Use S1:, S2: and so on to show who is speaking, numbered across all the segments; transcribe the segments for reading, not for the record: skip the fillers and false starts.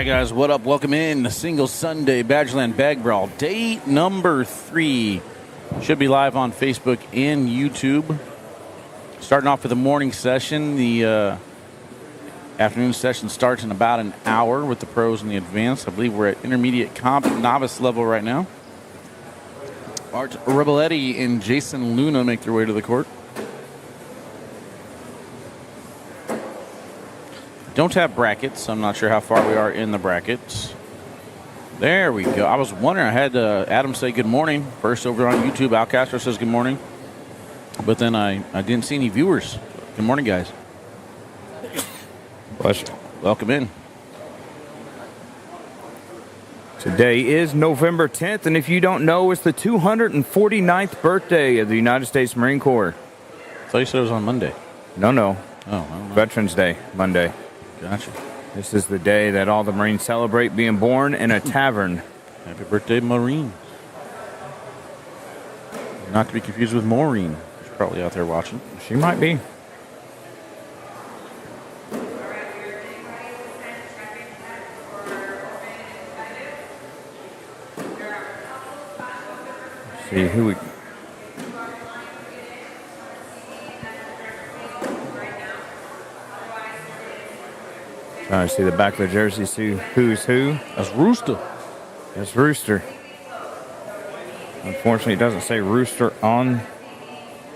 S1: right, guys, what up? Welcome in to Single Sunday Badgerland Bag Brawl, day number 3. Should be live on Facebook and YouTube. Starting off with the morning session. The afternoon session starts in about an hour with the pros and the advanced. I believe we're at intermediate comp novice level right now. Art Rebeletti and Jason Luna make their way to the court. Don't have brackets. I'm not sure how far we are in the brackets. There we go. I was wondering. I had Adam say good morning. First over on YouTube, Alcastro says good morning. But then I didn't see any viewers. Good morning, guys.
S2: Bless you.
S1: Welcome in.
S2: Today is November 10th, and if you don't know, it's the 249th birthday of the United States Marine Corps.
S1: I thought you said it was on Monday.
S2: No.
S1: Oh, I don't know.
S2: Veterans Day, Monday.
S1: Gotcha.
S2: This is the day that all the Marines celebrate being born in a tavern.
S1: Happy birthday, Marine. Not to be confused with Maureen. She's probably out there watching.
S2: She might be. Let's see who we... Trying to see the back of the jersey, see who's who.
S1: That's Rooster.
S2: That's Rooster. Unfortunately, it doesn't say Rooster on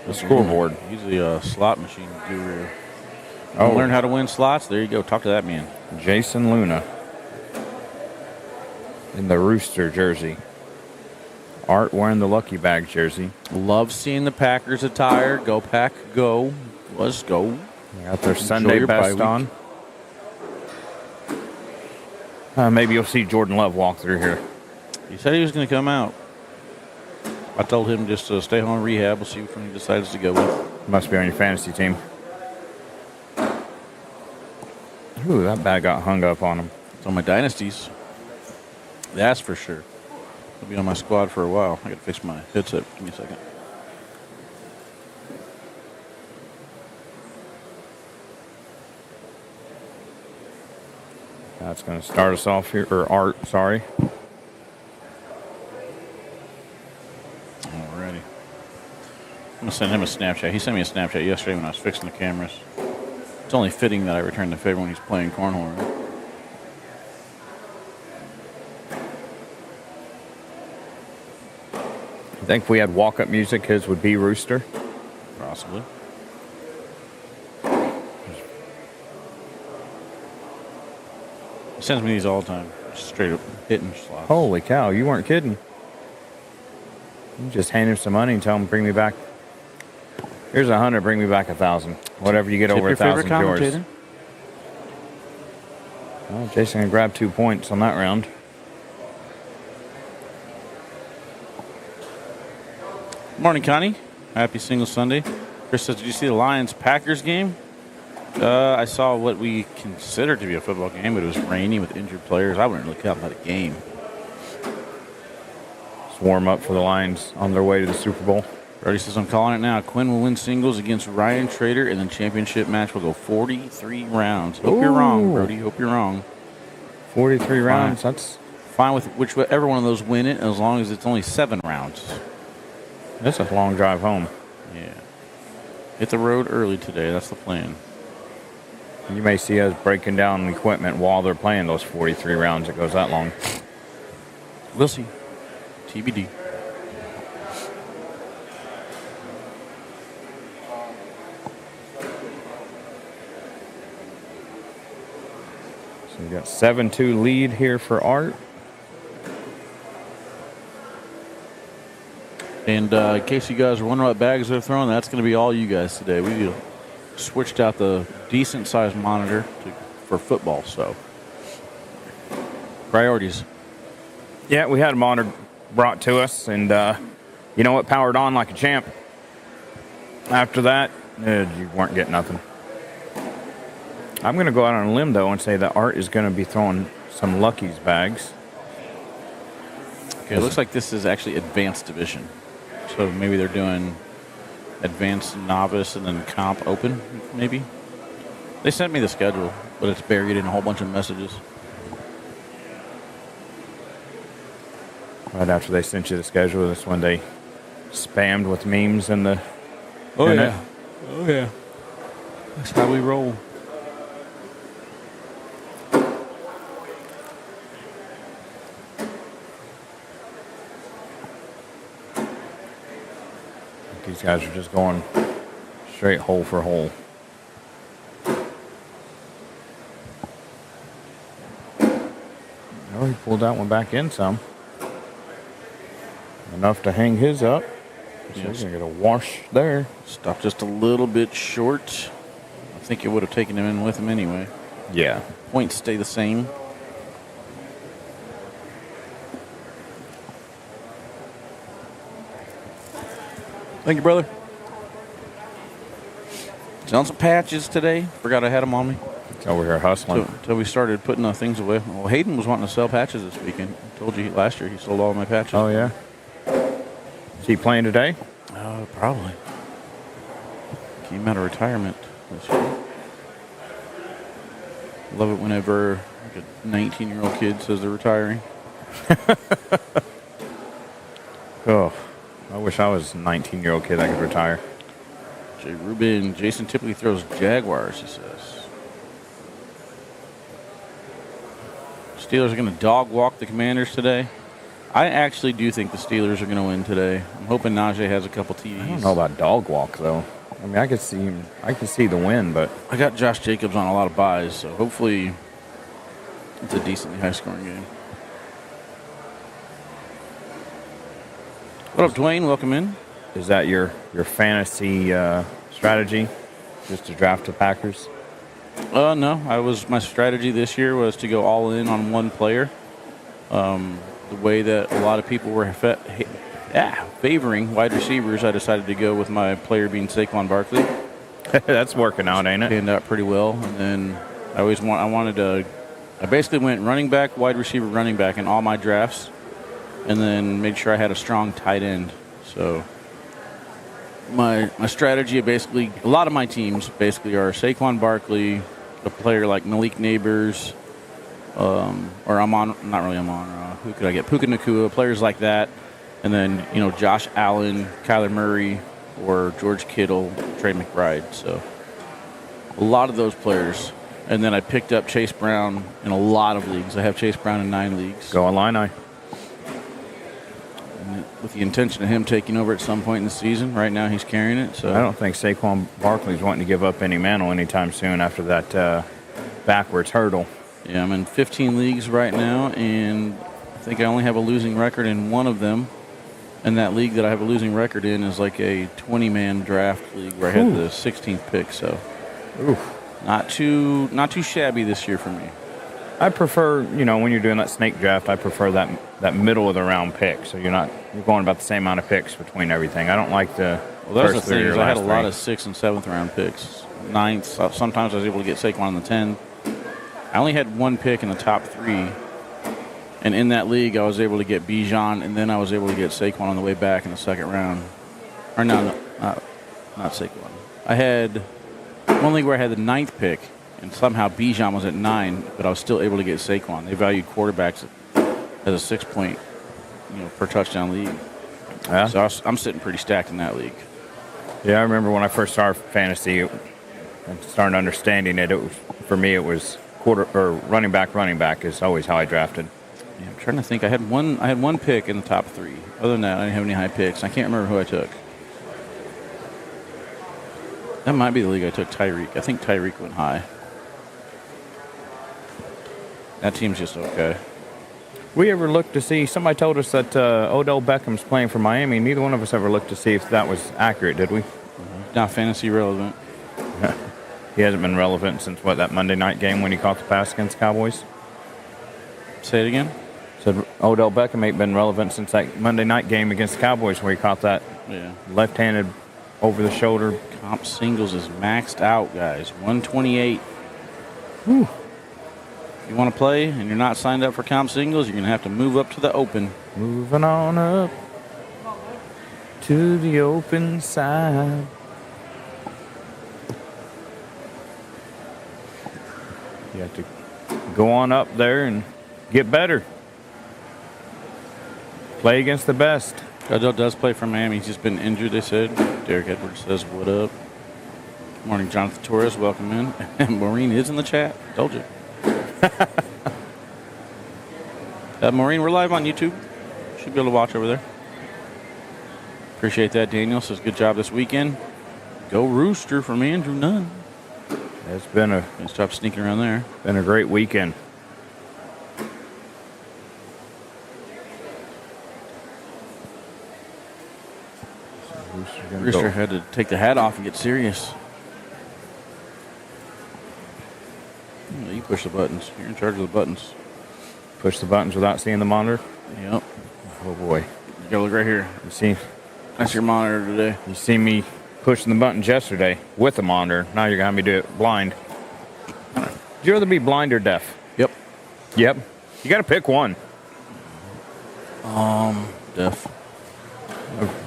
S2: the scoreboard.
S1: He's a slot machine guru.
S2: Oh.
S1: Learn how to win slots? There you go. Talk to that man.
S2: Jason Luna in the Rooster jersey. Art wearing the Lucky Bag jersey.
S1: Love seeing the Packers attire. Go Pack, go. Let's go.
S2: They got their Sunday
S1: your
S2: best
S1: bye
S2: on. Maybe you'll see Jordan Love walk through here.
S1: He said he was going to come out. I told him just to stay home rehab. We'll see which one he decides to go with.
S2: Must be on your fantasy team. Ooh, that bag got hung up on him.
S1: It's on my dynasties. That's for sure. He'll be on my squad for a while. I got to fix my headset. Give me a second.
S2: That's going to start us off here. Or Art, sorry.
S1: Alrighty. I'm going to send him a Snapchat. He sent me a Snapchat yesterday when I was fixing the cameras. It's only fitting that I return the favor when he's playing cornhole.
S2: I think if we had walk-up music, his would be Rooster.
S1: Possibly. He sends me these all the time. Straight up hitting slots.
S2: Holy cow, you weren't kidding. You just hand him some money and tell him, bring me back. Here's 100, bring me back 1,000. Whatever you get over 1,000 is yours. Well, Jason can grab 2 points on that round.
S1: Morning, Connie. Happy Single Sunday. Chris says, did you see the Lions-Packers game? I saw what we considered to be a football game, but it was rainy with injured players. I wouldn't really call that a game.
S2: Just warm up for the Lions on their way to the Super Bowl.
S1: Brody says, I'm calling it now. Quinn will win singles against Ryan Trader, and then championship match will go 43 rounds. Hope you're wrong, Brody. Hope you're wrong.
S2: 43 rounds, that's...
S1: Fine with whichever one of those win it, as long as it's only 7 rounds.
S2: That's a long drive home.
S1: Yeah. Hit the road early today. That's the plan.
S2: You may see us breaking down equipment while they're playing those 43 rounds. It goes that long.
S1: We'll see. TBD.
S2: So we got 7-2 lead here for Art.
S1: And in case you guys are wondering what bags they're throwing, that's going to be all you guys today. We switched out the decent-sized monitor for football, so priorities.
S2: Yeah, we had a monitor brought to us, and you know what? Powered on like a champ. After that, you weren't getting nothing. I'm going to go out on a limb, though, and say that Art is going to be throwing some Lucky's bags.
S1: Okay, it looks like this is actually advanced division. So maybe they're doing advanced novice and then comp open, maybe. They sent me the schedule, but it's buried in a whole bunch of messages.
S2: Right after they sent you the schedule, that's when they spammed with memes in the.
S1: Oh
S2: in
S1: yeah.
S2: it.
S1: Oh yeah. That's how we roll.
S2: These guys are just going straight hole for hole. Oh, he pulled that one back in some. Enough to hang his up. So
S1: Yes.
S2: he's going to get a wash there.
S1: Stopped just a little bit short. I think it would have taken him in with him anyway.
S2: Yeah.
S1: Points stay the same. Thank you, brother. Selling some patches today. Forgot I had them on me.
S2: He's over here hustling.
S1: Until we started putting things away. Well, Hayden was wanting to sell patches this weekend. I told you last year he sold all my patches.
S2: Oh, yeah. Is he playing today?
S1: Probably. Came out of retirement this year. Love it whenever like a 19-year-old kid says they're retiring.
S2: Oh, I wish I was a 19-year-old kid that could retire.
S1: Jay Rubin, Jason typically throws Jaguars, he says. Steelers are going to dog walk the Commanders today. I actually do think the Steelers are going to win today. I'm hoping Najee has a couple TDs.
S2: I don't know about dog walk though. I mean, I could see the win, but
S1: I got Josh Jacobs on a lot of buys, so hopefully it's a decently high-scoring game. What up, Dwayne? Welcome in.
S2: is that your fantasy strategy? Just to draft the Packers?
S1: No. My strategy this year was to go all in on one player. The way that a lot of people were favoring wide receivers, I decided to go with my player being Saquon Barkley.
S2: That's working out, ain't it?
S1: Panned out pretty well. And then I basically went running back, wide receiver, running back in all my drafts, and then made sure I had a strong tight end. So my strategy basically, a lot of my teams basically are Saquon Barkley, a player like Malik Neighbors, or who could I get? Puka Nacua, players like that. And then, Josh Allen, Kyler Murray, or George Kittle, Trey McBride. So a lot of those players. And then I picked up Chase Brown in a lot of leagues. I have Chase Brown in 9 leagues.
S2: Go Illini.
S1: With the intention of him taking over at some point in the season. Right now he's carrying it. So
S2: I don't think Saquon Barkley's wanting to give up any mantle anytime soon after that backwards hurdle.
S1: Yeah, I'm in 15 leagues right now, and I think I only have a losing record in one of them. And that league that I have a losing record in is like a 20-man draft league where I had the 16th pick. So not too shabby this year for me.
S2: I prefer, when you're doing that snake draft, I prefer that middle of the round pick. So you're going about the same amount of picks between everything. I don't like the
S1: That's
S2: first
S1: the thing
S2: three or
S1: is I had
S2: last
S1: a lot
S2: three.
S1: of 6th and 7th round picks. 9th, sometimes I was able to get Saquon in the 10th. I only had one pick in the top 3. And in that league, I was able to get Bijan, and then I was able to get Saquon on the way back in the 2nd round. Or no, not Saquon. I had one league where I had the 9th pick, and somehow Bijan was at 9, but I was still able to get Saquon. They valued quarterbacks as a 6 point, per touchdown league.
S2: Yeah.
S1: So I'm sitting pretty stacked in that league.
S2: Yeah, I remember when I first started fantasy and started understanding it. For me, it was running back is always how I drafted.
S1: Yeah, I'm trying to think. I had one pick in the top 3. Other than that, I didn't have any high picks. I can't remember who I took. That might be the league I took Tyreek. I think Tyreek went high. That team's just okay.
S2: We ever looked to see, somebody told us that Odell Beckham's playing for Miami. Neither one of us ever looked to see if that was accurate, did we?
S1: Not fantasy relevant.
S2: He hasn't been relevant since, that Monday night game when he caught the pass against the Cowboys?
S1: Say it again?
S2: Said Odell Beckham ain't been relevant since that Monday night game against the Cowboys where he caught that left-handed over-the-shoulder.
S1: Comp singles is maxed out, guys. 128.
S2: Whew.
S1: If you want to play and you're not signed up for comp singles, you're going to have to move up to the open.
S2: Moving on up to the open side. You have to go on up there and get better. Play against the best.
S1: Odell does play for Miami. He's just been injured, they said. Derek Edwards says, what up? Morning, Jonathan Torres. Welcome in. And Maureen is in the chat. Told you. Maureen, we're live on YouTube. Should be able to watch over there. Appreciate that, Daniel. Says, good job this weekend. Go Rooster from Andrew Nunn.
S2: It's been a
S1: Nice job sneaking around there.
S2: been a great weekend.
S1: Rooster had to take the hat off and get serious. You push the buttons. You're in charge of the buttons.
S2: Push the buttons without seeing the monitor.
S1: Yep.
S2: Oh boy!
S1: You gotta look right here.
S2: You see,
S1: That's your monitor today.
S2: you see me pushing the buttons yesterday with the monitor. Now you're gonna have me do it blind. Would you rather be blind or deaf?
S1: Yep.
S2: Yep. You got to pick one.
S1: Deaf.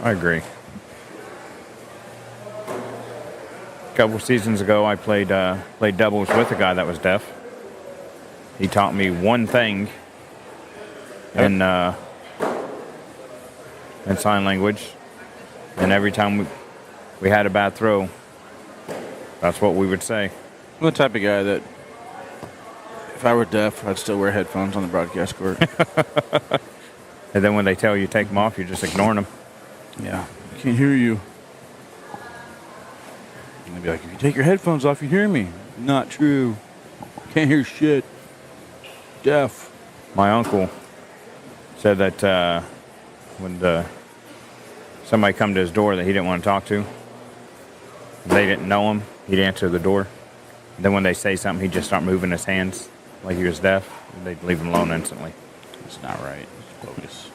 S2: I agree. A couple seasons ago, I played doubles with a guy that was deaf. He taught me one thing in sign language, and every time we had a bad throw, that's what we would say.
S1: I'm the type of guy that if I were deaf, I'd still wear headphones on the broadcast court.
S2: And then when they tell you to take them off, you're just ignoring them.
S1: Yeah. Can't hear you. And they'd be like, if you take your headphones off, you hear me. Not true. Can't hear shit. Deaf.
S2: My uncle said that when somebody come to his door that he didn't want to talk to, they didn't know him, he'd answer the door. Then when they say something, he'd just start moving his hands like he was deaf. They'd leave him alone instantly.
S1: That's not right. Focus.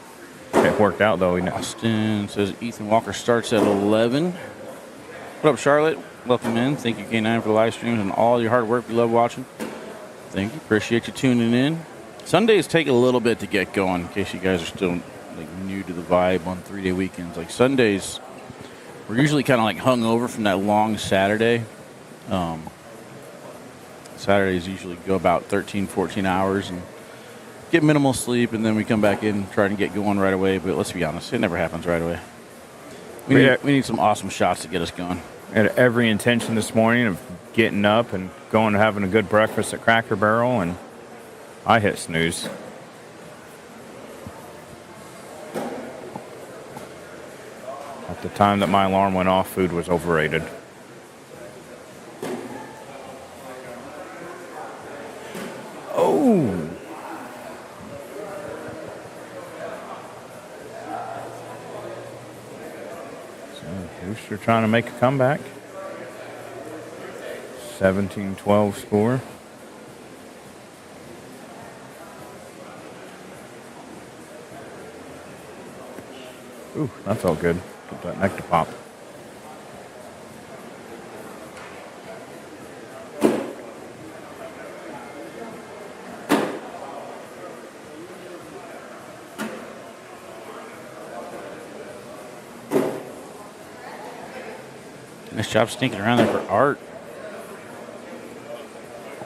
S2: It worked out, though.
S1: Austin says Ethan Walker starts at 11. What up, Charlotte? Welcome in. Thank you, K9, for the live streams and all your hard work. We love watching. Thank you. Appreciate you tuning in. Sundays take a little bit to get going, in case you guys are still like new to the vibe on 3-day weekends. Like Sundays, we're usually kind of like hung over from that long Saturday. Saturdays usually go about 13, 14 hours and get minimal sleep, and then we come back in and try to get going right away. But let's be honest, it never happens right away. We need some awesome shots to get us going.
S2: I had every intention this morning of getting up and going and having a good breakfast at Cracker Barrel, and I hit snooze. At the time that my alarm went off, food was overrated. Oh! So, Rooster trying to make a comeback. 17-12 score. Ooh, that felt good. Get that neck to pop.
S1: Nice job sneaking around there for Art.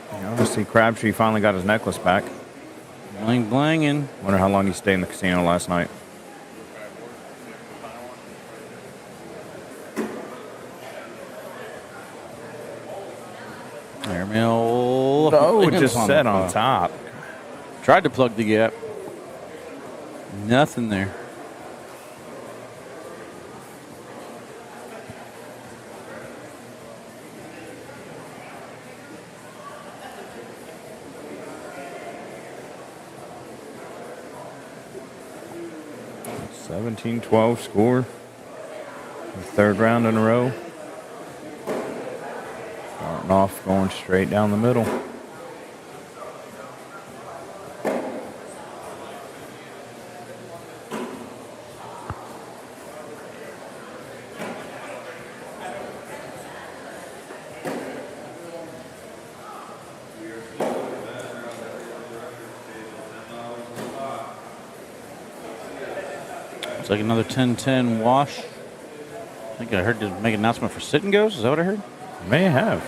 S2: I see Crabtree finally got his necklace back.
S1: Bling blanging.
S2: Wonder how long he stayed in the casino last night.
S1: Airmail.
S2: Oh, it just set on top.
S1: Tried to plug the gap. Nothing there.
S2: Seventeen 12 score. The third round in a row. Starting off going straight down the middle.
S1: It's like another 10-10 wash. I think I heard to make an announcement for sit and goes. Is that what I heard?
S2: May have.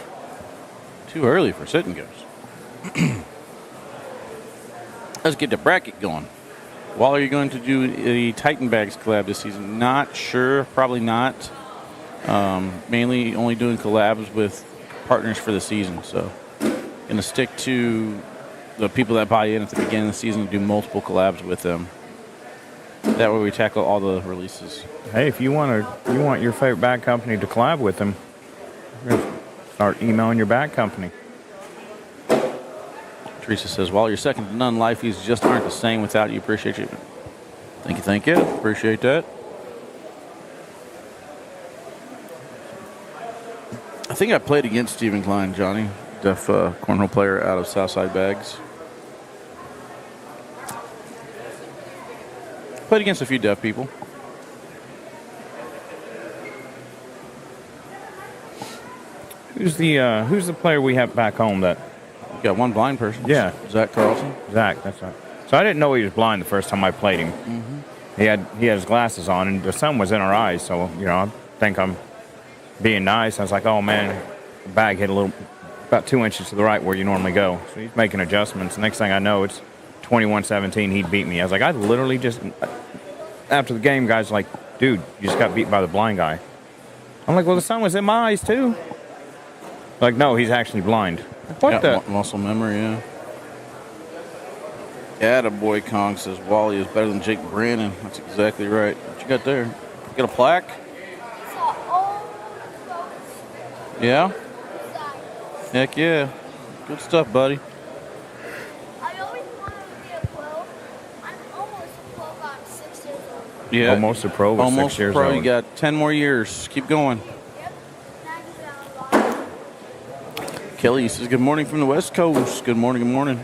S1: Too early for sit and goes. Let's get the bracket going. Wally, are you going to do a Titan Bags collab this season? Not sure. Probably not. Mainly only doing collabs with partners for the season. So, going to stick to the people that buy in at the beginning of the season and do multiple collabs with them. That way we tackle all the releases.
S2: Hey, if you want your favorite bag company to collab with them, start emailing your bag company.
S1: Teresa says, "While you're second to none, life fees just aren't the same without you. Appreciate you." Thank you. Appreciate that. I think I played against Stephen Klein, Johnny, deaf cornhole player out of Southside Bags. Played against a few deaf people.
S2: Who's the player we have back home that?
S1: You got one blind person.
S2: Yeah.
S1: Zach Carlson.
S2: Zach, that's right. So I didn't know he was blind the first time I played him.
S1: Mm-hmm.
S2: He had his glasses on, and the sun was in our eyes. So I think I'm being nice. I was like, oh man, the bag hit about 2 inches to the right where you normally go. So he's making adjustments. Next thing I know, it's 21-17. He beat me. I was like, I literally just after the game, guys like, dude, you just got beat by the blind guy. I'm like, well, the sun was in my eyes too. Like, no, he's actually blind. What the?
S1: Muscle memory, yeah. Attaboy Kong says Wally is better than Jake Brannon. That's exactly right. What you got there? You got a plaque? Yeah? Heck yeah. Good stuff, buddy.
S3: I always wanted to be a pro. I'm almost a pro. I'm 6 years old.
S1: Yeah.
S2: Almost a pro, but 6 years
S1: pro.
S2: old.
S1: You got 10 more years. Keep going.
S3: Yep. Now you
S1: Kelly says, good morning from the West Coast. Good morning.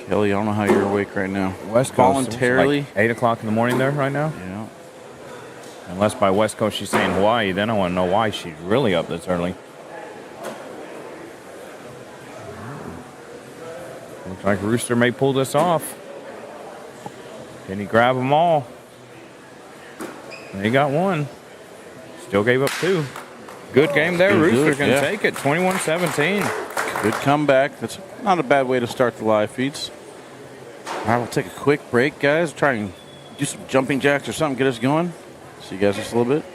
S1: Kelly, I don't know how you're awake right now.
S2: West Coast.
S1: Voluntarily.
S2: Like 8 o'clock in the morning there right now?
S1: Yeah.
S2: Unless by West Coast she's saying Hawaii, then I want to know why she's really up this early. Looks like Rooster may pull this off. Can he grab them all? And he got one. Still gave up 2. Good game there. Rooster can take it. 21-17.
S1: Good comeback. That's not a bad way to start the live feeds. All right, we'll take a quick break, guys. Try and do some jumping jacks or something, get us going. See you guys in just a little bit.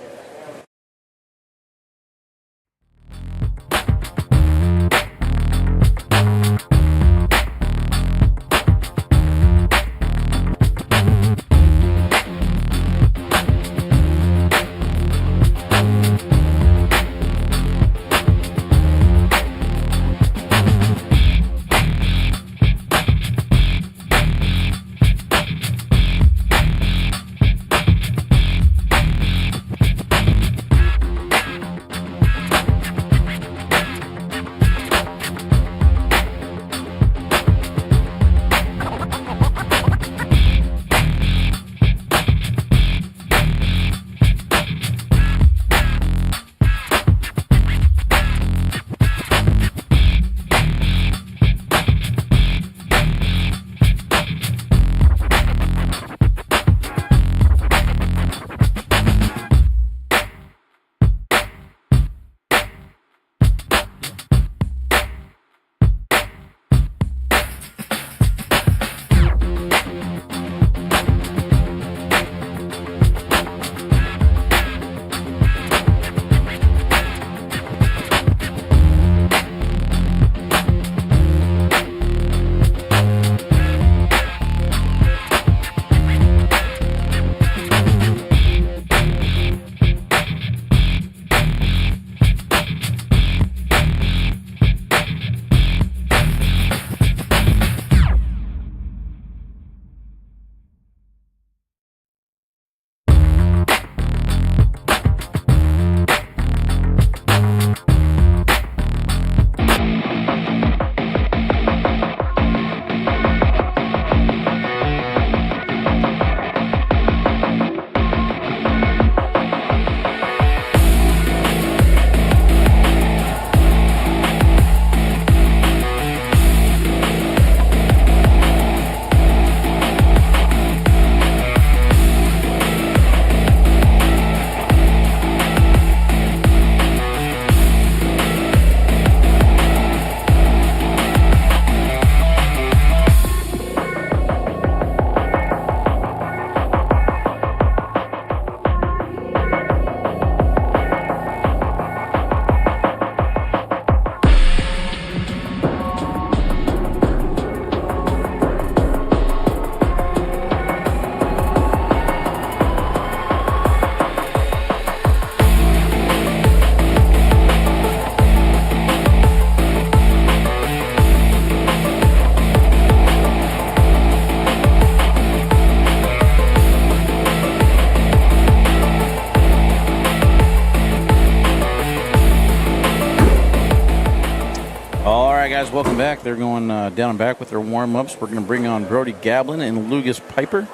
S1: right, guys, welcome back. They're going down and back with their warm-ups. We're going to bring on Brody Gablin and Lucas Piper.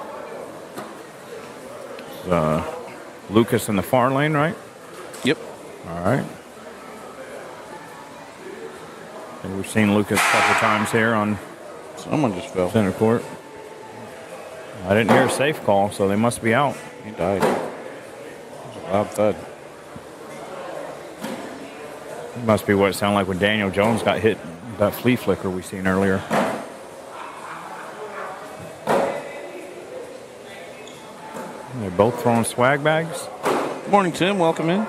S2: Lucas in the far lane, right?
S1: Yep.
S2: All right. And we've seen Lucas a couple times here on
S1: Someone just fell.
S2: center court. I didn't hear a safe call, so they must be out.
S1: He died. It was a loud thud.
S2: It must be what it sounded like when Daniel Jones got hit, that flea flicker we seen earlier. They're both throwing swag bags.
S1: Good morning, Tim. Welcome in.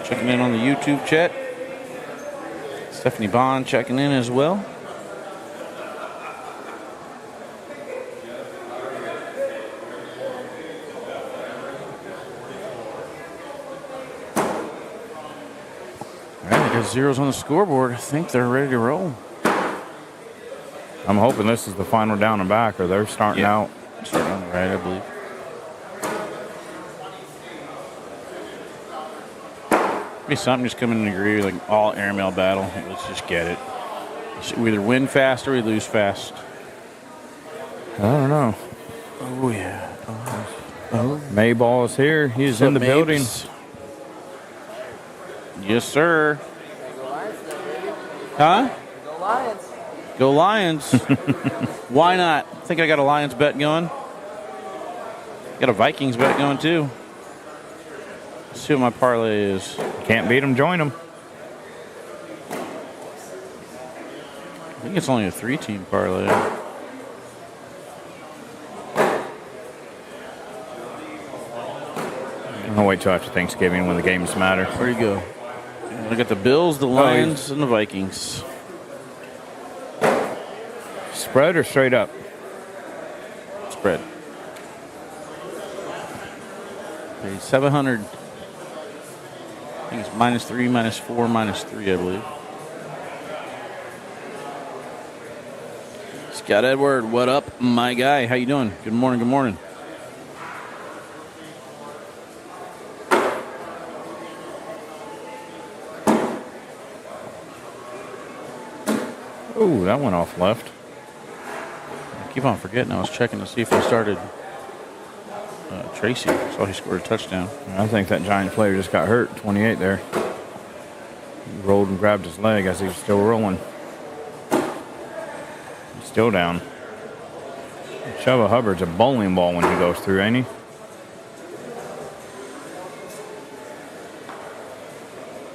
S1: Checking in on the YouTube chat. Stephanie Bond checking in as well. All right, they got zeros on the scoreboard. I think they're ready to roll.
S2: I'm hoping this is the final down and back, or they're starting out.
S1: Starting on the right, I believe. Be something just come in and agree, like all airmail battle. Let's just get it. We either win fast or we lose fast.
S2: I don't know.
S1: Oh, yeah.
S2: Mayball is here. He's in the building.
S1: Yes, sir. Huh?
S4: Go Lions.
S1: Go Lions. Why not? I think I got a Lions bet going. Got a Vikings bet going, too. Let's see what my parlay is.
S2: Can't beat them, join them.
S1: I think it's only a 3-team parlay.
S2: I'll wait till after Thanksgiving when the games matter.
S1: Where you go? I got the Bills, the Lions, and the Vikings.
S2: Spread or straight up?
S1: Spread. Paid 700. I think it's -3, -4, -3, I believe. Scott Edward, what up, my guy? How you doing? Good morning, good morning.
S2: Ooh, that went off left.
S1: I keep on forgetting. I was checking to see if I started Tracy. Saw he scored a touchdown.
S2: I think that Giant player just got hurt. 28 there. He rolled and grabbed his leg as he was still rolling. He's still down. Chubba Hubbard's a bowling ball when he goes through, ain't he?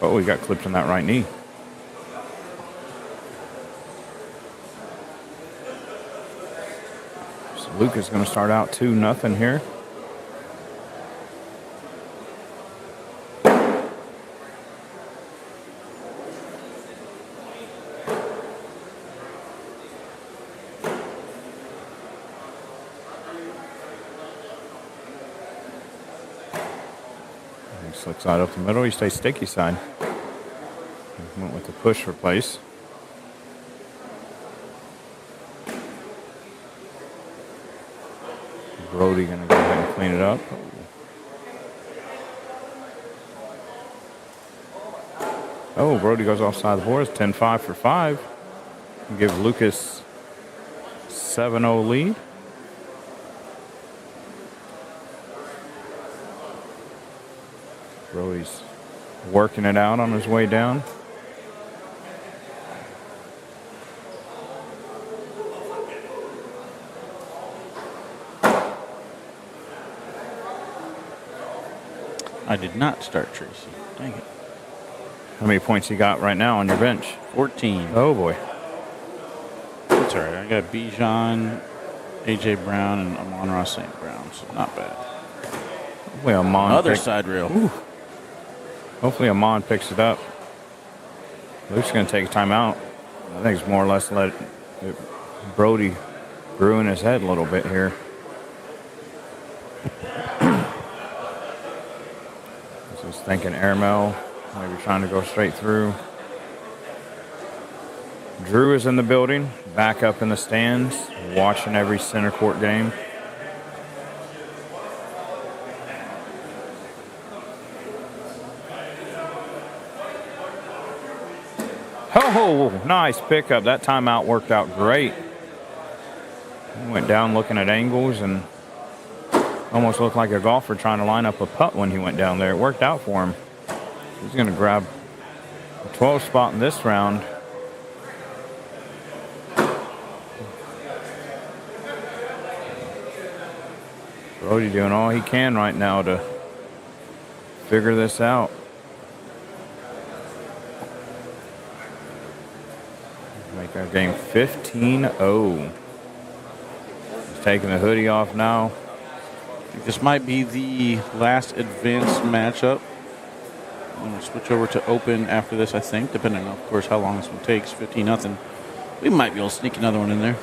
S2: Oh, he got clipped in that right knee. So Luke is going to start out 2-0 here. Slick side up the middle. He stays sticky side. He went with the push replace. Brody going to go ahead and clean it up. Oh, Brody goes offside the board. It's 10-5 for 5. Give Lucas 7-0 lead. Brody's working it out on his way down.
S1: I did not start Tracy. Dang it.
S2: How many points you got right now on your bench?
S1: 14.
S2: Oh, boy.
S1: That's all right. I got Bijan, A.J. Brown, and Amon-Ra St. Brown, so not bad.
S2: Well, Amon
S1: Other side rail.
S2: Ooh. Hopefully Amon picks it up. Luke's going to take a timeout. I think it's more or less let Brody ruin his head a little bit here. Just thinking airmail, maybe trying to go straight through. Drew is in the building, back up in the stands, watching every center court game. Oh, nice pickup. That timeout worked out great. He went down looking at angles and almost looked like a golfer trying to line up a putt when he went down there. It worked out for him. He's going to grab the 12th spot in this round. Brody doing all he can right now to figure this out. Make our game 15-0. He's taking the hoodie off now.
S1: This might be the last advanced matchup. I'm going to switch over to open after this, I think, depending on, of course, how long this one takes. 15-0. We might be able to sneak another one in there.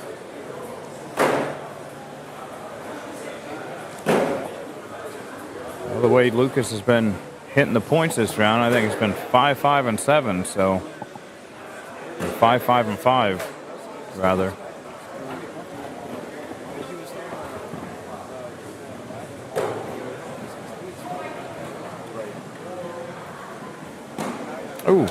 S2: Well, the way Lucas has been hitting the points this round, I think it's been 5, 5, and 7. So, or 5, 5, and 5, rather. Ooh.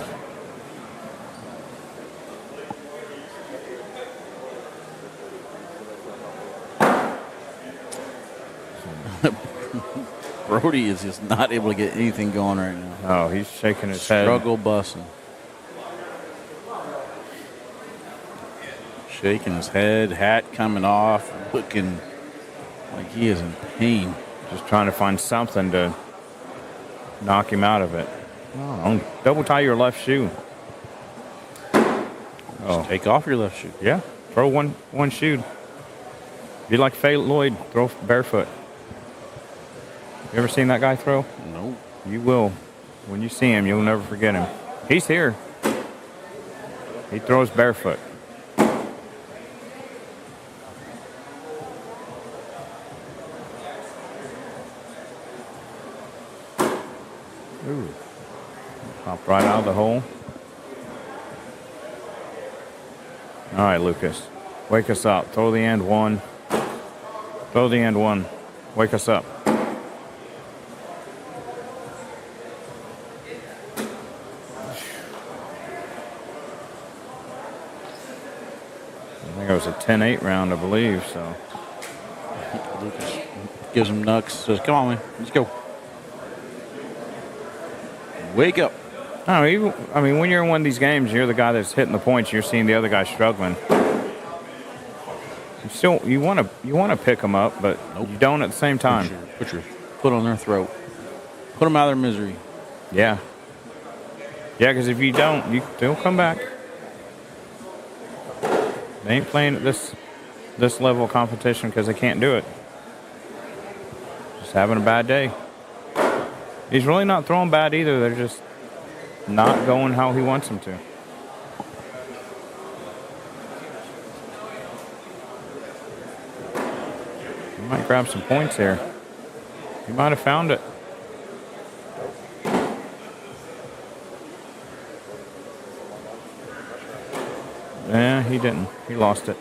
S1: Brody is just not able to get anything going right now.
S2: Oh, he's shaking his head.
S1: Struggle busting. Shaking his head, hat coming off, looking like he is in pain.
S2: Just trying to find something to knock him out of it. Oh, double tie your left shoe.
S1: Oh. Take off your left shoe.
S2: Yeah, throw one shoe. Be like Faye Lloyd, throw barefoot. You ever seen that guy throw?
S1: No.
S2: You will. When you see him, you'll never forget him. He's here. He throws barefoot. Ooh. Pop right out of the hole. All right, Lucas. Wake us up. Throw the end one. Throw the end one. Wake us up. I think it was a 10-8 round, I believe, so.
S1: Lucas gives him knucks, says, come on, man, let's go. Wake up.
S2: I mean, when you're in one of these games, you're the guy that's hitting the points, you're seeing the other guy struggling. You want to pick them up, but you don't at the same time.
S1: Put your foot on their throat. Put them out of their misery.
S2: Yeah. Yeah, because if you don't, they'll come back. They ain't playing at this level of competition because they can't do it. Just having a bad day. He's really not throwing bad either. They're just not going how he wants them to. He might grab some points here. He might have found it. Yeah, he didn't. He lost it.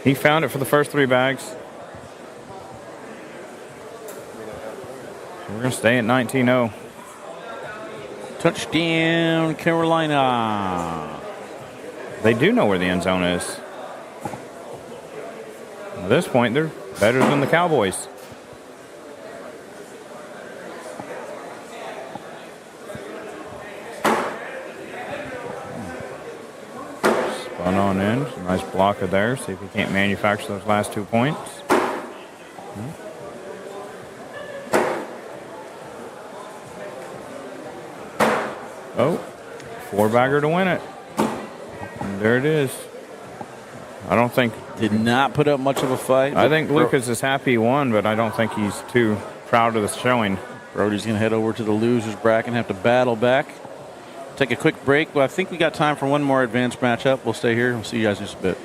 S2: He found it for the first 3 bags. So we're going to stay at 19-0.
S1: Touchdown, Carolina.
S2: They do know where the end zone is. At this point, they're better than the Cowboys. Spun on in. Nice block of there. See if he can't manufacture those last 2 points. Oh, 4-bagger to win it. And there it is. I don't think...
S1: Did not put up much of a fight.
S2: I think Lucas is happy he won, but I don't think he's too proud of the showing.
S1: Brody's going to head over to the losers bracket and have to battle back. Take a quick break. Well, I think we got time for one more advanced matchup. We'll stay here. We'll see you guys in just a bit.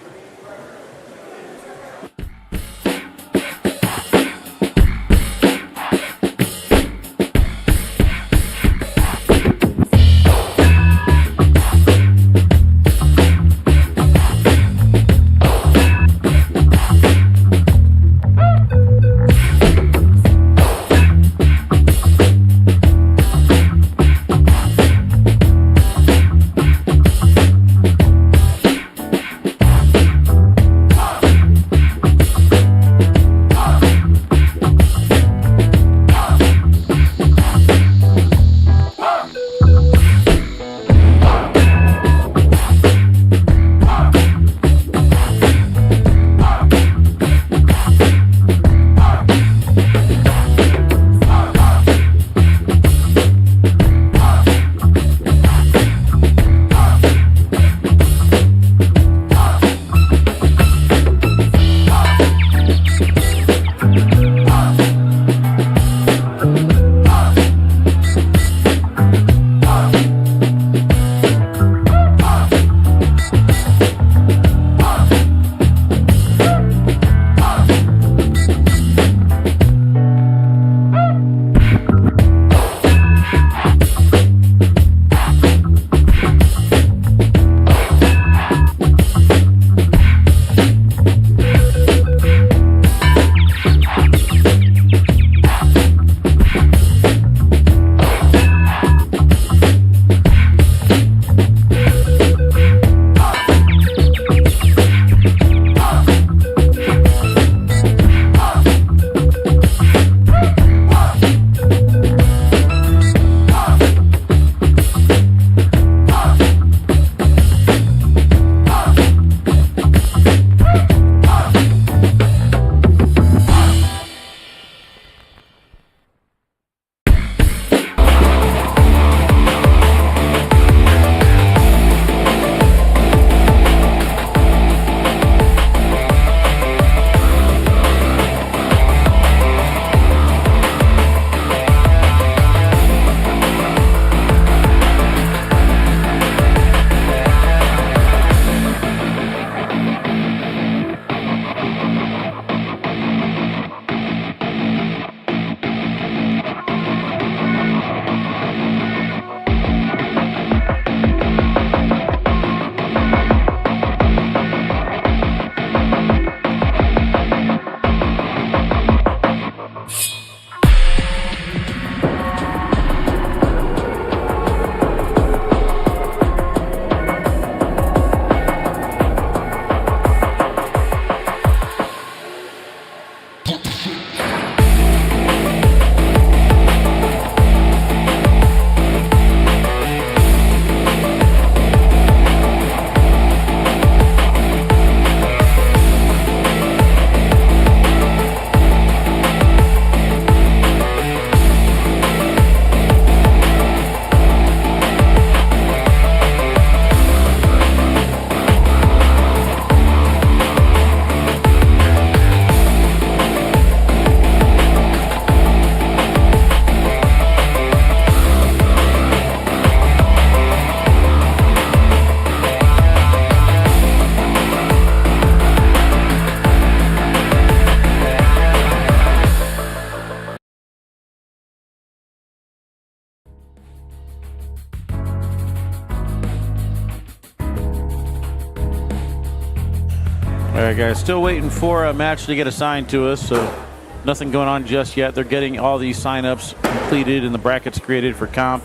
S1: All right, guys, still waiting for a match to get assigned to us, so nothing going on just yet. They're getting all these sign-ups completed and the brackets created for comp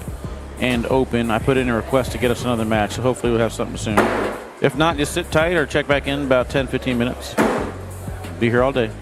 S1: and open. I put in a request to get us another match, so hopefully we'll have something soon. If not, just sit tight or check back in about 10, 15 minutes. Be here all day.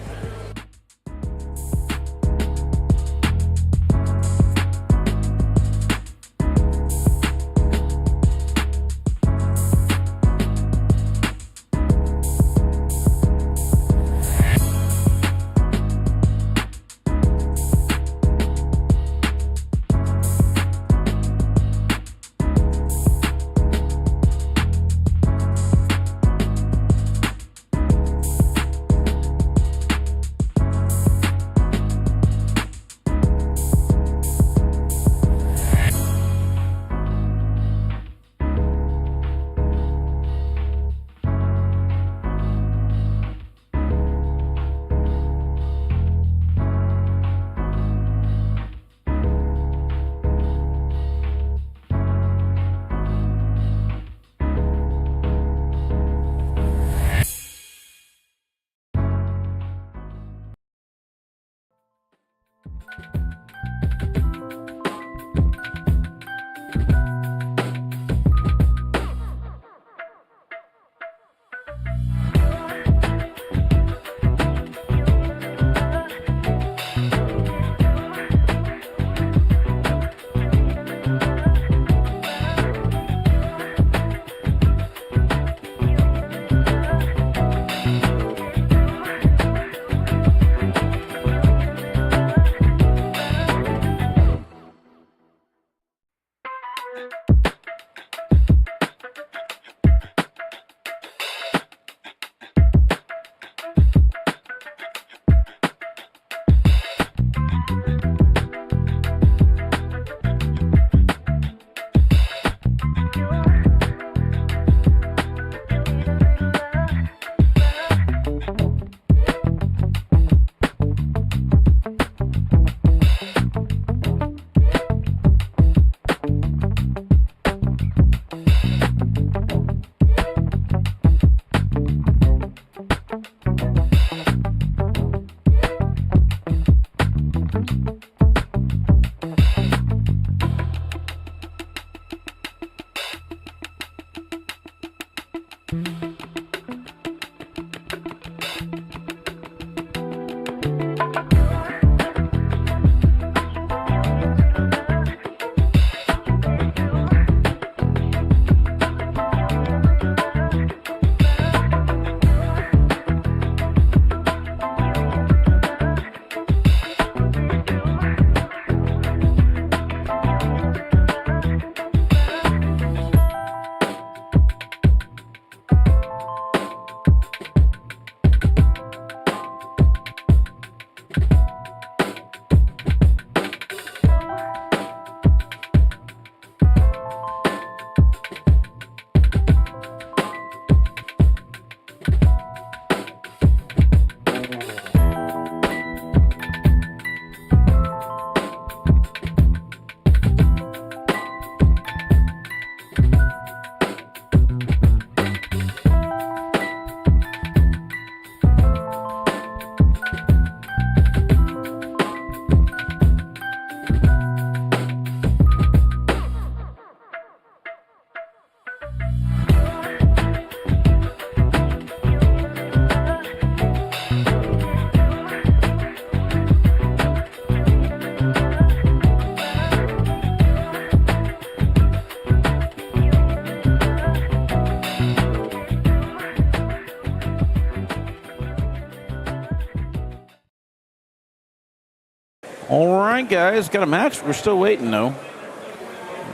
S1: All right, guys, got a match. We're still waiting, though.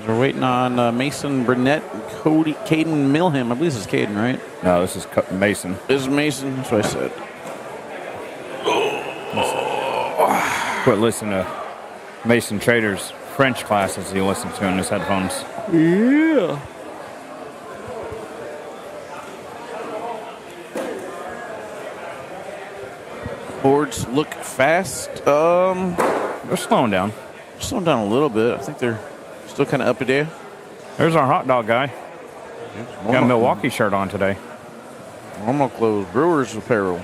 S1: We're waiting on Mason Burnett and Caden Milham. I believe this is Caden, right?
S2: No, this is Mason.
S1: This is Mason. That's what I said.
S2: Quit listening to Mason Trader's French classes he listens to in his headphones.
S1: Yeah. Boards look fast.
S2: They're slowing down.
S1: Slowing down a little bit. I think they're still kind of up to date.
S2: There's our hot dog guy. Got a Milwaukee shirt on today.
S1: Normal clothes. Brewers apparel.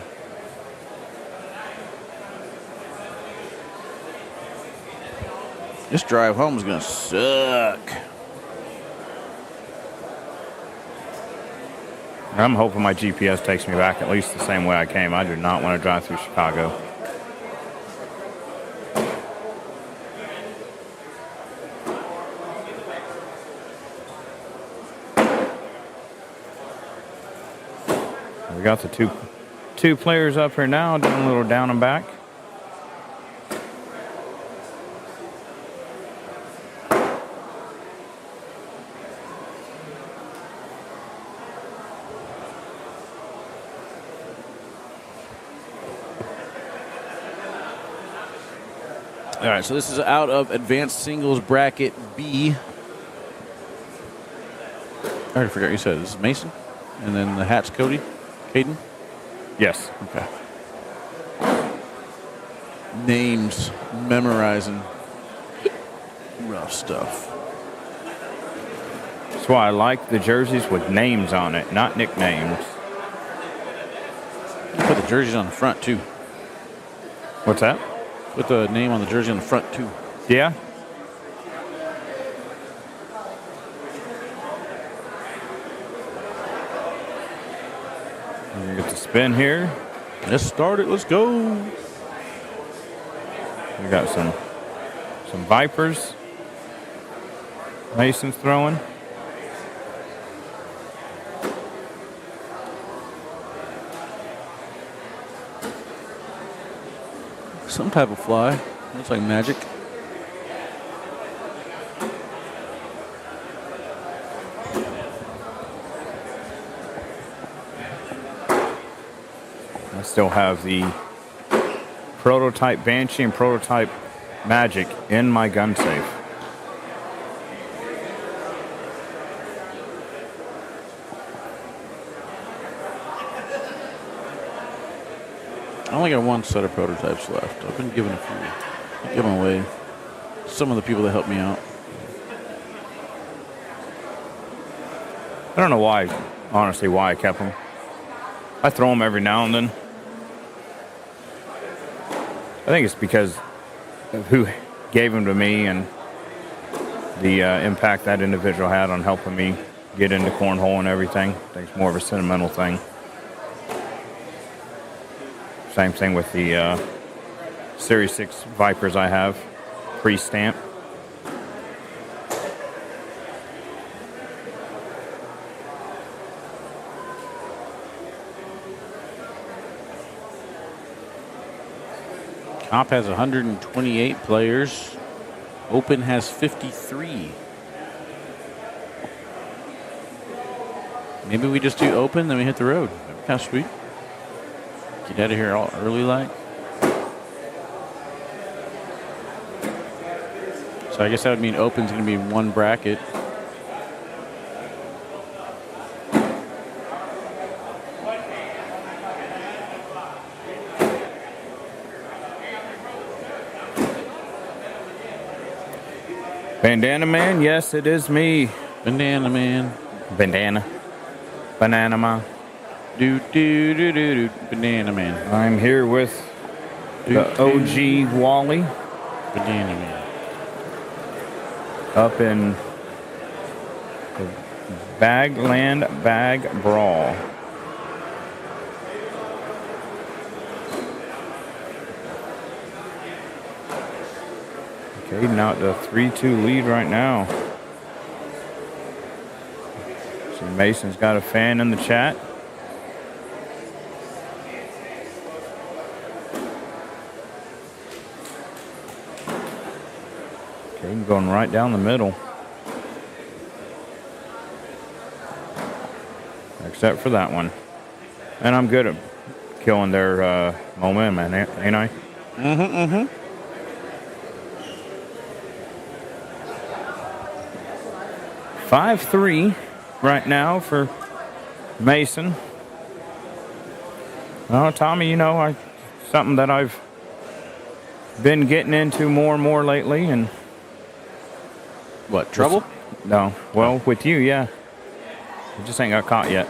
S1: This drive home is going to suck.
S2: I'm hoping my GPS takes me back at least the same way I came. I do not want to drive through Chicago. We got the two players up here now doing a little down and back.
S1: All right, so this is out of advanced singles bracket B. I already forgot you said this is Mason, and then the hat's Cody, Caden.
S2: Yes.
S1: Okay. Names, memorizing, rough stuff.
S2: That's why I like the jerseys with names on it, not nicknames.
S1: You put the jerseys on the front too.
S2: What's that?
S1: Put the name on the jersey on the front too.
S2: Yeah. We're gonna get the spin here.
S1: Let's start it. Let's go.
S2: We got some Vipers. Mason's throwing.
S1: Some type of fly. Looks like magic.
S2: I still have the prototype Banshee and prototype Magic in my gun safe.
S1: I only got one set of prototypes left. I've been giving a few. I give them away. Some of the people that helped me out.
S2: I don't know why, honestly, why I kept them. I throw them every now and then. I think it's because of who gave them to me and the impact that individual had on helping me get into cornhole and everything. I think it's more of a sentimental thing. Same thing with the Series 6 Vipers I have, pre-stamp.
S1: Top has 128 players. Open has 53. Maybe we just do open, then we hit the road. That'd be kind of sweet. Get out of here all early like. So I guess that would mean open's going to be one bracket.
S2: Bandana Man, yes, it is me.
S1: Banana Man.
S2: Bandana. Banana Man.
S1: Do, do, do, do, do. Banana Man.
S2: I'm here with the OG Wally
S1: Banana Man.
S2: up in the Badgerland Bag Brawl. Okay, now the 3-2 lead right now. See, Mason's got a fan in the chat. Okay, I'm going right down the middle. Except for that one. And I'm good at killing their momentum, ain't I?
S1: Mm-hmm.
S2: 5-3 right now for Mason. Oh, Tommy, you know, something that I've been getting into more and more lately. And
S1: What, trouble?
S2: no, well, with you, yeah. You just ain't got caught yet.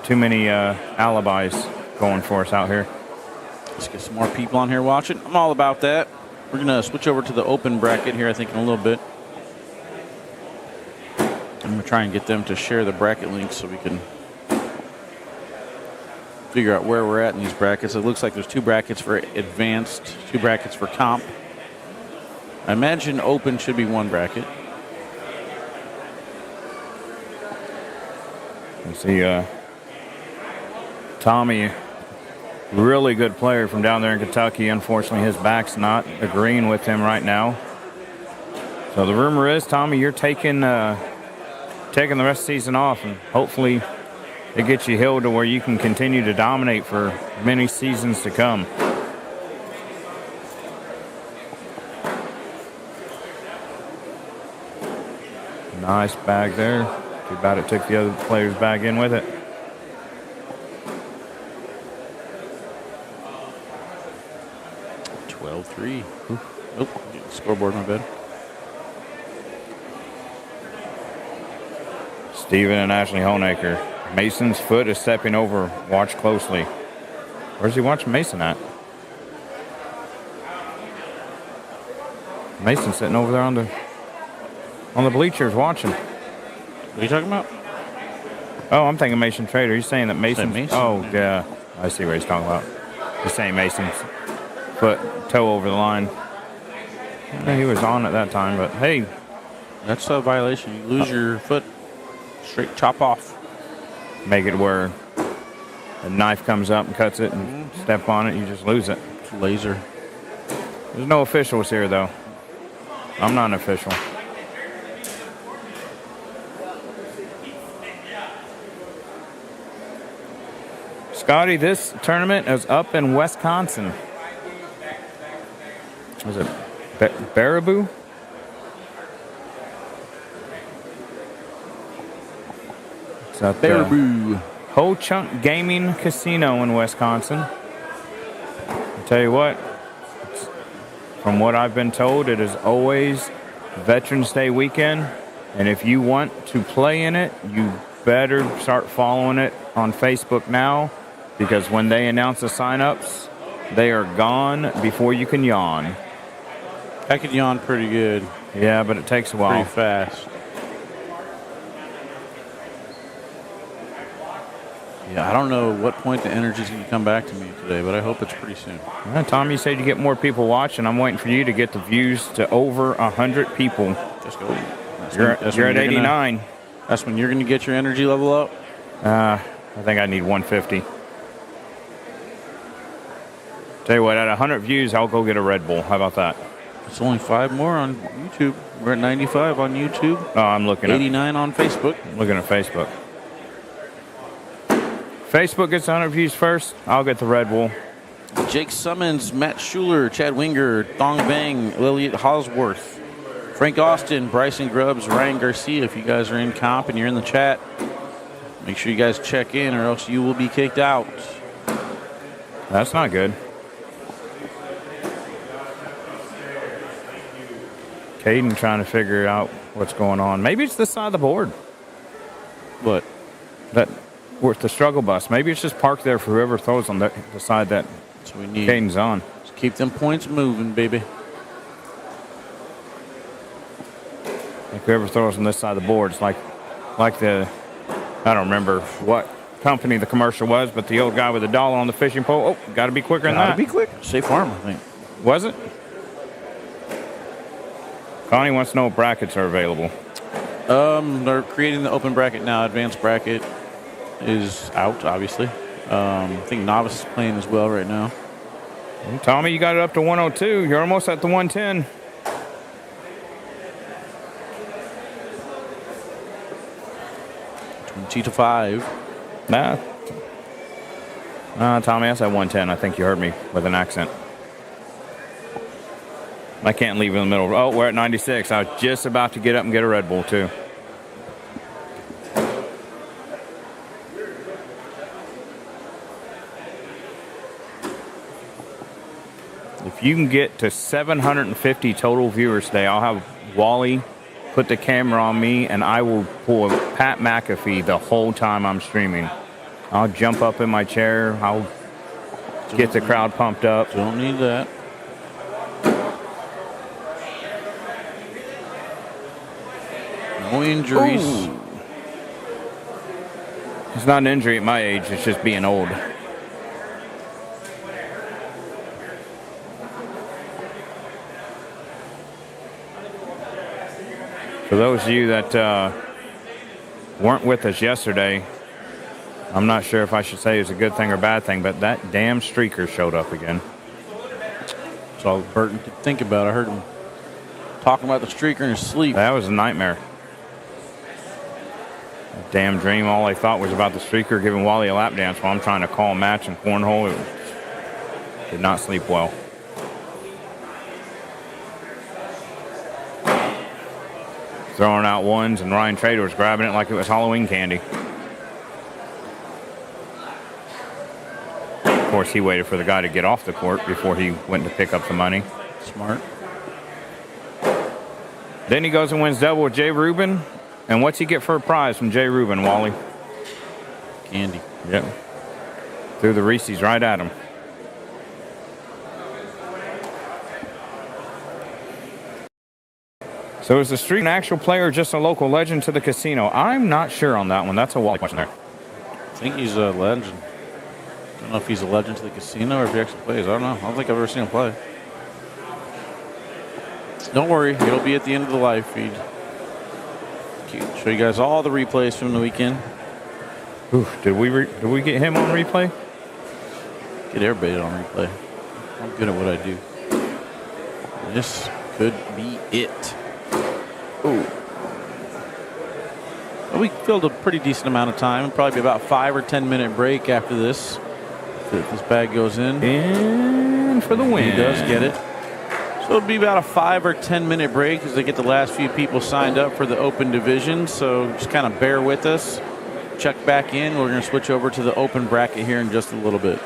S2: too many alibis going for us out here.
S1: Let's get some more people on here watching. I'm all about that. We're going to switch over to the open bracket here, I think, in a little bit. I'm going to try and get them to share the bracket links so we can figure out where we're at in these brackets. It looks like there's 2 brackets for advanced, 2 brackets for comp. I imagine open should be 1 bracket.
S2: You see Tommy, really good player from down there in Kentucky. Unfortunately, his back's not agreeing with him right now. So the rumor is, Tommy, you're taking the rest of the season off, and hopefully it gets you healed to where you can continue to dominate for many seasons to come. Nice bag there. Too bad it took the other player's bag in with it.
S1: $12-3. Oh, scoreboard, my bad.
S2: Steven and Ashley Honaker. Mason's foot is stepping over. Watch closely. Where's he watching Mason at? Mason's sitting over there on the bleachers watching.
S1: What are you talking about?
S2: Oh, I'm thinking Mason Trader. He's saying that Mason's...
S1: Mason?
S2: Oh, yeah. I see what he's talking about. He's saying Mason's toe over the line. Yeah, he was on at that time, but hey.
S1: That's a violation. You lose your foot, straight chop off.
S2: Make it where a knife comes up and cuts it and step on it, you just lose it.
S1: It's laser.
S2: There's no officials here, though. I'm not an official. Scotty, this tournament is up in Wisconsin. Was it Baraboo? It's at
S1: Baraboo.
S2: Ho Chunk Gaming Casino in Wisconsin. I'll tell you what, from what I've been told, it is always Veterans Day weekend. And if you want to play in it, you better start following it on Facebook now, because when they announce the sign-ups, they are gone before you can yawn.
S1: I could yawn pretty good.
S2: Yeah, but it takes a while.
S1: Pretty fast. Yeah, I don't know what point the energy's going to come back to me today, but I hope it's pretty soon.
S2: Well, Tom, you said you get more people watching. I'm waiting for you to get the views to over 100 people.
S1: Just go.
S2: You're at 89.
S1: That's when you're going to get your energy level up?
S2: I think I need 150. Tell you what, at 100 views, I'll go get a Red Bull. How about that?
S1: It's only 5 more on YouTube. We're at 95 on YouTube.
S2: Oh, I'm looking at
S1: 89 on Facebook.
S2: I'm looking at Facebook. Facebook gets 100 views first. I'll get the Red Bull.
S1: Jake Summons, Matt Schuler, Chad Winger, Thong Bang, Lillian Hosworth, Frank Austin, Bryson Grubbs, Ryan Garcia. If you guys are in comp and you're in the chat, make sure you guys check in or else you will be kicked out.
S2: That's not good. Caden trying to figure out what's going on. Maybe it's this side of the board.
S1: What?
S2: That with the struggle bus. Maybe it's just parked there for whoever throws on the side that
S1: So we need.
S2: Caden's on.
S1: Let's keep them points moving, baby.
S2: Like whoever throws on this side of the board, it's like the, I don't remember what company the commercial was, but the old guy with the dollar on the fishing pole. Oh, got to be quicker than that.
S1: Gotta be quick. Safe Farm, I think.
S2: Was it? Connie wants to know what brackets are available.
S1: They're creating the open bracket now. Advanced bracket is out, obviously. I think novice is playing as well right now.
S2: Tommy, you got it up to 102. You're almost at the 110.
S1: To 5.
S2: Nah, Tommy, that's at 110. I think you heard me with an accent. I can't leave in the middle. Oh, we're at 96. I was just about to get up and get a Red Bull, too. If you can get to 750 total viewers today, I'll have Wally put the camera on me, and I will pull a Pat McAfee the whole time I'm streaming. I'll jump up in my chair. I'll get the crowd pumped up.
S1: Don't need that. No injuries.
S2: Ooh. It's not an injury at my age. It's just being old. For those of you that weren't with us yesterday, I'm not sure if I should say it's a good thing or bad thing, but that damn streaker showed up again.
S1: That's all Burton could think about. I heard him talking about the streaker in his sleep.
S2: That was a nightmare. A damn dream. All I thought was about the streaker giving Wally a lap dance while I'm trying to call a match in cornhole. Did not sleep well. Throwing out ones, and Ryan Trader was grabbing it like it was Halloween candy. Of course, he waited for the guy to get off the court before he went to pick up the money.
S1: Smart.
S2: Then he goes and wins double with Jay Rubin. And what's he get for a prize from Jay Rubin, Wally?
S1: Candy.
S2: Yep. Threw the Reese's right at him. So is the streak an actual player or just a local legend to the casino? I'm not sure on that one. That's a Wally question there.
S1: I think he's a legend. I don't know if he's a legend to the casino or if he actually plays. I don't know. I don't think I've ever seen him play. Don't worry. He'll be at the end of the live feed. Show you guys all the replays from the weekend.
S2: Oof, did we get him on replay?
S1: Get everybody on replay. I'm good at what I do. This could be it. Ooh. Well, we filled a pretty decent amount of time. Probably be about 5 or 10 minute break after this. If this bag goes in.
S2: And for the win.
S1: He does get it. So it'll be about a 5 or 10 minute break as they get the last few people signed up for the open division. So just kind of bear with us. Check back in. We're going to switch over to the open bracket here in just a little bit.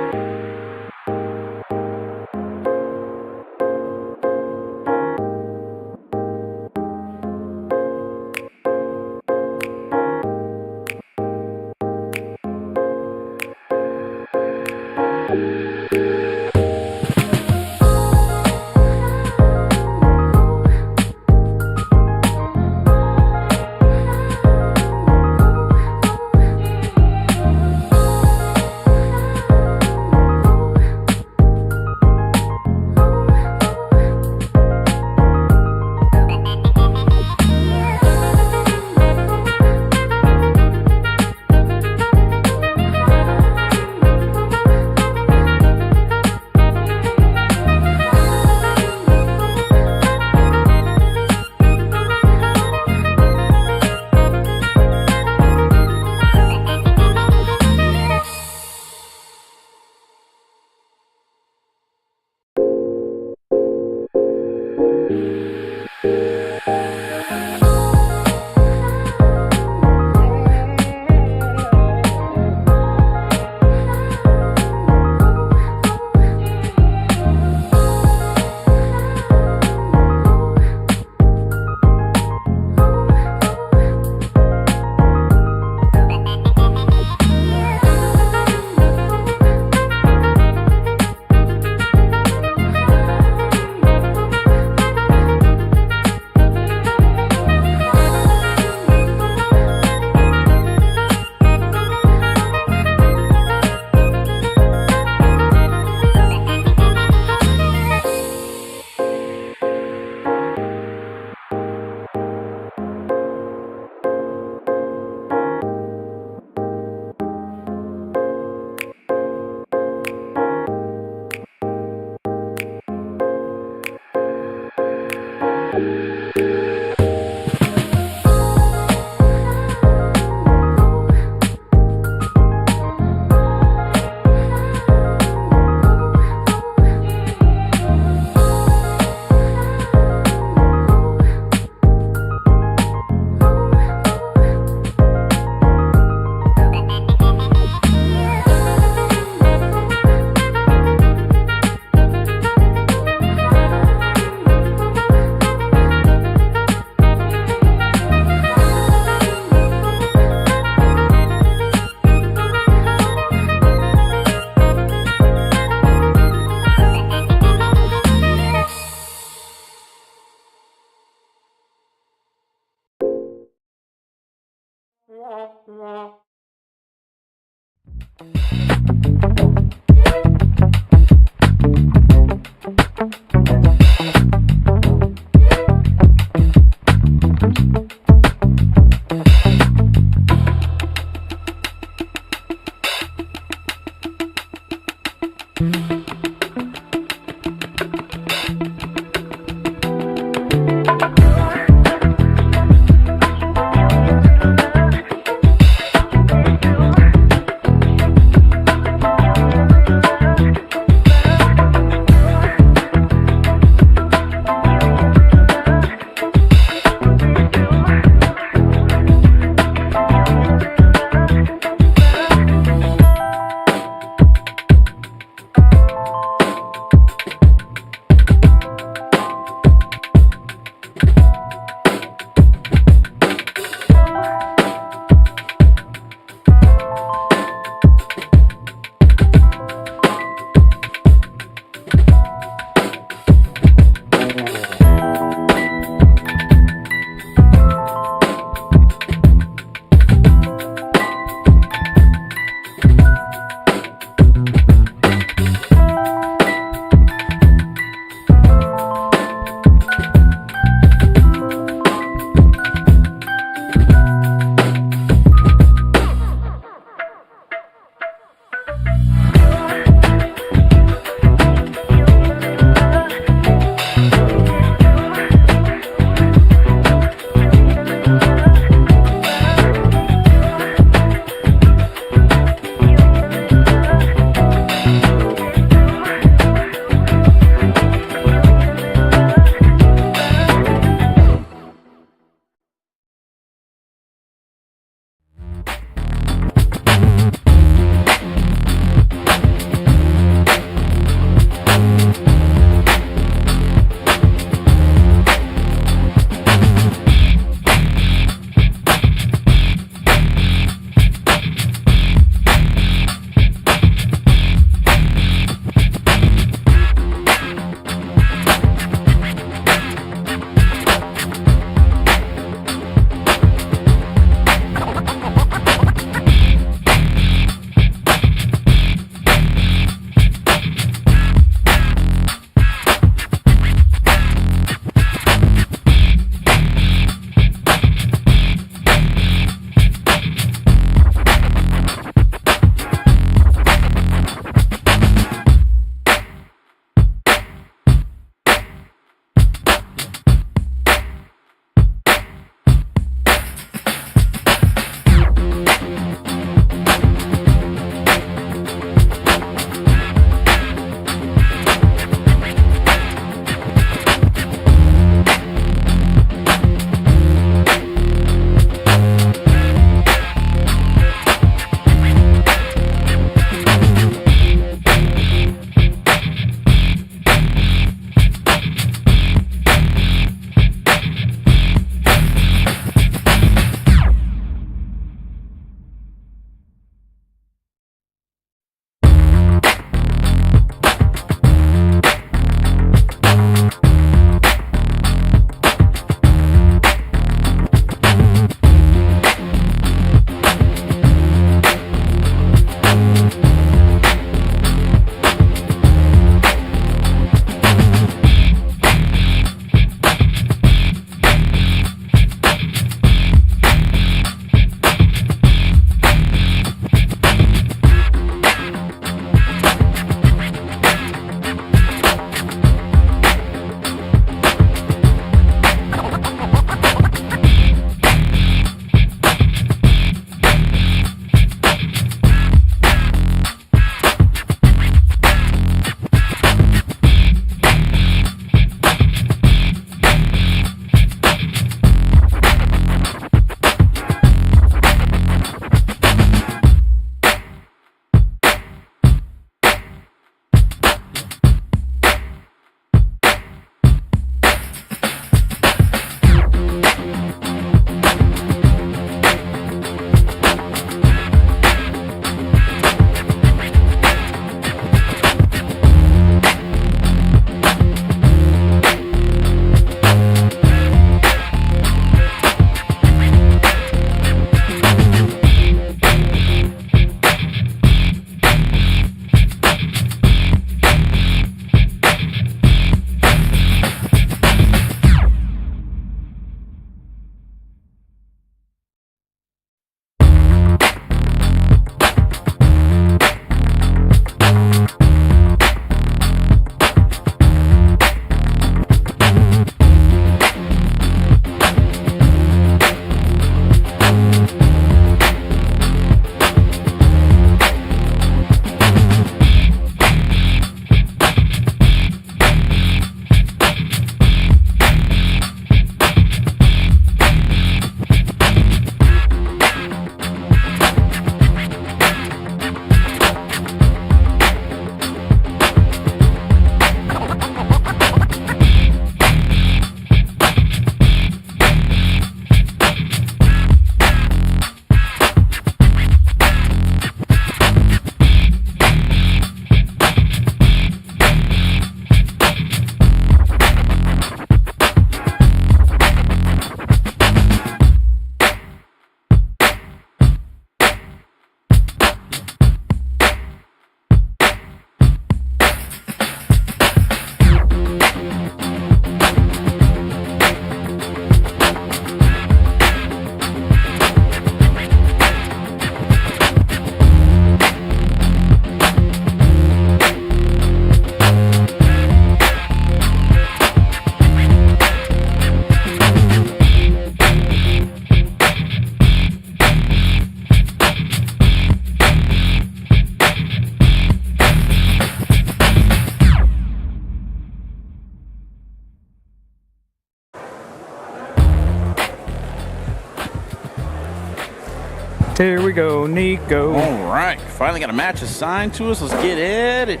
S2: Here we go, Nico.
S1: All right, finally got a match assigned to us. Let's get at it.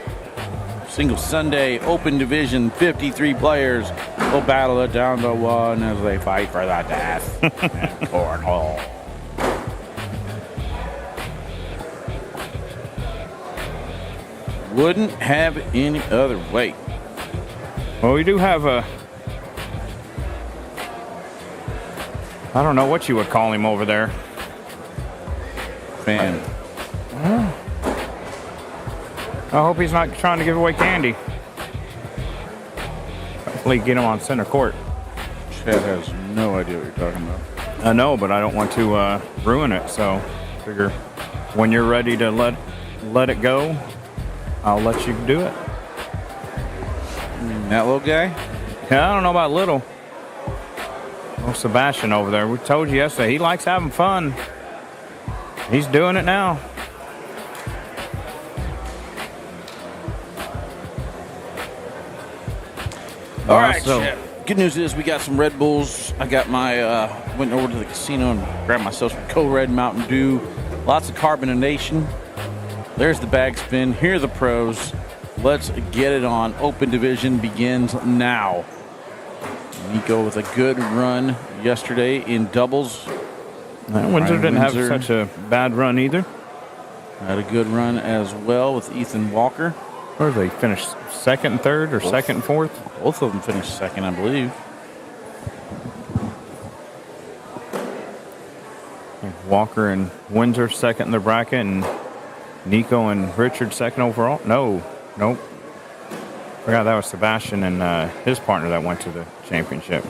S1: Single Sunday, open division, 53 players will battle it down to one as they fight for the death and cornhole. Wouldn't have it any other way.
S2: Well, we do have a... I don't know what you would call him over there.
S1: Fan.
S2: I hope he's not trying to give away candy. Hopefully get him on center court.
S1: Chad has no idea what you're talking about.
S2: I know, but I don't want to ruin it, so figure when you're ready to let it go, I'll let you do it.
S1: That little guy?
S2: Yeah, I don't know about little. Oh, Sebastian over there. We told you yesterday, he likes having fun. He's doing it now.
S1: All right, so good news is we got some Red Bulls. I got my, went over to the casino and grabbed myself some Co-Red Mountain Dew. Lots of carbonation. There's the bag spin. Here are the pros. Let's get it on. Open division begins now. Nico with a good run yesterday in doubles.
S2: Windsor didn't have such a bad run either.
S1: Had a good run as well with Ethan Walker.
S2: Where did they finish? Second and third or second and fourth?
S1: Both of them finished second, I believe.
S2: Walker and Windsor second in their bracket, and Nico and Richard second overall. Nope. Forgot that was Sebastian and his partner that went to the championship.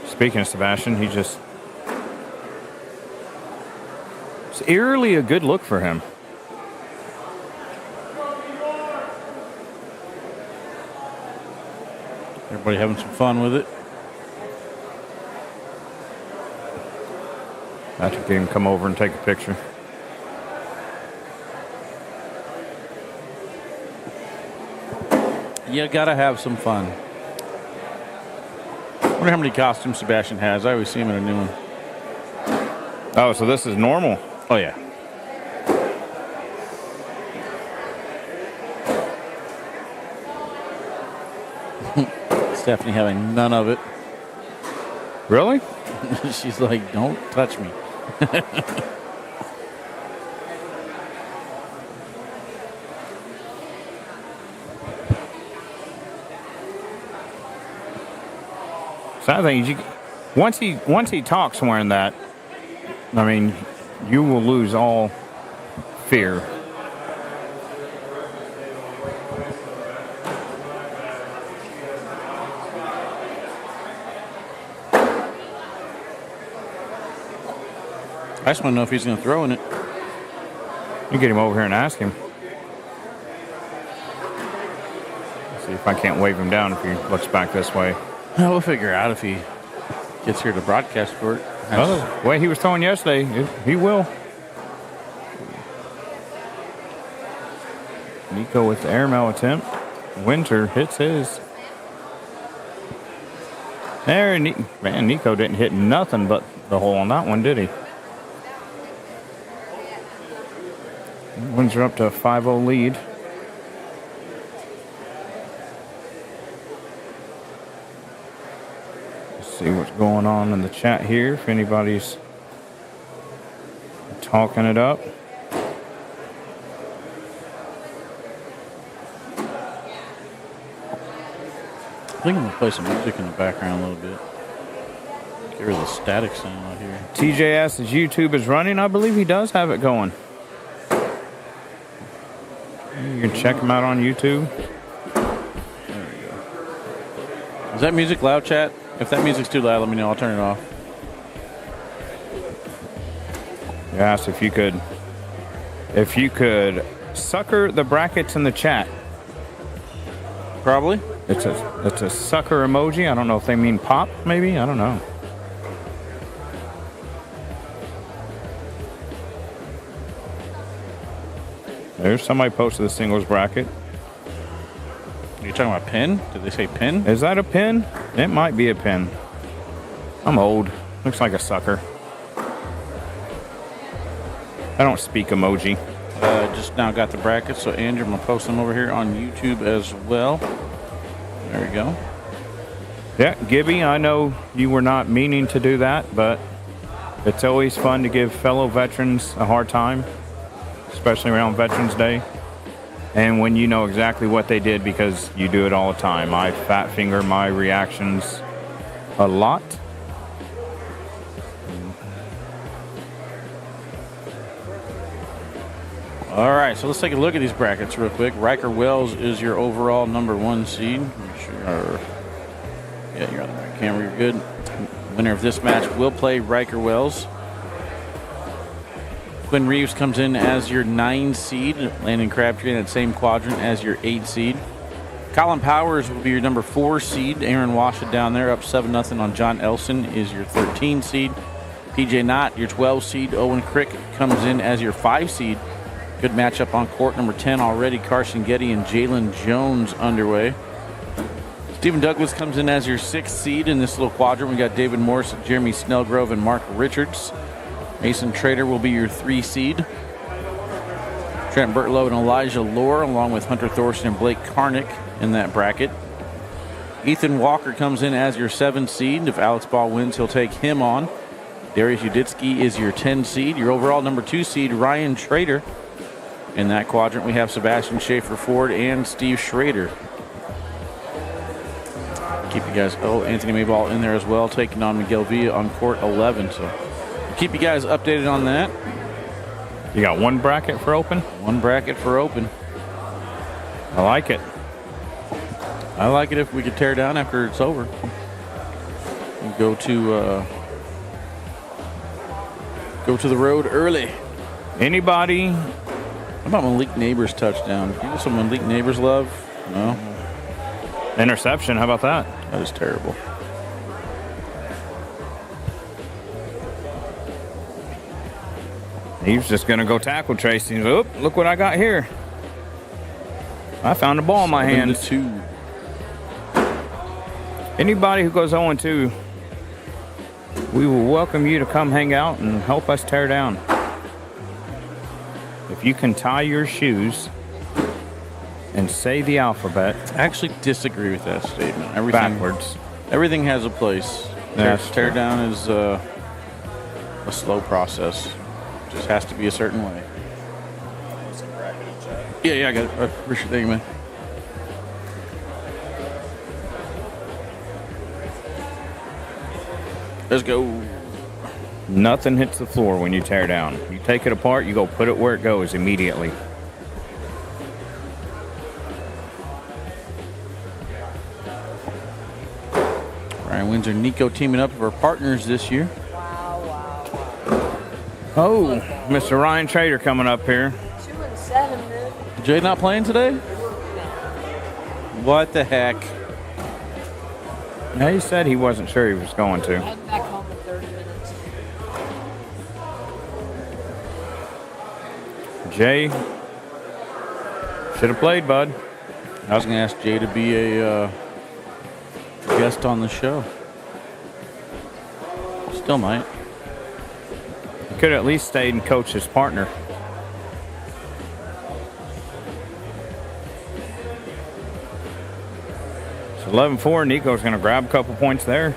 S2: Speaking of Sebastian, it's eerily a good look for him.
S1: Everybody having some fun with it.
S2: I think he can come over and take a picture.
S1: You gotta have some fun. I wonder how many costumes Sebastian has. I always see him in a new one.
S2: Oh, so this is normal?
S1: Oh, yeah. Stephanie having none of it.
S2: Really?
S1: She's like, don't touch me.
S2: Sad thing is, once he talks wearing that, I mean, you will lose all fear.
S1: I just want to know if he's going to throw in it.
S2: You get him over here and ask him. See if I can't wave him down if he looks back this way.
S1: Well, we'll figure out if he gets here to broadcast for it.
S2: Oh, the way he was throwing yesterday, he will. Nico with the airmail attempt. Winter hits his. There, man, Nico didn't hit nothing but the hole on that one, did he? Windsor up to a 5-0 lead. Let's see what's going on in the chat here, if anybody's talking it up.
S1: I think I'm going to play some music in the background a little bit. Get rid of the static sound out here.
S2: TJ asks if YouTube is running. I believe he does have it going. You can check him out on YouTube.
S1: There we go. Is that music loud, chat? If that music's too loud, let me know. I'll turn it off.
S2: You asked if you could sucker the brackets in the chat.
S1: Probably.
S2: It's a sucker emoji. I don't know if they mean pop, maybe. I don't know. There's somebody posted the singles bracket.
S1: Are you talking about pin? Did they say pin?
S2: Is that a pin? It might be a pin. I'm old. Looks like a sucker. I don't speak emoji.
S1: Just now got the brackets, so Andrew, I'm going to post them over here on YouTube as well. There we go.
S2: Yeah, Gibby, I know you were not meaning to do that, but it's always fun to give fellow veterans a hard time, especially around Veterans Day. And when you know exactly what they did because you do it all the time. I fat finger my reactions a lot.
S1: All right, so let's take a look at these brackets real quick. Riker Wells is your overall number 1 seed. Make sure yeah, you're on the right camera. You're good. Winner of this match will play Riker Wells. Quinn Reeves comes in as your 9 seed. Landon Crabtree in that same quadrant as your 8 seed. Colin Powers will be your number 4 seed. Aaron Washed down there up 7-0 on John Elson is your 13 seed. PJ Knott, your 12 seed. Owen Crick comes in as your 5 seed. Good matchup on court number 10 already. Carson Getty and Jalen Jones underway. Stephen Douglas comes in as your 6th seed in this little quadrant. We got David Morris, Jeremy Snellgrove, and Mark Richards. Mason Trader will be your 3 seed. Trent Bertlow and Elijah Lohr, along with Hunter Thorson and Blake Karnick in that bracket. Ethan Walker comes in as your 7 seed. If Alex Ball wins, he'll take him on. Darius Uditsky is your 10 seed. Your overall number 2 seed, Ryan Trader. In that quadrant, we have Sebastian Schaefer Ford and Steve Schrader. Keep you guys, Anthony Mayball in there as well, taking on Miguel Villa on court 11. So keep you guys updated on that.
S2: You got 1 bracket for open?
S1: 1 bracket for open.
S2: I like it.
S1: I like it if we could tear down after it's over. And go to the road early.
S2: Anybody?
S1: How about Malik Neighbors touchdown? Give us some Malik Neighbors love. No.
S2: Interception, how about that?
S1: That is terrible.
S2: He was just going to go tackle Tracy. Oop, look what I got here. I found the ball in my hand.
S1: 7-2.
S2: Anybody who goes 0-2, we will welcome you to come hang out and help us tear down. If you can tie your shoes and say the alphabet.
S1: I actually disagree with that statement.
S2: Backwards.
S1: Everything has a place. Tear down is a slow process. It just has to be a certain way. Yeah, I got it. I appreciate it, man. Let's go.
S2: Nothing hits the floor when you tear down. You take it apart, you go put it where it goes immediately.
S1: Ryan Windsor, Nico teaming up with our partners this year.
S2: Oh, Mr. Ryan Trader coming up here.
S3: 2-7, man.
S1: Jay not playing today? What the heck?
S2: Yeah, he said he wasn't sure he was going to.
S3: I'm back home in 30 minutes.
S2: Jay should have played, bud.
S1: I was going to ask Jay to be a guest on the show. Still might.
S2: He could have at least stayed and coached his partner. It's 11-4. Nico's going to grab a couple points there.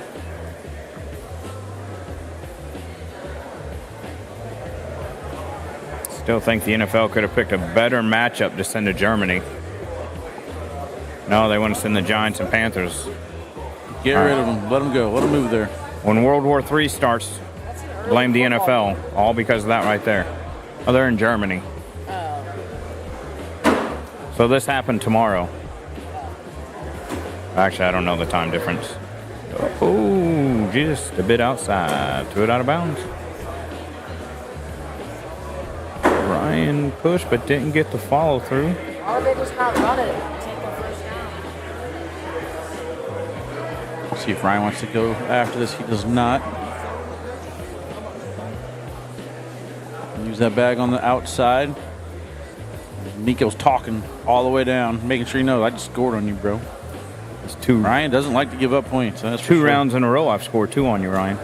S2: Still think the NFL could have picked a better matchup to send to Germany. No, they want to send the Giants and Panthers.
S1: Get rid of them. Let them go. Let them move there.
S2: When World War III starts, blame the NFL. All because of that right there. Oh, they're in Germany. So this happened tomorrow. Actually, I don't know the time difference. Oh, just a bit outside. Threw it out of bounds. Ryan pushed, but didn't get the follow through.
S3: Or they just not run it. Take the first down.
S1: See if Ryan wants to go after this. He does not. Use that bag on the outside. Nico's talking all the way down, making sure you know I just scored on you, bro.
S2: It's 2.
S1: Ryan doesn't like to give up points. That's for
S2: 2
S1: sure.
S2: rounds in a row I've scored 2 on you, Ryan.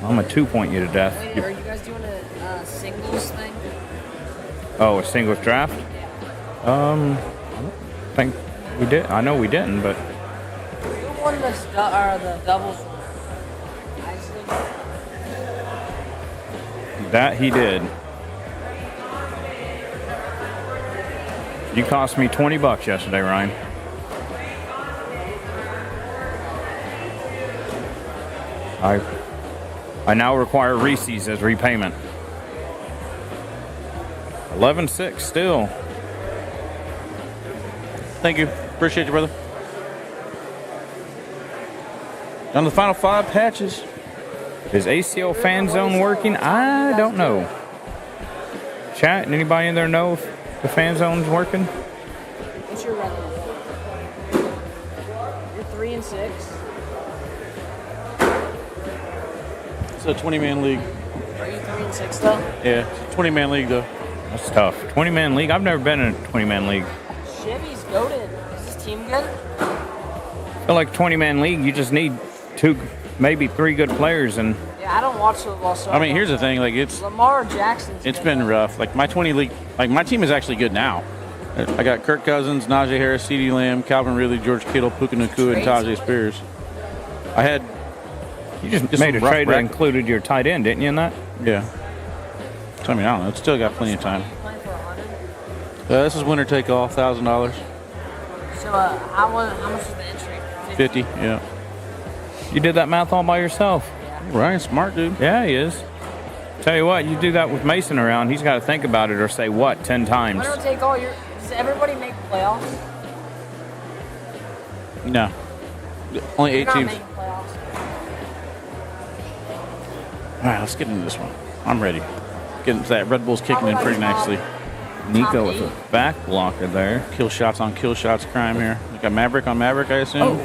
S2: I'm a 2-point you to death.
S3: Wait, are you guys doing a
S2: Oh, a singles draft? I don't think we did. I know we didn't, but
S4: Who won the doubles one? Actually,
S2: that he did. You cost me $20 yesterday, Ryan. I now require Reese's as repayment. 11-6 still.
S1: Thank you. Appreciate you, brother. On the final 5 patches.
S2: Is ACL fan zone working? I don't know. Chat, anybody in there know if the fan zone's working?
S4: what's your record? You're 3-6.
S1: It's a 20-man league.
S4: Are you 3-6 though?
S1: Yeah, it's a 20-man league, though.
S2: That's tough. 20-man league? I've never been in a 20-man league.
S4: Chevy's goated. Is this team good?
S2: I feel like 20-man league, you just need 2, maybe 3 good players. And
S4: Yeah, I don't watch football, so
S1: I mean, here's the thing. Like, it's
S4: Lamar Jackson's good.
S1: been rough. Like, my 20 league, like, my team is actually good now. I got Kirk Cousins, Najee Harris, CeeDee Lamb, Calvin Ridley, George Kittle, Puka Nacua, and Tajay Spears. I had,
S2: you just
S1: Just
S2: made a
S1: some rough
S2: trade that
S1: bracket.
S2: included your tight end, didn't you, in that?
S1: yeah. So, I mean, I don't know. It's still got plenty of time.
S4: Playing for 100.
S1: This is winner take all, $1,000.
S4: So how much is the entry?
S1: 50, yeah.
S2: You did that math all by yourself.
S1: Ryan's smart, dude.
S2: Yeah, he is. Tell you what, you do that with Mason around, he's got to think about it or say what 10 times.
S4: Winner take all. Does everybody make playoffs?
S1: No. Only 8
S4: You're not
S1: teams.
S4: making playoffs.
S1: All right, let's get into this one. I'm ready. Getting to that. Red Bull's kicking in pretty nicely.
S2: Nico with a back blocker there.
S1: Kill shots on kill shots crime here. We got Maverick on Maverick, I assume.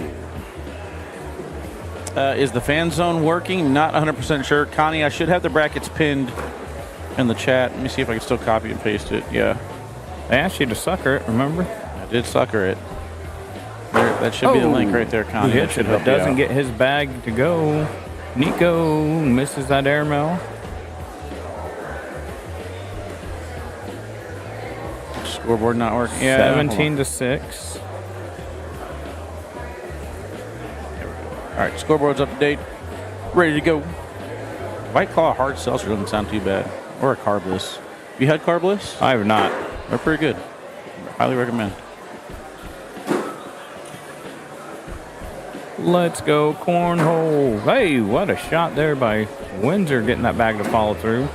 S1: Is the fan zone working? Not 100% sure. Connie, I should have the brackets pinned in the chat. Let me see if I can still copy and paste it. Yeah,
S2: They asked you to sucker it, remember?
S1: I did sucker it. There, that should be the link right there, Connie.
S2: Who
S1: That
S2: hits
S1: should
S2: it,
S1: help
S2: but
S1: you
S2: doesn't
S1: out.
S2: get his bag to go. Nico misses that airmail.
S1: Scoreboard not working. Yeah,
S2: 17-6.
S1: All right, scoreboard's up to date. Ready to go. White Claw hard seltzer doesn't sound too bad. Or a carbless. You had carbless?
S2: I have not.
S1: They're pretty good. Highly recommend.
S2: Let's go cornhole. Hey, what a shot there by Windsor getting that bag to follow through.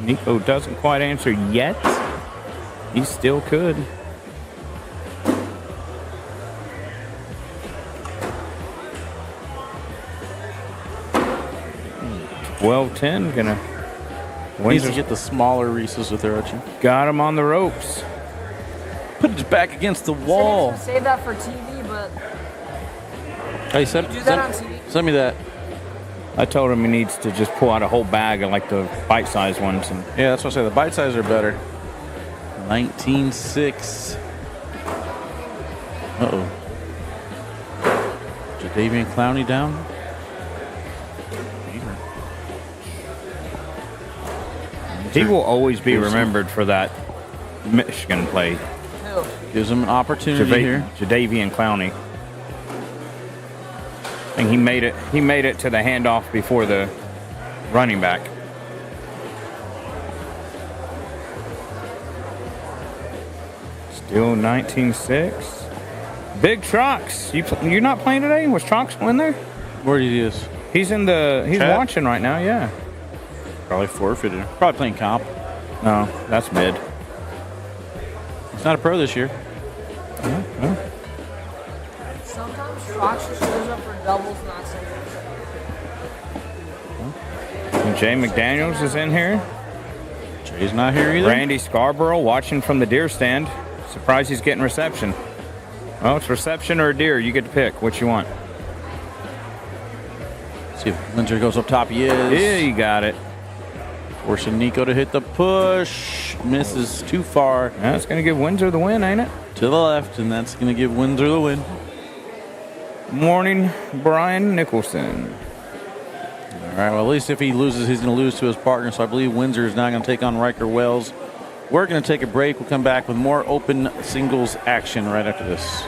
S2: Nico doesn't quite answer yet. He still could. $12-10 gonna.
S1: Needs to
S2: Windsor's
S1: get the smaller Reese's with their arching.
S2: got him on the ropes.
S1: Put it back against the wall.
S4: Save that for TV, but
S1: Hey,
S4: do that on TV.
S1: send me that.
S2: I told him he needs to just pull out a whole bag of like the bite-sized ones. And
S1: Yeah, that's what I say. The bite size are better. 19-6. Uh-oh. Jadavian Clowney down.
S2: he will always be remembered for that Michigan play.
S4: Who?
S1: Gives him an opportunity here.
S2: Jadavian Clowney. And he made it to the handoff before the running back. Still 19-6. Big Trox. You're not playing today? Was Trox in there?
S1: Where he is?
S2: He's
S1: Chat?
S2: watching right now, yeah.
S1: Probably forfeited. Probably playing comp.
S2: No, that's mid.
S1: He's not a pro this year.
S4: Sometimes Fox just shows up for doubles, not singles.
S2: And Jay McDaniels is in here.
S1: Jay's not here either.
S2: Randy Scarborough watching from the deer stand. Surprised he's getting reception. Well, it's reception or a deer. You get to pick what you want.
S1: See if Windsor goes up top. He is.
S2: Yeah, you got it.
S1: Forcing Nico to hit the push. Misses too far
S2: That's going to give Windsor the win, ain't it?
S1: to the left, and that's going to give Windsor the win.
S2: Morning, Brian Nicholson.
S1: All right, well, at least if he loses, he's going to lose to his partner. So I believe Windsor is now going to take on Riker Wells. We're going to take a break. We'll come back with more open singles action right after this.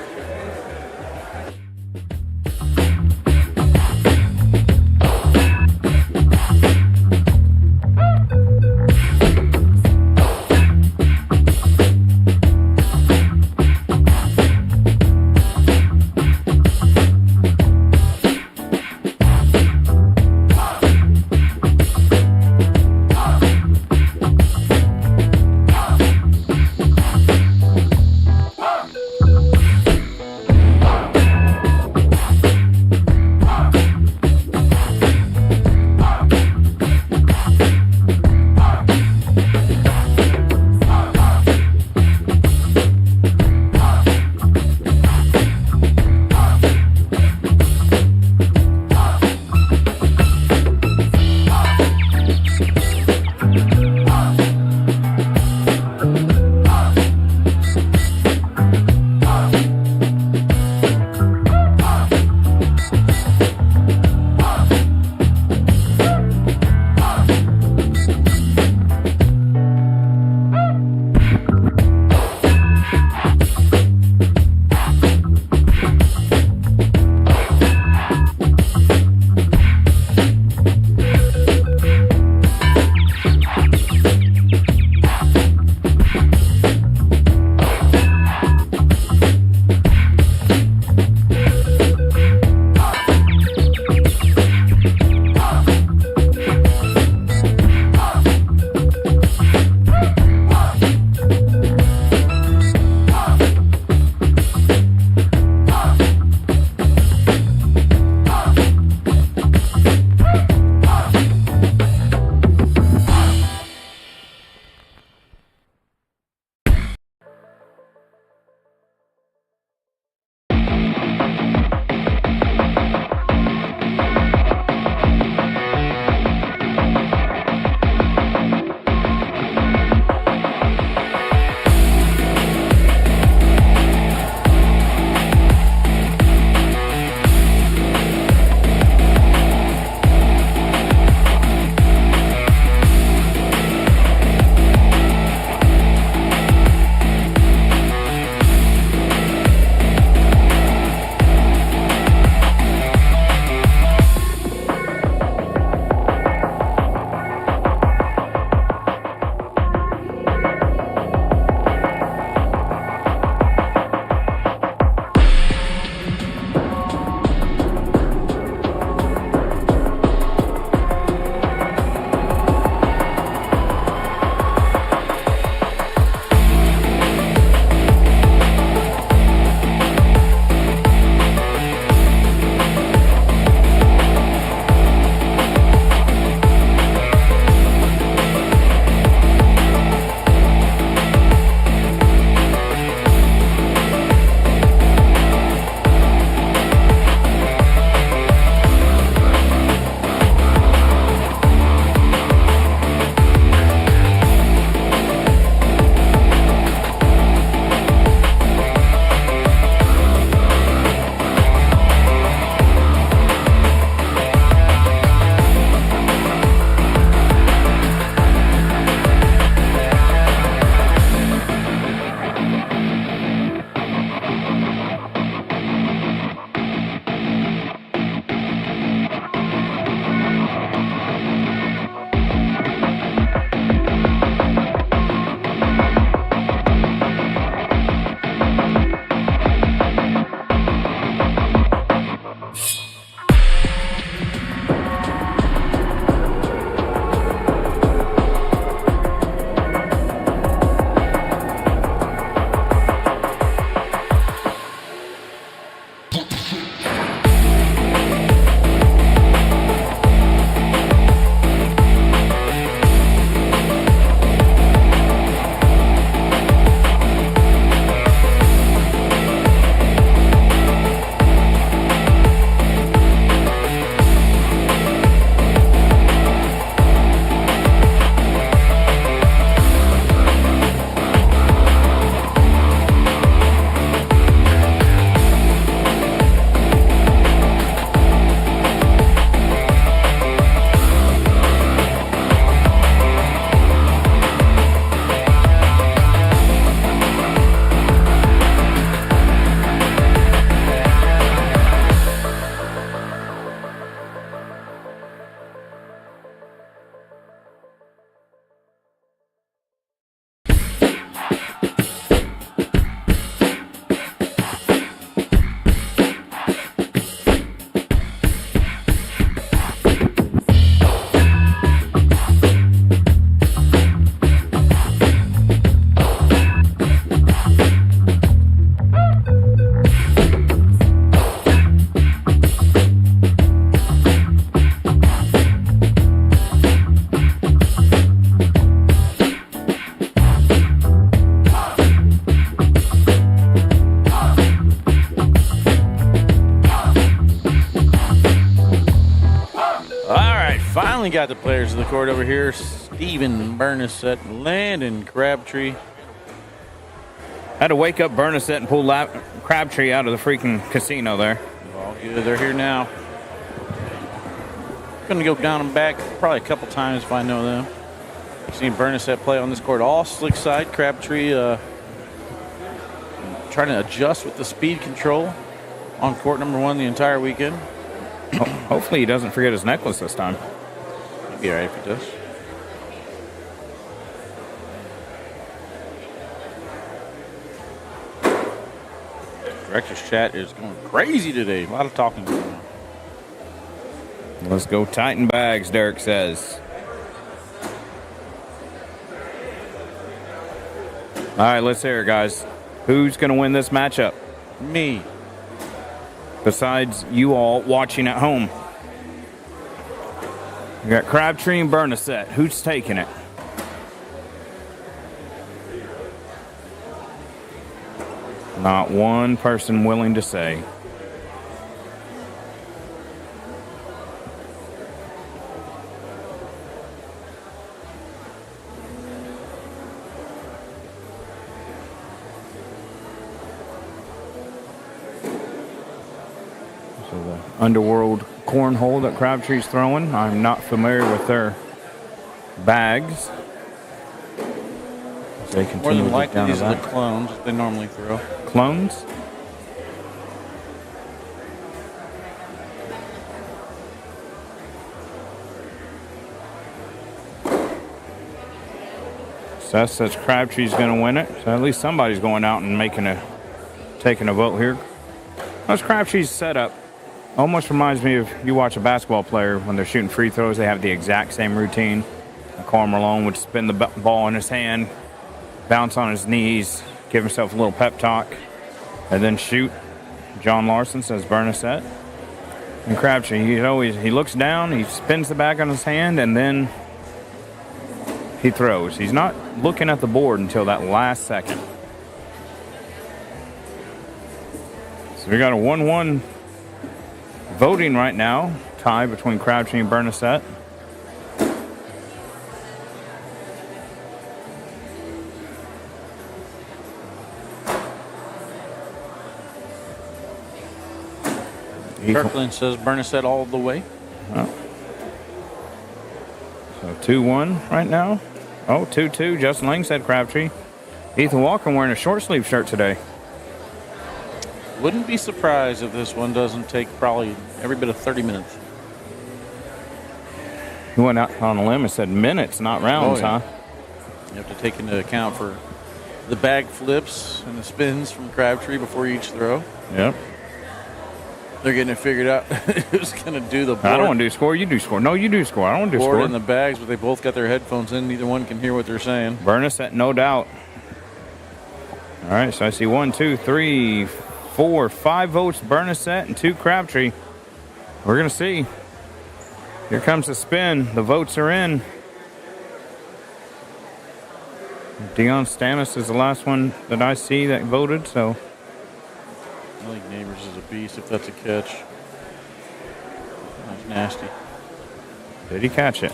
S1: Finally got the players of the court over here. Steven Bernasette, Landon Crabtree.
S2: Had to wake up Bernasette and pull Crabtree out of the freaking casino there.
S1: All good. They're here now. Going to go down and back probably a couple times if I know them. Seen Bernasette play on this court all slick side. Crabtree trying to adjust with the speed control on court number 1 the entire weekend.
S2: Hopefully he doesn't forget his necklace this time.
S1: He'll be all right if he does. Director's chat is going crazy today. A lot of talking going on.
S2: Let's go Titan bags, Derek says. All right, let's hear it, guys. Who's going to win this matchup?
S1: Me.
S2: Besides you all watching at home. We got Crabtree and Bernasette. Who's taking it? Not one person willing to say. So the underworld cornhole that Crabtree's throwing. I'm not familiar with their bags. As they continue
S1: More than
S2: to get
S1: likely,
S2: down to
S1: these are the
S2: that.
S1: clones that they normally throw.
S2: Clones. Seth says Crabtree's going to win it. So at least somebody's going out and taking a vote here. That's Crabtree's setup. Almost reminds me of you watch a basketball player when they're shooting free throws. They have the exact same routine. Karl Malone would spin the ball in his hand, bounce on his knees, give himself a little pep talk, and then shoot. John Larson says Bernasette. And Crabtree, he looks down, he spins the back on his hand, and then he throws. He's not looking at the board until that last second. So we got a 1-1 voting right now, tie between Crabtree and Bernasette.
S1: Kirkland says Bernasette all the way.
S2: Oh. So 2-1 right now. Oh, 2-2. Justin Lang said Crabtree. Ethan Walker wearing a short sleeve shirt today.
S1: Wouldn't be surprised if this one doesn't take probably every bit of 30 minutes.
S2: He went out on a limb and said minutes, not rounds,
S1: yeah.
S2: huh?
S1: You have to take into account for the bag flips and the spins from Crabtree before each throw.
S2: Yep.
S1: They're getting it figured out. Who's going to do the board?
S2: I don't want to do score. You do score. No, you do score. I don't want to do
S1: board
S2: score.
S1: in the bags, but they both got their headphones in. Neither one can hear what they're saying.
S2: Bernasette, no doubt. All right, so I see 1, 2, 3, 4, 5 votes Bernasette and 2 Crabtree. We're going to see. Here comes the spin. The votes are in. Deion Stanis is the last one that I see that voted, so.
S1: I think Neighbors is a beast if that's a catch. That's nasty.
S2: Did he catch it?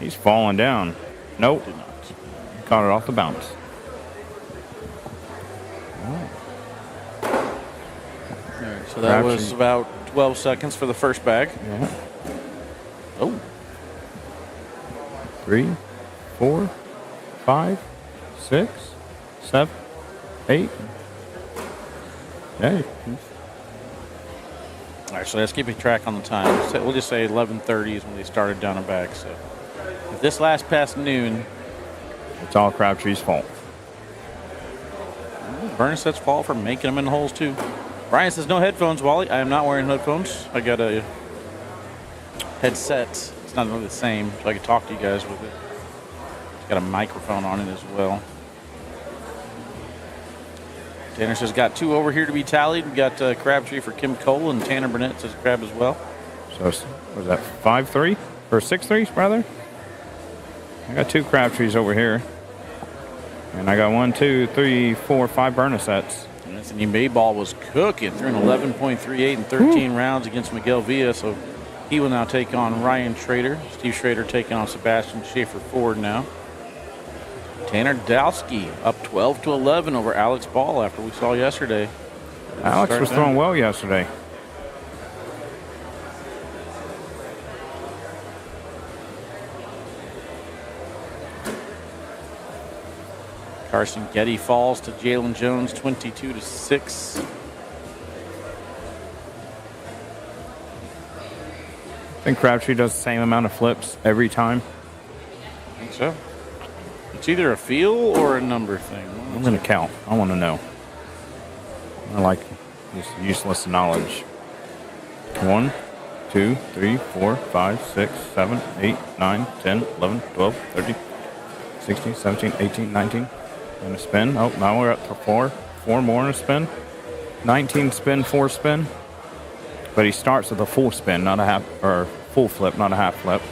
S2: He's falling down. Nope.
S1: Did not.
S2: Caught it off the bounce.
S1: All right, so that was about 12 seconds for the first bag.
S2: Yeah.
S1: Oh.
S2: 3, 4, 5, 6, 7, 8. Hey.
S1: All right, so let's keep a track on the time. We'll just say 11:30 is when they started down and back. So if this lasts past noon,
S2: It's all Crabtree's fault.
S1: Bernassette's fault for making them in the holes too. Brian says no headphones, Wally. I am not wearing headphones. I got a headset. It's not really the same, so I can talk to you guys with it. It's got a microphone on it as well. Tanner says got 2 over here to be tallied. We got Crabtree for Kim Cole, and Tanner Burnett says Crab as well.
S2: So was that 5-3 or 6-3 rather? I got 2 Crabtrees over here, and I got 1, 2, 3, 4, 5 Bernasettes.
S1: And Anthony Mayball was cooking through an 11.38 in 13 rounds against Miguel Villa. So He will now take on Ryan Schrader. Steve Schrader taking on Sebastian Schaefer Ford now. Tanner Dowski up 12-11 over Alex Ball after we saw yesterday.
S2: Alex was throwing well yesterday.
S1: Carson Getty falls to Jalen Jones 22-6.
S2: I think Crabtree does the same amount of flips every time.
S1: I think so. It's either a feel or a number thing.
S2: I'm going to count. I want to know. I like this useless knowledge. 1, 2, 3, 4, 5, 6, 7, 8, 9, 10, 11, 12, 13, 16, 17, 18, 19. And a spin. Oh, now we're up to 4. 4 more in a spin. 19 spin, 4 spin. But he starts with a full spin, not a half, or full flip, not a half flip.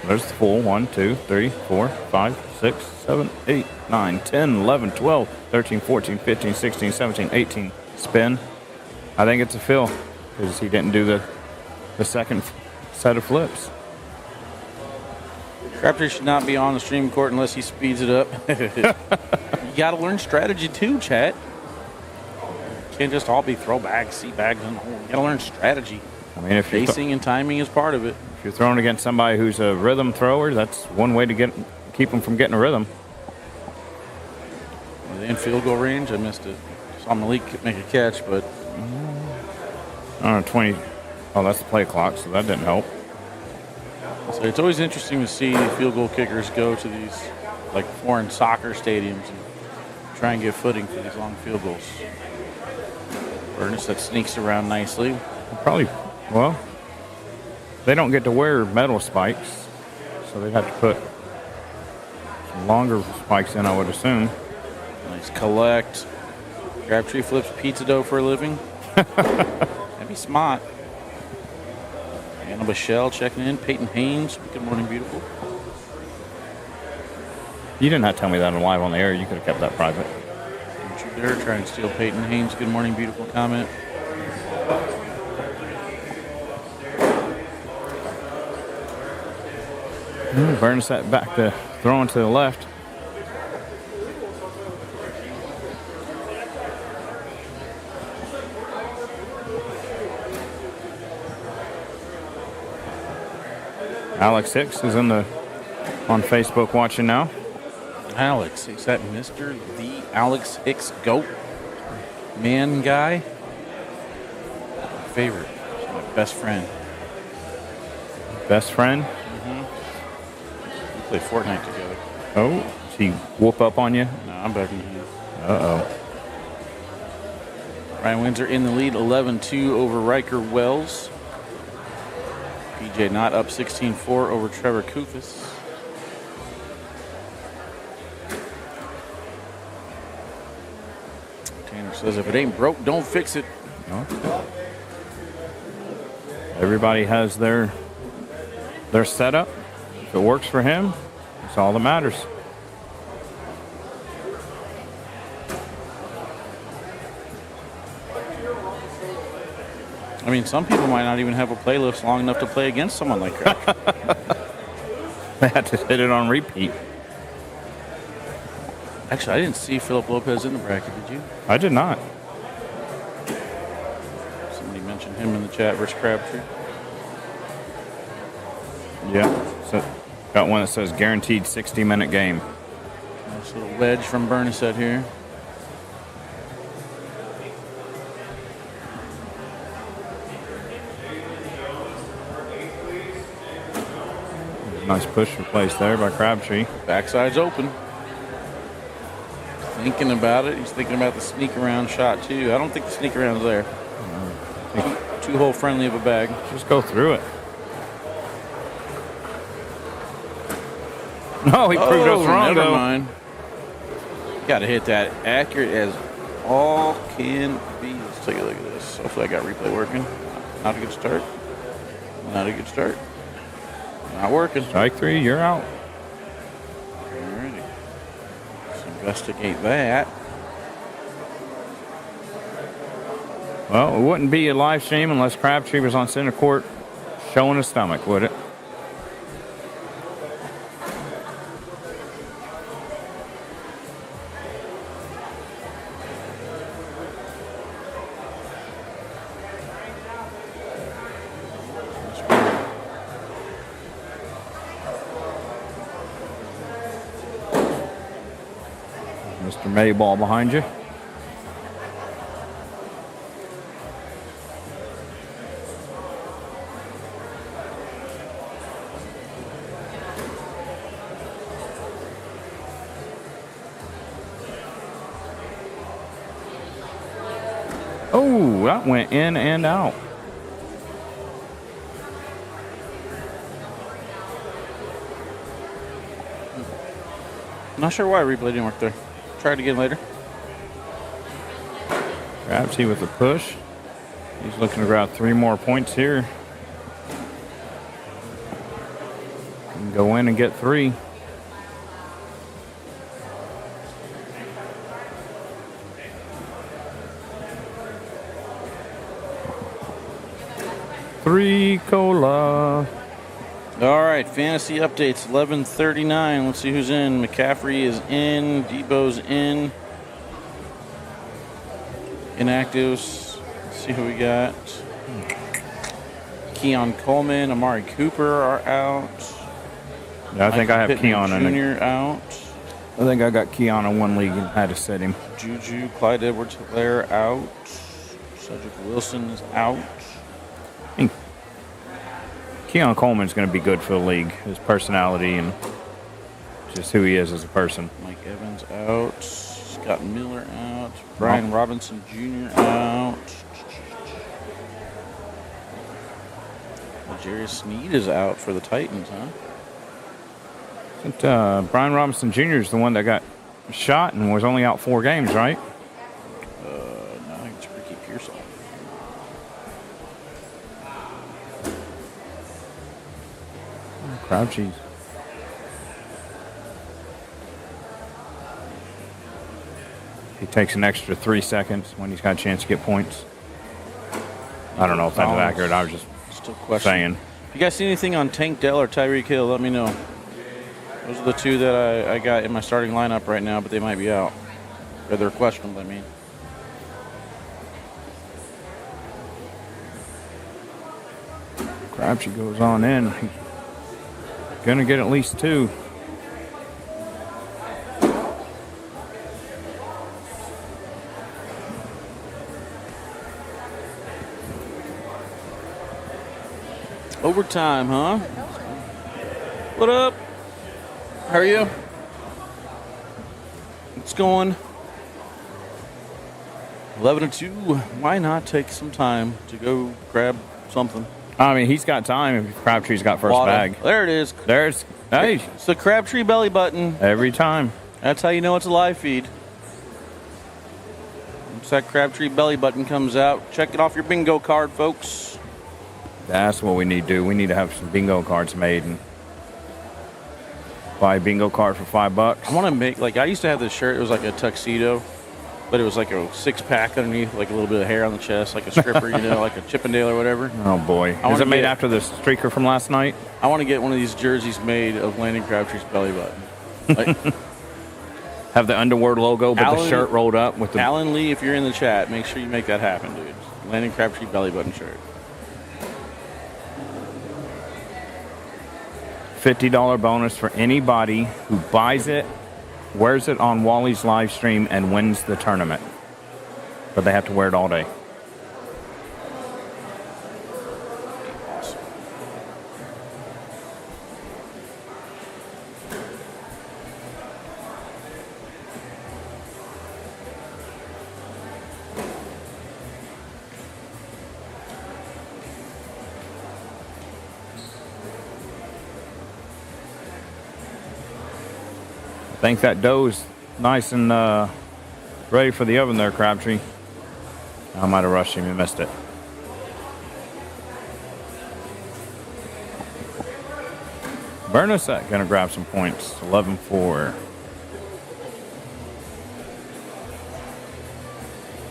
S2: There's the full. 1, 2, 3, 4, 5, 6, 7, 8, 9, 10, 11, 12, 13, 14, 15, 16, 17, 18. Spin. I think it's a fill because he didn't do the second set of flips.
S1: Crabtree should not be on the stream court unless he speeds it up. You got to learn strategy too, chat. Can't just all be throwbacks, seat bags, and you got to learn strategy.
S2: I mean, if
S1: Facing and timing is part of it.
S2: If you're throwing against somebody who's a rhythm thrower, that's one way to keep them from getting a rhythm.
S1: Are they in field goal range? I missed it. Saw Malik make a catch, but
S2: I don't know, 20. Oh, that's the play clock, so that didn't help.
S1: so it's always interesting to see field goal kickers go to these like foreign soccer stadiums and try and get footing for these long field goals. Ernest that sneaks around nicely.
S2: Probably, well, they don't get to wear metal spikes, so they'd have to put some longer spikes in, I would assume.
S1: Nice collect. Crabtree flips pizza dough for a living. That'd be smart. Anna Michelle checking in. Peyton Haynes. Good morning, beautiful.
S2: You didn't have to tell me that live on the air. You could have kept that private.
S1: Don't you dare try and steal Peyton Haynes' good morning, beautiful comment.
S2: Burns that back to throwing to the left. Alex Hicks is on Facebook watching now.
S1: Alex, is that Mr. the Alex Hicks GOAT man guy? My favorite. He's my best friend.
S2: Best friend?
S1: We play Fortnite together.
S2: Oh, does he whoop up on you?
S1: No, I'm better than him.
S2: Uh-oh.
S1: Ryan Windsor in the lead, 11-2 over Riker Wells. PJ Knott up 16-4 over Trevor Kufis. Tanner says, if it ain't broke, don't fix it.
S2: Okay. Everybody has their setup. If it works for him, it's all that matters.
S1: I mean, some people might not even have a playlist long enough to play against someone like that.
S2: They had to hit it on repeat.
S1: Actually, I didn't see Philip Lopez in the bracket, did you?
S2: I did not.
S1: Somebody mentioned him in the chat versus Crabtree.
S2: Yeah. So got one that says guaranteed 60-minute game.
S1: Nice little wedge from Bernasette here.
S2: Nice push replaced there by Crabtree.
S1: Backside's open. Thinking about it. He's thinking about the sneak around shot too. I don't think the sneak around's there. Too hole friendly of a bag.
S2: Just go through it. No, he proved us wrong,
S1: never
S2: though.
S1: mind. Got to hit that accurate as all can be. Let's take a look at this. Hopefully I got replay working. Not a good start. Not a good start. Not working.
S2: Strike 3, you're out.
S1: Alrighty. Let's investigate that.
S2: Well, it wouldn't be a live stream unless Crabtree was on center court showing his stomach, would it? Mr. Mayball behind you. Oh, that went in and out.
S1: Not sure why replay didn't work there. Try it again later.
S2: Crabtree with a push. He's looking to grab 3 more points here. Can go in and get 3. Three cola.
S1: All right, fantasy updates, 11:39. Let's see who's in. McCaffrey is in. Debo's in. Inactives. Let's see who we got. Keon Coleman, Amari Cooper are out.
S2: Yeah, I think I have
S1: Pittman
S2: Keon in it.
S1: Jr. out.
S2: I think I got Keon in one league and had to sit him.
S1: Juju, Clyde Edwards-Helaire out. Cedric Wilson is out.
S2: Keon Coleman's going to be good for the league. His personality and just who he is as a person.
S1: Mike Evans out. Scott Miller out. Brian Robinson Jr. out. Jerry Sneed is out for the Titans, huh?
S2: Brian Robinson Jr. is the one that got shot and was only out 4 games, right?
S1: No, I think it's Ricky Pearsall.
S2: Crabtrees. He takes an extra 3 seconds when he's got a chance to get points. I don't know if that's accurate. I was just
S1: still questioning.
S2: saying.
S1: If you guys see anything on Tank Dell or Tyreek Hill, let me know. Those are the 2 that I got in my starting lineup right now, but they might be out. Or they're questionable, I mean.
S2: Crabtree goes on in. He's gonna get at least 2.
S1: Overtime, huh? What up? How are you? It's going 11-2. Why not take some time to go grab something?
S2: I mean, he's got time if Crabtree's got first
S1: Water.
S2: bag.
S1: There it is.
S2: Hey,
S1: It's the Crabtree belly button.
S2: every time.
S1: That's how you know it's a live feed. Once that Crabtree belly button comes out, check it off your bingo card, folks.
S2: That's what we need to do. We need to have some bingo cards made and buy a bingo card for $5.
S1: I want to make, like, I used to have this shirt. It was like a tuxedo, but it was like a 6-pack underneath, like a little bit of hair on the chest, like a stripper, you know, like a Chippendale or whatever.
S2: Oh boy! Is it made after the streaker from last night?
S1: I want to get one of these jerseys made of Landon Crabtree's belly button. Like,
S2: Have the Underworld logo, but the
S1: Alan-
S2: shirt rolled up with the.
S1: Alan Lee, if you're in the chat, make sure you make that happen, dude. Landon Crabtree belly button shirt.
S2: $50 bonus for anybody who buys it, wears it on Wally's live stream, and wins the tournament. But they have to wear it all day. I think that dough's nice and ready for the oven there, Crabtree. I might have rushed him and missed it. Bernasek going to grab some points. 11-4.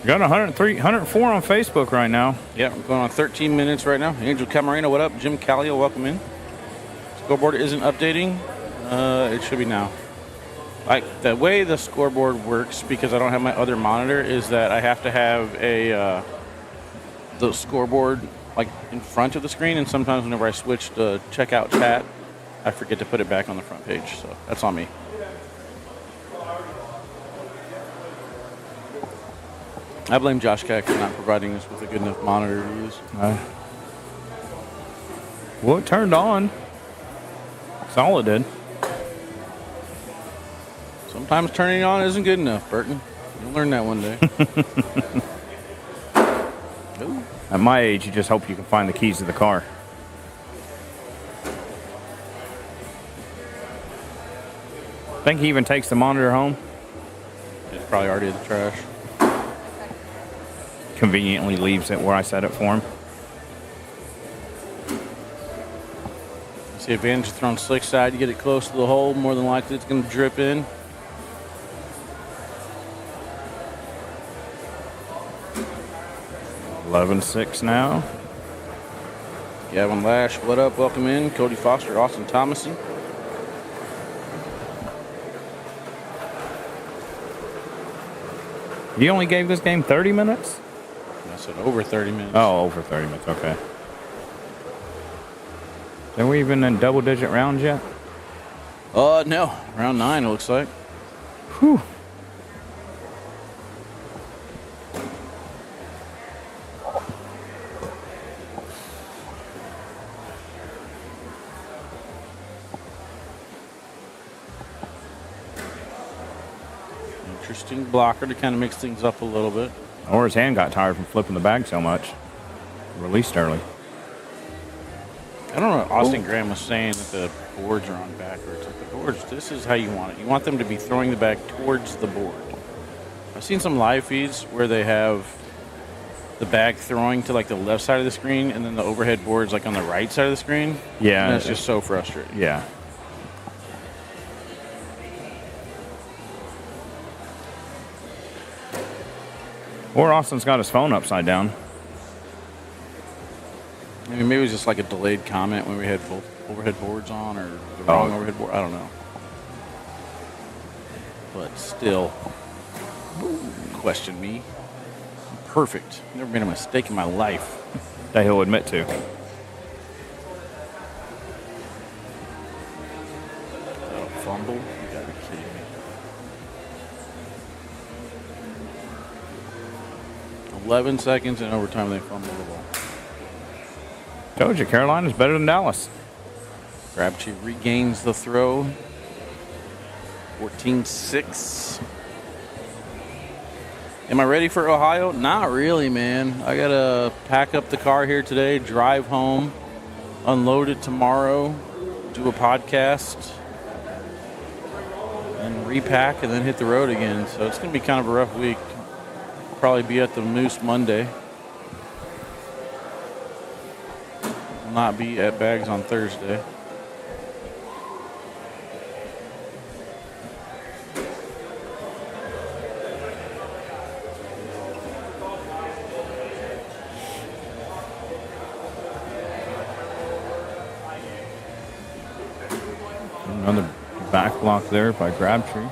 S2: We got 103, 104 on Facebook right now.
S1: Yeah, we're going on 13 minutes right now. Angel Camarino, what up? Jim Callio, welcome in. Scoreboard isn't updating. It should be now. Like the way the scoreboard works, because I don't have my other monitor, is that I have to have the scoreboard like in front of the screen, and sometimes whenever I switch to checkout chat, I forget to put it back on the front page. So that's on me. I blame Josh Keck for not providing us with a good enough monitor to use.
S2: Well, it turned on. That's all it did.
S1: Sometimes turning it on isn't good enough, Burton. You'll learn that one day. Ooh.
S2: At my age, you just hope you can find the keys to the car. Think he even takes the monitor home?
S1: It's probably already in the trash.
S2: Conveniently leaves it where I set it for him.
S1: It's the advantage of throwing slick side. You get it close to the hole, more than likely it's going to drip in.
S2: $11-6 now.
S1: Gavin Lash, what up? Welcome in. Cody Foster, Austin Thomason.
S2: You only gave this game 30 minutes?
S1: I said over 30 minutes.
S2: Oh, over 30 minutes. Okay. Are we even in double-digit rounds yet?
S1: No. Round 9, it looks like.
S2: Whew.
S1: Interesting blocker to kind of mix things up a little bit.
S2: Or his hand got tired from flipping the bag so much. Released early.
S1: I don't know what Austin Graham was saying that the boards are on backwards. Like the boards, this is how you want it. You want them to be throwing the bag towards the board. I've seen some live feeds where they have the bag throwing to like the left side of the screen and then the overhead board's like on the right side of the screen.
S2: Yeah.
S1: And that's just so frustrating.
S2: Yeah. Or Austin's got his phone upside down.
S1: I mean, maybe it was just like a delayed comment when we had both overhead boards on or the wrong overhead board. I don't know. But still, question me. I'm perfect. Never made a mistake in my life.
S2: That he'll admit to.
S1: Oh, fumble? You gotta be kidding me. 11 seconds in overtime, they fumbled the ball.
S2: Told you, Carolina's better than Dallas.
S1: Crabtree regains the throw. 14-6. Am I ready for Ohio? Not really, man. I got to pack up the car here today, drive home, unload it tomorrow, do a podcast, and repack, and then hit the road again. So it's going to be kind of a rough week. Probably be at the Moose Monday. Will not be at Bags on Thursday.
S2: Another back block there by Crabtree.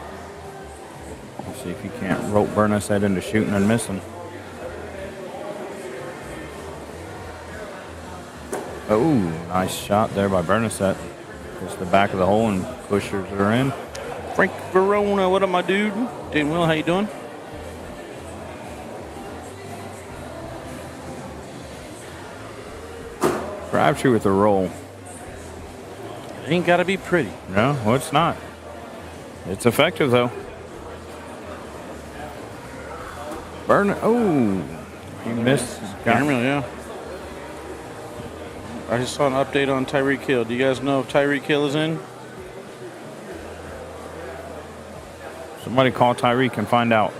S2: Let's see if he can't rope Burnashead into shooting and missing. Oh, nice shot there by Burnashead. Just the back of the hole and pushers are in.
S1: Frank Verona, what up, my dude? Dan Will, how you doing?
S2: Crabtree with the roll.
S1: It ain't got to be pretty.
S2: No, well, it's not. It's effective, though. Oh, he missed.
S1: Cameron, yeah. I just saw an update on Tyreek Hill. Do you guys know if Tyreek Hill is in?
S2: Somebody call Tyreek and find out.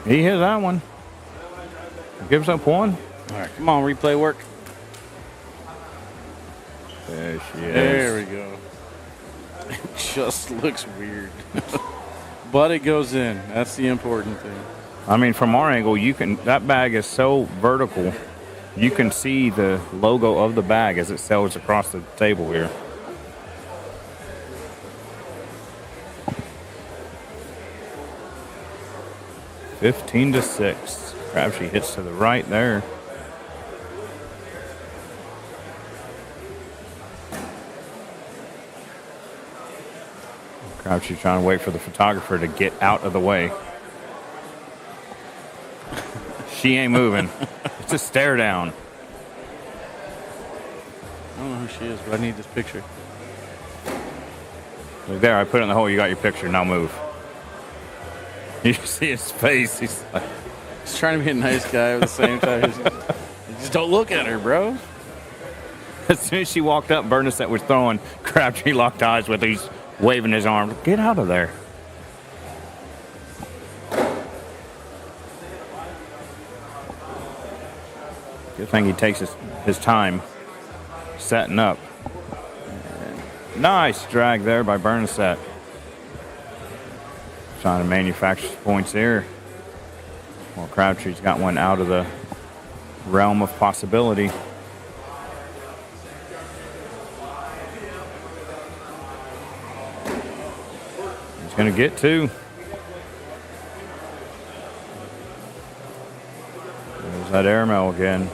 S2: He hit that one. Gives up one.
S1: All right, come on, replay work.
S2: There she is.
S1: There we go. It just looks weird. But it goes in. That's the important thing.
S2: I mean, from our angle, that bag is so vertical, you can see the logo of the bag as it sails across the table here. (15-6). Crabtree hits to the right there. Crabtree trying to wait for the photographer to get out of the way. She ain't moving. It's a stare down.
S1: I don't know who she is, but I need this picture.
S2: Look there, I put it in the hole. You got your picture. Now move. You see his face. He's like,
S1: He's trying to be a nice guy at the same time. Just don't look at her, bro.
S2: as soon as she walked up, Bernadette was throwing. Crabtree locked eyes with her. He's waving his arm. Get out of there. Good thing he takes his time setting up. Nice drag there by Bernadette. Trying to manufacture points here. Well, Crabtree's got one out of the realm of possibility. He's going to get two. There's that airmail again.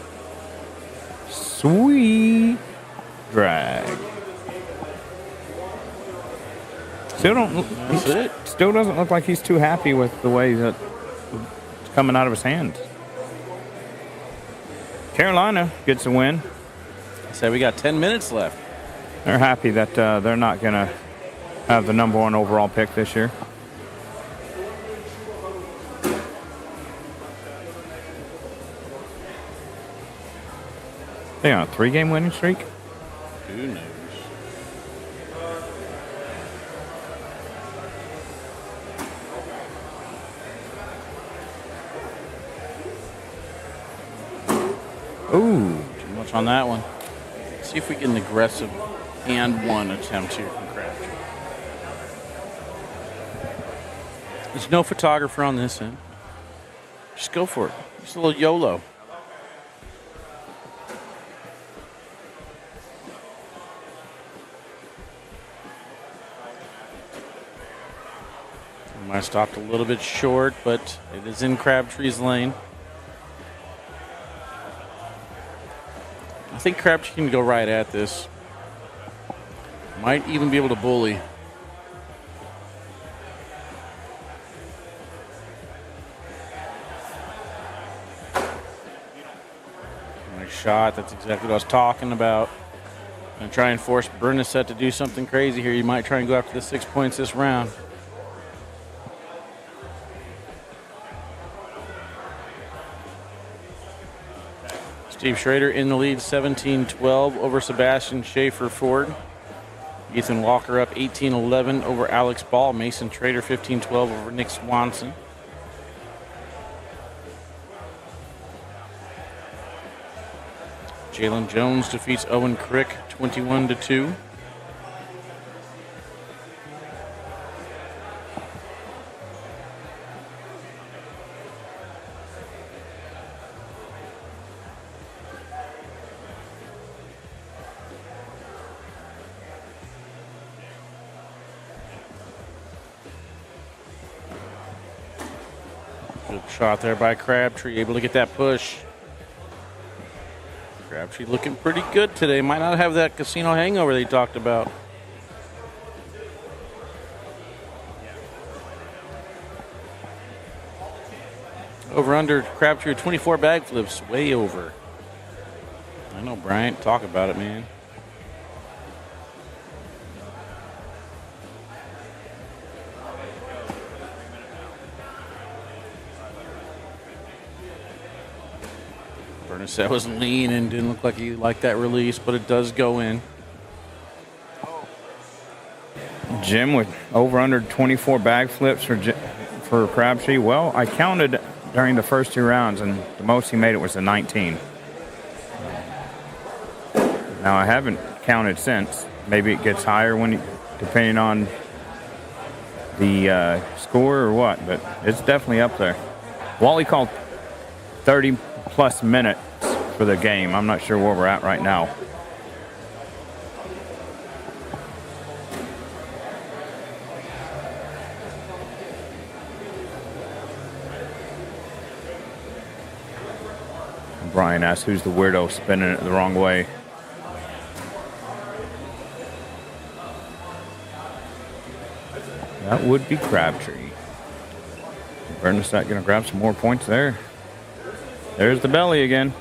S2: Sweet drag. Still doesn't look like he's too happy with the way that it's coming out of his hands. Carolina gets a win.
S1: So we got 10 minutes left.
S2: They're happy that they're not going to have the number one overall pick this year. They on a 3-game winning streak?
S1: Who knows?
S2: Ooh.
S1: Too much on that one. Let's see if we get an aggressive and one attempt here from Crabtree. There's no photographer on this end. Just go for it. Just a little YOLO. Might have stopped a little bit short, but it is in Crabtree's lane. I think Crabtree can go right at this. Might even be able to bully. Nice shot. That's exactly what I was talking about. And try and force Bernadette to do something crazy here. You might try and go after the 6 points this round. Steve Schrader in the lead, 17-12 over Sebastian Schaefer-Ford. Ethan Walker up 18-11 over Alex Ball. Mason Trader 15-12 over Nick Swanson. Jalen Jones defeats Owen Crick 21-2. Good shot there by Crabtree, able to get that push. Crabtree looking pretty good today. Might not have that casino hangover they talked about. Over under Crabtree 24 bag flips, way over. I know, Bryant. Talk about it, man. Bernadette was lean and didn't look like he liked that release, but it does go in.
S2: Jim with over under 24 bag flips for Crabtree. Well, I counted during the first 2 rounds, and the most he made it was a 19. Now, I haven't counted since. Maybe it gets higher depending on the score or what, but it's definitely up there. Wally called 30-plus minutes for the game. I'm not sure where we're at right now. Brian asks, who's the weirdo spinning it the wrong way? That would be Crabtree. Bernadette going to grab some more points there. There's the belly again.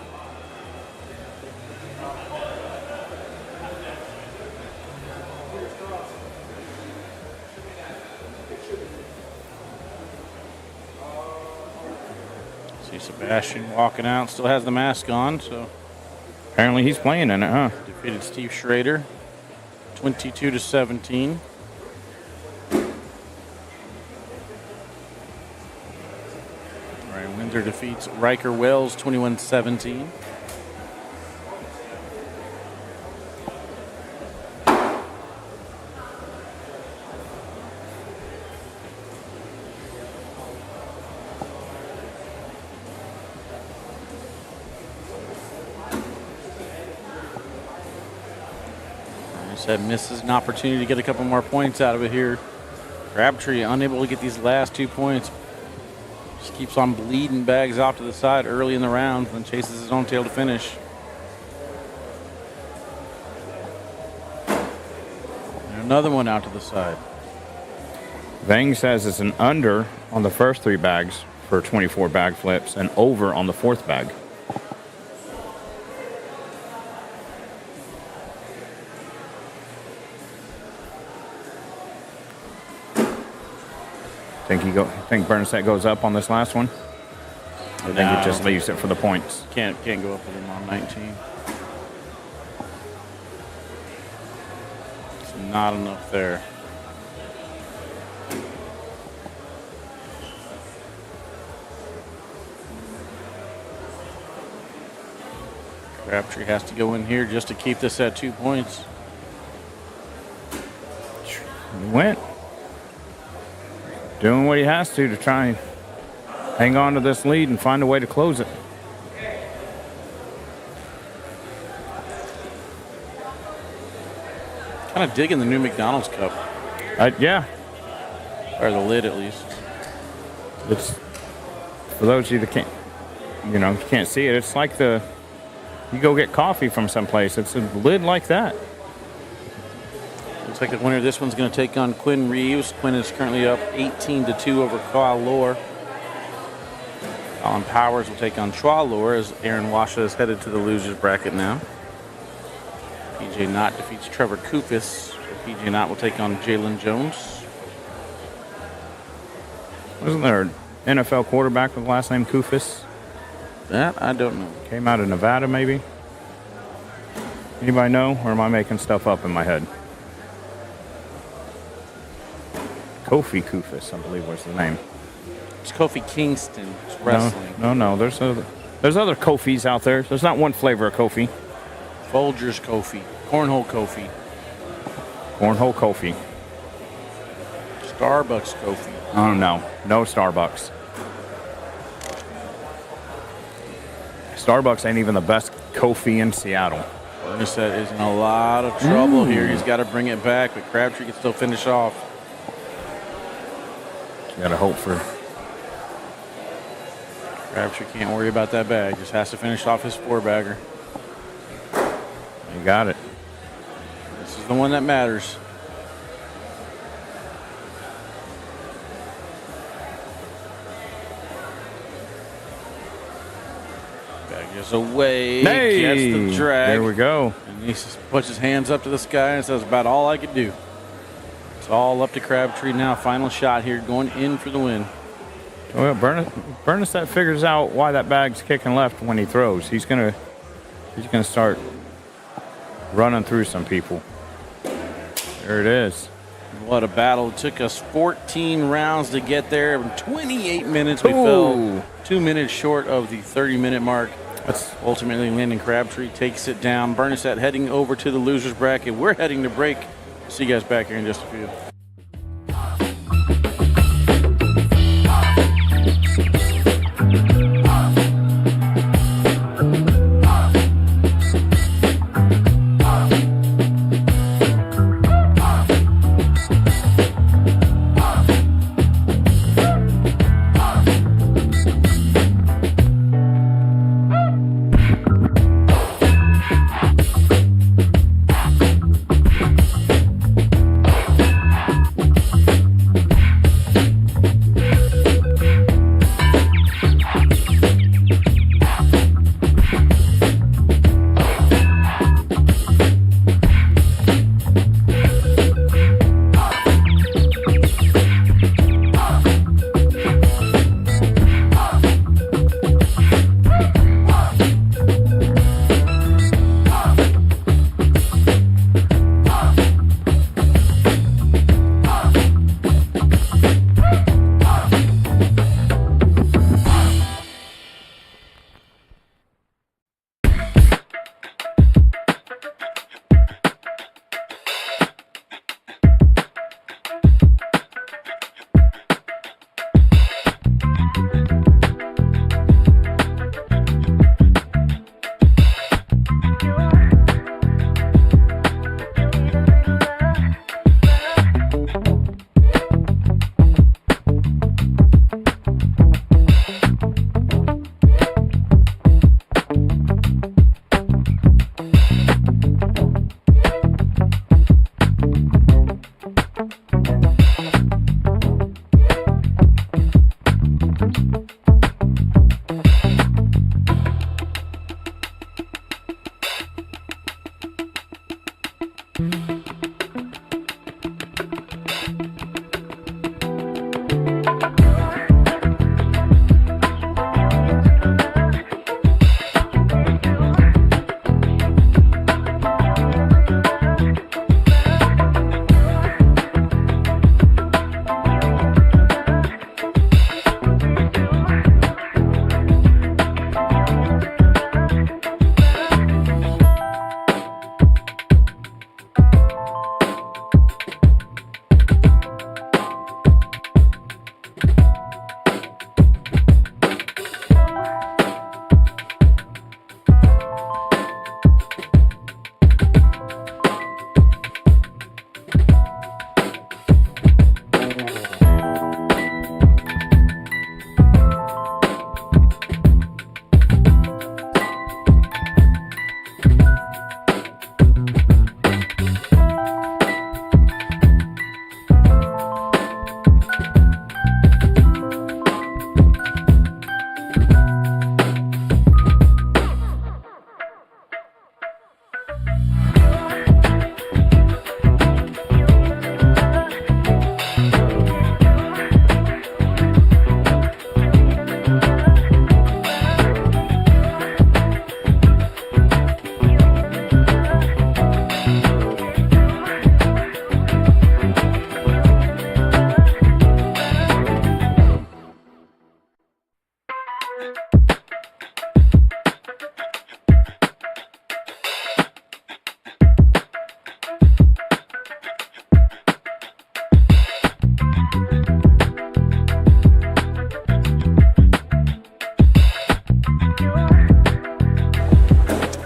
S1: See Sebastian walking out, still has the mask on, so
S2: Apparently he's playing in it, huh?
S1: defeated Steve Schrader 22-17. Ryan Windsor defeats Riker Wells 21-17. Said misses an opportunity to get a couple more points out of it here. Crabtree unable to get these last 2 points. Just keeps on bleeding bags off to the side early in the round, then chases his own tail to finish. And another one out to the side.
S2: Vang says it's an under on the first 3 bags for 24 bag flips and over on the 4th bag. Think Bernadette goes up on this last one? I think it just leaves it for the points.
S1: Can't go up with him on 19. It's not enough there. Crabtree has to go in here just to keep this at 2 points.
S2: He went. Doing what he has to try and hang on to this lead and find a way to close it.
S1: Kind of digging the new McDonald's cup.
S2: Yeah.
S1: Or the lid, at least.
S2: It's, for those of you that can't see it, it's like you go get coffee from someplace. It's a lid like that.
S1: Looks like the winner of this one's going to take on Quinn Reeves. Quinn is currently up 18-2 over Kyle Lohr. Colin Powers will take on Chua Lohr as Aaron Washa is headed to the losers bracket now. PJ Knott defeats Trevor Kufis. PJ Knott will take on Jalen Jones.
S2: Wasn't there an NFL quarterback with the last name Kufis?
S1: That I don't know.
S2: Came out of Nevada, maybe? Anybody know? Or am I making stuff up in my head? Kofi Kufis, I believe was the name.
S1: It's Kofi Kingston. It's wrestling.
S2: No. There's other Kofis out there. There's not one flavor of Kofi.
S1: Folgers Kofi. Cornhole Kofi.
S2: Cornhole Kofi.
S1: Starbucks Kofi.
S2: Oh, no. No Starbucks. Starbucks ain't even the best Kofi in Seattle.
S1: Bernadette is in a lot of trouble here. He's got to bring it back, but Crabtree can still finish off.
S2: You got to hope for...
S1: Crabtree can't worry about that bag. Just has to finish off his 4-bagger.
S2: You got it.
S1: This is the one that matters. Bag is away.
S2: Hey!
S1: Gets the drag.
S2: There we go.
S1: And he puts his hands up to the sky and says, about all I could do. It's all up to Crabtree now. Final shot here, going in for the win.
S2: Well, Bernadette figures out why that bag's kicking left when he throws. He's gonna start running through some people. There it is.
S1: What a battle. It took us 14 rounds to get there. In 28 minutes, we
S2: Ooh.
S1: fell 2 minutes short of the 30-minute mark. That's ultimately Landon Crabtree takes it down. Bernadette heading over to the losers bracket. We're heading to break. See you guys back here in just a few.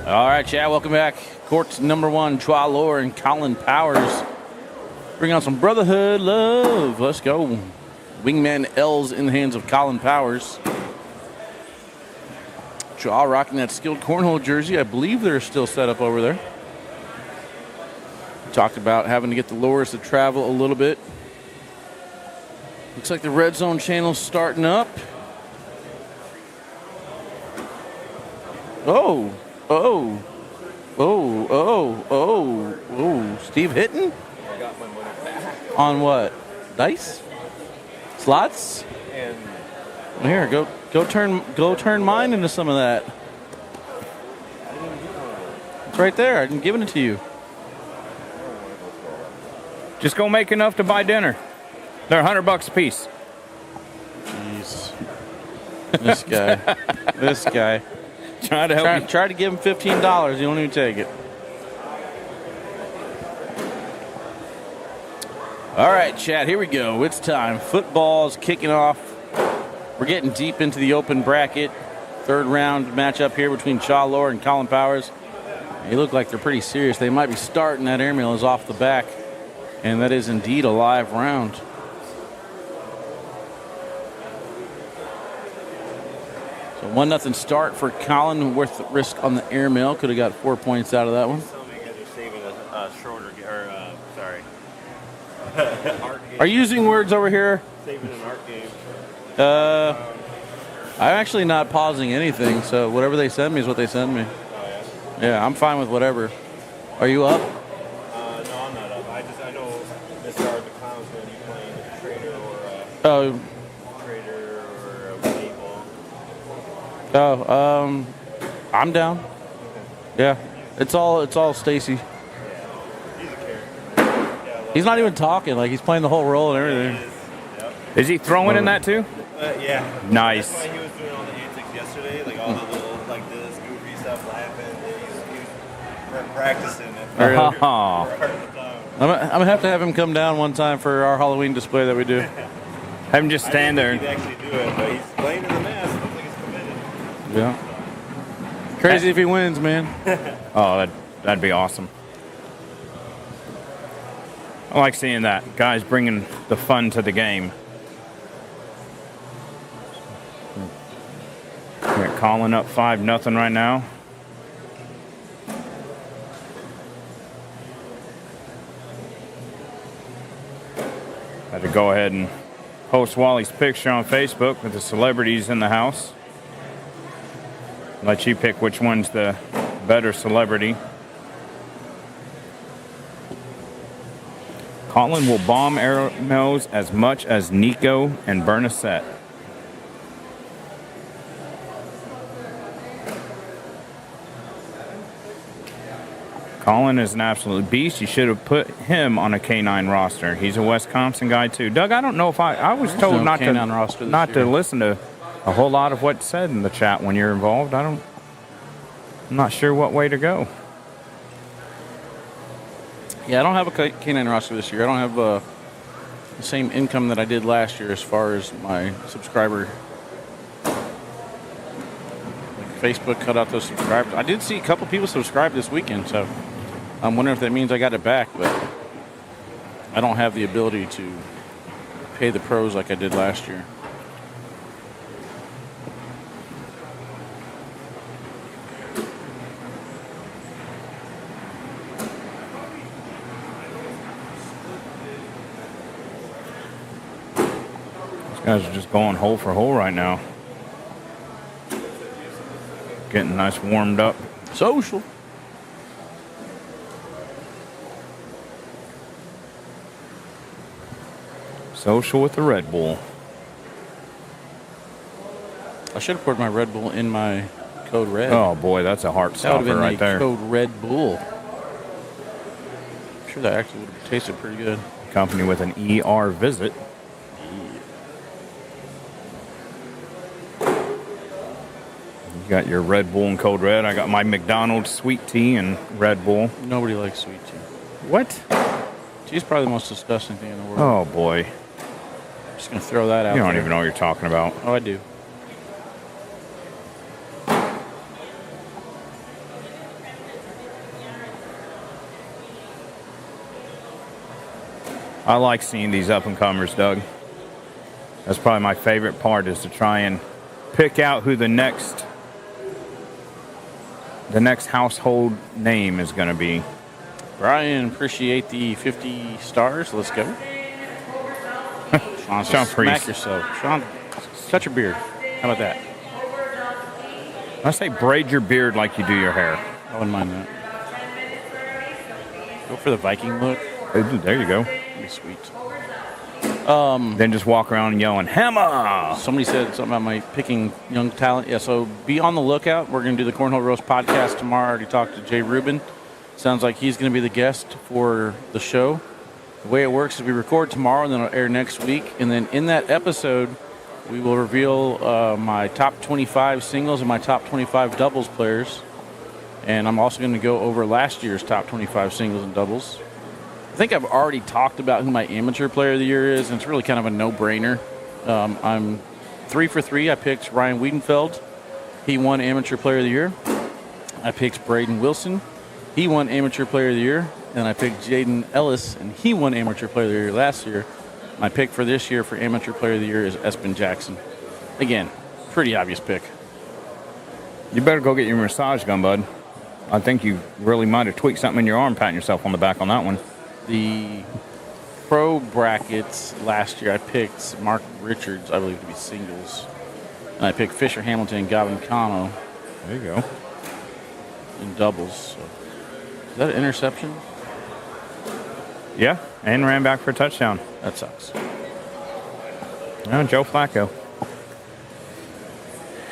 S1: All right, Chad, welcome back. Court number one, Chua Lore and Colin Powers. Bring on some brotherhood love. Let's go. Wingman L's in the hands of Colin Powers. Chua rocking that skilled cornhole jersey. I believe they're still set up over there. Talked about having to get the lures to travel a little bit. Looks like the red zone channel's starting up. Oh. Steve hitting?
S5: I got my money back.
S1: On what? Dice? Slots?
S5: And
S1: Here, go turn mine into some of that. It's right there. I'm giving it to you.
S2: Just go make enough to buy dinner. They're $100 a piece.
S1: Jeez. This guy. This guy.
S2: Try to help you.
S1: Try to give him $15. He won't even take it. All right, chat. Here we go. It's time. Football's kicking off. We're getting deep into the open bracket. Third round matchup here between Shaw Lohr and Colin Powers. They look like they're pretty serious. They might be starting. That airmail is off the back. And that is indeed a live round. So 1-0 start for Colin. Worth the risk on the airmail. Could have got 4 points out of that one.
S5: Some of you guys are saving a shorter, sorry. Art game.
S1: Are you using words over here?
S5: Saving an art game.
S1: I'm actually not pausing anything, so whatever they send me is what they send me.
S5: Oh, yeah?
S1: Yeah, I'm fine with whatever. Are you up?
S5: No, I'm not up. I know Mr. Art the Clown's going to be playing a trader or a table.
S1: I'm down. Yeah, it's all Stacy.
S5: He's a character. Yeah,
S1: He's not even talking. Like he's playing the whole role and everything.
S5: Yep.
S2: Is he throwing in that too?
S5: Yeah.
S2: Nice.
S5: That's why he was doing all the antics yesterday, like all the little, like this goofy stuff, laughing. He was practicing it.
S1: Really?
S2: Oh.
S5: For Art the Clown.
S1: I'm gonna have to have him come down one time for our Halloween display that we do.
S2: Have him just stand there.
S5: He'd actually do it, but he's playing in the mask. Looks like he's committed.
S1: Yeah. Crazy if he wins, man.
S2: Oh, that'd be awesome. I like seeing that. Guys bringing the fun to the game. We're calling up 5-0 right now. Had to go ahead and post Wally's picture on Facebook with the celebrities in the house. Let you pick which one's the better celebrity. Colin will bomb airmails as much as Nico and Bernasette. Colin is an absolute beast. You should have put him on a K9 roster. He's a Wisconsin guy too. Doug, I don't know if I was told
S1: no
S2: not
S1: K9 roster this
S2: to
S1: year.
S2: listen to a whole lot of what's said in the chat when you're involved. I'm not sure what way to go.
S1: Yeah, I don't have a K9 roster this year. I don't have the same income that I did last year as far as my subscriber. Like Facebook cut out those subscribers. I did see a couple people subscribe this weekend, so I'm wondering if that means I got it back, but I don't have the ability to pay the pros like I did last year.
S2: Guys are just going hole for hole right now. Getting nice warmed up.
S1: Social.
S2: Social with the Red Bull.
S1: I should have poured my Red Bull in my Code Red.
S2: Oh boy, that's a heart
S1: that would
S2: stopper
S1: have been
S2: right
S1: a
S2: there.
S1: Code Red Bull. I'm sure that actually would have tasted pretty good.
S2: Company with an ER visit. You got your Red Bull and Code Red. I got my McDonald's sweet tea and Red Bull.
S1: Nobody likes sweet tea.
S2: What?
S1: Tea's probably the most disgusting thing in the world.
S2: Oh boy.
S1: Just going to throw that out
S2: You don't
S1: there.
S2: even know what you're talking about.
S1: Oh, I do.
S2: I like seeing these up-and-comers, Doug. That's probably my favorite part, is to try and pick out who the next household name is going to be.
S1: Brian, appreciate the 50 stars. Let's go. Sean,
S2: Sean
S1: smack
S2: Priest.
S1: yourself. Sean, cut your beard. How about that?
S2: I say braid your beard like you do your hair.
S1: I wouldn't mind that. Go for the Viking look.
S2: Ooh, there you go.
S1: That'd be sweet.
S2: Then just walk around and yelling, Hammer!
S1: Somebody said something about my picking young talent. Yeah, so be on the lookout. We're going to do the Cornhole Roast podcast tomorrow. I already talked to Jay Rubin. Sounds like he's going to be the guest for the show. The way it works is we record tomorrow and then it'll air next week. And then in that episode, we will reveal my top 25 singles and my top 25 doubles players. And I'm also going to go over last year's top 25 singles and doubles. I think I've already talked about who my amateur player of the year is, and it's really kind of a no-brainer. I'm 3 for 3. I picked Ryan Wiedenfeld. He won amateur player of the year. I picked Braden Wilson. He won amateur player of the year. And I picked Jaden Ellis, and he won amateur player of the year last year. My pick for this year for amateur player of the year is Espen Jackson. Again, pretty obvious pick.
S2: You better go get your massage gun, bud. I think you really might have tweaked something in your arm, patting yourself on the back on that one.
S1: The pro brackets last year, I picked Mark Richards, I believe, to be singles. And I picked Fisher Hamilton and Gavin Cano.
S2: There you go.
S1: In doubles. So. Is that an interception?
S2: Yeah, and ran back for a touchdown.
S1: That sucks.
S2: Oh, Joe Flacco.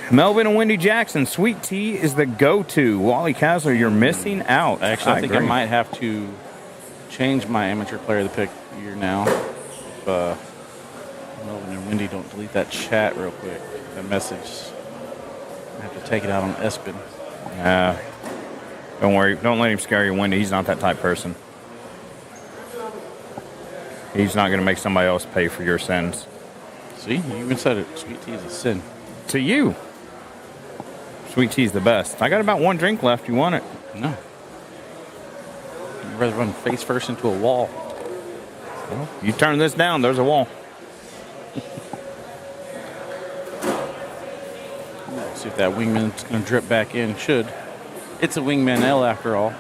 S2: Melvin and Wendy Jackson, Sweet Tea is the go-to. Wally Kasler, you're missing out.
S1: Actually, I think I might have to change my amateur player of the pick year now. If Melvin and Wendy don't delete that chat real quick, that message. I have to take it out on Espen.
S2: Don't worry. Don't let him scare you, Wendy. He's not that type person. He's not going to make somebody else pay for your sins.
S1: See, you even said it. Sweet tea is a sin.
S2: To you. Sweet tea's the best. I got about one drink left. You want it?
S1: No. I'd rather run face first into a wall.
S2: Well, you turn this down, there's a wall.
S1: Let's see if that wingman's going to drip back in. Should. It's a wingman L after all.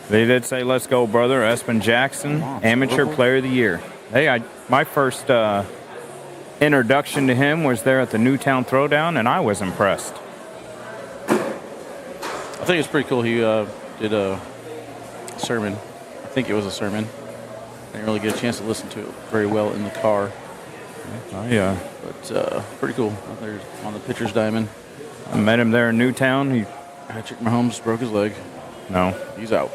S2: They did say, let's go, brother. Espen Jackson, amateur player of the year. Hey, my first introduction to him was there at the Newtown Throwdown, and I was impressed.
S1: I think it's pretty cool. He did a sermon. I think it was a sermon. I didn't really get a chance to listen to it very well in the car.
S2: Oh, yeah.
S1: But pretty cool. There's on the pitcher's diamond.
S2: I met him there in Newtown.
S1: Patrick Mahomes broke his leg.
S2: No.
S1: He's out.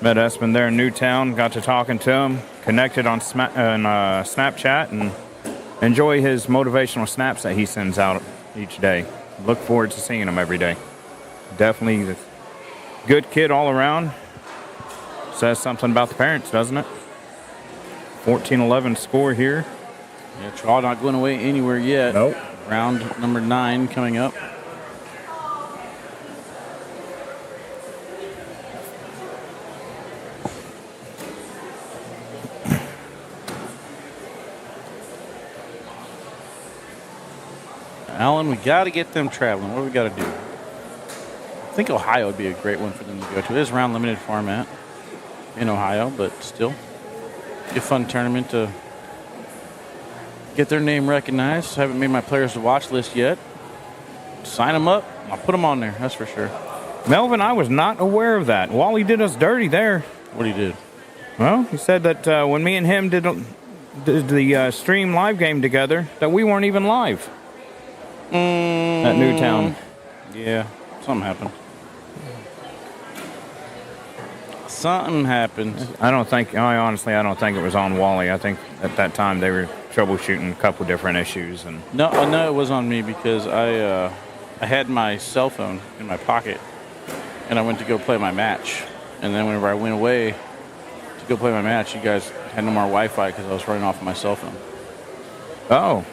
S2: Met Espen there in Newtown. Got to talking to him. Connected on Snapchat and enjoy his motivational snaps that he sends out each day. Look forward to seeing him every day. Definitely a good kid all around. Says something about the parents, doesn't it? 14-11 score here.
S1: Yeah, Trawl not going away anywhere yet.
S2: Nope.
S1: Round number 9 coming up. Alan, we got to get them traveling. What do we got to do? I think Ohio would be a great one for them to go to. It is round limited format in Ohio, but still be a fun tournament to get their name recognized. Haven't made my players to watch list yet. Sign them up. I'll put them on there. That's for sure.
S2: Melvin, I was not aware of that. Wally did us dirty there.
S1: What he did?
S2: Well, he said that when me and him did the stream live game together, that we weren't even live. At Newtown.
S1: Yeah, something happened. Something happened.
S2: I don't think it was on Wally. I think at that time they were troubleshooting a couple different issues. And
S1: No, it was on me because I had my cell phone in my pocket, and I went to go play my match. And then whenever I went away to go play my match, you guys had no more Wi-Fi because I was running off my cell phone.
S2: Oh.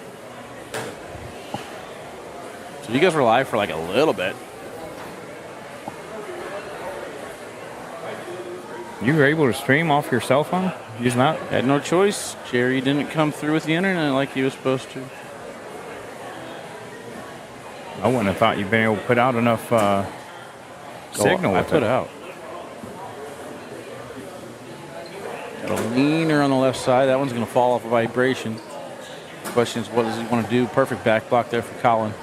S1: So you guys were live for like a little bit.
S2: You were able to stream off your cell phone? Using that?
S1: Had no choice. Jerry didn't come through with the internet like he was supposed to.
S2: I wouldn't have thought you'd been able to put out enough signal with
S1: I put
S2: it.
S1: out. Got a leaner on the left side. That one's going to fall off a vibration. Question is, what does he want to do? Perfect back block there for Colin.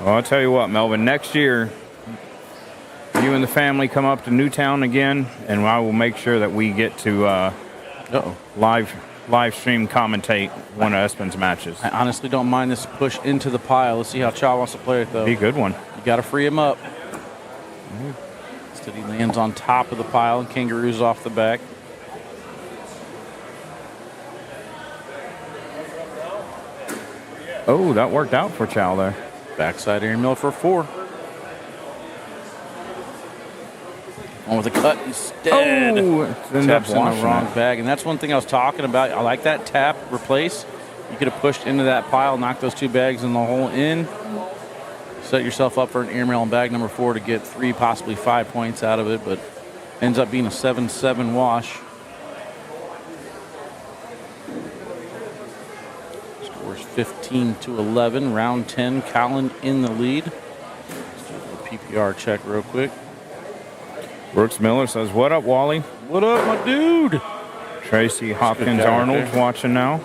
S2: Well, I'll tell you what, Melvin, next year, you and the family come up to Newtown again, and I will make sure that we get to live stream commentate one of Espen's matches.
S1: I honestly don't mind this push into the pile. Let's see how Chaw wants to play it, though.
S2: Be a good one.
S1: You got to free him up. Instead, he lands on top of the pile and kangaroos off the back.
S2: Oh, that worked out for Chow there.
S1: Backside airmail for 4. One with a cut instead.
S2: Oh, it ended up
S1: Taps in the
S2: washing
S1: wrong
S2: it.
S1: bag. And that's one thing I was talking about. I like that tap, replace. You could have pushed into that pile, knocked those 2 bags in the hole in. Set yourself up for an airmail in bag number 4 to get 3, possibly 5 points out of it, but ends up being a 7-7 wash. Scores 15-11. Round 10, Colin in the lead. Let's do a PPR check real quick.
S2: Brooks Miller says, "What up, Wally?"
S1: What up, my dude?
S2: Tracy Hopkins
S1: guy right
S2: Arnold's
S1: there.
S2: watching now.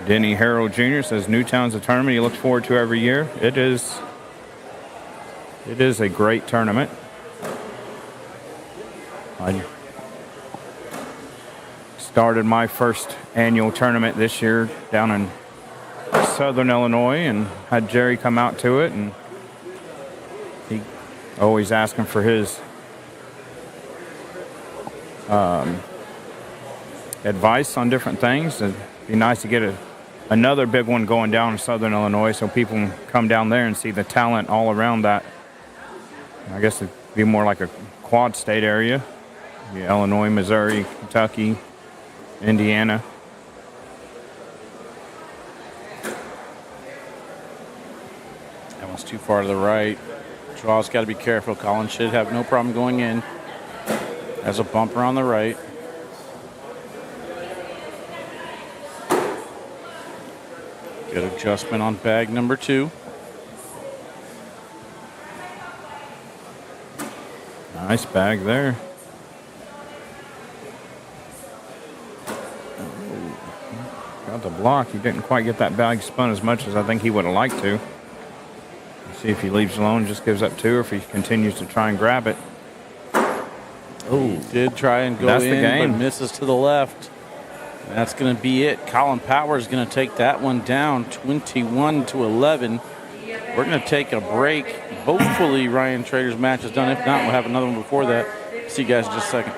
S2: Denny Harrell Jr. says, "Newtown's a tournament he looks forward to every year." It is a great tournament. I started my first annual tournament this year down in Southern Illinois and had Jerry come out to it, and he always asking for his advice on different things. It'd be nice to get another big one going down in Southern Illinois so people can come down there and see the talent all around that. I guess it'd be more like a quad state area. Illinois, Missouri, Kentucky, Indiana.
S1: That one's too far to the right. Draw's got to be careful. Colin should have no problem going in. Has a bumper on the right. Good adjustment on bag number 2.
S2: Nice bag there. Got the block. He didn't quite get that bag spun as much as I think he would have liked to. See if he leaves alone, just gives up 2, or if he continues to try and grab it.
S1: Oh, did try and go
S2: That's the
S1: in,
S2: game.
S1: but misses to the left. And that's going to be it. Colin Powers is going to take that one down, 21-11. We're going to take a break. Hopefully Ryan Trader's match is done. If not, we'll have another one before that. See you guys in just a second.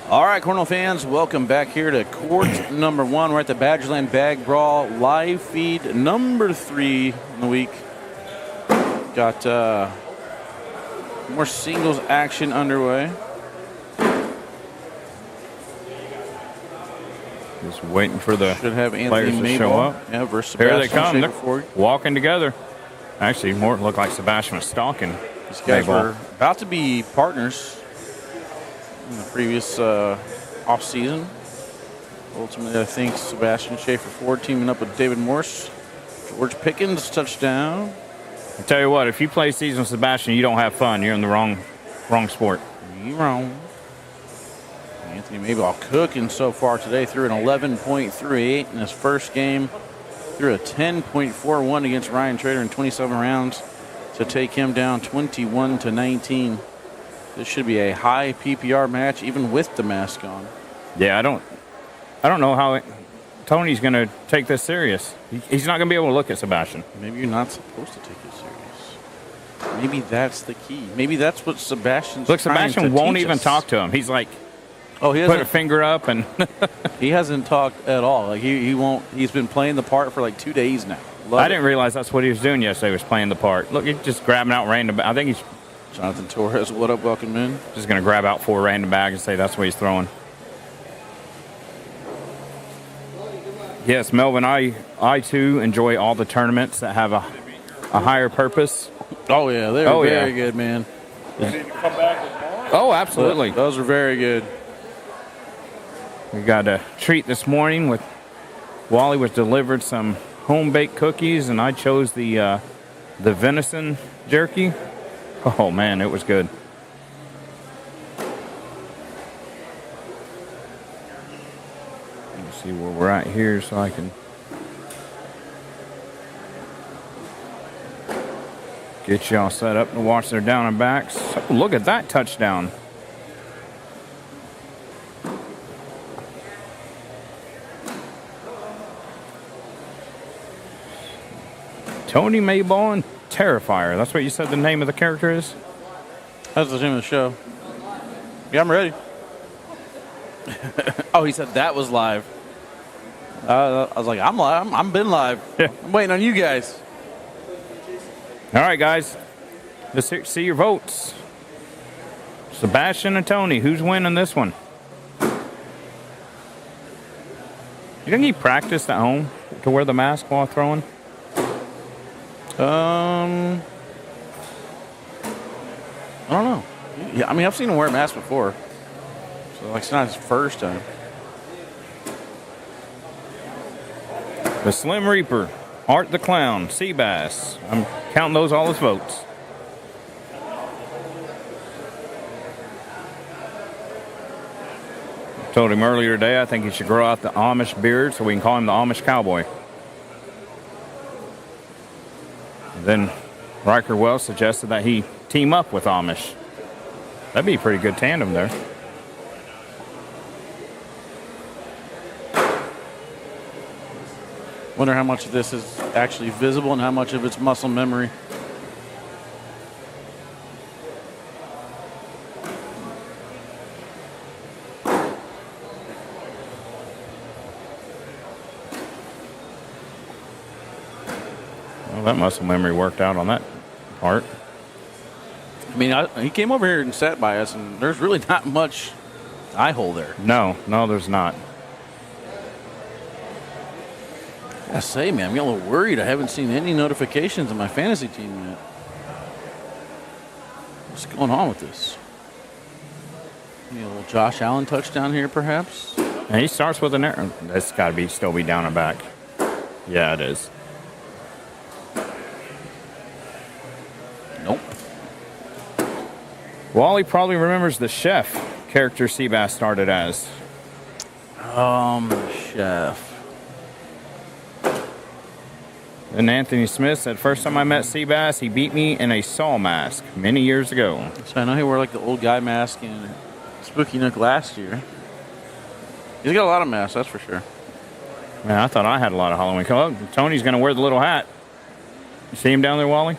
S1: All right, Cornell fans, welcome back here to court number 1. We're at the Badgerland Bag Brawl live feed number 3 in the week. Got more singles action underway.
S2: Just waiting for the
S1: Should have Anthony
S2: players to show
S1: Mayball.
S2: up.
S1: Yeah, versus
S2: Here
S1: Sebastian
S2: they come.
S1: Schaefer.
S2: They're walking together. Actually, more looked like Sebastian was stalking.
S1: These guys
S2: Mayball.
S1: were about to be partners in the previous off season. Ultimately, I think Sebastian Schaefer Ford teaming up with David Morse. George Pickens, touchdown.
S2: I tell you what, if you play season with Sebastian, you don't have fun. You're in the wrong sport.
S1: You're wrong. Anthony Mayball cooking so far today. Threw an 11.38 in his first game. Threw a 10.41 against Ryan Trader in 27 rounds to take him down 21-19. This should be a high PPR match, even with the mask on.
S2: Yeah, I don't know how Tony's going to take this serious. He's not going to be able to look at Sebastian.
S1: Maybe you're not supposed to take it serious. Maybe that's the key. Maybe that's what Sebastian's
S2: Look,
S1: trying
S2: Sebastian
S1: to
S2: won't
S1: teach
S2: even
S1: us.
S2: talk to him. He's like,
S1: Oh, he
S2: put a
S1: hasn't.
S2: finger up and
S1: He hasn't talked at all. Like he won't. He's been playing the part for like 2 days now. Love
S2: I
S1: it.
S2: didn't realize that's what he was doing yesterday. He was playing the part. Look, he's just grabbing out random. I think he's
S1: Jonathan Torres, what up? Welcome in.
S2: just going to grab out 4 random bags and say that's what he's throwing. Yes, Melvin, I too enjoy all the tournaments that have a higher purpose.
S1: Oh yeah, they were
S2: Oh, yeah.
S1: very good, man.
S2: Oh, absolutely.
S1: Those were very good.
S2: We got a treat this morning with Wally was delivered some home baked cookies, and I chose the venison jerky. Oh man, it was good. Let me see where we're at here so I can get y'all set up to watch their down and backs. Oh, look at that touchdown. Tony Mayball and Terrifier. That's what you said the name of the character is?
S1: That's the name of the show. Yeah, I'm ready. Oh, he said that was live. I was like, I'm live. I'm been live.
S2: Yeah.
S1: I'm waiting on you guys.
S2: All right, guys. Let's see your votes. Sebastian and Tony, who's winning this one? You think he practiced at home to wear the mask while throwing?
S1: I don't know. Yeah, I mean, I've seen him wear a mask before, so like it's not his first time.
S2: The Slim Reaper, Art the Clown, Seabass. I'm counting those all as votes. Told him earlier today I think he should grow out the Amish beard so we can call him the Amish Cowboy. And then Riker Wells suggested that he team up with Amish. That'd be a pretty good tandem there.
S1: Wonder how much of this is actually visible and how much of it's muscle memory.
S2: Well, that muscle memory worked out on that part.
S1: I mean, he came over here and sat by us, and there's really not much eye hole there.
S2: No, there's not.
S1: I say, man, I'm getting a little worried. I haven't seen any notifications on my fantasy team yet. What's going on with this? Maybe a little Josh Allen touchdown here, perhaps?
S2: And he starts with an error. That's got to still be down and back. Yeah, it is.
S1: Nope.
S2: Wally probably remembers the chef character Seabass started as.
S1: Chef.
S2: And Anthony Smith said, first time I met Seabass, he beat me in a Saw mask many years ago.
S1: So I know he wore like the old guy mask in Spooky Nook last year. He's got a lot of masks, that's for sure.
S2: Man, I thought I had a lot of Halloween. Oh, Tony's going to wear the little hat. You see him down there, Wally?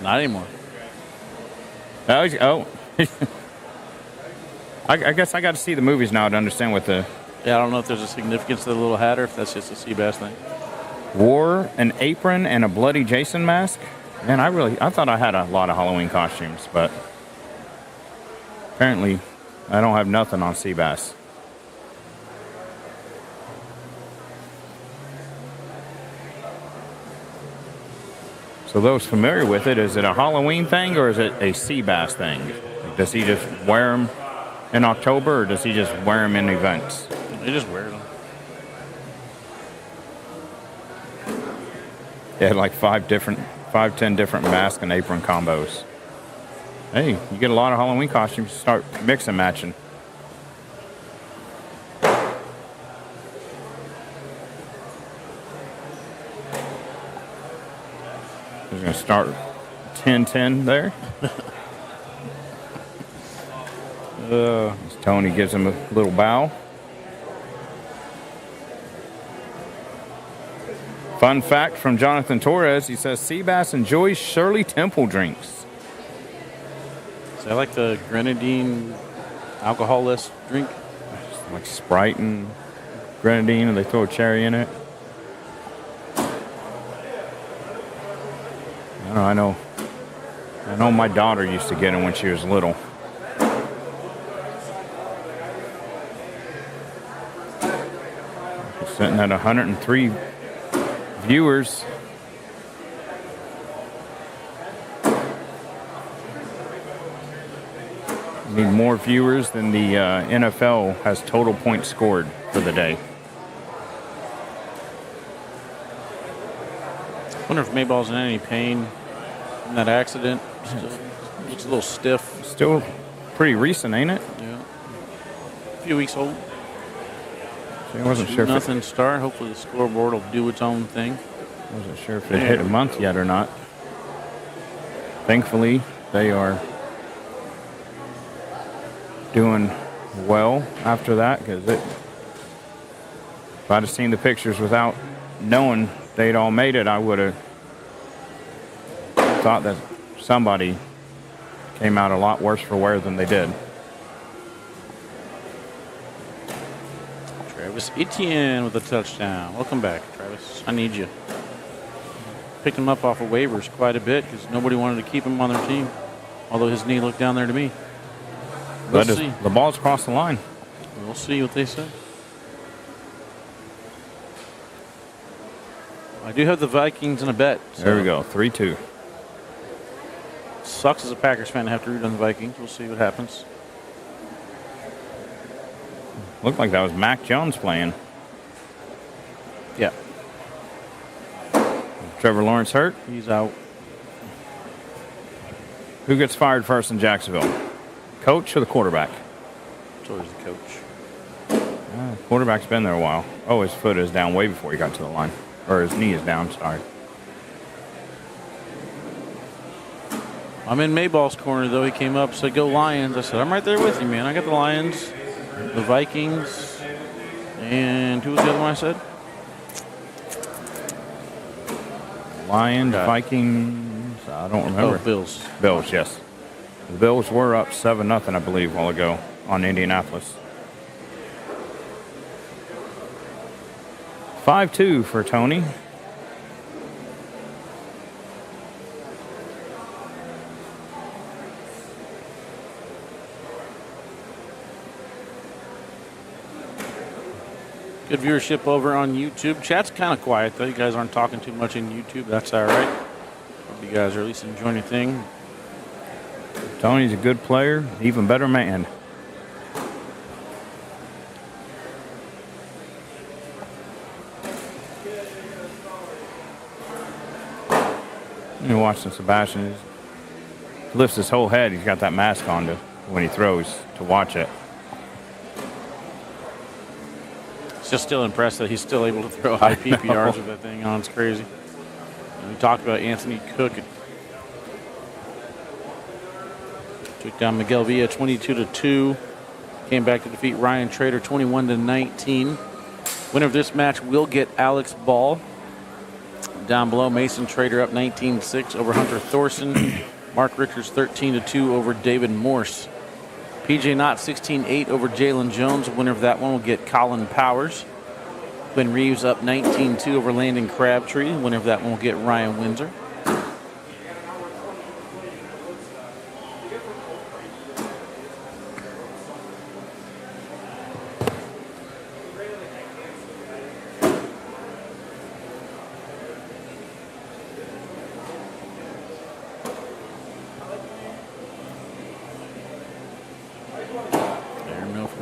S1: Not anymore.
S2: Oh. I guess I got to see the movies now to understand what the
S1: Yeah, I don't know if there's a significance to the little hat or if that's just a sea bass thing.
S2: wore an apron and a bloody Jason mask. Man, I thought I had a lot of Halloween costumes, but apparently I don't have nothing on sea bass. So those familiar with it, is it a Halloween thing or is it a sea bass thing? Does he just wear them in October or does he just wear them in events?
S1: They just wear them.
S2: They had like 10 different mask and apron combos. Hey, you get a lot of Halloween costumes, start mix and matching. He's going to start 10-10 there. Tony gives him a little bow. Fun fact from Jonathan Torres, he says sea bass enjoys Shirley Temple drinks.
S1: Is that like the grenadine alcohol-less drink?
S2: Like Sprite and grenadine, and they throw a cherry in it. I know my daughter used to get it when she was little. Sitting at 103 viewers. Need more viewers than the NFL has total points scored for the day.
S1: I wonder if Mayball's in any pain from that accident. Still looks a little stiff.
S2: Still pretty recent, ain't it?
S1: Yeah. A few weeks old.
S2: I wasn't sure.
S1: Nothing start. Hopefully the scoreboard will do its own thing.
S2: I wasn't sure if it hit a month yet or not. Thankfully, they are doing well after that, because if I'd have seen the pictures without knowing they'd all made it, I would have thought that somebody came out a lot worse for wear than they did.
S1: Travis Etienne with a touchdown. Welcome back, Travis. I need you. Picked him up off of waivers quite a bit because nobody wanted to keep him on their team. Although his knee looked down there to me. We'll see.
S2: The ball's crossed the line.
S1: We'll see what they say. I do have the Vikings in a bet. So
S2: There we go, 3-2.
S1: sucks as a Packers fan to have to root on the Vikings. We'll see what happens.
S2: Looked like that was Mac Jones playing.
S1: Yeah,
S2: Trevor Lawrence hurt.
S1: he's out.
S2: Who gets fired first in Jacksonville? Coach or the quarterback?
S1: So is the coach.
S2: Quarterback's been there a while. Oh, his foot is down way before he got to the line. Or his knee is down, sorry.
S1: I'm in Mayball's corner, though. He came up, said, go Lions. I said, I'm right there with you, man. I got the Lions, the Vikings, and who was the other one I said?
S2: Lions, Vikings, I don't remember.
S1: Oh, Bills.
S2: Bills, yes. The Bills were up 7-0, I believe, a while ago on Indianapolis. 5-2 for Tony.
S1: Good viewership over on YouTube. Chat's kind of quiet, though. You guys aren't talking too much in YouTube. That's all right. Hope you guys are at least enjoying your thing.
S2: Tony's a good player, even better man. You're watching Sebastian. He lifts his whole head. He's got that mask on when he throws to watch it.
S1: Just still impressed that he's still able to throw high PPRs with that thing on. It's crazy. And we talked about Anthony Cook. Took down Miguel Villa 22-2. Came back to defeat Ryan Trader 21-19. Winner of this match will get Alex Ball. Down below, Mason Trader up 19-6 over Hunter Thorson. Mark Richards 13-2 over David Morse. PJ Knott 16-8 over Jalen Jones. The winner of that one will get Colin Powers. Quinn Reeves up 19-2 over Landon Crabtree. The winner of that one will get Ryan Windsor.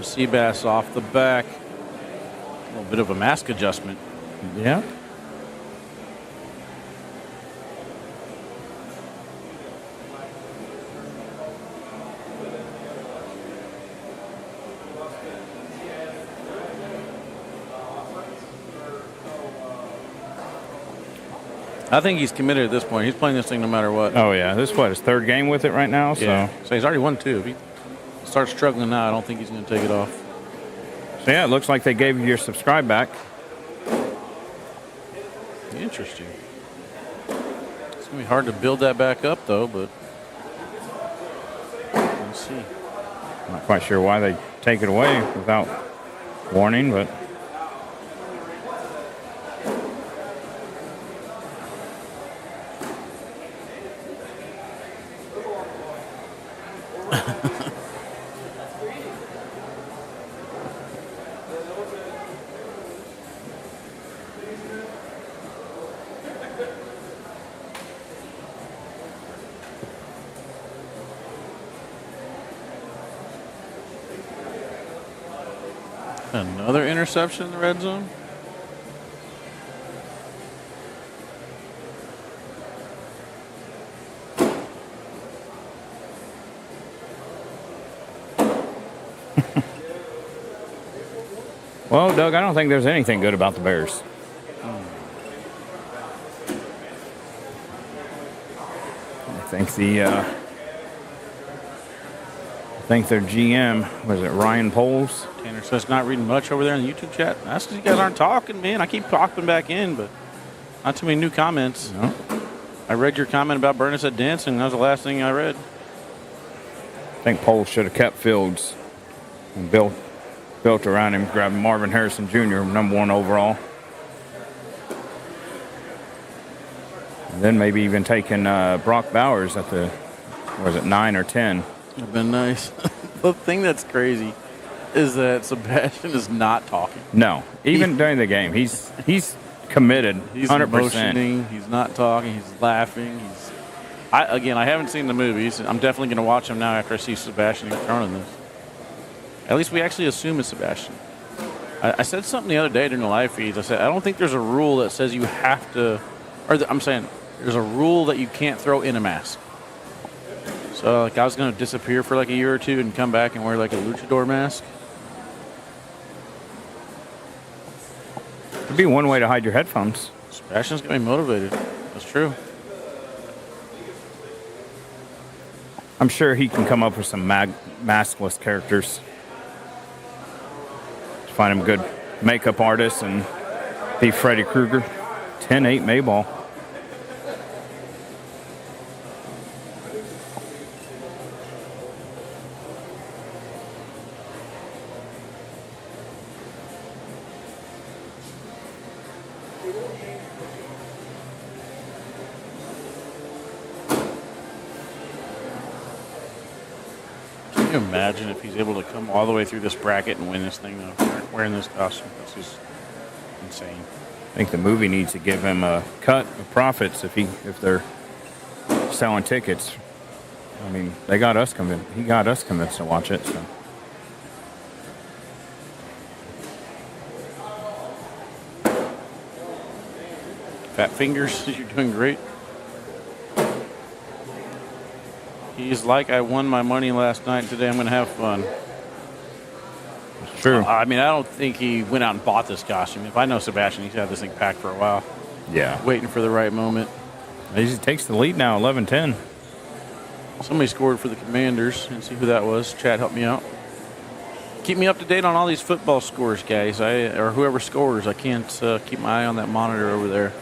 S1: Seabass off the back. A little bit of a mask adjustment.
S2: Yeah.
S1: I think he's committed at this point. He's playing this thing no matter what.
S2: Oh, yeah. This is what, his third game with it right now?
S1: Yeah. So he's already won 2. If he starts struggling now, I don't think he's going to take it off.
S2: So, yeah, it looks like they gave you your subscribe back.
S1: Interesting. It's going to be hard to build that back up, though, but we'll see.
S2: I'm not quite sure why they take it away without warning, but...
S1: Another interception in the red zone.
S2: Well, Doug, I don't think there's anything good about the Bears. I think their GM, was it Ryan Poles?
S1: Tanner says not reading much over there in the YouTube chat. That's because you guys aren't talking, man. I keep popping back in, but not too many new comments.
S2: No.
S1: I read your comment about Bernadette dancing. That was the last thing I read.
S2: I think Poles should have kept Fields and built around him, grabbed Marvin Harrison Jr., number 1 overall. And then maybe even taking Brock Bowers at the, was it 9 or 10?
S1: Would have been nice. The thing that's crazy is that Sebastian is not talking.
S2: No, even during the game, he's committed.
S1: He's
S2: 100%.
S1: motioning. He's not talking. He's laughing. I haven't seen the movies. I'm definitely going to watch them now after I see Sebastian get thrown in this. At least we actually assume it's Sebastian. I said something the other day during the live feeds. I said, I don't think there's a rule that says you have to, I'm saying there's a rule that you can't throw in a mask. So, like, I was going to disappear for like a year or two and come back and wear like a luchador mask.
S2: Could be one way to hide your headphones.
S1: Sebastian's going to be motivated. That's true.
S2: I'm sure he can come up with some maskless characters. Find him a good makeup artist and be Freddy Krueger. 10-8 Mayball.
S1: Can you imagine if he's able to come all the way through this bracket and win this thing, though, wearing this costume? That's just insane.
S2: I think the movie needs to give him a cut of profits if they're selling tickets. I mean, they got us convinced. He got us convinced to watch it. So.
S1: Fat Fingers, you're doing great. He's like, I won my money last night. Today I'm going to have fun.
S2: It's true.
S1: I mean, I don't think he went out and bought this costume. If I know Sebastian, he's had this thing packed for a while.
S2: Yeah.
S1: Waiting for the right moment.
S2: He takes the lead now, 11-10.
S1: Somebody scored for the Commanders. Let's see who that was. Chad, help me out. Keep me up to date on all these football scores, guys. Or whoever scores. I can't keep my eye on that monitor over there.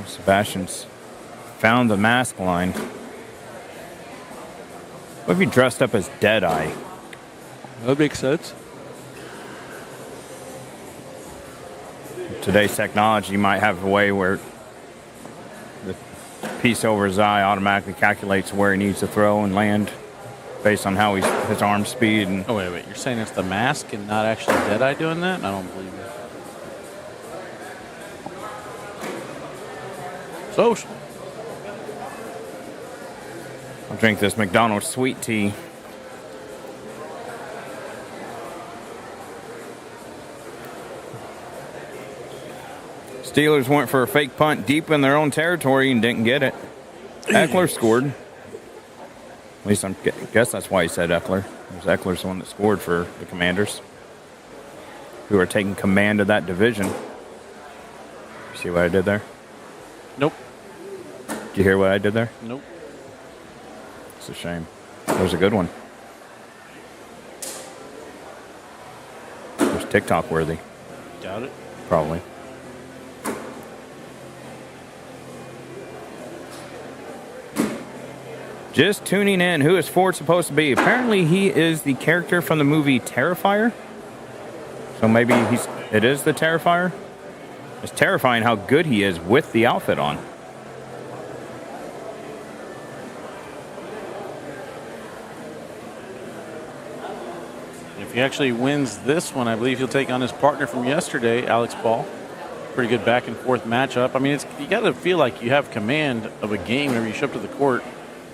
S2: Sebastian's found the mask line. What if he dressed up as Deadeye?
S1: That makes sense.
S2: Today's technology might have a way where the piece over his eye automatically calculates where he needs to throw and land based on how his arm speed. And
S1: Oh, wait. You're saying it's the mask and not actually Deadeye doing that? I don't believe it. Social.
S2: I'll drink this McDonald's sweet tea. Steelers went for a fake punt deep in their own territory and didn't get it. Eckler scored. At least I guess that's why he said Eckler. Eckler's the one that scored for the Commanders, who are taking command of that division. You see what I did there?
S1: Nope.
S2: Did you hear what I did there?
S1: Nope.
S2: It's a shame. That was a good one. It was TikTok worthy.
S1: Doubt it.
S2: Probably. Just tuning in. Who is Ford supposed to be? Apparently, he is the character from the movie Terrifier. So maybe it is the Terrifier. It's terrifying how good he is with the outfit on.
S1: If he actually wins this one, I believe he'll take on his partner from yesterday, Alex Ball. Pretty good back and forth matchup. I mean, you got to feel like you have command of a game whenever you show up to the court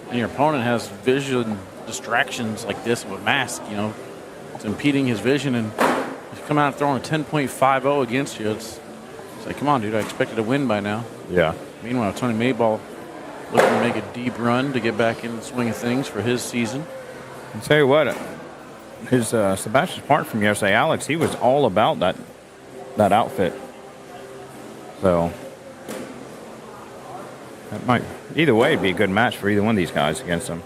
S1: and your opponent has vision distractions like this with a mask, you know. It's impeding his vision, and he's come out throwing a 10.50 against you. It's like, come on, dude, I expected to win by now.
S2: Yeah.
S1: Meanwhile, Tony Mayball looking to make a deep run to get back in the swing of things for his season.
S2: I'll tell you what, his Sebastian's part from yesterday, Alex, he was all about that outfit. So that might, either way, be a good match for either one of these guys against him.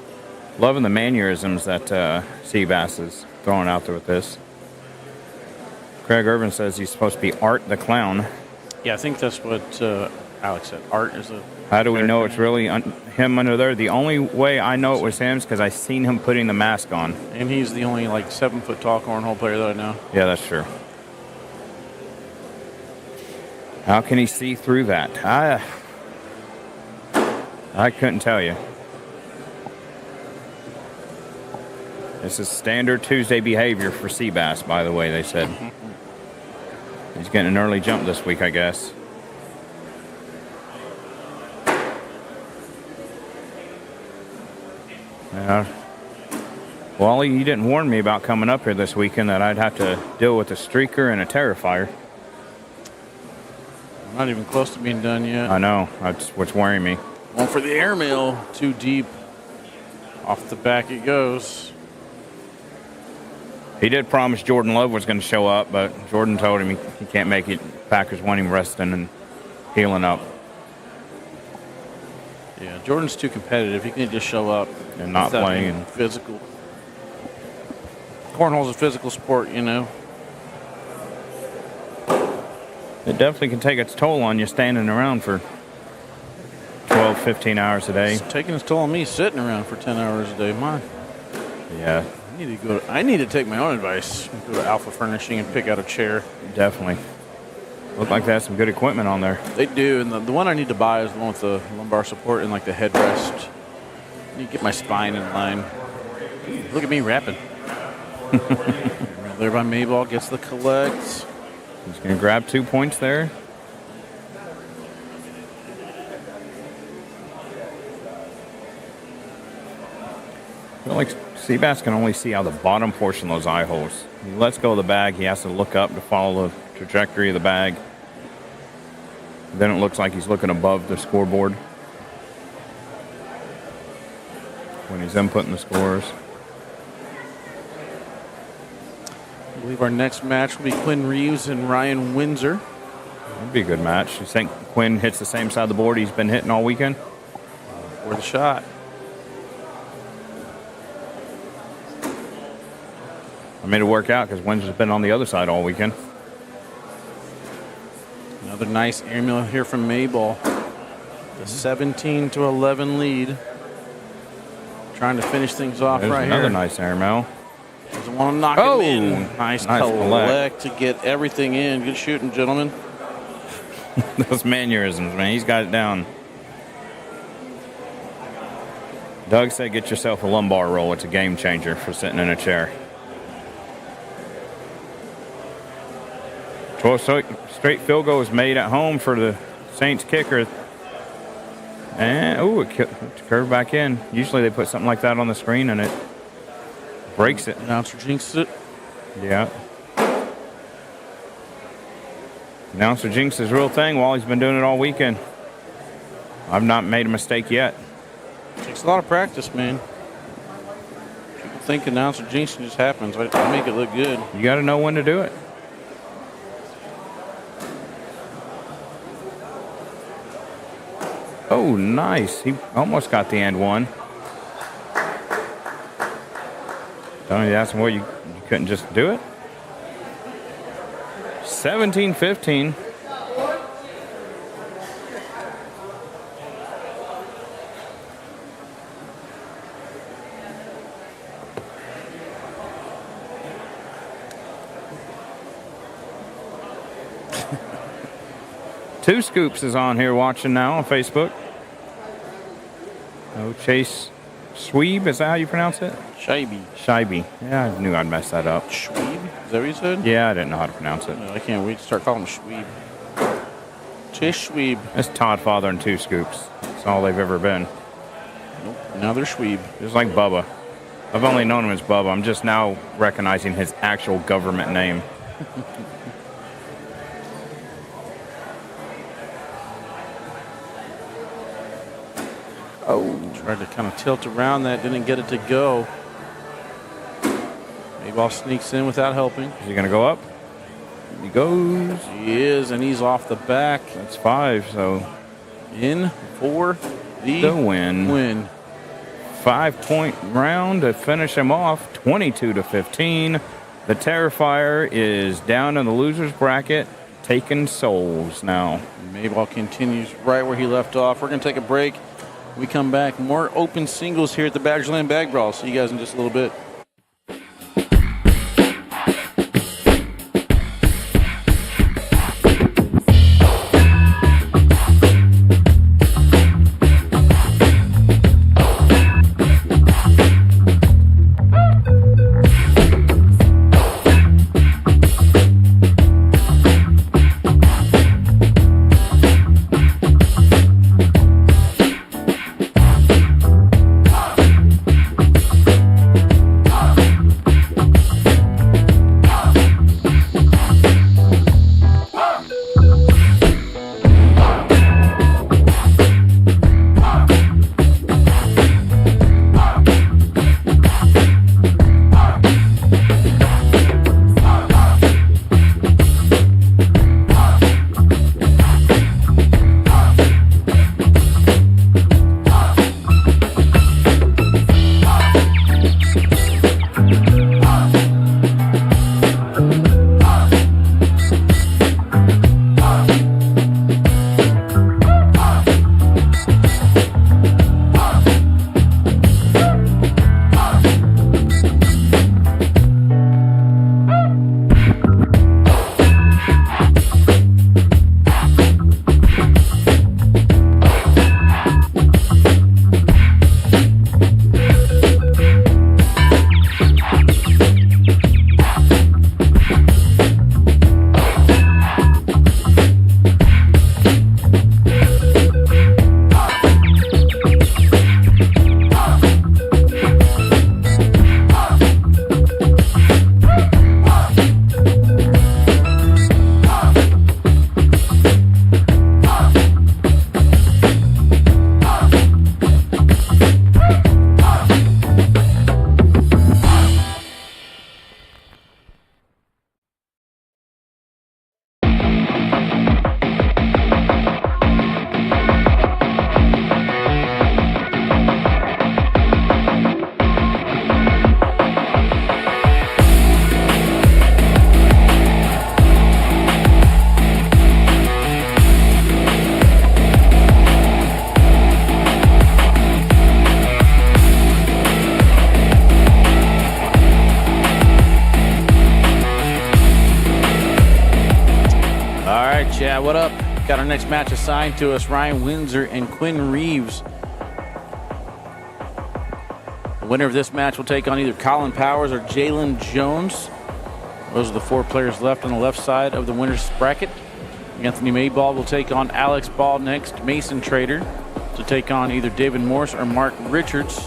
S2: Loving the mannerisms that Seabass is throwing out there with this. Craig Irvin says he's supposed to be Art the Clown.
S1: Yeah, I think that's what Alex said. Art is a...
S2: How do we know it's really him under there? The only way I know it was him is because I seen him putting the mask on.
S1: And he's the only, 7-foot tall cornhole player that I know.
S2: Yeah, that's true. How can he see through that? I couldn't tell you. This is standard Tuesday behavior for Seabass, by the way, they said. He's getting an early jump this week, I guess. Wally, you didn't warn me about coming up here this weekend that I'd have to deal with a streaker and a Terrifier.
S1: I'm not even close to being done yet.
S2: I know. That's what's worrying me.
S1: Going for the airmail. Too deep. Off the back it goes.
S2: He did promise Jordan Love was going to show up, but Jordan told him he can't make it. Packers want him resting and healing up.
S1: Yeah, Jordan's too competitive. He can just show up
S2: And not
S1: without
S2: playing.
S1: being physical. Cornhole's a physical sport, you know.
S2: It definitely can take its toll on you standing around for 12, 15 hours a day.
S1: It's taking its toll on me sitting around for 10 hours a day.
S2: Yeah,
S1: I need to take my own advice. Go to Alpha Furnishing and pick out a chair.
S2: definitely. Look like they have some good equipment on there.
S1: They do, and the one I need to buy is the one with the lumbar support and the headrest. I need to get my spine in line. Look at me rapping. There by Mayball gets the collect.
S2: He's going to grab 2 points there. I feel like Seabass can only see out the bottom portion of those eye holes. He lets go of the bag. He has to look up to follow the trajectory of the bag. Then it looks like he's looking above the scoreboard when he's inputting the scores.
S1: I believe our next match will be Quinn Reeves and Ryan Windsor.
S2: That'd be a good match. You think Quinn hits the same side of the board he's been hitting all weekend?
S1: Worth a shot.
S2: I made it work out because Windsor's been on the other side all weekend.
S1: Another nice airmail here from Mayball. The 17-11 lead. trying to finish things off
S2: There's
S1: right
S2: another
S1: here.
S2: nice airmail.
S1: Doesn't want to knock
S2: Oh,
S1: him in. Nice
S2: nice
S1: collect to get everything in. Good shooting, gentlemen.
S2: Those mannerisms, man. He's got it down. Doug said get yourself a lumbar roll. It's a game changer for sitting in a chair. 12 straight field goals made at home for the Saints kicker. And, it curved back in. Usually they put something like that on the screen and it breaks it.
S1: Announcer jinxes it.
S2: Yeah. Announcer jinx is a real thing. Wally's been doing it all weekend. I've not made a mistake yet.
S1: Takes a lot of practice, man. People think announcer jinxing just happens. I make it look good.
S2: You got to know when to do it. Oh, nice. He almost got the and one. Tony, that's why you couldn't just do it. 17-15. Two Scoops is on here watching now on Facebook. Oh, Chase Schweeb, is that how you pronounce it? Scheibe. Yeah, I knew I'd mess that up.
S1: Schweeb? Is that what you said?
S2: Yeah, I didn't know how to pronounce it.
S1: I can't wait to start calling him Schweeb. Chase Schweeb.
S2: It's Todd Father and Two Scoops. That's all they've ever been.
S1: Nope. Now they're Schweeb.
S2: Just like Bubba. I've only known him as Bubba. I'm just now recognizing his actual government name.
S1: Oh. Tried to kind of tilt around that, didn't get it to go. A-ball sneaks in without helping.
S2: Is he going to go up? He goes.
S1: He is, and he's off the back.
S2: That's 5, so
S1: In for the
S2: win. 5-point round to finish him off, 22-15. The Terrifier is down in the loser's bracket, taking souls now.
S1: Mayball continues right where he left off. We're going to take a break. We come back. More open singles here at the Badgerland Bag Brawl. See you guys in just a little bit. Got our next match assigned to us, Ryan Windsor and Quinn Reeves. The winner of this match will take on either Colin Powers or Jalen Jones. Those are the 4 players left on the left side of the winner's bracket. Anthony Mayball will take on Alex Ball next. Mason Trader to take on either David Morse or Mark Richards.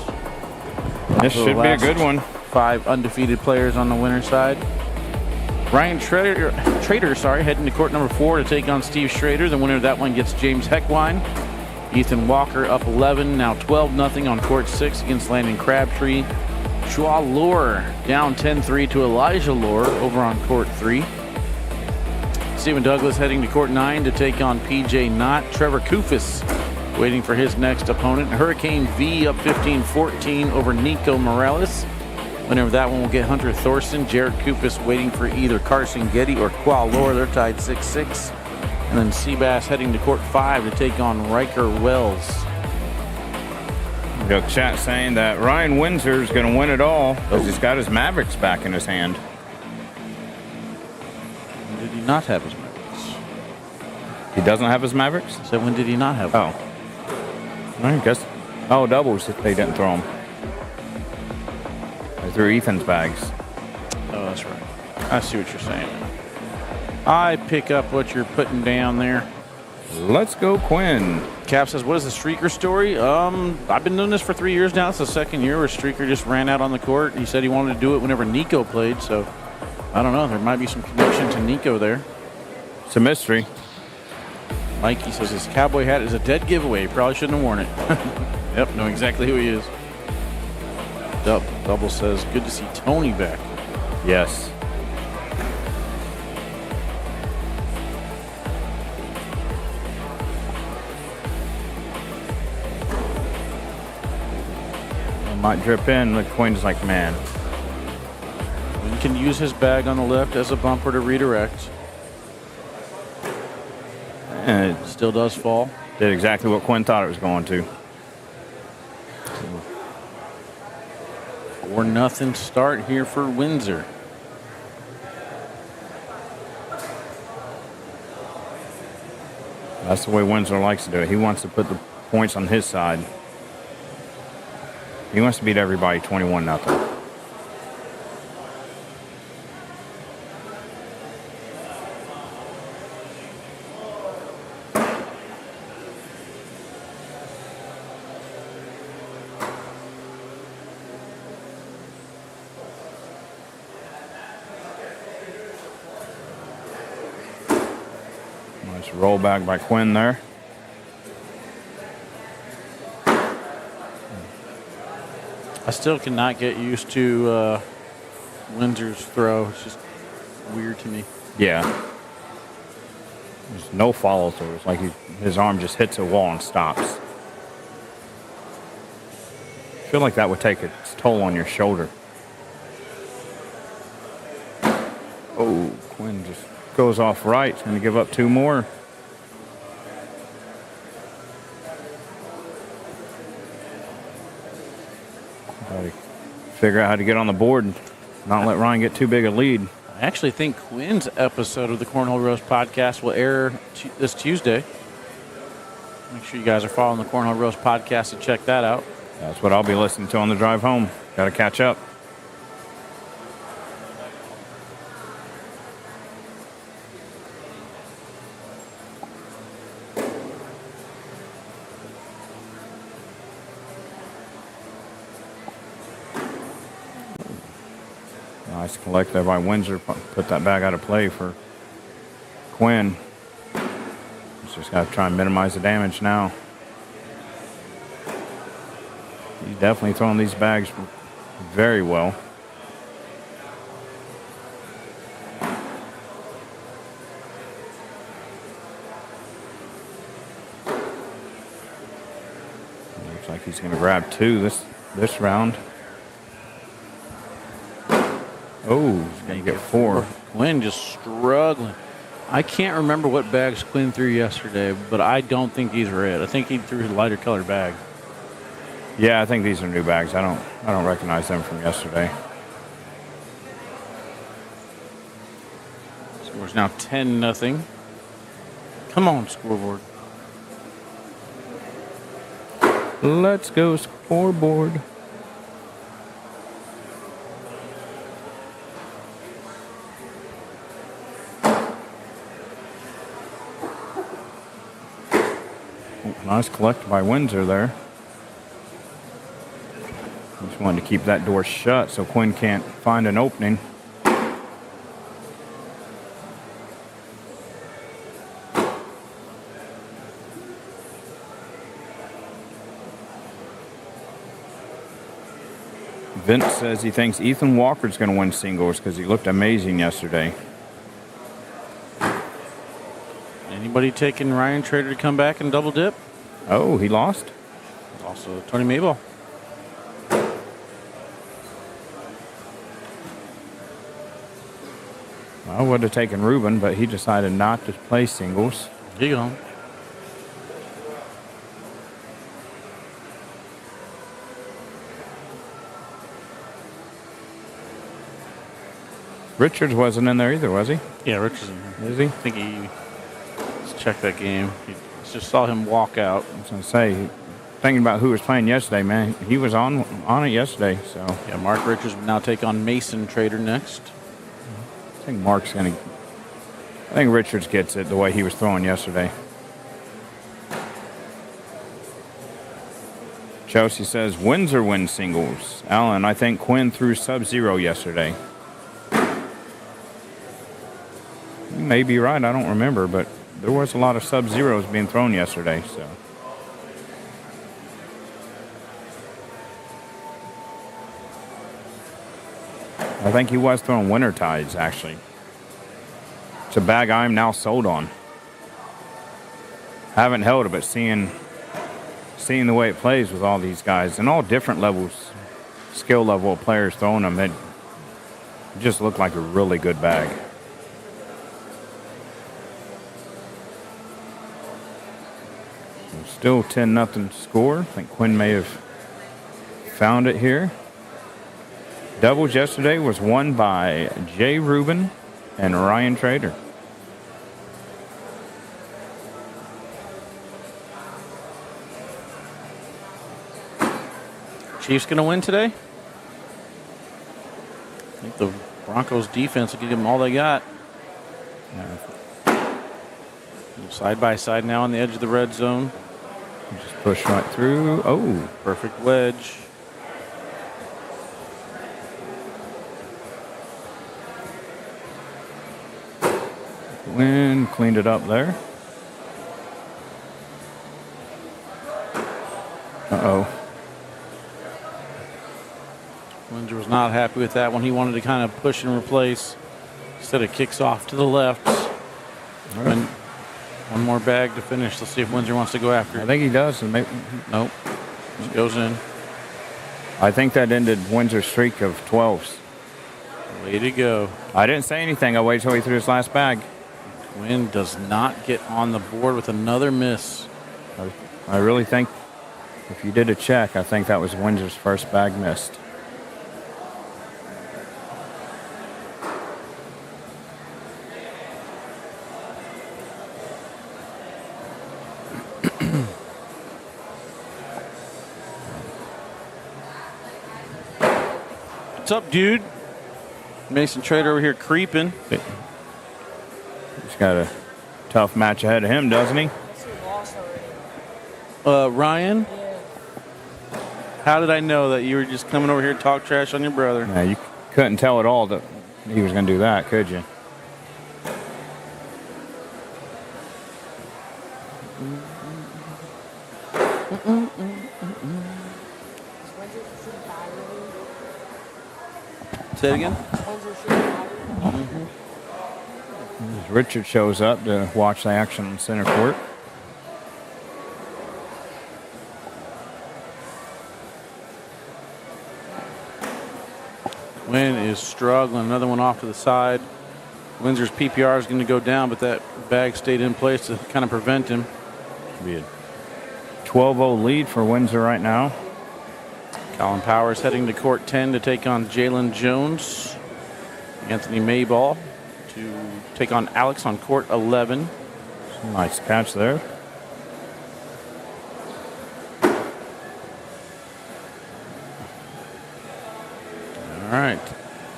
S2: This should be a good one.
S1: 5 undefeated players on the winner's side. Ryan Trader, heading to court number 4 to take on Steve Schrader. The winner of that one gets James Heckwine. Ethan Walker up 11, now 12-0 on court 6 against Landon Crabtree. Chua Lohr down 10-3 to Elijah Lohr over on court 3. Stephen Douglas heading to court 9 to take on PJ Knott. Trevor Kufis waiting for his next opponent. Hurricane V up 15-14 over Nico Morales. Winner of that one will get Hunter Thorson. Jared Kufis waiting for either Carson Getty or Qua Lohr. They're tied 6-6. And then Seabass heading to court 5 to take on Riker Wells.
S2: We got chat saying that Ryan Windsor is going to win it all because he's got his Mavericks back in his hand.
S1: When did he not have his Mavericks?
S2: He doesn't have his Mavericks?
S1: So when did he not have them?
S2: Oh. I guess. Oh, doubles if they didn't throw them. They threw Ethan's bags.
S1: Oh, that's right. I see what you're saying. I pick up what you're putting down there.
S2: Let's go, Quinn.
S1: Cap says, what is the Streaker story? I've been doing this for 3 years now. It's the second year where Streaker just ran out on the court. He said he wanted to do it whenever Nico played, so I don't know. There might be some connection to Nico there.
S2: It's a mystery.
S1: Mikey says his cowboy hat is a dead giveaway. Probably shouldn't have worn it. Yep, know exactly who he is. Double says, good to see Tony back.
S2: Yes. It might drip in. The Quinn's like, man.
S1: Quinn can use his bag on the left as a bumper to redirect.
S2: And it
S1: Still does fall.
S2: did exactly what Quinn thought it was going to.
S1: 4-0 start here for Windsor.
S2: That's the way Windsor likes to do it. He wants to put the points on his side. He wants to beat everybody 21-0. Nice roll back by Quinn there.
S1: I still cannot get used to Windsor's throw. It's just weird to me.
S2: Yeah. There's no follow through. It's like his arm just hits a wall and stops. I feel like that would take its toll on your shoulder. Oh, Quinn just goes off right. Going to give up 2 more. Gotta figure out how to get on the board and not let Ryan get too big a lead.
S1: I actually think Quinn's episode of the Cornhole Roast podcast will air this Tuesday. Make sure you guys are following the Cornhole Roast podcast to check that out.
S2: That's what I'll be listening to on the drive home. Got to catch up. Nice collect there by Windsor. Put that bag out of play for Quinn. He's just got to try and minimize the damage now. He's definitely throwing these bags very well. Looks like he's going to grab 2 this round. Oh, he's going to get 4.
S1: Quinn just struggling. I can't remember what bags Quinn threw yesterday, but I don't think these were it. I think he threw a lighter colored bag.
S2: Yeah, I think these are new bags. I don't recognize them from yesterday.
S1: Score's now 10-0. Come on, scoreboard.
S2: Let's go scoreboard. Nice collect by Windsor there. Just wanted to keep that door shut so Quinn can't find an opening. Vince says he thinks Ethan Walker's going to win singles because he looked amazing yesterday.
S1: Anybody taking Ryan Trader to come back and double dip?
S2: Oh, he lost?
S1: Also, Tony Mayball.
S2: I would have taken Ruben, but he decided not to play singles.
S1: Here you go.
S2: Richards wasn't in there either, was he?
S1: Yeah, Rich is in here.
S2: Is he?
S1: I think he. Let's check that game. He just saw him walk out.
S2: I was going to say, thinking about who was playing yesterday, man, he was on it yesterday. So
S1: Yeah, Mark Richards will now take on Mason Trader next.
S2: I think Mark's going to. I think Richards gets it the way he was throwing yesterday. Chelsea says Windsor wins singles. Alan, I think Quinn threw sub-zero yesterday. You may be right. I don't remember, but there was a lot of sub-zeros being thrown yesterday. So. I think he was throwing winter tides, actually. It's a bag I'm now sold on. Haven't held it, but seeing the way it plays with all these guys and all different levels, skill level of players throwing them, it just looked like a really good bag. Still 10-0 score. I think Quinn may have found it here. Doubles yesterday was won by Jay Rubin and Ryan Trader.
S1: Chiefs going to win today? I think the Broncos defense will give them all they got. Side by side now on the edge of the red zone.
S2: Just push right through. Oh,
S1: perfect wedge.
S2: Wind cleaned it up there. Uh-oh.
S1: Windsor was not happy with that one. He wanted to kind of push and replace. Instead of kicks off to the left. And one more bag to finish. Let's see if Windsor wants to go after it.
S2: I think he does. And maybe,
S1: nope. Just goes in.
S2: I think that ended Windsor's streak of 12s.
S1: Way to go.
S2: I didn't say anything. I waited till he threw his last bag.
S1: Quinn does not get on the board with another miss.
S2: I really think if you did a check, I think that was Windsor's first bag missed.
S1: What's up, dude? Mason Trader over here creeping.
S2: He's got a tough match ahead of him, doesn't he?
S1: Ryan?
S4: Yeah.
S1: How did I know that you were just coming over here to talk trash on your brother?
S2: Yeah, you couldn't tell at all that he was going to do that, could you?
S1: Say it again?
S2: Richard shows up to watch the action in center court.
S1: Quinn is struggling. Another one off to the side. Windsor's PPR is going to go down, but that bag stayed in place to kind of prevent him.
S2: Be a 12-0 lead for Windsor right now.
S1: Colin Powers heading to court 10 to take on Jalen Jones. Anthony Mayball to take on Alex on court 11.
S2: Nice catch there.
S1: All right.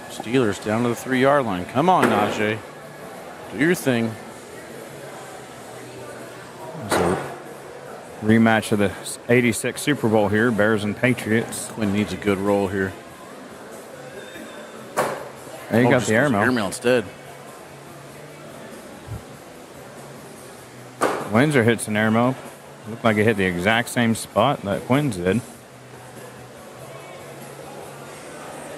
S1: Steelers down to the 3-yard line. Come on, Najee. Do your thing.
S2: It's a rematch of the 86 Super Bowl here, Bears and Patriots.
S1: Quinn needs a good roll here.
S2: There you got
S1: just
S2: the airmail.
S1: Airmail instead.
S2: Windsor hits an airmail. Looked like it hit the exact same spot that Quinn's did.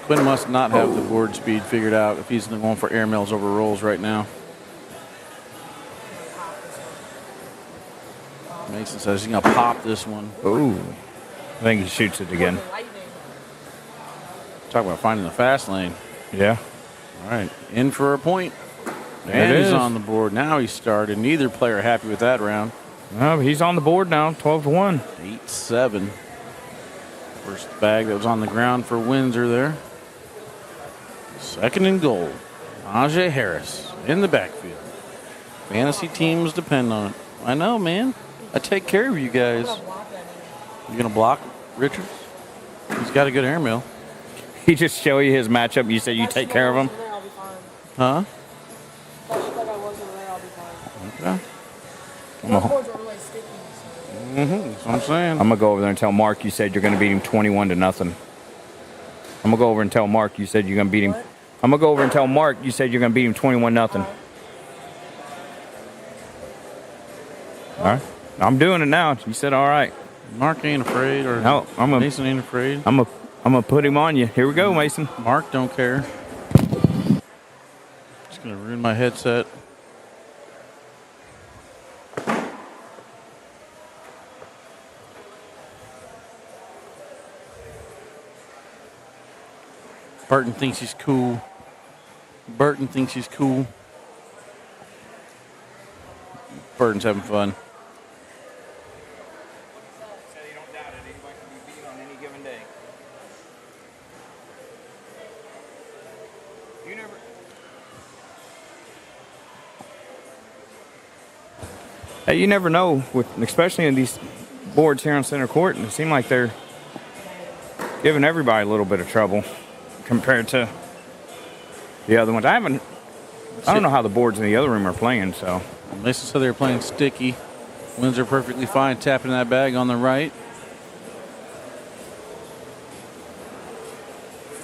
S1: Quinn must not have the board speed figured out if he's going for airmails over rolls right now. Mason says he's going to pop this one.
S2: Ooh. I think he shoots it again.
S1: Talk about finding the fast lane.
S2: Yeah.
S1: All right, in for a point.
S2: There
S1: And
S2: it
S1: he's
S2: is.
S1: on the board. Now he started. Neither player happy with that round.
S2: Oh, he's on the board now, 12-1.
S1: 8-7. First bag that was on the ground for Windsor there. Second and goal. Najee Harris in the backfield. Fantasy teams depend on it. I know, man. I take care of you guys. You going to block Richards? He's got a good airmail.
S2: He just show you his matchup. You said you take care of him?
S1: Huh? Okay.
S2: I'm
S1: That's what I'm saying.
S2: going to go over there and tell Mark you said you're going to beat him 21-0. I'm going to go over and tell Mark you said you're going to beat him. I'm going to go over and tell Mark you said you're going to beat him 21-0. All right. I'm doing it now. You said all right.
S1: Mark ain't afraid, or
S2: No,
S1: Mason ain't afraid.
S2: I'm gonna put him on you. Here we go, Mason.
S1: Mark don't care. Just gonna ruin my headset. Burton thinks he's cool. Burton's having fun.
S2: You don't doubt it. Anybody can be beat on any given day. You never. Hey, you never know, especially in these boards here on center court, and it seems like they're giving everybody a little bit of trouble compared to the other ones. I don't know how the boards in the other room are playing, so.
S1: Mason said they were playing sticky. Windsor perfectly fine, tapping that bag on the right.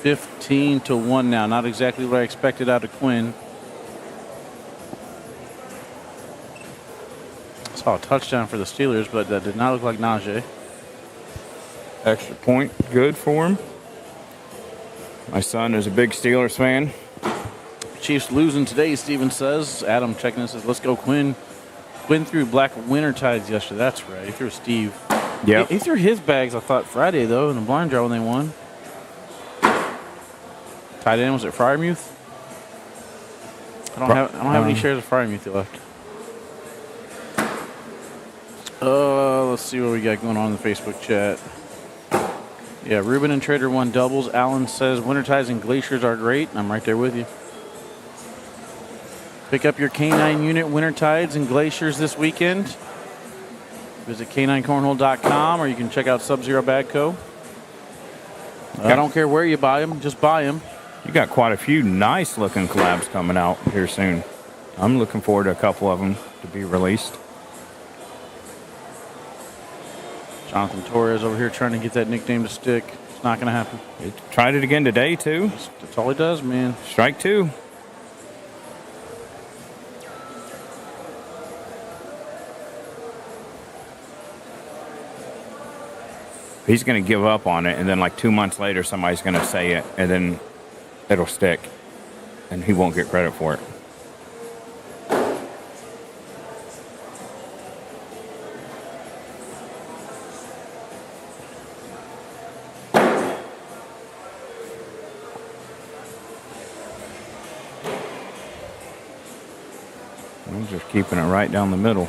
S1: 15-1 now. Not exactly what I expected out of Quinn. Saw a touchdown for the Steelers, but that did not look like Najee.
S2: Extra point, good for him. My son is a big Steelers fan.
S1: Chiefs losing today, Steven says. Adam checking this says, let's go Quinn. Quinn threw black winter tides yesterday. That's right. He threw Steve.
S2: Yeah.
S1: He threw his bags, I thought, Friday, though, in the blind draw when they won. Tight end, was it Fryermuth? I don't have any shares of Fryermuth left. Let's see what we got going on in the Facebook chat. Yeah, Ruben and Trader won doubles. Alan says winter tides and glaciers are great. I'm right there with you. Pick up your K9 unit winter tides and glaciers this weekend. Visit K9cornhole.com, or you can check out Sub-Zero Bag Co. I don't care where you buy them, just buy them.
S2: You got quite a few nice looking collabs coming out here soon. I'm looking forward to a couple of them to be released.
S1: Jonathan Torres over here trying to get that nickname to stick. It's not going to happen.
S2: Tried it again today, too.
S1: That's all he does, man.
S2: Strike two. He's going to give up on it, and then like 2 months later, somebody's going to say it, and then it'll stick, and he won't get credit for it. I'm just keeping it right down the middle.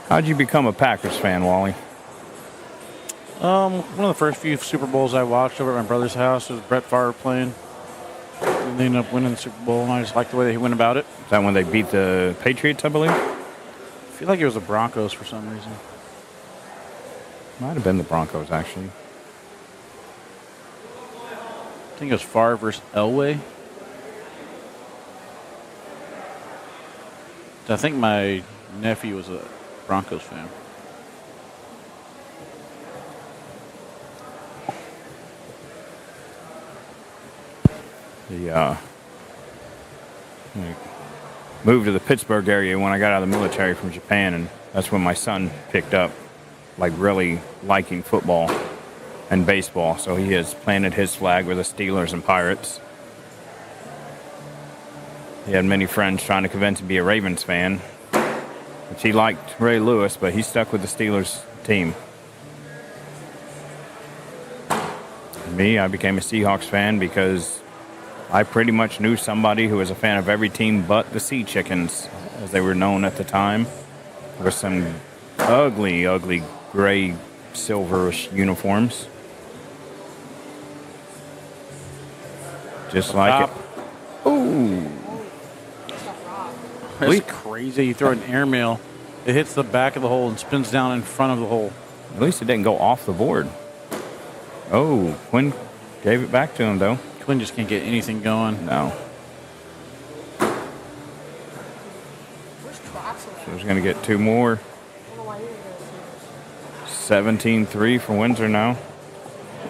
S2: How'd you become a Packers fan, Wally?
S1: One of the first few Super Bowls I watched over at my brother's house was Brett Favre playing. And they ended up winning the Super Bowl, and I just like the way they went about it.
S2: Is that when they beat the Patriots, I believe?
S1: I feel like it was the Broncos for some reason.
S2: Might have been the Broncos, actually.
S1: I think it was Favre versus Elway. I think my nephew was a Broncos fan.
S2: Moved to the Pittsburgh area when I got out of the military from Japan, and that's when my son picked up, like, really liking football and baseball. So he has planted his flag with the Steelers and Pirates. He had many friends trying to convince him to be a Ravens fan, which he liked Ray Lewis, but he stuck with the Steelers team. Me, I became a Seahawks fan because I pretty much knew somebody who was a fan of every team but the Sea Chickens, as they were known at the time, with some ugly, ugly gray, silverish uniforms. Just like it. Ooh.
S1: That's crazy. You throw an airmail, it hits the back of the hole and spins down in front of the hole.
S2: At least it didn't go off the board. Oh, Quinn gave it back to him, though.
S1: Quinn just can't get anything going.
S2: No.
S4: Where's Troxel?
S2: So he's going to get two more.
S4: I don't know why he didn't go to
S2: 17-3 for Windsor now.
S4: He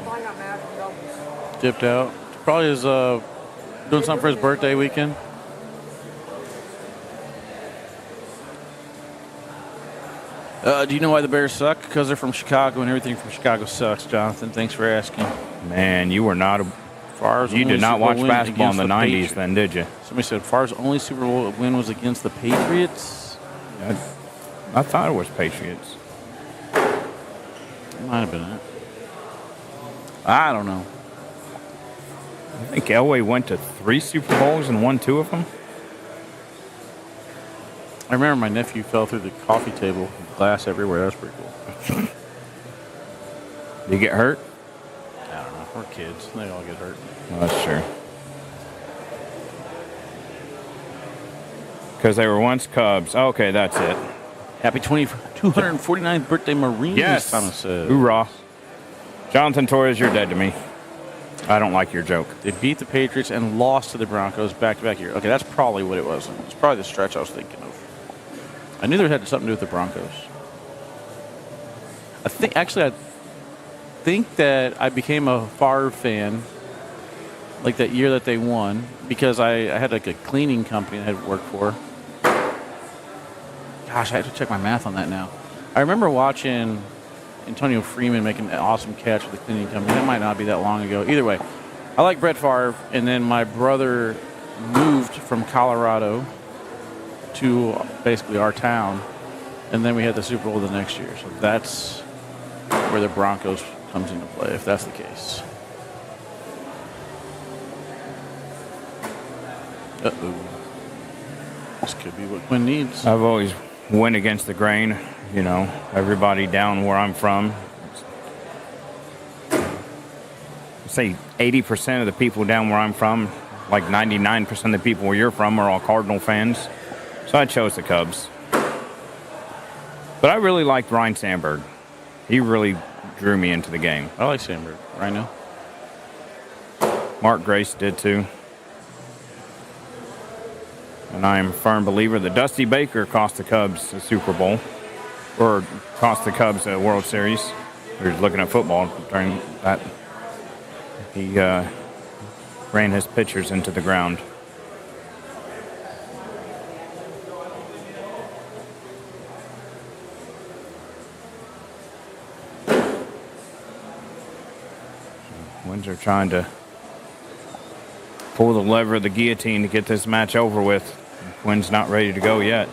S4: probably got mad from doubles.
S1: Dipped out. Probably is doing something for his birthday weekend. Do you know why the Bears suck? Because they're from Chicago, and everything from Chicago sucks, Jonathan. Thanks for asking.
S2: Man, you were not a...
S1: Favre's
S2: You
S1: only
S2: did not
S1: Super Bowl
S2: watch
S1: win
S2: basketball in
S1: against
S2: the 90s
S1: Patriots.
S2: then, did you?
S1: Somebody said Favre's only Super Bowl win was against the Patriots.
S2: I thought it was Patriots.
S1: Might have been it. I don't know.
S2: I think Elway went to 3 Super Bowls and won 2 of them.
S1: I remember my nephew fell through the coffee table, glass everywhere. That was pretty cool.
S2: Did he get hurt?
S1: I don't know. We're kids. They all get hurt.
S2: Well, that's true. Because they were once Cubs. Okay, that's it.
S1: Happy 249th birthday, Marines,
S2: Yes.
S1: Thomas said.
S2: Hoorah. Jonathan Torres, you're dead to me. I don't like your joke.
S1: They beat the Patriots and lost to the Broncos back-to-back year. Okay, that's probably what it was. It's probably the stretch I was thinking of. I knew there had something to do with the Broncos. I think that I became a Favre fan like that year that they won because I had like a cleaning company I had worked for. Gosh, I have to check my math on that now. I remember watching Antonio Freeman make an awesome catch with the cleaning company. That might not be that long ago. Either way, I like Brett Favre, and then my brother moved from Colorado to basically our town, and then we had the Super Bowl the next year. So that's where the Broncos comes into play, if that's the case. Uh-oh. This could be what Quinn needs.
S2: I've always went against the grain. You know, everybody down where I'm from. Say 80% of the people down where I'm from, like 99% of the people where you're from, are all Cardinal fans. So I chose the Cubs. But I really liked Ryan Sandberg. He really drew me into the game.
S1: I like Sandberg right now.
S2: Mark Grace did too. And I am a firm believer that Dusty Baker cost the Cubs a Super Bowl. Or cost the Cubs a World Series. We were looking at football during that. He ran his pitchers into the ground. Windsor trying to pull the lever of the guillotine to get this match over with. Quinn's not ready to go yet.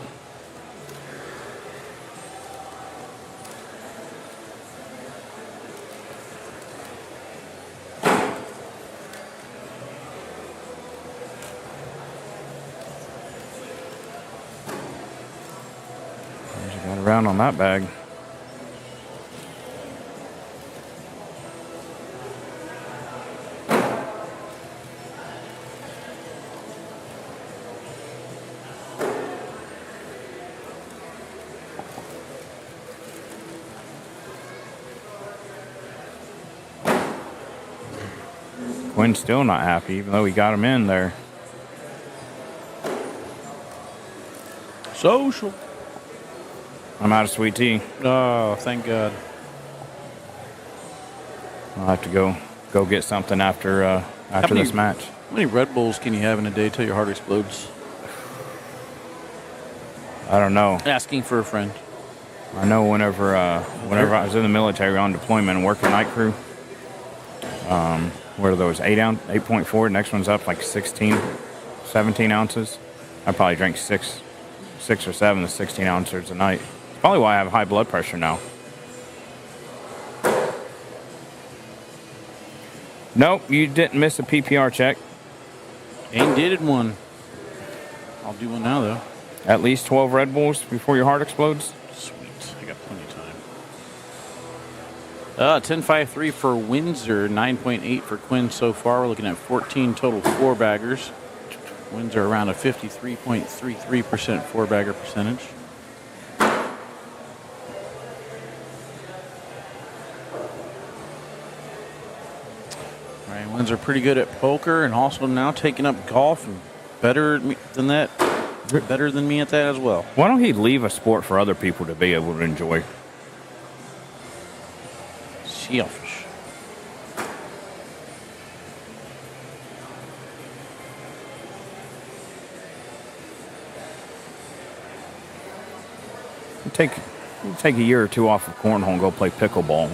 S2: Got around on that bag. Quinn's still not happy, even though he got him in there.
S1: Social.
S2: I'm out of sweet tea.
S1: Oh, thank God.
S2: I'll have to go get something after this match.
S1: How many Red Bulls can you have in a day till your heart explodes?
S2: I don't know.
S1: Asking for a friend.
S2: I know whenever I was in the military on deployment and working night crew, what are those, 8.4, next one's up like 16, 17 ounces. I probably drank six or seven to 16 ounces a night. It's probably why I have high blood pressure now. Nope, you didn't miss a PPR check.
S1: Ain't did one. I'll do one now, though.
S2: At least 12 Red Bulls before your heart explodes.
S1: Sweet. I got plenty of time. 10.53 for Windsor, 9.8 for Quinn so far. We're looking at 14 total four-baggers. Windsor around a 53.33% four-bagger percentage. All right, Windsor pretty good at poker and also now taking up golf and better than that. Better than me at that as well.
S2: Why don't he leave a sport for other people to be able to enjoy?
S1: Selfish.
S2: Take a year or two off of cornhole and go play pickleball.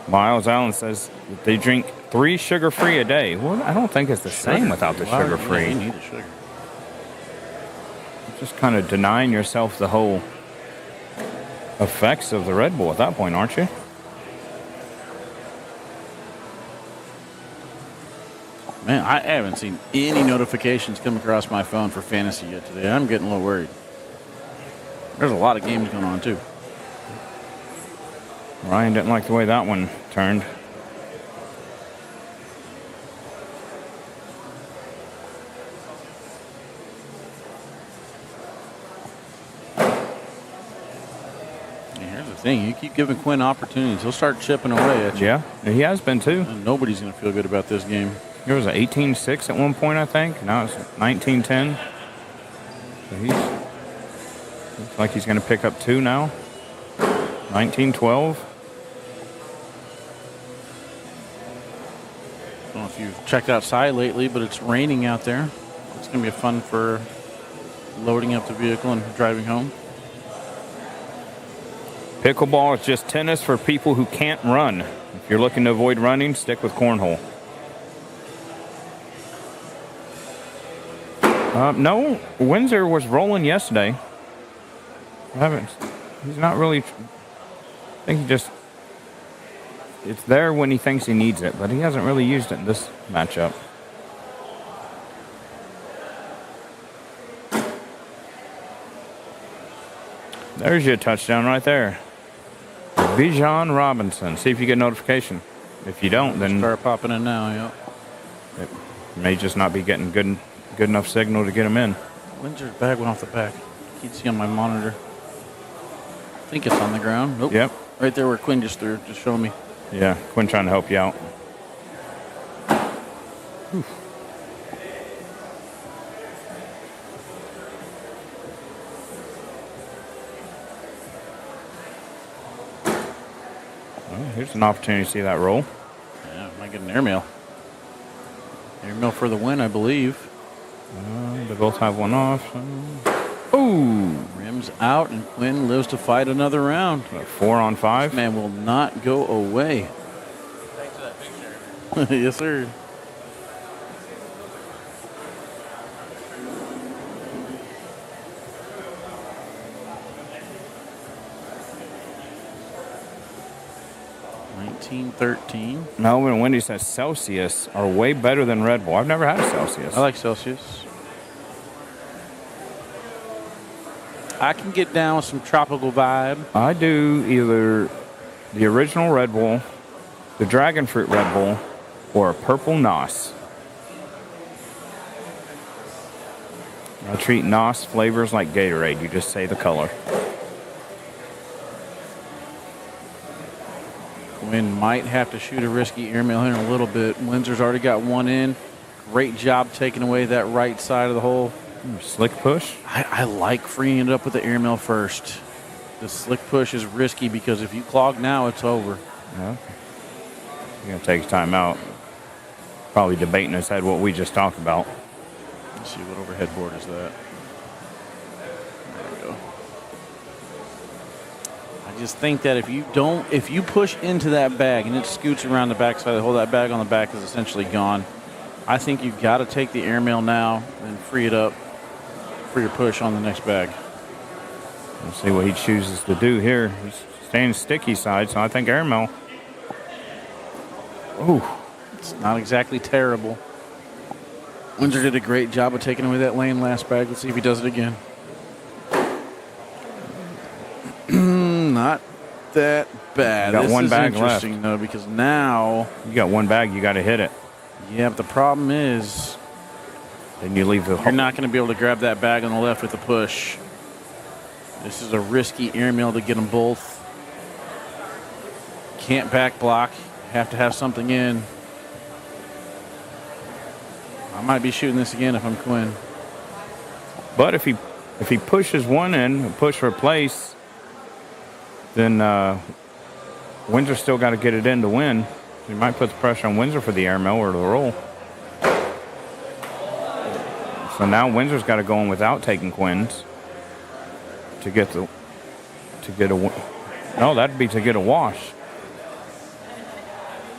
S2: Miles Allen says they drink 3 sugar-free a day. Well, I don't think it's the same without the sugar-free.
S1: You need the sugar.
S2: You're just kind of denying yourself the whole effects of the Red Bull at that point, aren't you?
S1: Man, I haven't seen any notifications come across my phone for fantasy yet today. I'm getting a little worried. There's a lot of games going on, too.
S2: Ryan didn't like the way that one turned.
S1: Here's the thing. You keep giving Quinn opportunities, he'll start chipping away at you.
S2: Yeah, he has been too.
S1: And nobody's going to feel good about this game.
S2: There was an 18-6 at one point, I think. Now it's 19-10. So looks like he's going to pick up 2 now. 19-12.
S1: I don't know if you've checked outside lately, but it's raining out there. It's going to be fun for loading up the vehicle and driving home.
S2: Pickleball is just tennis for people who can't run. If you're looking to avoid running, stick with cornhole. No, Windsor was rolling yesterday. He's not really. I think he just. It's there when he thinks he needs it, but he hasn't really used it in this matchup. There's your touchdown right there. Bijan Robinson. See if you get a notification. If you don't, then
S1: Start popping in now, yeah.
S2: it may just not be getting good enough signal to get him in.
S1: Windsor's bag went off the back. You can see on my monitor. I think it's on the ground. Nope.
S2: Yep.
S1: Right there where Quinn just threw. Just showing me.
S2: Yeah, Quinn trying to help you out. Well, here's an opportunity to see that roll.
S1: Yeah, might get an airmail. Airmail for the win, I believe.
S2: They both have one off. Ooh!
S1: Rims out, and Quinn lives to fight another round.
S2: 4 on 5.
S1: Man will not go away.
S5: Thanks for that picture.
S1: Yes, sir. $19.13.
S2: Melvin and Wendy says Celsius are way better than Red Bull. I've never had a Celsius.
S1: I like Celsius. I can get down with some tropical vibe.
S2: I do either the original Red Bull, the Dragon Fruit Red Bull, or a Purple NOS. I treat NOS flavors like Gatorade. You just say the color.
S1: Quinn might have to shoot a risky airmail here in a little bit. Windsor's already got one in. Great job taking away that right side of the hole.
S2: Slick push.
S1: I like freeing it up with the airmail first. The slick push is risky because if you clog now, it's over.
S2: Yeah. He's going to take his time out. Probably debating his head what we just talked about.
S1: Let's see, what overhead board is that? There we go. I just think that if you push into that bag and it scoots around the backside of the hole, that bag on the back is essentially gone. I think you've got to take the airmail now and free it up for your push on the next bag.
S2: We'll see what he chooses to do here. He's staying sticky side, so I think airmail. Ooh.
S1: It's not exactly terrible. Windsor did a great job of taking away that lane last bag. Let's see if he does it again. Not that bad.
S2: You got
S1: this
S2: one
S1: is
S2: bag
S1: interesting, though, because now...
S2: You got one bag, you got to hit it.
S1: Yeah, but the problem is...
S2: Then you leave the
S1: You're not going to be able to grab that bag on the left with the push. This is a risky airmail to get them both. Can't back block. Have to have something in. I might be shooting this again if I'm Quinn.
S2: But if he pushes one in, push replace, then Windsor still got to get it in to win. He might put the pressure on Windsor for the airmail or the roll. So now Windsor's got to go in without taking Quinn's to get a no, that'd be to get a wash.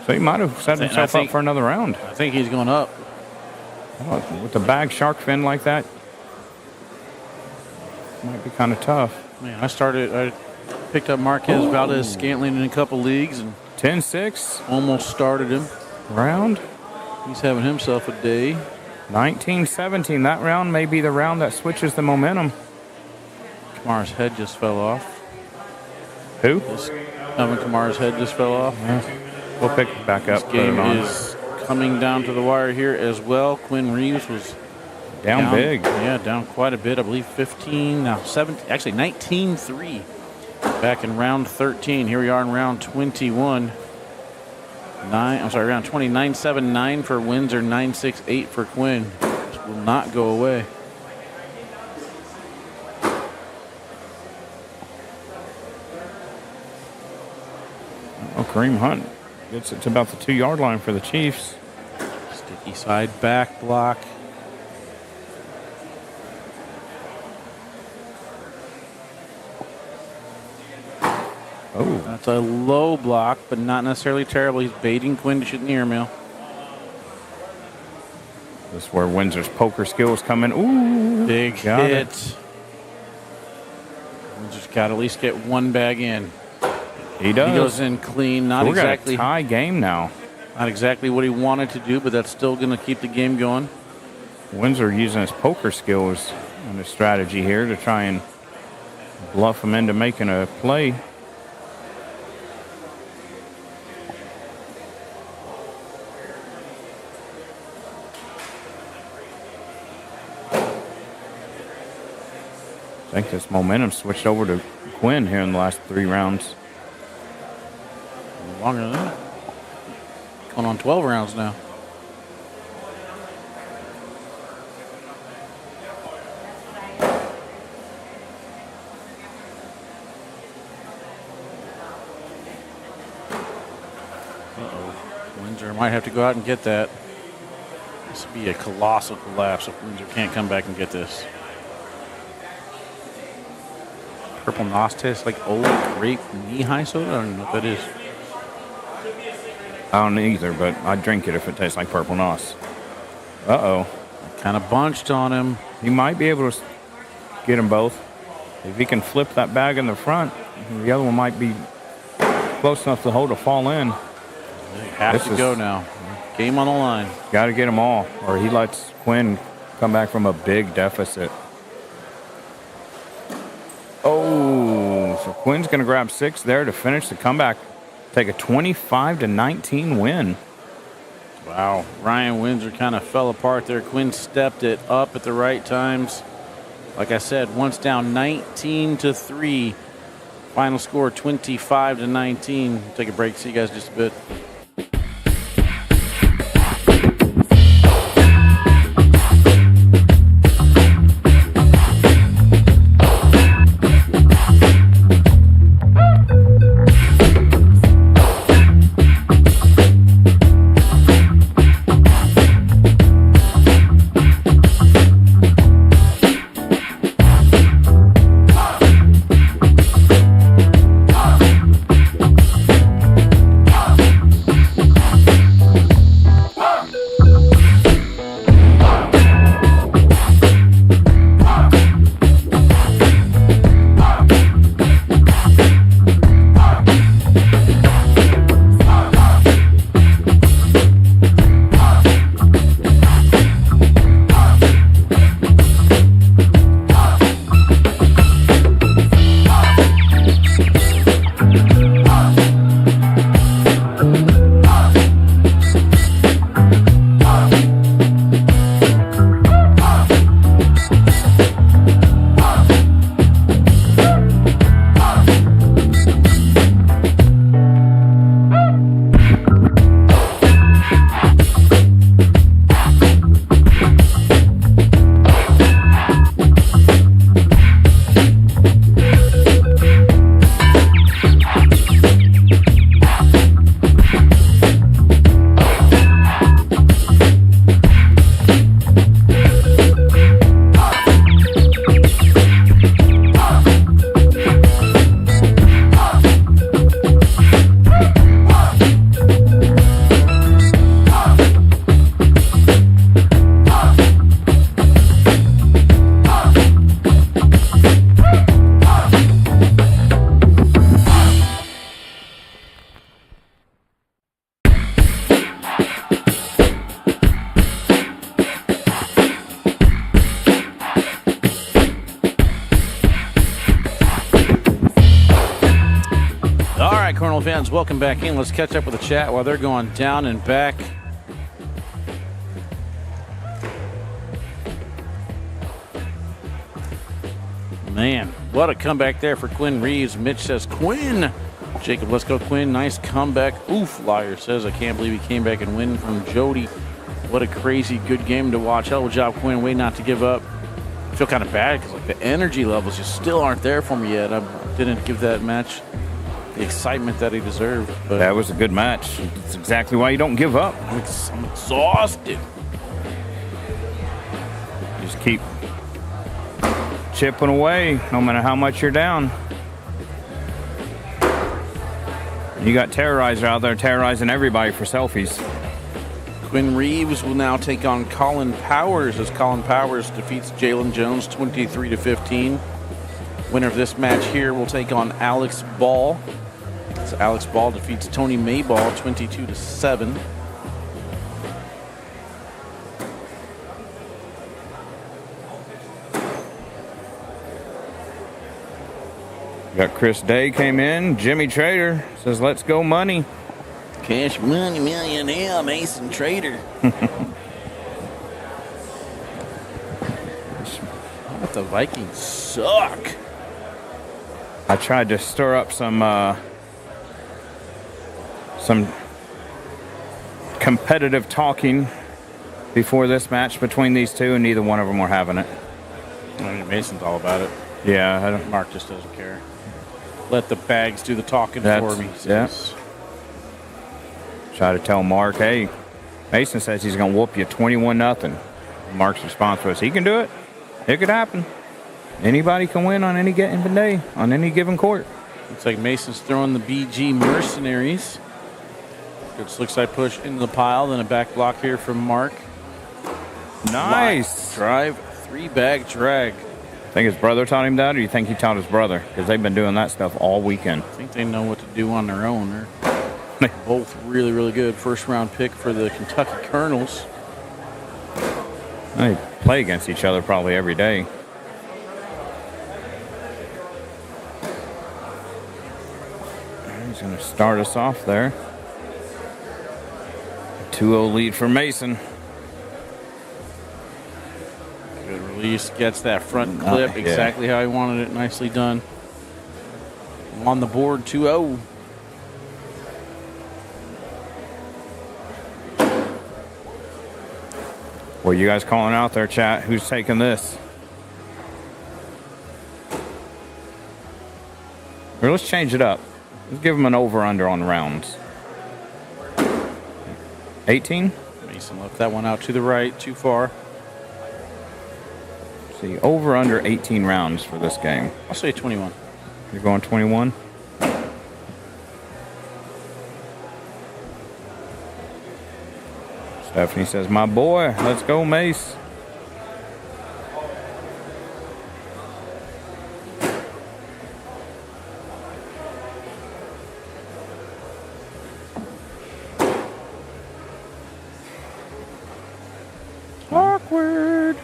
S2: So he might have set himself up for another round.
S1: I think he's going up.
S2: Oh, with the bag shark fin like that, might be kind of tough.
S1: Man, I picked up Marquez Valdez Scantling in a couple leagues and
S2: 10-6
S1: almost started him.
S2: round.
S1: He's having himself a day.
S2: 19-17. That round may be the round that switches the momentum.
S1: Kamara's head just fell off.
S2: Who?
S1: Alvin Kamara's head just fell off.
S2: Yeah. We'll pick it back up.
S1: This game is coming down to the wire here as well. Quinn Reeves was
S2: down big.
S1: Yeah, down quite a bit. I believe 15, now 17, actually 19-3 back in round 13. Here we are in round 21. Round 20, 9-7-9 for Windsor, 9-6-8 for Quinn. This will not go away.
S2: Oh, Kareem Hunt gets it to about the 2-yard line for the Chiefs.
S1: Sticky side back block.
S2: Oh,
S1: That's a low block, but not necessarily terrible. He's baiting Quinn to shoot in the airmail.
S2: this is where Windsor's poker skills come in. Ooh,
S1: Big
S2: got
S1: hit.
S2: it.
S1: Windsor's got to at least get one bag in.
S2: He does.
S1: He goes in clean. Not
S2: So we're
S1: exactly
S2: got a tie game now.
S1: Not exactly what he wanted to do, but that's still going to keep the game going.
S2: Windsor using his poker skills and his strategy here to try and bluff him into making a play. I think this momentum switched over to Quinn here in the last 3 rounds.
S1: Longer than that. Going on 12 rounds now. Windsor might have to go out and get that. This would be a colossal collapse if Windsor can't come back and get this. Purple Nos tastes like old grape knee-high soda. I don't even know what that is.
S2: I don't either, but I'd drink it if it tastes like Purple Nos. Uh-oh.
S1: Kind of bunched on him.
S2: He might be able to get them both. If he can flip that bag in the front, the other one might be close enough to hold to fall in.
S1: They have to go now. Game on the line.
S2: Got to get them all, or he lets Quinn come back from a big deficit. Oh, so Quinn's going to grab 6 there to finish the comeback. Take a 25-19 win.
S1: Wow. Ryan Windsor kind of fell apart there. Quinn stepped it up at the right times. Like I said, once down 19-3 Final score 25-19. Take a break. See you guys in just a bit. Fans, welcome back in. Let's catch up with the chat while they're going down and back. Man, what a comeback there for Quinn Reeves. Mitch says, Quinn. Jacob, let's go, Quinn. Nice comeback. Oof, Liar says, I can't believe he came back and win from Jody. What a crazy good game to watch. Hell of a job, Quinn. Way not to give up. I feel kind of bad because like the energy levels just still aren't there for me yet. I didn't give that match the excitement that he deserved. But
S2: that was a good match. That's exactly why you don't give up.
S1: I'm exhausted.
S2: Just keep chipping away, no matter how much you're down. You got Terrorizer out there terrorizing everybody for selfies.
S1: Quinn Reeves will now take on Colin Powers as Colin Powers defeats Jalen Jones 23-15. Winner of this match here will take on Alex Ball. So Alex Ball defeats Tony Mayball 22-7.
S2: Got Chris Day came in. Jimmy Trader says, let's go money.
S1: Cash money millionaire Mason Trader. What the Vikings suck.
S2: I tried to stir up some competitive talking before this match between these two, and neither one of them were having it.
S1: I mean, Mason's all about it.
S2: Yeah,
S1: Mark just doesn't care. Let the bags do the talking for me.
S2: Yeah. Try to tell Mark, hey, Mason says he's going to whoop you 21-0. Mark's response was, he can do it. It could happen. Anybody can win on any given day, on any given court.
S1: Looks like Mason's throwing the BG Mercenaries. Good slick push into the pile, then a back block here from Mark.
S2: Nice.
S1: Drive, 3-bag drag.
S2: Think his brother taught him that, or you think he taught his brother? Because they've been doing that stuff all weekend.
S1: I think they know what to do on their own. They're both really, really good. First round pick for the Kentucky Colonels.
S2: They play against each other probably every day. He's going to start us off there. 2-0 lead for Mason. Good
S1: release. Gets that front clip exactly how he wanted it. Nicely done. on the board 2-0.
S2: What are you guys calling out there, chat? Who's taking this? Or let's change it up. Let's give them an over-under on rounds. 18?
S1: Mason left that one out to the right, too far.
S2: See, over-under 18 rounds for this game.
S1: I'll say 21.
S2: You're going 21? Stephanie says, my boy, let's go, Mace. Awkward.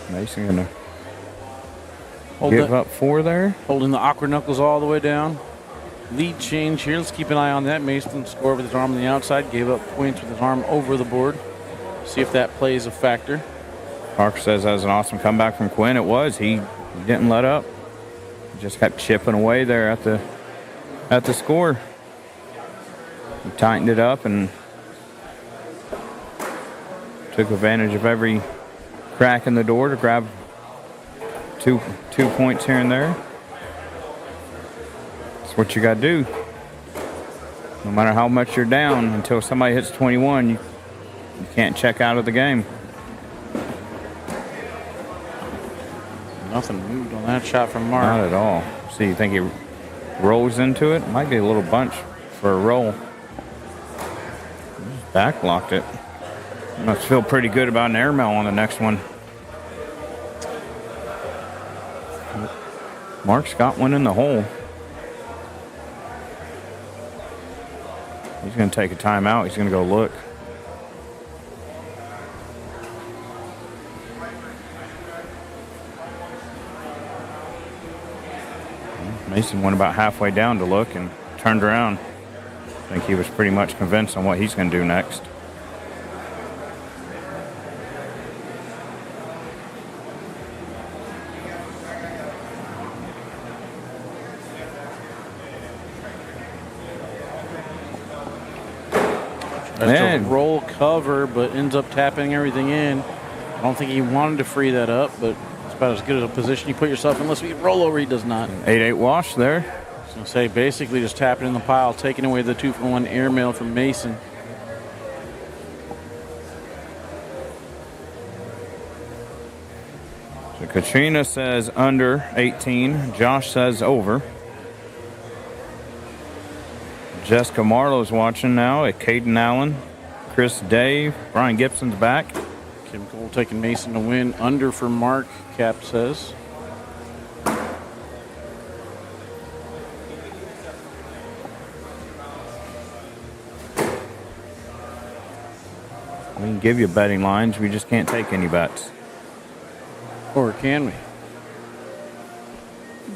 S2: Mason gonna give up 4 there.
S1: Holding the awkward knuckles all the way down. Lead change here. Let's keep an eye on that. Mason scored with his arm on the outside. Gave up points with his arm over the board. See if that plays a factor.
S2: Parker says that was an awesome comeback from Quinn. It was. He didn't let up. He just kept chipping away there at the score. He tightened it up and took advantage of every crack in the door to grab two points here and there. That's what you got to do. No matter how much you're down, until somebody hits 21, you can't check out of the game.
S1: Nothing moved on that shot from Mark.
S2: Not at all. See, you think he rolls into it? Might be a little bunch for a roll. Back blocked it. Must feel pretty good about an airmail on the next one. Mark's got one in the hole. He's going to take a timeout. He's going to go look. Mason went about halfway down to look and turned around. I think he was pretty much convinced on what he's going to do next.
S1: That's a roll cover, but ends up tapping everything in. I don't think he wanted to free that up, but it's about as good as a position you put yourself in. Unless we roll over, he does not.
S2: 8-8 wash there.
S1: I was going to say, basically just tapping in the pile, taking away the 2-for-1 airmail from Mason.
S2: So Katrina says under 18. Josh says over. Jessica Marlowe's watching now at Caden Allen. Chris Dave. Brian Gibson's back.
S1: Kim Cole taking Mason to win. Under for Mark, Cap says.
S2: We can give you betting lines. We just can't take any bets.
S1: Or can we?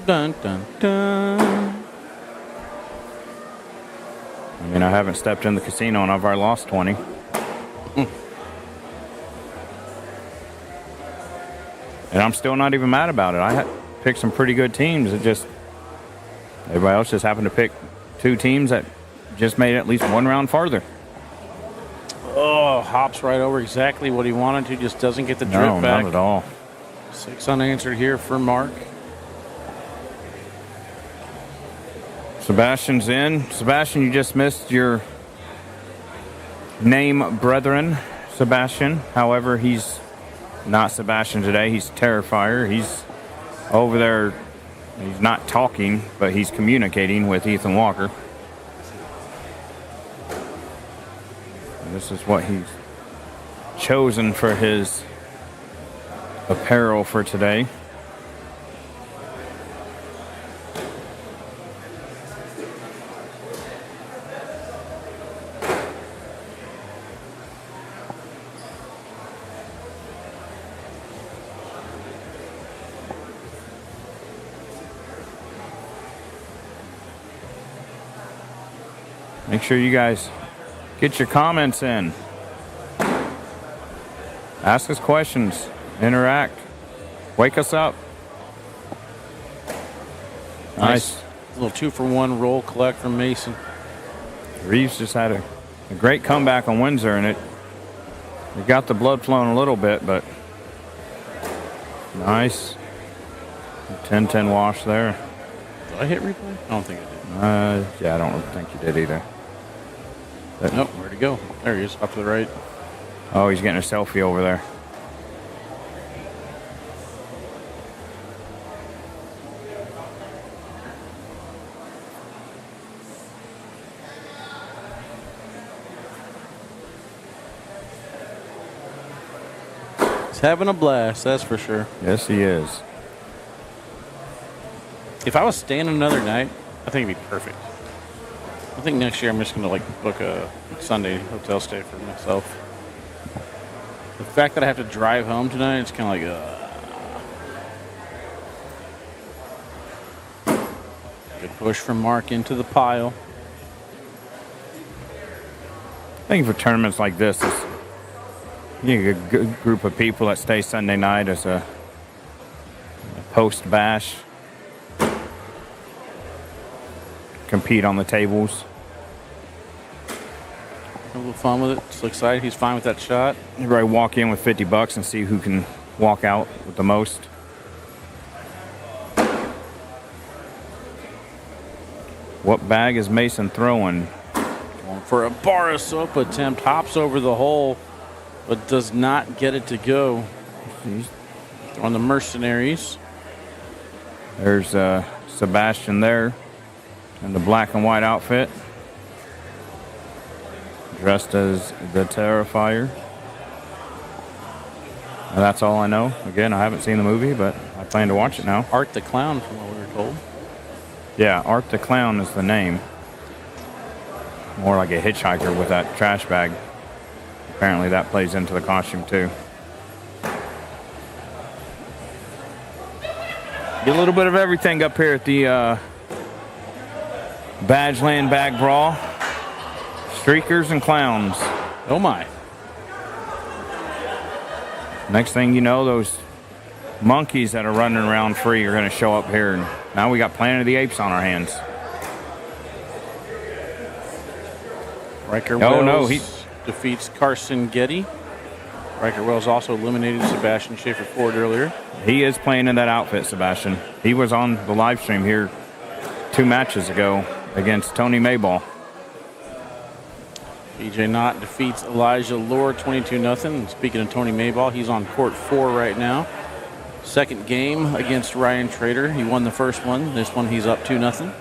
S1: Dun, dun, dun.
S2: I mean, I haven't stepped in the casino and I've already lost 20. And I'm still not even mad about it. I had picked some pretty good teams. It just, everybody else just happened to pick 2 teams that just made it at least 1 round farther.
S1: Oh, hops right over exactly what he wanted to. Just doesn't get the drip
S2: No,
S1: back.
S2: not at all.
S1: 6 unanswered here for Mark.
S2: Sebastian's in. Sebastian, you just missed your name, brethren, Sebastian. However, he's not Sebastian today. He's Terrifier. He's over there. He's not talking, but he's communicating with Ethan Walker. And this is what he's chosen for his apparel for today. Make sure you guys get your comments in. Ask us questions. Interact. Wake us up. Nice.
S1: Little 2-for-1 roll collect from Mason.
S2: Reeves just had a great comeback on Windsor, and it got the blood flowing a little bit, but nice. 10-10 wash there.
S1: Did I hit replay? I don't think I did.
S2: Yeah, I don't think you did either.
S1: Nope, where'd he go? There he is, up to the right.
S2: Oh, he's getting a selfie over there.
S1: He's having a blast, that's for sure.
S2: Yes, he is.
S1: If I was staying another night, I think it'd be perfect. I think next year I'm just going to like book a Sunday hotel stay for myself. The fact that I have to drive home tonight, it's kind of like, good push from Mark into the pile.
S2: I think for tournaments like this, you get a good group of people that stay Sunday night as a post bash. Compete on the tables.
S1: A little fun with it. Just excited. He's fine with that shot.
S2: Everybody walk in with $50 and see who can walk out with the most. What bag is Mason throwing?
S1: Going for a bar of soap attempt. Hops over the hole, but does not get it to go. On the Mercenaries.
S2: There's Sebastian there in the black and white outfit, dressed as the Terrifier. And that's all I know. Again, I haven't seen the movie, but I plan to watch it now.
S1: Art the Clown, from what we were told.
S2: Yeah, Art the Clown is the name. More like a hitchhiker with that trash bag. Apparently that plays into the costume too. Get a little bit of everything up here at the Badgerland Bag Brawl. Streakers and clowns.
S1: Oh my.
S2: Next thing you know, those monkeys that are running around free are going to show up here. And now we got Planet of the Apes on our hands.
S1: Riker
S2: Oh,
S1: Wells
S2: no, he
S1: defeats Carson Getty. Riker Wells also eliminated Sebastian Schaefer Ford earlier.
S2: He is playing in that outfit, Sebastian. He was on the live stream here 2 matches ago against Tony Mayball.
S1: BJ Knott defeats Elijah Lore 22-0. Speaking of Tony Mayball, he's on court 4 right now. Second game against Ryan Trader. He won the first one. This one he's up 2-0.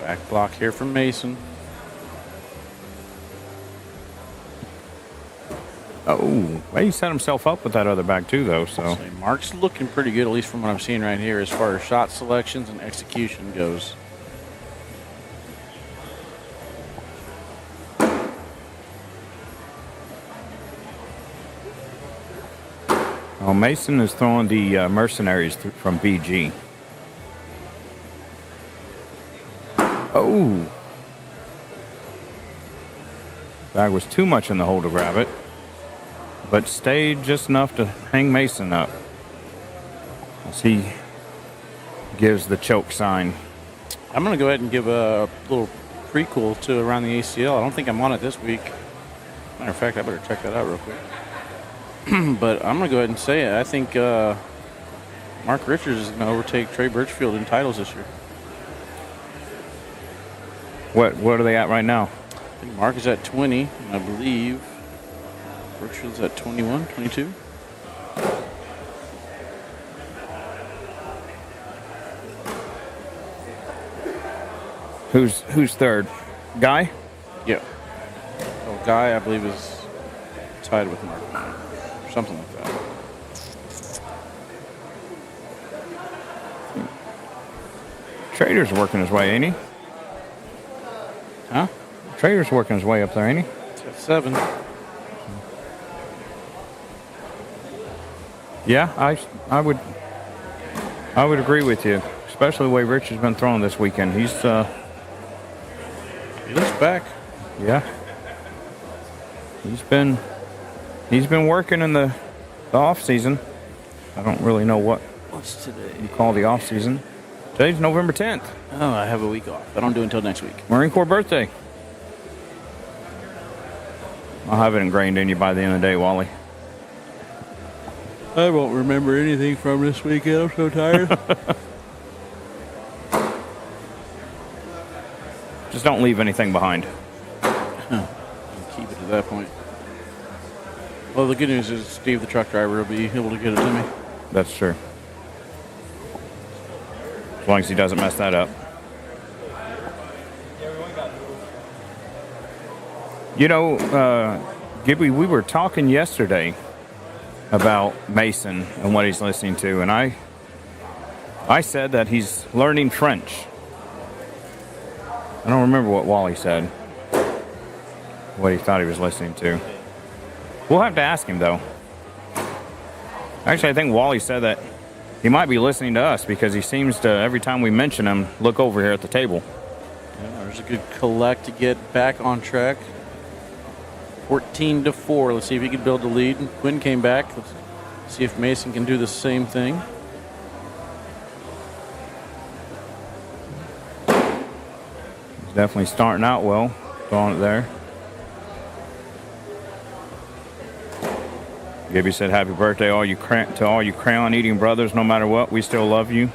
S1: Back block here from Mason.
S2: Oh, well, he set himself up with that other bag too, though. So
S1: Mark's looking pretty good, at least from what I'm seeing right here, as far as shot selections and execution goes.
S2: well, Mason is throwing the Mercenaries from BG. Oh, bag was too much in the hole to grab it, but stayed just enough to hang Mason up as he gives the choke sign.
S1: I'm going to go ahead and give a little prequel to Around the ACL. I don't think I'm on it this week. Matter of fact, I better check that out real quick. But I'm going to go ahead and say it. I think Mark Richards is going to overtake Trey Birchfield in titles this year.
S2: What are they at right now?
S1: I think Mark is at 20, and I believe Birchfield's at 21, 22.
S2: Who's third? Guy?
S1: Yeah. Oh, Guy, I believe, is tied with Mark. Or something like that.
S2: Trader's working his way, ain't he?
S1: Huh?
S2: Trader's working his way up there, ain't he?
S1: It's at 7.
S2: Yeah, I would agree with you, especially the way Rich has been throwing this weekend.
S1: He looks back.
S2: Yeah. He's been working in the off season. I don't really know what
S1: What's today?
S2: you call the off season. Today's November 10th.
S1: Oh, I have a week off. I don't do it until next week.
S2: Marine Corps birthday. I'll have it ingrained in you by the end of the day, Wally.
S1: I won't remember anything from this weekend. I'm so tired.
S2: Just don't leave anything behind.
S1: Keep it to that point. Well, the good news is Steve, the truck driver, will be able to get it to me.
S2: That's true. As long as he doesn't mess that up. You know, Gibby, we were talking yesterday about Mason and what he's listening to, and I said that he's learning French. I don't remember what Wally said, what he thought he was listening to. We'll have to ask him, though. Actually, I think Wally said that he might be listening to us because he seems to, every time we mention him, look over here at the table.
S1: Yeah, there's a good collect to get back on track. 14-4. Let's see if he can build the lead. Quinn came back. Let's see if Mason can do the same thing.
S2: He's definitely starting out well, throwing it there. Gibby said, "Happy birthday, to all you crayon-eating brothers. No matter what, we still love you.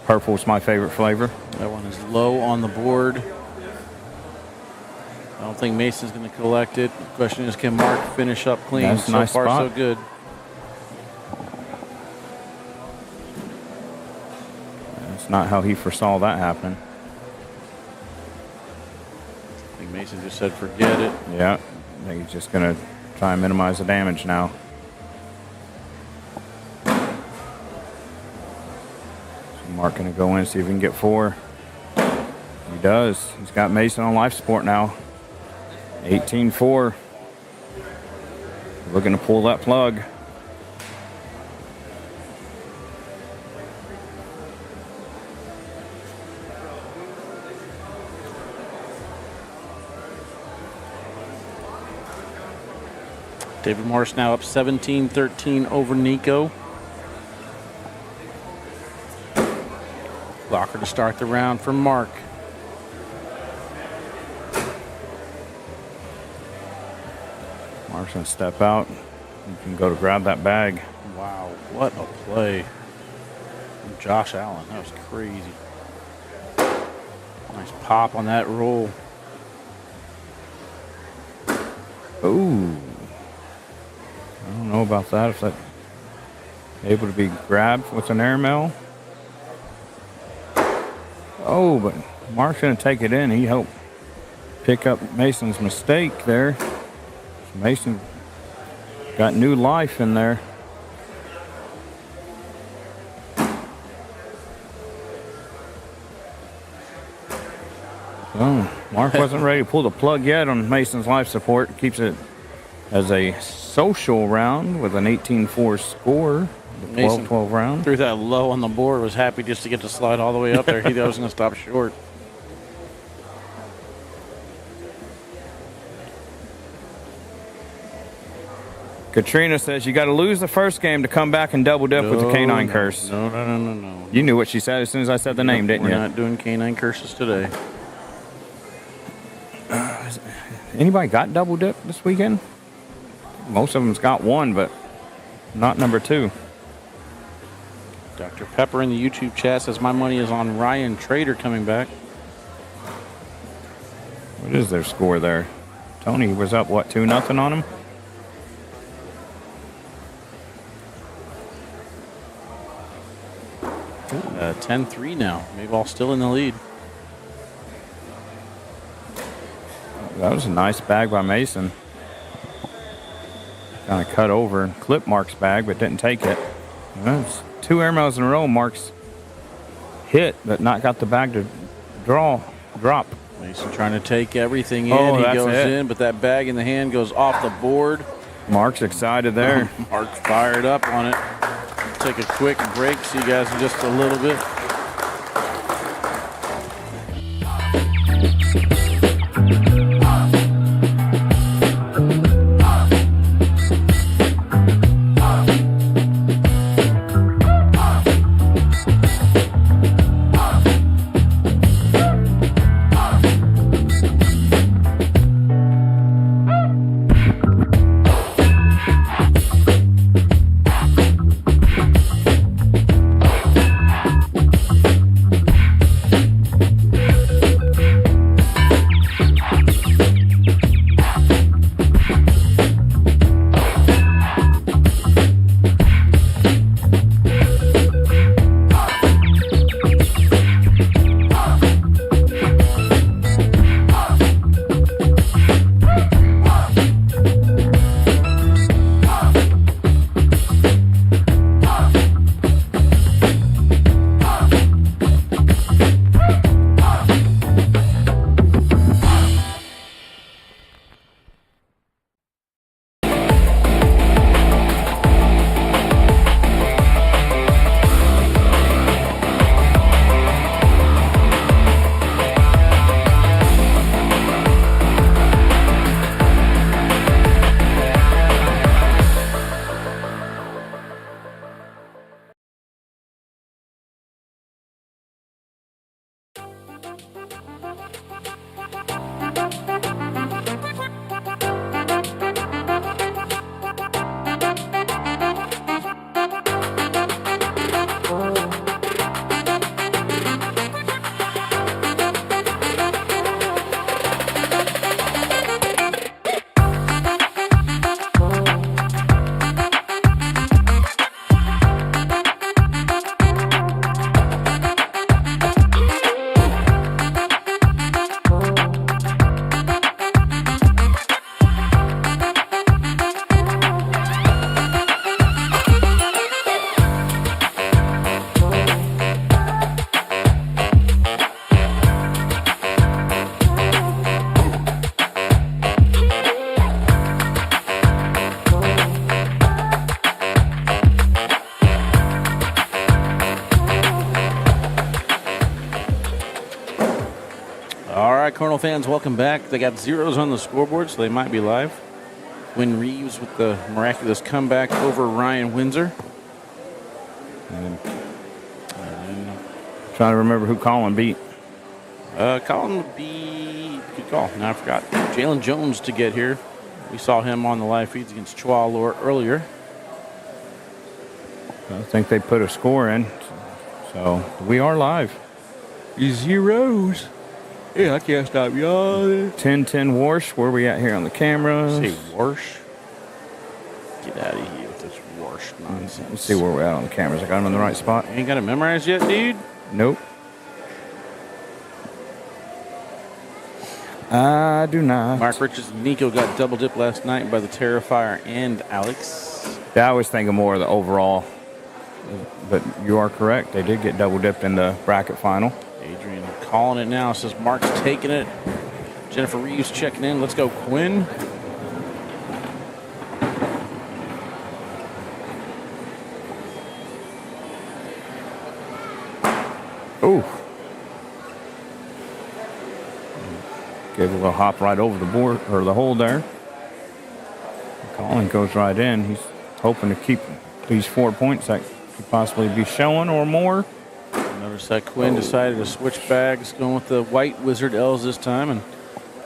S2: Purple's my favorite flavor."
S1: That one is low on the board. I don't think Mason's going to collect it. The question is, can Mark finish up clean?
S2: That's a
S1: so
S2: nice
S1: far,
S2: spot.
S1: so good.
S2: That's not how he foresaw that happening.
S1: I think Mason just said, forget it.
S2: Yeah, I think he's just going to try and minimize the damage now. So Mark going to go in, see if he can get 4. He does. He's got Mason on life support now. 18-4. Looking to pull that plug.
S1: David Morris now up 17-13 over Nico. Blocker to start the round for Mark.
S2: Mark's going to step out. You can go to grab that bag.
S1: Wow, what a play from Josh Allen. That was crazy. Nice pop on that roll.
S2: Ooh. I don't know about that. If that's able to be grabbed with an airmail. Oh, but Mark's going to take it in. He helped pick up Mason's mistake there. Mason got new life in there. Oh, Mark wasn't ready to pull the plug yet on Mason's life support. Keeps it as a social round with an 18-4 score. The 12-12 round.
S1: Threw that low on the board. Was happy just to get the slide all the way up there. He thought was going to stop short.
S2: Katrina says you got to lose the first game to come back and double dip with the canine curse.
S1: No.
S2: You knew what she said as soon as I said the name, didn't
S1: We're
S2: you?
S1: not doing canine curses today.
S2: Anybody got double dip this weekend? Most of them's got one, but not number 2.
S1: Dr. Pepper in the YouTube chat says my money is on Ryan Trader coming back.
S2: What is their score there? Tony was up, what, 2-0 on him?
S1: Uh, 10-3 now. Mayball still in the lead.
S2: That was a nice bag by Mason. Kind of cut over and clipped Mark's bag, but didn't take it. That's 2 airmails in a row. Mark's hit, but not got the bag to drop.
S1: Mason trying to take everything in.
S2: Oh,
S1: He
S2: that's
S1: goes
S2: it.
S1: in, but that bag in the hand goes off the board.
S2: Mark's excited there.
S1: Mark's fired up on it. Take a quick break. See you guys in just a little bit. Colonel fans, welcome back. They got zeros on the scoreboard, so they might be live. Quinn Reeves with the miraculous comeback over Ryan Windsor.
S2: And trying to remember who Colin beat.
S1: Colin would be, good call. Now I forgot. Jalen Jones to get here. We saw him on the live feeds against Chua Lure earlier.
S2: I think they put a score in. So we are live.
S1: Zeros. Yeah, I can't stop y'all.
S2: 10-10 Warsh. Where are we at here on the cameras?
S1: Say Warsh. Get out of here with this Warsh nonsense.
S2: Let's see where we're at on the cameras. I got them in the right spot.
S1: You ain't got it memorized yet, dude?
S2: Nope. I do not.
S1: Mark Richards and Nico got double dipped last night by the Terrifier and Alex.
S2: Yeah, I was thinking more of the overall. But you are correct. They did get double dipped in the bracket final.
S1: Adrian calling it now. Says Mark's taking it. Jennifer Reeves checking in. Let's go, Quinn.
S2: Oh. Gave a little hop right over the board, or the hole there. Colin goes right in. He's hoping to keep these 4 points that could possibly be showing or more.
S1: Notice that Quinn decided to switch bags, going with the white Wizard L's this time and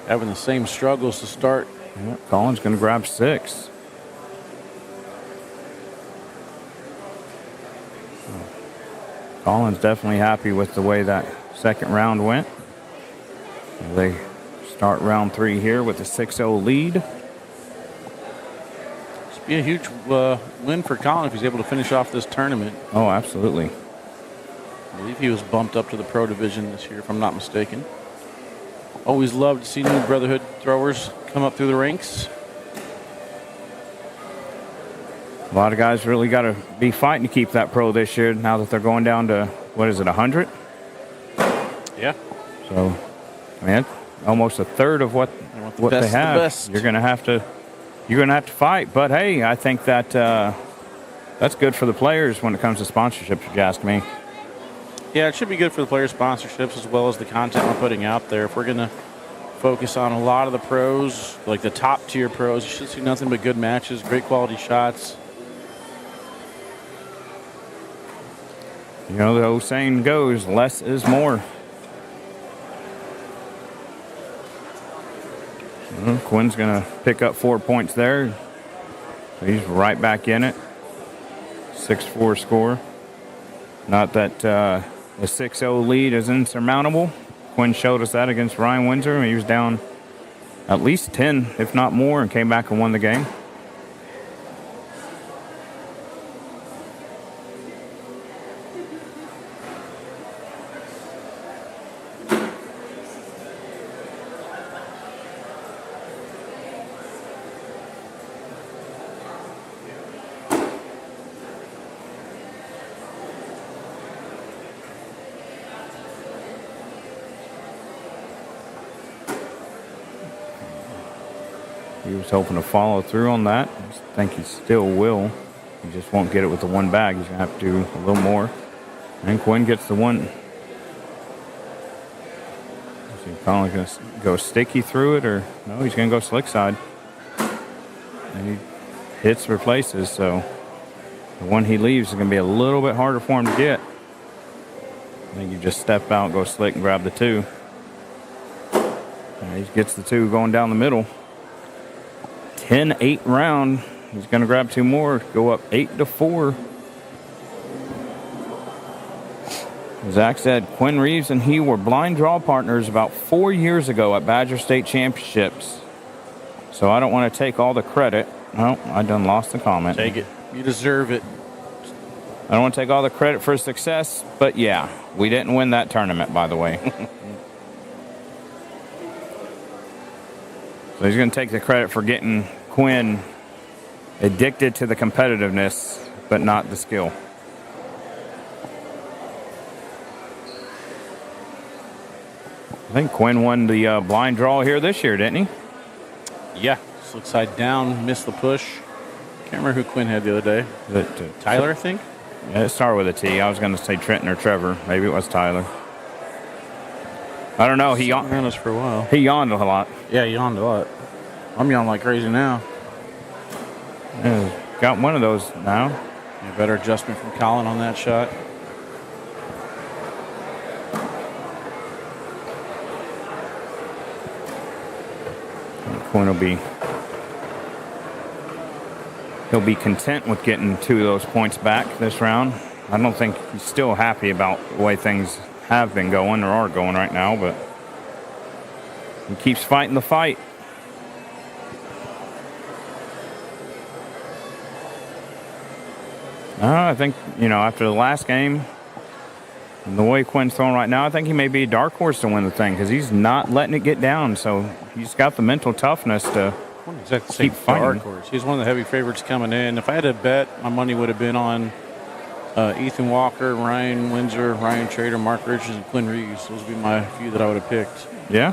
S1: having the same struggles to start.
S2: Yeah, Colin's going to grab 6. Colin's definitely happy with the way that second round went. They start round 3 here with a 6-0 lead.
S1: This would be a huge win for Colin if he's able to finish off this tournament.
S2: Oh, absolutely.
S1: I believe he was bumped up to the pro division this year, if I'm not mistaken. Always love to see new Brotherhood throwers come up through the ranks.
S2: A lot of guys really got to be fighting to keep that pro this year now that they're going down to, what is it, 100?
S1: Yeah.
S2: So, I mean, almost a third of what they have. You're going to have to you're going to have to fight. But, hey, I think that that's good for the players when it comes to sponsorships, if you ask me.
S1: Yeah, it should be good for the player sponsorships as well as the content we're putting out there. If we're going to focus on a lot of the pros, like the top tier pros, you should see nothing but good matches, great quality shots.
S2: You know, the old saying goes, less is more. Quinn's going to pick up 4 points there. So he's right back in it. 6-4 score. Not that the 6-0 lead is insurmountable. Quinn showed us that against Ryan Windsor. He was down at least 10, if not more, and came back and won the game. He was hoping to follow through on that. I think he still will. He just won't get it with the one bag. He's going to have to do a little more. And Quinn gets the one. Is he finally going to go sticky through it? Or no, he's going to go slick side. And he hits, replaces. So the one he leaves is going to be a little bit harder for him to get. I think you just step out, go slick, and grab the two. And he gets the two going down the middle. 10-8 round. He's going to grab two more, go up 8-4. Zach said Quinn Reeves and he were blind draw partners about 4 years ago at Badger State Championships. So I don't want to take all the credit. No, I done lost the comment.
S1: Take it. You deserve it.
S2: I don't want to take all the credit for success, but yeah, we didn't win that tournament, by the way. So he's going to take the credit for getting Quinn addicted to the competitiveness, but not the skill. I think Quinn won the blind draw here this year, didn't he?
S1: Yeah, slick side down, missed the push. Can't remember who Quinn had the other day. Tyler, I think?
S2: Yeah, it started with a T. I was going to say Trenton or Trevor. Maybe it was Tyler. I don't know. He yawned
S1: around us for a while.
S2: He yawned a lot.
S1: Yeah, he yawned a lot. I'm yawning like crazy now.
S2: Yeah, got one of those now.
S1: Yeah, better adjustment from Colin on that shot.
S2: Quinn he'll be content with getting 2 of those points back this round. I don't think he's still happy about the way things have been going or are going right now, but he keeps fighting the fight. I think, after the last game, and the way Quinn's throwing right now, I think he may be a dark horse to win the thing because he's not letting it get down. So he's got the mental toughness to keep fighting.
S1: Dark horse. He's one of the heavy favorites coming in. If I had to bet, my money would have been on Ethan Walker, Ryan Windsor, Ryan Trader, Mark Richards, and Quinn Reeves. Those would be my few that I would have picked.
S2: Yeah.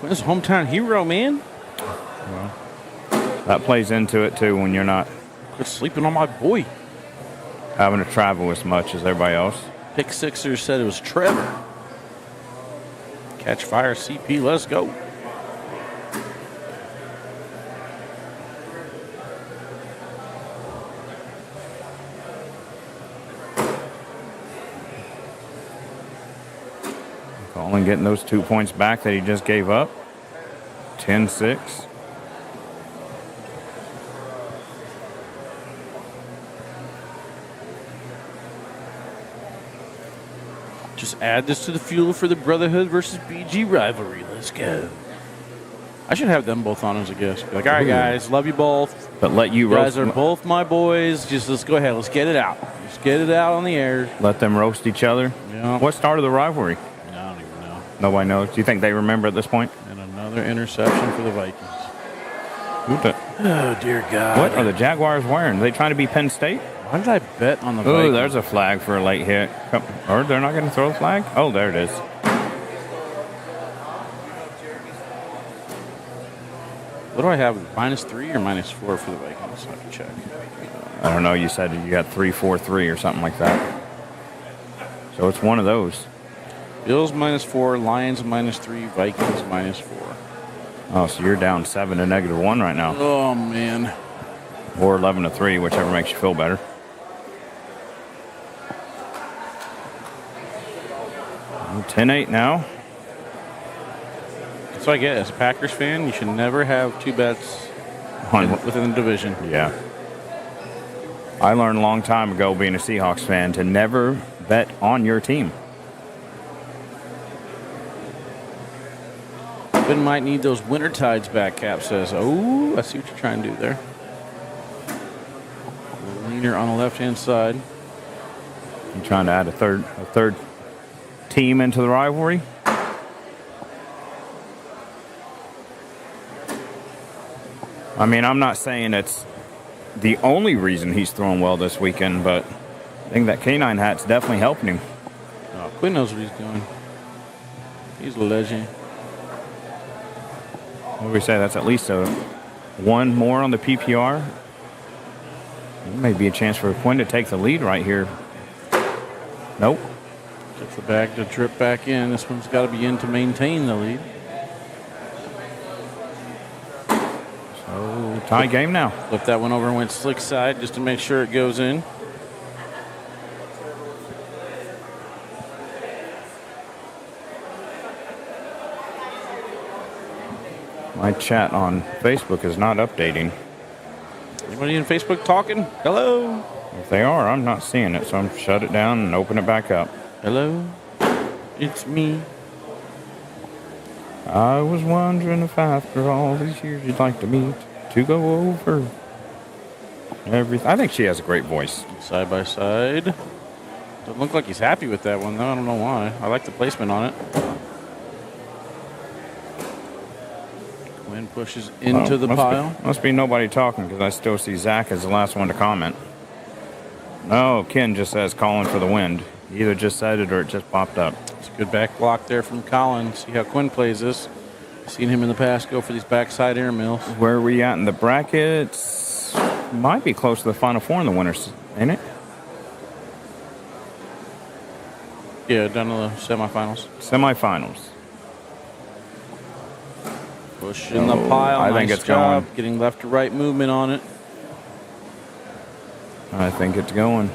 S1: Quinn's hometown hero, man.
S2: Well, that plays into it, too, when you're not
S1: sleeping on my boy.
S2: Having to travel as much as everybody else.
S1: Pick Sixers said it was Trevor. Catch fire, CP, let's go.
S2: Colin getting those 2 points back that he just gave up. 10-6.
S1: Just add this to the fuel for the Brotherhood versus BG rivalry. Let's go. I should have them both on as a guest. Be like, all right, guys, love you both.
S2: But let you
S1: guys are both my boys. Just let's go ahead. Let's get it out. Let's get it out on the air.
S2: Let them roast each other.
S1: Yeah.
S2: What started the rivalry?
S1: I don't even know.
S2: Nobody knows. Do you think they remember at this point?
S1: And another interception for the Vikings. Oh, dear God.
S2: What are the Jaguars wearing? Are they trying to be Penn State?
S1: Why did I bet on the Vikings?
S2: Oh, there's a flag for a late hit. Or they're not going to throw the flag? Oh, there it is.
S1: What do I have? -3 or -4 for the Vikings? I can check.
S2: I don't know. You said you got 3-4-3 or something like that. So it's one of those.
S1: Bills -4, Lions -3, Vikings -4.
S2: Oh, so you're down 7 to -1 right now.
S1: Oh, man.
S2: Or 11 to 3, whichever makes you feel better. Oh, 10-8 now.
S1: That's what I get. As a Packers fan, you should never have two bets within the division.
S2: Yeah. I learned a long time ago, being a Seahawks fan, to never bet on your team.
S1: Ben might need those winter tides back, Cap says. Oh, I see what you're trying to do there. A little leaner on the left-hand side.
S2: You trying to add a third team into the rivalry? I mean, I'm not saying it's the only reason he's throwing well this weekend, but I think that canine hat's definitely helping him.
S1: Oh, Quinn knows what he's doing. He's a legend.
S2: What do we say? That's at least one more on the PPR. It may be a chance for Quinn to take the lead right here. Nope.
S1: Gets the bag to drip back in. This one's got to be in to maintain the lead.
S2: So tie game now.
S1: Flip that one over and went slick side just to make sure it goes in.
S2: My chat on Facebook is not updating.
S1: Anybody in Facebook talking? Hello?
S2: If they are, I'm not seeing it, so I'm shut it down and open it back up.
S1: Hello? It's me.
S2: I was wondering if after all these years you'd like to meet to go over everything. I think she has a great voice.
S1: Side by side. Doesn't look like he's happy with that one, though. I don't know why. I like the placement on it. Quinn pushes into the pile.
S2: Must be nobody talking because I still see Zach as the last one to comment. No, Ken just says calling for the wind. He either just said it or it just popped up.
S1: It's a good back block there from Collins. See how Quinn plays this. Seen him in the past go for these backside air mills.
S2: Where are we at in the brackets? Might be close to the Final Four in the winners, ain't it?
S1: Yeah, down to the semifinals.
S2: Semifinals.
S1: Push in the pile.
S2: I think
S1: Nice
S2: it's
S1: job.
S2: going.
S1: Getting left to right movement on it.
S2: I think it's going.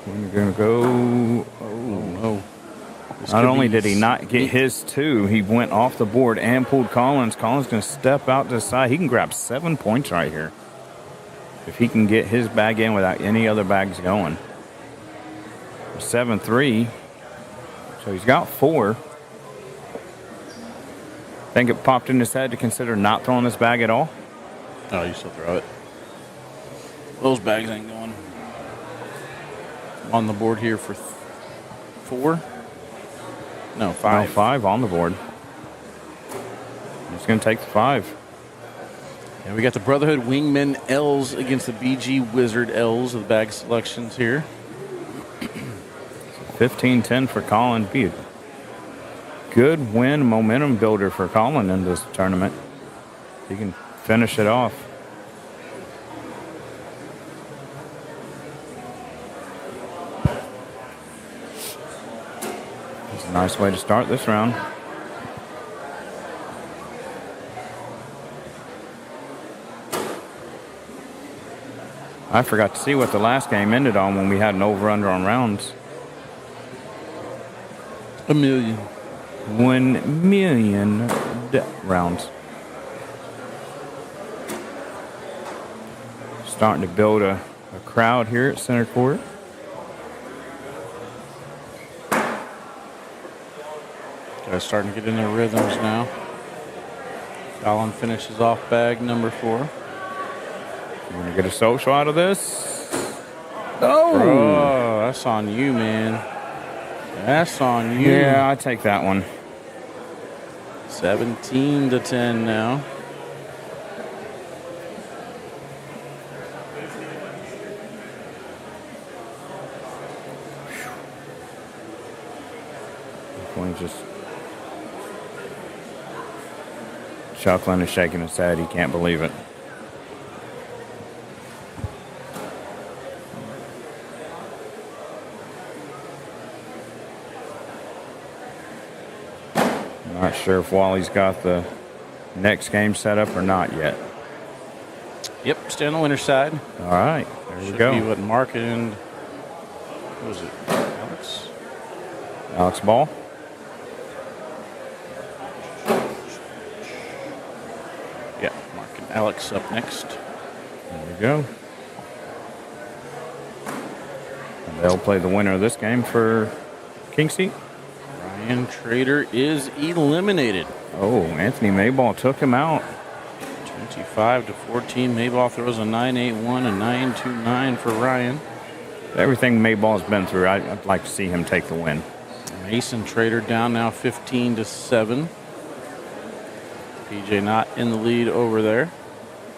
S2: We're going to go.
S1: Oh, no. This
S2: Not
S1: could
S2: only
S1: be
S2: did he not get his two, he went off the board and pulled Collins. Collins going to step out to the side. He can grab 7 points right here if he can get his bag in without any other bags going. 7-3. So he's got 4. Think it popped in his head to consider not throwing this bag at all?
S1: Oh, you still throw it. Those bags ain't going. On the board here for 4? No, 5.
S2: No, 5 on the board. He's going to take the 5.
S1: And we got the Brotherhood Wingmen L's against the BG Wizard L's of the bag selections here.
S2: 15-10 for Colin. Be a good win, momentum builder for Colin in this tournament. He can finish it off. It's a nice way to start this round. I forgot to see what the last game ended on when we had an over-under on rounds.
S1: 1 million.
S2: 1 million rounds. Starting to build a crowd here at center court.
S1: Guys starting to get in their rhythms now. Colin finishes off bag number 4.
S2: You want to get a social out of this?
S1: Oh, that's on you, man. That's on you.
S2: Yeah, I take that one.
S1: 17-10 now.
S2: Going to just chuckling and shaking his head. He can't believe it. Not sure if Wally's got the next game set up or not yet.
S1: Yep, stay on the winner's side.
S2: All right, there we
S1: Should
S2: go.
S1: be what Mark and who was it?
S2: Alex Ball.
S1: Yeah, Mark and Alex up next.
S2: There we go. And they'll play the winner of this game for King Seat.
S1: Ryan Trader is eliminated.
S2: Oh, Anthony Mayball took him out.
S1: 25 to 14. Mayball throws a 9-8-1, a 9-2-9 for Ryan.
S2: Everything Mayball's been through, I'd like to see him take the win.
S1: Mason Trader down now 15 to 7. PJ not in the lead over there.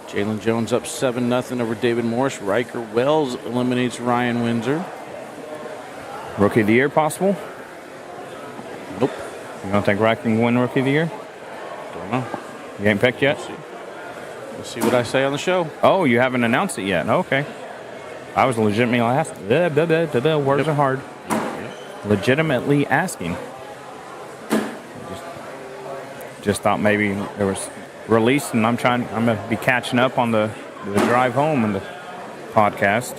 S1: Jalen Jones up 7-0 over David Morris. Riker Wells eliminates Ryan Windsor.
S2: Rookie of the Year possible?
S1: Nope.
S2: You don't think Riker can win Rookie of the Year?
S1: Don't know.
S2: You ain't picked yet?
S1: We'll see what I say on the show.
S2: Oh, you haven't announced it yet. Okay. I was legitimately asking. Words are hard. Legitimately asking. Just thought maybe there was release, and I'm gonna be catching up on the drive home and the podcast.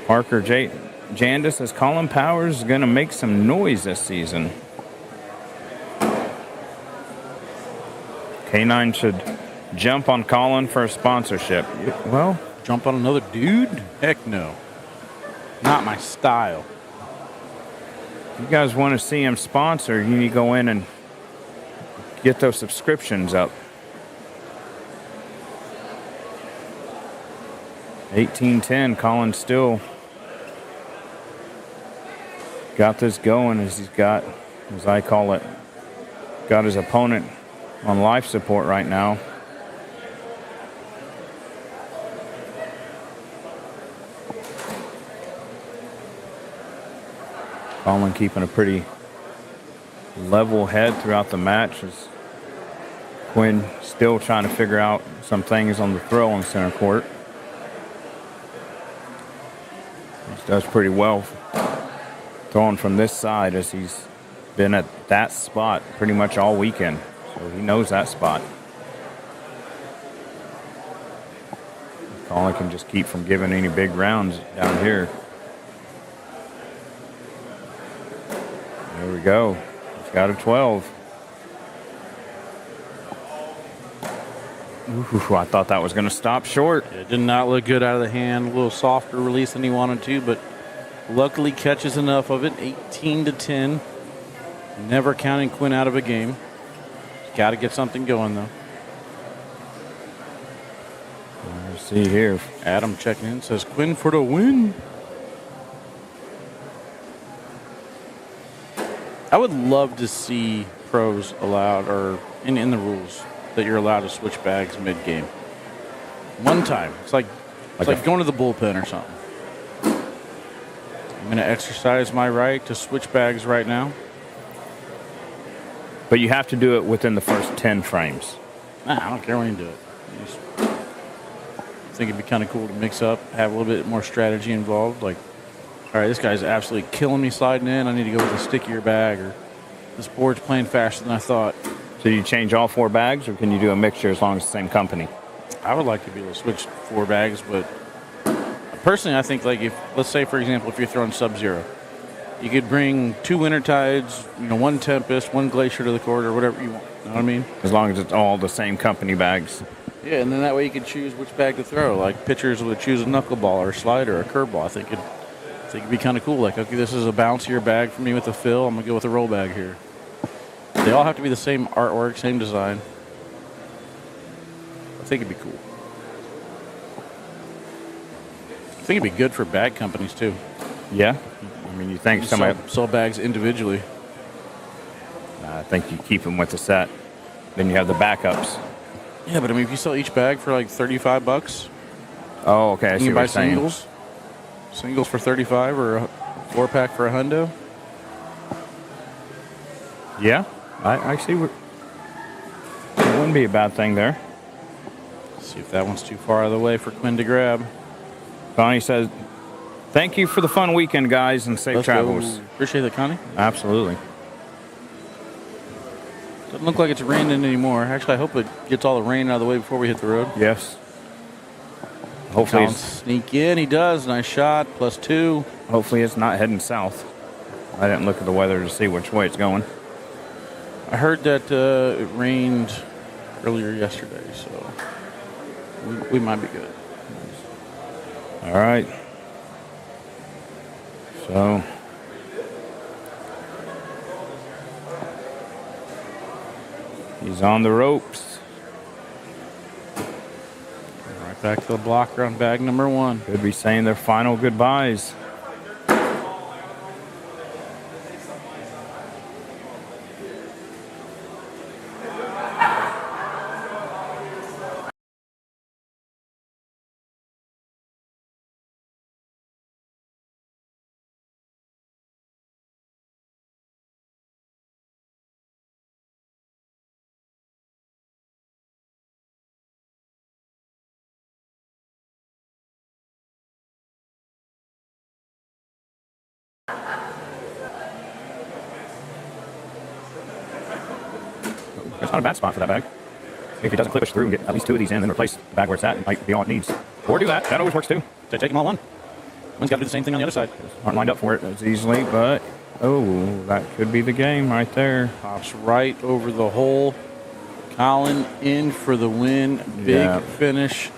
S2: Parker Jandis says Colin Powers is gonna make some noise this season. K9 should jump on Colin for a sponsorship. Well,
S1: Jump on another dude? Heck no. Not my style.
S2: if you guys want to see him sponsor, you need to go in and get those subscriptions up. 18-10, Colin still got this going as he's got, as I call it, got his opponent on life support right now. Colin keeping a pretty level head throughout the match as Quinn still trying to figure out some things on the throw on center court. He does pretty well throwing from this side as he's been at that spot pretty much all weekend. So he knows that spot. Colin can just keep from giving any big rounds down here. There we go. He's got a 12. Ooh, I thought that was going to stop short.
S1: It did not look good out of the hand. A little softer release than he wanted to, but luckily catches enough of it. 18-10. Never counting Quinn out of a game. Got to get something going, though.
S2: Let's see here.
S1: Adam checking in says Quinn for the win. I would love to see pros allowed, or in the rules, that you're allowed to switch bags mid-game. One time. It's like going to the bullpen or something. I'm going to exercise my right to switch bags right now.
S2: But you have to do it within the first 10 frames.
S1: Nah, I don't care when you do it. I think it'd be kind of cool to mix up, have a little bit more strategy involved. Like, all right, this guy's absolutely killing me sliding in. I need to go with a stickier bag, or this board's playing faster than I thought.
S2: So you change all 4 bags, or can you do a mixture as long as it's the same company?
S1: I would like to be able to switch 4 bags, but personally, I think, like, if, let's say, for example, if you're throwing Sub-Zero, you could bring 2 Winter Tides, 1 Tempest, 1 Glacier to the court, or whatever you want. You know what I mean?
S2: As long as it's all the same company bags.
S1: Yeah, and then that way you can choose which bag to throw. Like, pitchers would choose a knuckleball or a slider or a curveball. I think it'd be kind of cool. Like, okay, this is a bouncier bag for me with a fill. I'm going to go with a roll bag here. They all have to be the same artwork, same design. I think it'd be cool. I think it'd be good for bag companies, too.
S2: Yeah? I mean, you think somebody...
S1: Sell bags individually.
S2: I think you keep them with the set. Then you have the backups.
S1: Yeah, but I mean, if you sell each bag for like $35,
S2: Oh, okay. I
S1: you
S2: see
S1: can
S2: what
S1: buy
S2: you're saying.
S1: singles for $35, or a 4-pack for $100.
S2: Yeah, I see wouldn't be a bad thing there.
S1: See if that one's too far out of the way for Quinn to grab.
S2: Connie says, thank you for the fun weekend, guys, and safe
S1: Let's
S2: travels.
S1: go. Appreciate that, Connie.
S2: Absolutely.
S1: Doesn't look like it's raining anymore. Actually, I hope it gets all the rain out of the way before we hit the road.
S2: Yes. Hopefully
S1: Collins sneak in. He does. Nice shot. +2.
S2: hopefully it's not heading south. I didn't look at the weather to see which way it's going.
S1: I heard that it rained earlier yesterday, so we might be good.
S2: All right. So he's on the ropes.
S1: Right back to the blocker on bag number 1.
S2: Could be saying their final goodbyes. It's not a bad spot for that bag. If he doesn't clip us through and get at least 2 of these in, then replace the bag where it's at, it might be all it needs. Or do that. That always works too.
S1: They take them all one. One's got to do the same thing on the other side.
S2: Aren't lined up for it as easily, but oh, that could be the game right there.
S1: Pops right over the hole. Colin in for the win. Big finish.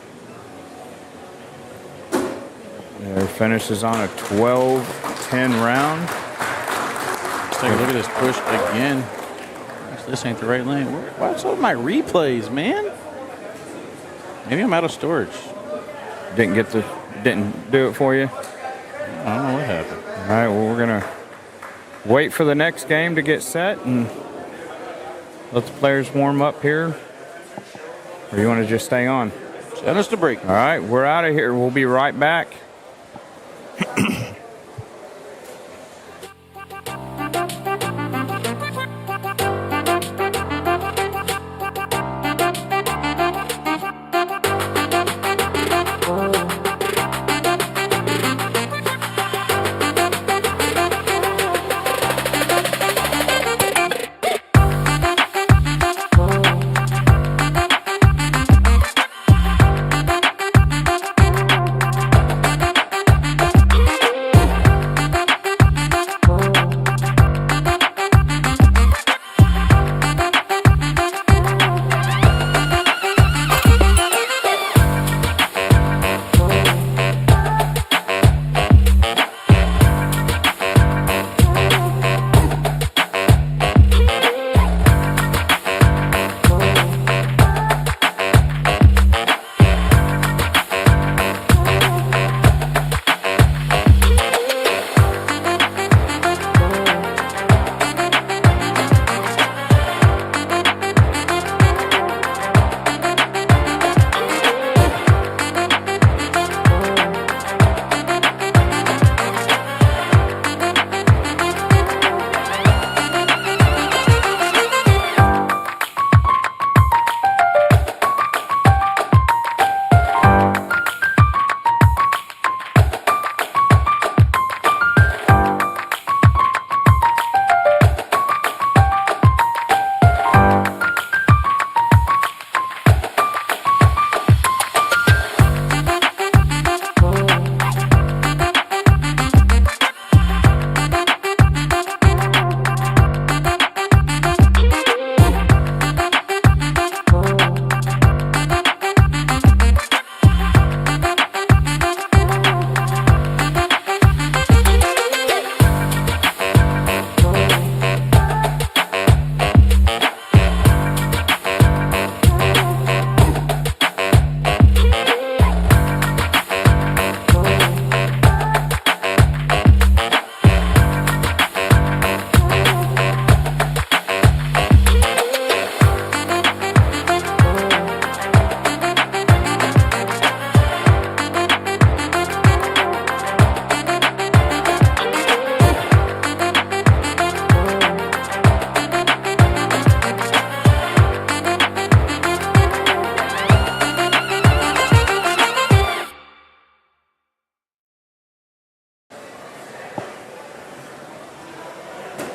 S2: Their finish is on a 12-10 round.
S1: Let's take a look at this push again. Actually, this ain't the right lane. What's up with my replays, man? Maybe I'm out of storage.
S2: Didn't do it for you.
S1: I don't know what happened.
S2: All right, well, we're gonna wait for the next game to get set and let the players warm up here. Or you want to just stay on?
S1: Send us to break.
S2: All right, we're out of here. We'll be right back.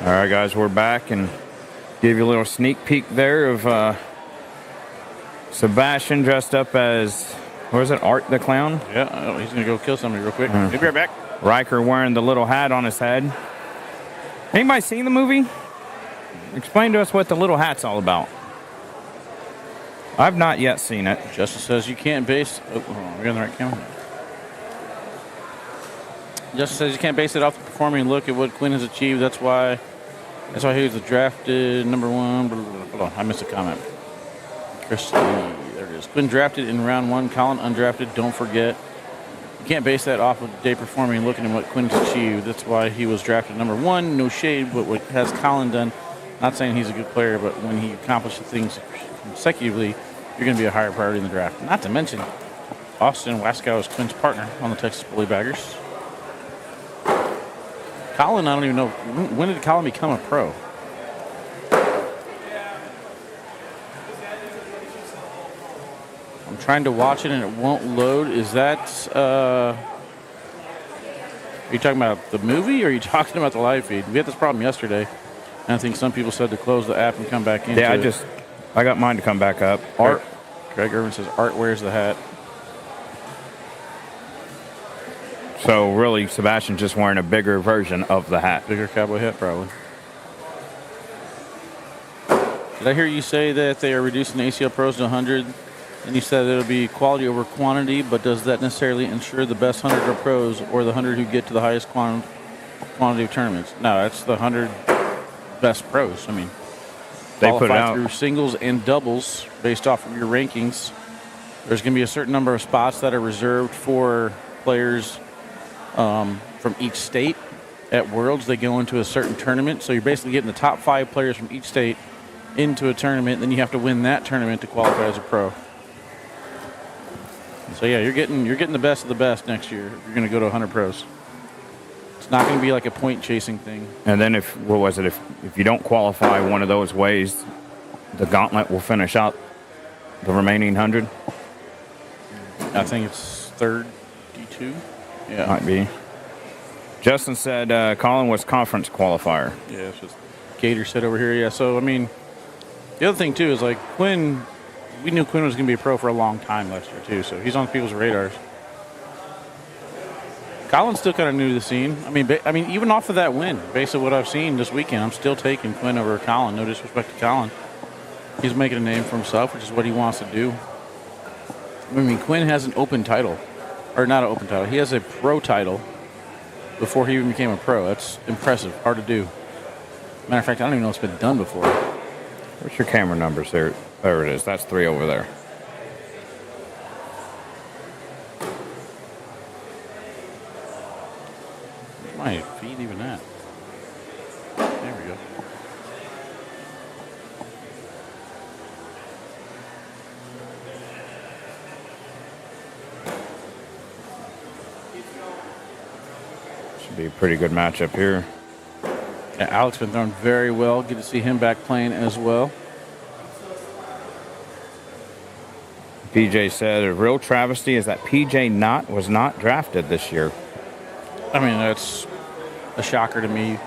S2: All right, guys, we're back and give you a little sneak peek there of Sebastian dressed up as, what is it, Art the Clown?
S1: Yeah, he's going to go kill somebody real quick. Be right back.
S2: Riker wearing the little hat on his head. Anybody seen the movie? Explain to us what the little hat's all about. I've not yet seen it.
S1: Justice says you can't base... Oh, hold on, we're on the right camera. Justice says you can't base it off the performing look at what Quinn has achieved. That's why he was drafted number 1. Hold on, I missed a comment. Christy, there it is. Quinn drafted in round 1. Colin undrafted. Don't forget. You can't base that off of the day performing and looking at what Quinn's achieved. That's why he was drafted number 1. No shade, but what has Colin done? Not saying he's a good player, but when he accomplishes things consecutively, you're going to be a higher priority in the draft. Not to mention, Austin Waskow is Quinn's partner on the Texas Bully Baggers. Colin, I don't even know. When did Colin become a pro? I'm trying to watch it and it won't load. Is that... are you talking about the movie or are you talking about the live feed? We had this problem yesterday. And I think some people said to close the app and come back into it.
S2: Yeah, I got mine to come back up.
S1: Art. Greg Irvin says, Art wears the hat.
S2: So really, Sebastian's just wearing a bigger version of the hat.
S1: Bigger cowboy hat, probably. Did I hear you say that they are reducing the ACL pros to 100? And you said it'll be quality over quantity, but does that necessarily ensure the best 100 are pros or the 100 who get to the highest quantity of tournaments? No, that's the 100 best pros. I mean,
S2: they put it
S1: qualify
S2: out
S1: through singles and doubles based off of your rankings. There's going to be a certain number of spots that are reserved for players from each state. At Worlds, they go into a certain tournament. So you're basically getting the top 5 players from each state into a tournament. Then you have to win that tournament to qualify as a pro. So yeah, you're getting the best of the best next year. If you're going to go to 100 pros. It's not going to be like a point chasing thing.
S2: And then if you don't qualify one of those ways, the gauntlet will finish out the remaining 100.
S1: I think it's third D2. Yeah,
S2: might be. Justin said Colin was conference qualifier.
S1: Yeah, it's just Gator said over here. Yeah, so I mean, the other thing too is like Quinn. We knew Quinn was going to be a pro for a long time last year too, so he's on people's radars. Colin's still kind of new to the scene. I mean, even off of that win, based on what I've seen this weekend, I'm still taking Quinn over Colin. No disrespect to Colin. He's making a name for himself, which is what he wants to do. I mean, Quinn has an open title. Or not an open title. He has a pro title before he even became a pro. That's impressive. Hard to do. Matter of fact, I don't even know it's been done before.
S2: What's your camera numbers there? There it is. That's 3 over there.
S1: Where's my feed even at? There we go.
S2: Should be a pretty good matchup here.
S1: Yeah, Alex been throwing very well. Good to see him back playing as well.
S2: PJ said a real travesty is that PJ Knott was not drafted this year.
S1: I mean, that's a shocker to me.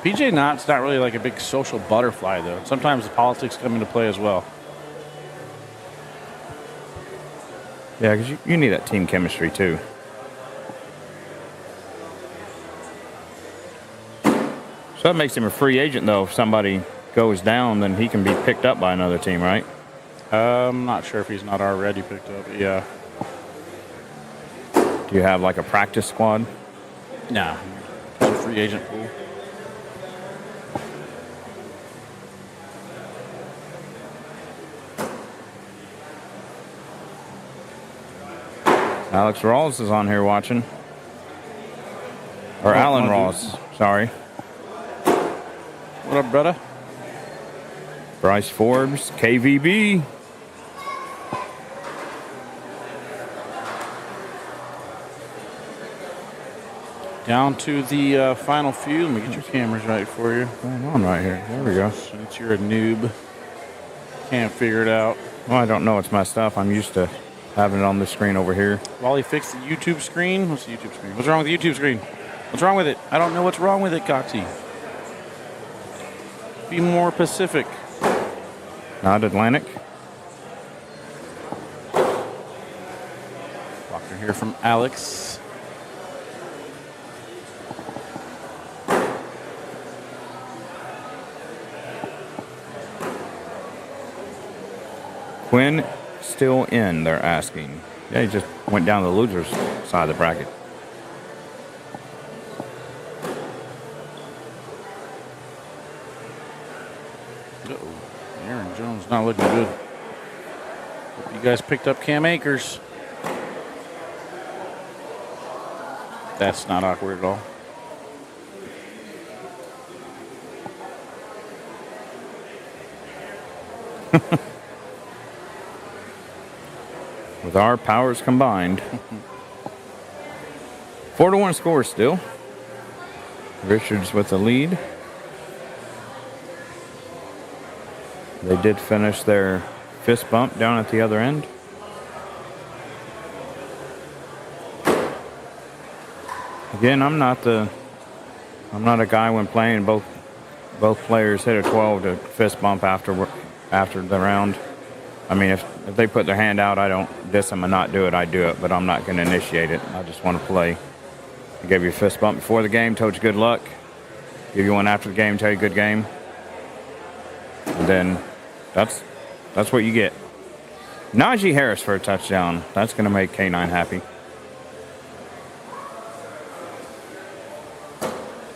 S1: PJ Knott's not really like a big social butterfly, though. Sometimes the politics come into play as well.
S2: Yeah, because you need that team chemistry, too. So that makes him a free agent, though. If somebody goes down, then he can be picked up by another team, right?
S1: I'm not sure if he's not already picked up, but yeah.
S2: Do you have like a practice squad?
S1: No. It's a free agent pool.
S2: Alex Rawls is on here watching. Or Alan Rawls, sorry.
S1: What up, brother?
S2: Bryce Forbes, KVB.
S1: Down to the final few. Let me get your cameras right for you.
S2: What's going on right here? There we go.
S1: Since you're a noob, can't figure it out.
S2: Well, I don't know. It's my stuff. I'm used to having it on the screen over here.
S1: Wally fixed the YouTube screen. What's the YouTube screen? What's wrong with the YouTube screen? What's wrong with it? I don't know what's wrong with it, Coxie. be more Pacific.
S2: Not Atlantic.
S1: Walker here from Alex.
S2: Quinn still in, they're asking. Yeah, he just went down the loser's side of the bracket.
S1: Uh-oh. Aaron Jones not looking good. Hope you guys picked up Cam Akers. That's not awkward at all.
S2: With our powers combined. 4-1 score still. Richards with the lead. They did finish their fist bump down at the other end. Again, I'm not a guy when playing both players hit a 12 to fist bump after the round. I mean, if they put their hand out, I don't diss them and not do it. I do it, but I'm not going to initiate it. I just want to play. I gave you a fist bump before the game, told you good luck. Give you one after the game, tell you good game. And then that's what you get. Najee Harris for a touchdown. That's going to make K9 happy.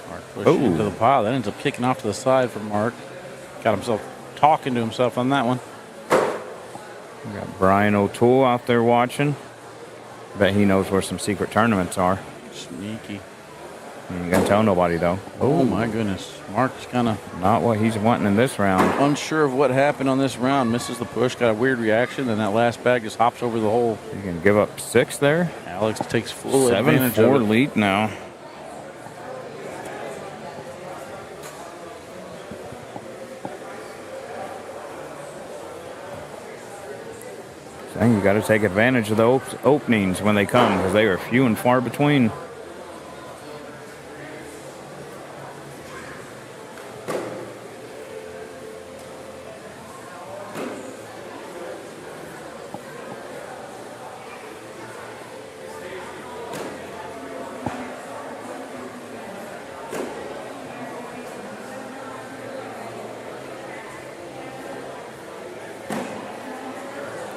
S1: Mark pushing into the pile. That ends up kicking off to the side for Mark. Got himself talking to himself on that one.
S2: We got Brian O'Toole out there watching. Bet he knows where some secret tournaments are.
S1: Sneaky.
S2: You ain't gonna tell nobody though.
S1: Oh my goodness. Mark's kind of
S2: Not what he's wanting in this round.
S1: unsure of what happened on this round. Misses the push, got a weird reaction, and that last bag just hops over the hole.
S2: You can give up 6 there.
S1: Alex takes full advantage
S2: 7-4
S1: of it.
S2: lead now. Saying you got to take advantage of the openings when they come because they are few and far between.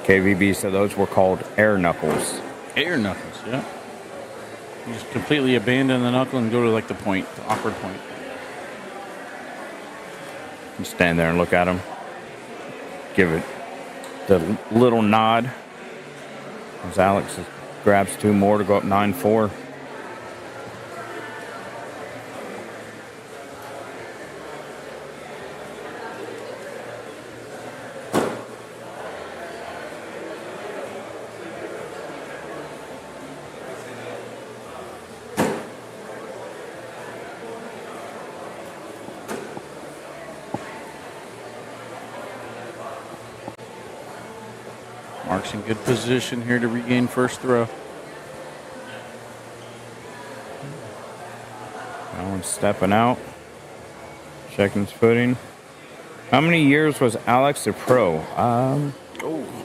S2: KVB said those were called air knuckles.
S1: Air knuckles, yeah. You just completely abandon the knuckle and go to like the point, the awkward point.
S2: You stand there and look at him. Give it the little nod. As Alex grabs 2 more to go up 9-4.
S1: Mark's in good position here to regain first throw.
S2: That one's stepping out. Checking his footing. How many years was Alex a pro?
S1: Oh,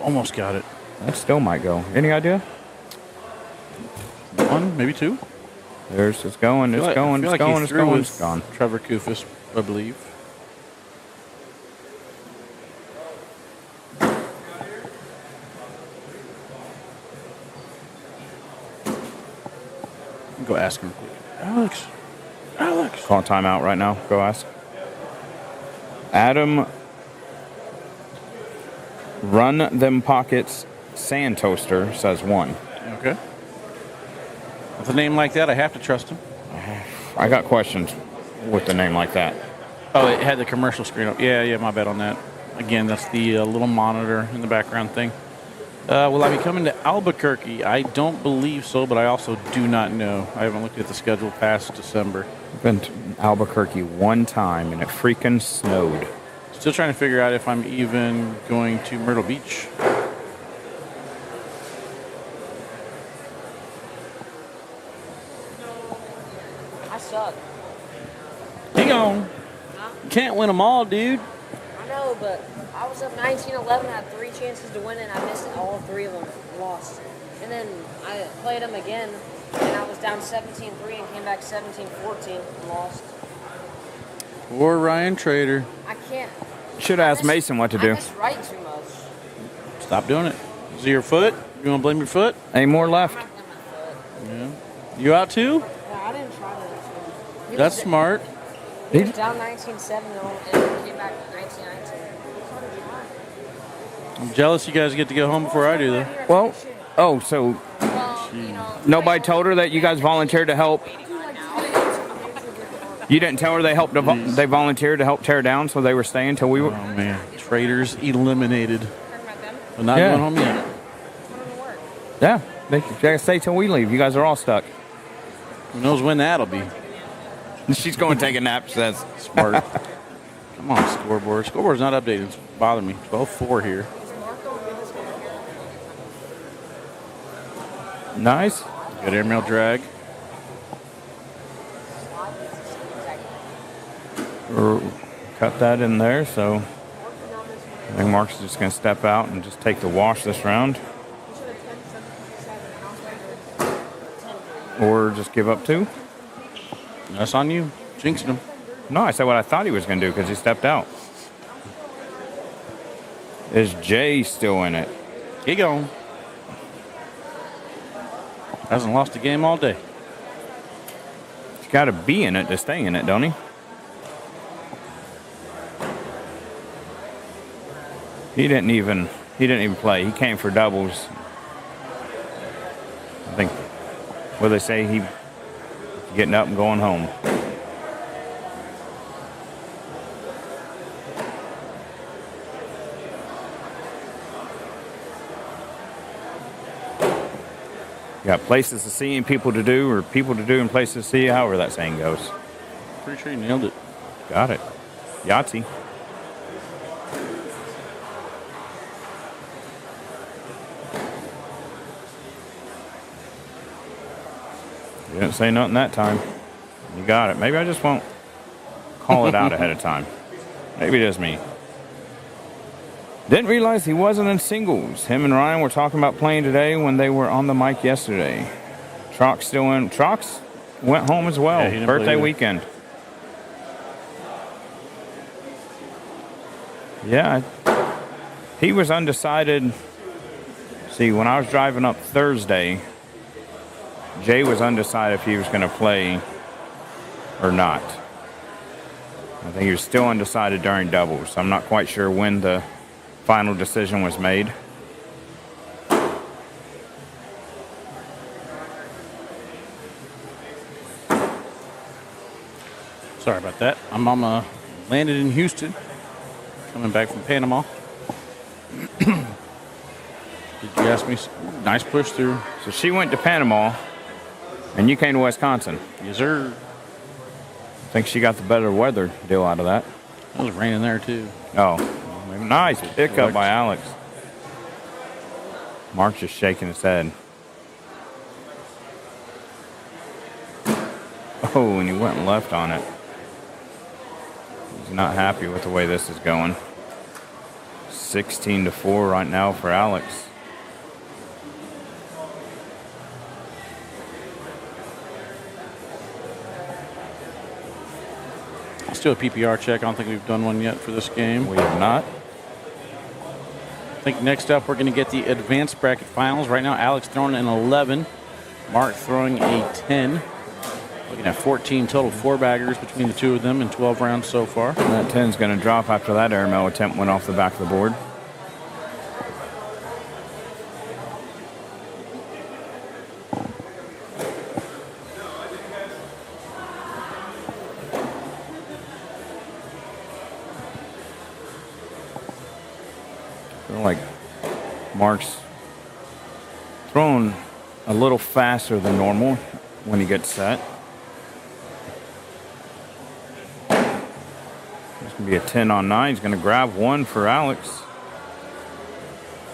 S1: almost got it.
S2: That still might go. Any idea?
S1: 1, maybe 2.
S2: There's it's going, it's going, it's going, it's going, it's gone.
S1: Trevor Kufis, I believe. Go ask him. Alex.
S2: Call timeout right now. Go ask. Adam, run them pockets. Sand toaster says 1.
S1: Okay. With a name like that, I have to trust him.
S2: I got questions with the name like that.
S1: Oh, it had the commercial screen up. Yeah, my bad on that. Again, that's the little monitor in the background thing. Will I be coming to Albuquerque? I don't believe so, but I also do not know. I haven't looked at the schedule past December.
S2: I've been to Albuquerque 1 time and it freaking snowed.
S1: Still trying to figure out if I'm even going to Myrtle Beach.
S4: I suck.
S1: Hang on.
S4: Huh?
S1: You can't win them all, dude.
S4: I know, but I was up 19-11, had 3 chances to win it, and I missed all 3 of them, lost. And then I played them again, and I was down 17-3 and came back 17-14 and lost.
S1: Or Ryan Trader.
S4: I can't.
S2: Should have asked Mason what to do.
S4: I miss right too much.
S1: Stop doing it. Is it your foot? You want to blame your foot?
S2: Ain't more left.
S4: I'm not playing my foot.
S1: Yeah. You out too?
S4: Yeah, I didn't try that. He
S1: That's
S4: was-
S1: smart.
S4: He was down 19-7 and came back 19-19.
S1: I'm jealous you guys get to go home before I do, though.
S2: Well, oh, so
S3: Well, you know,
S2: nobody told her that you guys volunteered to help? You didn't tell her they volunteered to help tear down, so they were staying till we were.
S1: Oh, man. Traders eliminated. But not
S2: Yeah.
S1: going home yet.
S2: Yeah, they gotta stay till we leave. You guys are all stuck.
S1: Who knows when that'll be?
S2: She's going to take a nap. She says.
S1: Smart. Come on, scoreboard. Scoreboard's not updated. It's bothering me. 12-4 here.
S2: Nice.
S1: Good airmail drag.
S2: Cut that in there, so I think Mark's just going to step out and just take the wash this round. Or just give up 2.
S1: That's on you. Jinxing him.
S2: No, I said what I thought he was going to do because he stepped out. Is Jay still in it?
S1: Get going. Hasn't lost a game all day.
S2: He's got to be in it to stay in it, don't he? He didn't even play. He came for doubles. I think what they say, he getting up and going home. You got places to see and people to do, or people to do and places to see, however that saying goes.
S1: Pretty sure you nailed it.
S2: Got it. Yahtzee. You didn't say nothing that time. You got it. Maybe I just won't call it out ahead of time. Maybe it is me. Didn't realize he wasn't in singles. Him and Ryan were talking about playing today when they were on the mic yesterday. Trox still in. Trox went home as well.
S1: Yeah, he didn't
S2: Birthday
S1: play either.
S2: weekend. Yeah, he was undecided. See, when I was driving up Thursday, Jay was undecided if he was going to play or not. I think he was still undecided during doubles. I'm not quite sure when the final decision was made.
S1: Sorry about that. I'm on landed in Houston. Coming back from Panama. Did you ask me? Nice push through.
S2: So she went to Panama, and you came to Wisconsin.
S1: Yes, sir.
S2: I think she got the better weather deal out of that.
S1: It was raining there, too.
S2: Oh, nice pickup by Alex. Mark's just shaking his head. Oh, and he went left on it. He's not happy with the way this is going. 16-4 right now for Alex.
S1: Let's do a PPR check. I don't think we've done one yet for this game.
S2: We have not.
S1: I think next up we're going to get the advanced bracket finals. Right now, Alex throwing an 11. Mark throwing a 10. Looking at 14 total four-baggers between the two of them in 12 rounds so far.
S2: That 10's going to drop after that airmail attempt went off the back of the board. I feel like Mark's throwing a little faster than normal when he gets set. It's going to be a 10 on 9. He's going to grab one for Alex.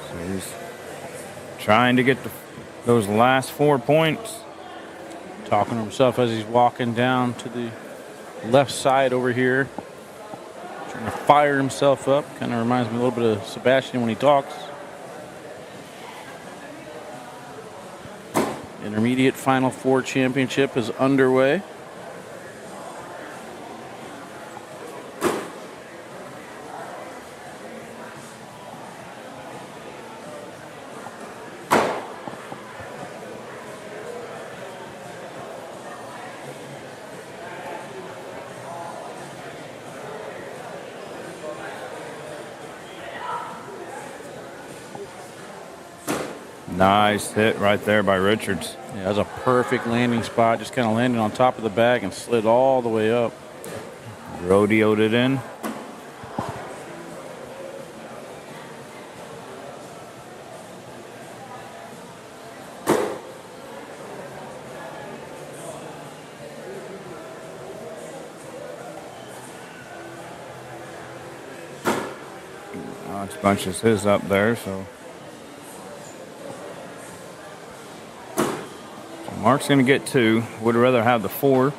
S2: So he's trying to get those last 4 points.
S1: Talking to himself as he's walking down to the left side over here. Trying to fire himself up. Kind of reminds me a little bit of Sebastian when he talks. Intermediate Final Four championship is underway.
S2: Nice hit right there by Richards.
S1: Yeah, that was a perfect landing spot. Just kind of landed on top of the bag and slid all the way up.
S2: Rodeoed it in. Alex bunches his up there, so Mark's going to get 2. Would rather have the 4.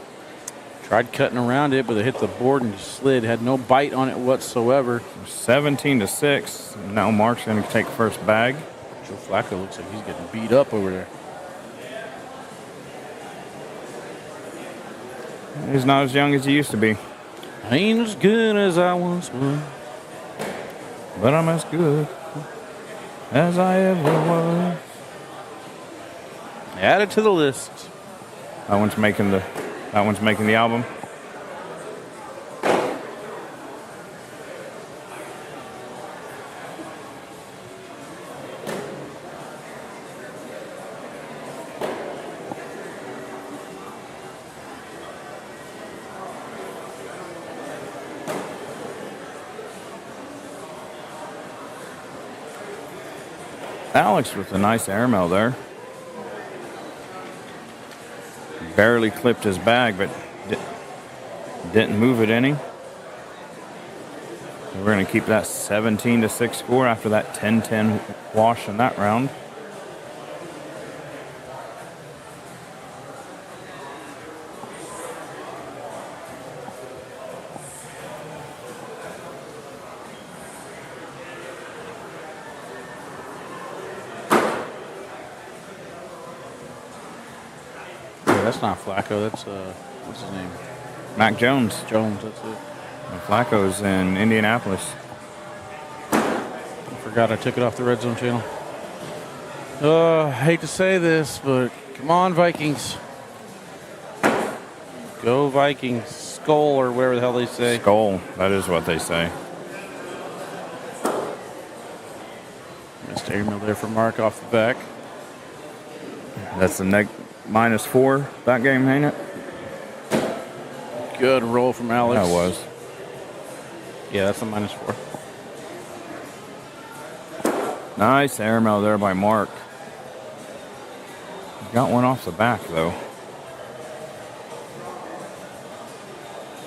S1: Tried cutting around it, but it hit the board and just slid. Had no bite on it whatsoever.
S2: 17-6. Now Mark's going to take first bag.
S1: Joe Flacco looks like he's getting beat up over there.
S2: He's not as young as he used to be.
S1: I ain't as good as I once was.
S2: But I'm as good as I ever was.
S1: Add it to the list.
S2: That one's making the album. Alex with a nice airmail there. Barely clipped his bag, but didn't move it any. We're going to keep that 17-6 score after that 10-10 wash in that round.
S1: That's not Flacco. That's what's his name?
S2: Mac Jones.
S1: Jones. That's it.
S2: And Flacco's in Indianapolis.
S1: I forgot I took it off the Red Zone channel. I hate to say this, but come on, Vikings. Go Vikings. Skull or whatever the hell they say.
S2: Skull. That is what they say.
S1: Missed airmail there for Mark off the back.
S2: That's the -4 that game, ain't it?
S1: Good roll from Alex.
S2: That was.
S1: Yeah, that's a -4.
S2: Nice airmail there by Mark. Got one off the back, though.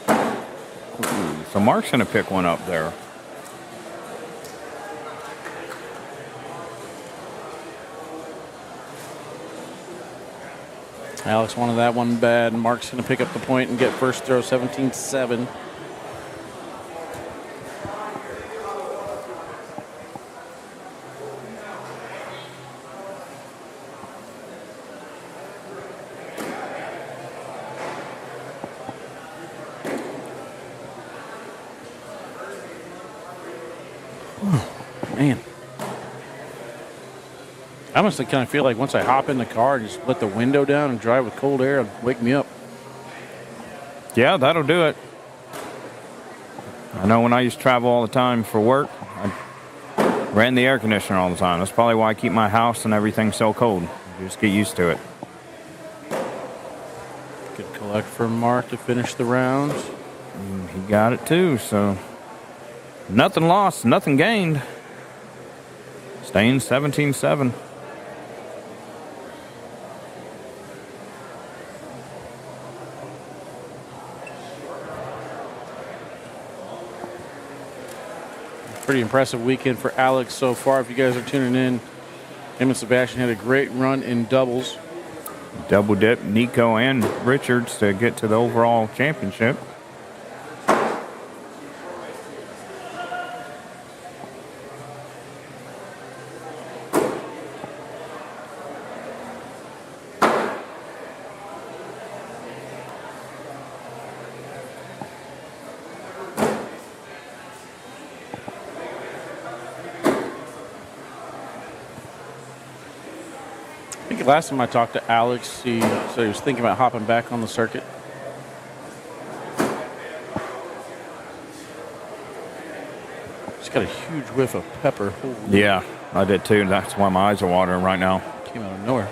S2: Ooh, so Mark's going to pick one up there.
S1: Alex wanted that one bad. Mark's going to pick up the point and get first throw, 17-7. Man. I honestly kind of feel like once I hop in the car and just let the window down and drive with cold air, it'll wake me up.
S2: Yeah, that'll do it. I know when I used to travel all the time for work, I ran the air conditioner all the time. That's probably why I keep my house and everything so cold. You just get used to it.
S1: Good collect from Mark to finish the round.
S2: And he got it too, so nothing lost, nothing gained. Staying 17-7.
S1: Pretty impressive weekend for Alex so far. If you guys are tuning in, him and Sebastian had a great run in doubles.
S2: Double dip Nico and Richards to get to the overall championship.
S1: think last time I talked to Alex, he said he was thinking about hopping back on the circuit. He's got a huge whiff of pepper. Holy.
S2: Yeah, I did too. That's why my eyes are watering right now.
S1: Came out of nowhere.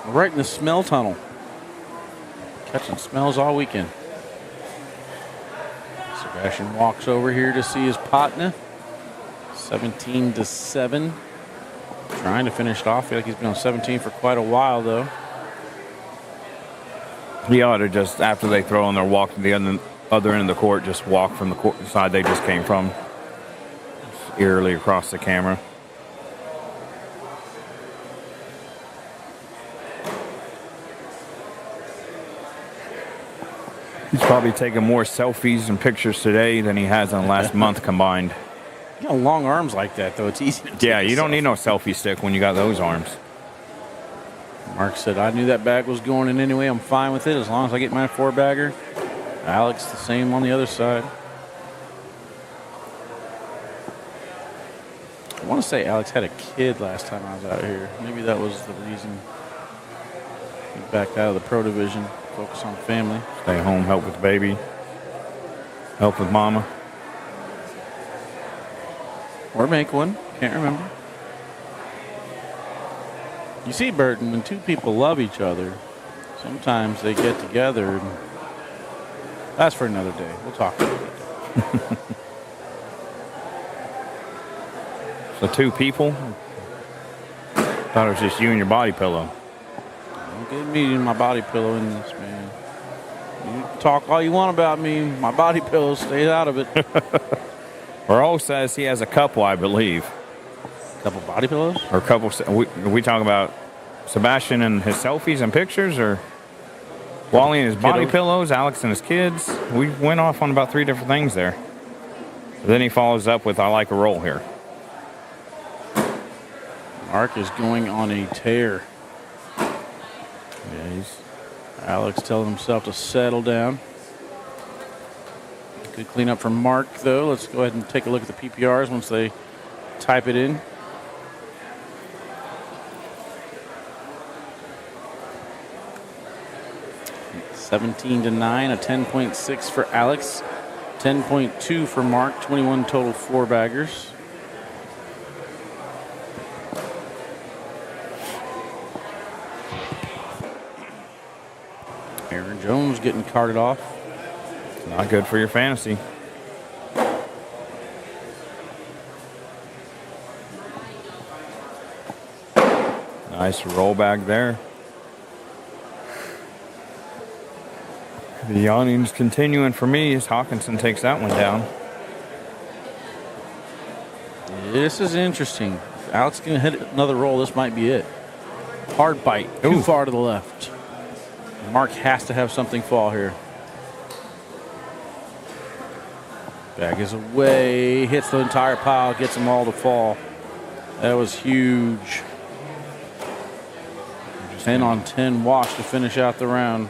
S1: We're right in the smell tunnel. Catching smells all weekend. Sebastian walks over here to see his partner. 17-7. Trying to finish it off. I feel like he's been on 17 for quite a while, though.
S2: He ought to just, after they throw in their walk to the other end of the court, just walk from the court side they just came from. Just eerily across the camera. He's probably taken more selfies and pictures today than he has in the last month combined.
S1: You got long arms like that, though. It's easy to take.
S2: Yeah, you don't need no selfie stick when you got those arms.
S1: Mark said, I knew that bag was going in anyway. I'm fine with it as long as I get my 4-bagger. Alex, the same on the other side. I want to say Alex had a kid last time I was out here. Maybe that was the reason he backed out of the pro division. Focus on family.
S2: Stay home, help with the baby, help with mama.
S1: Or make one. Can't remember. You see, Burton, when two people love each other, sometimes they get together. And that's for another day. We'll talk about it.
S2: So 2 people? Thought it was just you and your body pillow.
S1: Don't get me and my body pillow in this, man. You talk all you want about me. My body pillow stays out of it.
S2: Raul says he has a couple, I believe.
S1: Couple body pillows?
S2: Or a couple. We talking about Sebastian and his selfies and pictures, or Wally and his body pillows, Alex and his kids? We went off on about 3 different things there. Then he follows up with, I like a roll here.
S1: Mark is going on a tear.
S2: Yeah,
S1: Alex telling himself to settle down. Good cleanup from Mark, though. Let's go ahead and take a look at the PPRs once they type it in. (17-9), a 10.6 for Alex, 10.2 for Mark, 21 total 4-baggers. Aaron Jones getting carted off.
S2: Not good for your fantasy. Nice roll back there. The yawning's continuing for me as Hawkinson takes that one down.
S1: This is interesting. Alex going to hit another roll. This might be it. Hard bite. Too far to the left. Mark has to have something fall here. Bag is away. Hits the entire pile. Gets them all to fall. That was huge. 10 on 10 wash to finish out the round.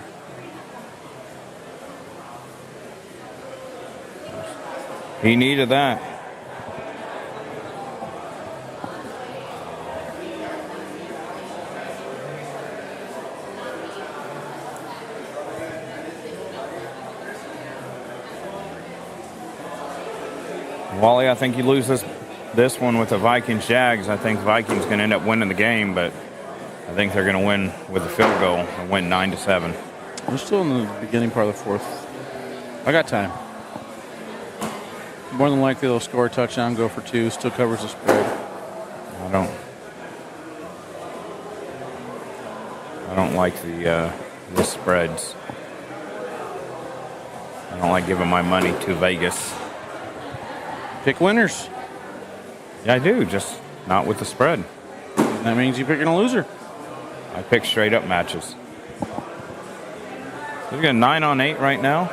S2: He needed that. Wally, I think you lose this one with the Vikings Jags. I think the Vikings going to end up winning the game, but I think they're going to win with a field goal and win 9-7.
S1: We're still in the beginning part of the fourth. I got time. More than likely they'll score a touchdown, go for 2, still covers the spread.
S2: I don't like the spreads. I don't like giving my money to Vegas.
S1: Pick winners.
S2: Yeah, I do, just not with the spread.
S1: That means you're picking a loser.
S2: I pick straight up matches. We've got 9 on 8 right now.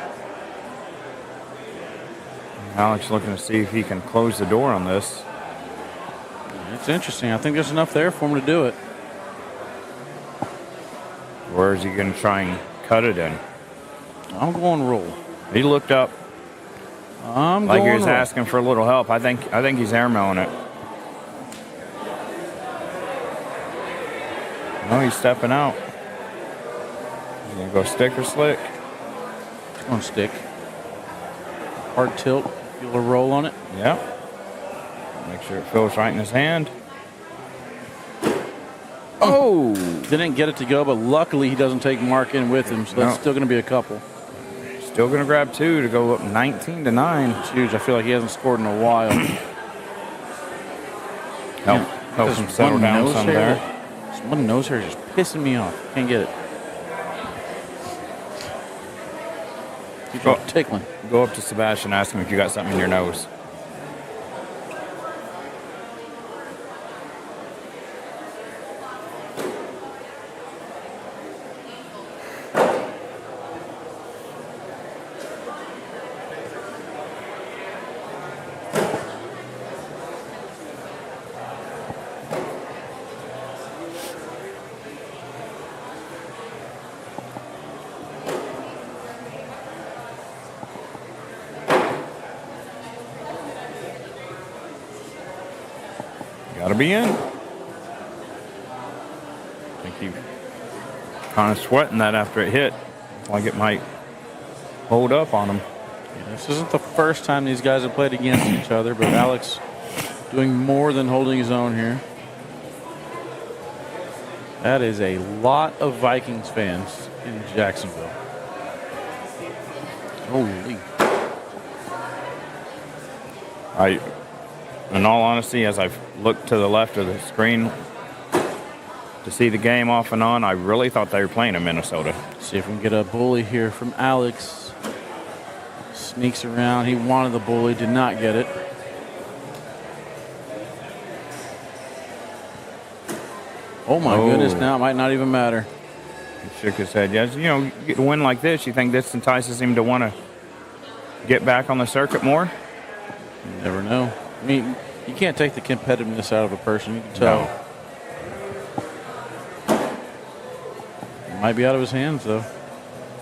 S2: Alex looking to see if he can close the door on this.
S1: It's interesting. I think there's enough there for him to do it.
S2: Or is he going to try and cut it in?
S1: I'm going roll.
S2: He looked up
S1: I'm
S2: like he
S1: going
S2: was
S1: roll.
S2: asking for a little help. I think he's airmailing it. No, he's stepping out. He's gonna go stick or slick.
S1: It's going to stick. Hard tilt. Feel a roll on it.
S2: Yeah. Make sure it feels right in his hand. Oh!
S1: Didn't get it to go, but luckily he doesn't take Mark in with him, so that's
S2: No.
S1: still going to be a couple.
S2: Still gonna grab 2 to go up 19-9.
S1: It's huge. I feel like he hasn't scored in a while.
S2: Help him settle down some there.
S1: This one nose hair is just pissing me off. Can't get it. Keep
S2: Go.
S1: tickling.
S2: Go up to Sebastian, ask him if you got something in your nose. Gotta be in. I think he kind of sweating that after it hit. Like it might hold up on him.
S1: Yeah, this isn't the first time these guys have played against each other, but Alex doing more than holding his own here. That is a lot of Vikings fans in Jacksonville. Holy.
S2: In all honesty, as I've looked to the left of the screen to see the game off and on, I really thought they were playing in Minnesota.
S1: See if we can get a bully here from Alex. Sneaks around. He wanted the bully, did not get it. Oh my goodness, now it might not even matter.
S2: He shook his head. Yes, you know, you get a win like this, you think this entices him to want to get back on the circuit more?
S1: You never know. I mean, you can't take the competitiveness out of a person. You can tell. It might be out of his hands, though.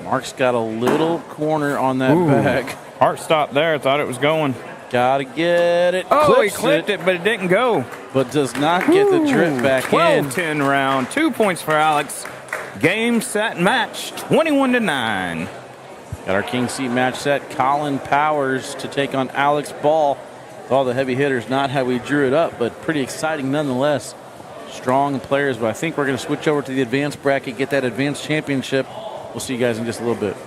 S1: Mark's got a little corner on that back.
S2: Heart stopped there. Thought it was going.
S1: Gotta get it.
S2: Oh, he clipped it, but it didn't go.
S1: But does not get the drip back in.
S2: 12-10 round. 2 points for Alex. Game, set, match. 21-9.
S1: Got our King Seat match set. Colin Powers to take on Alex Ball. With all the heavy hitters, not how we drew it up, but pretty exciting nonetheless. Strong players, but I think we're going to switch over to the advanced bracket, get that advanced championship. We'll see you guys in just a little bit.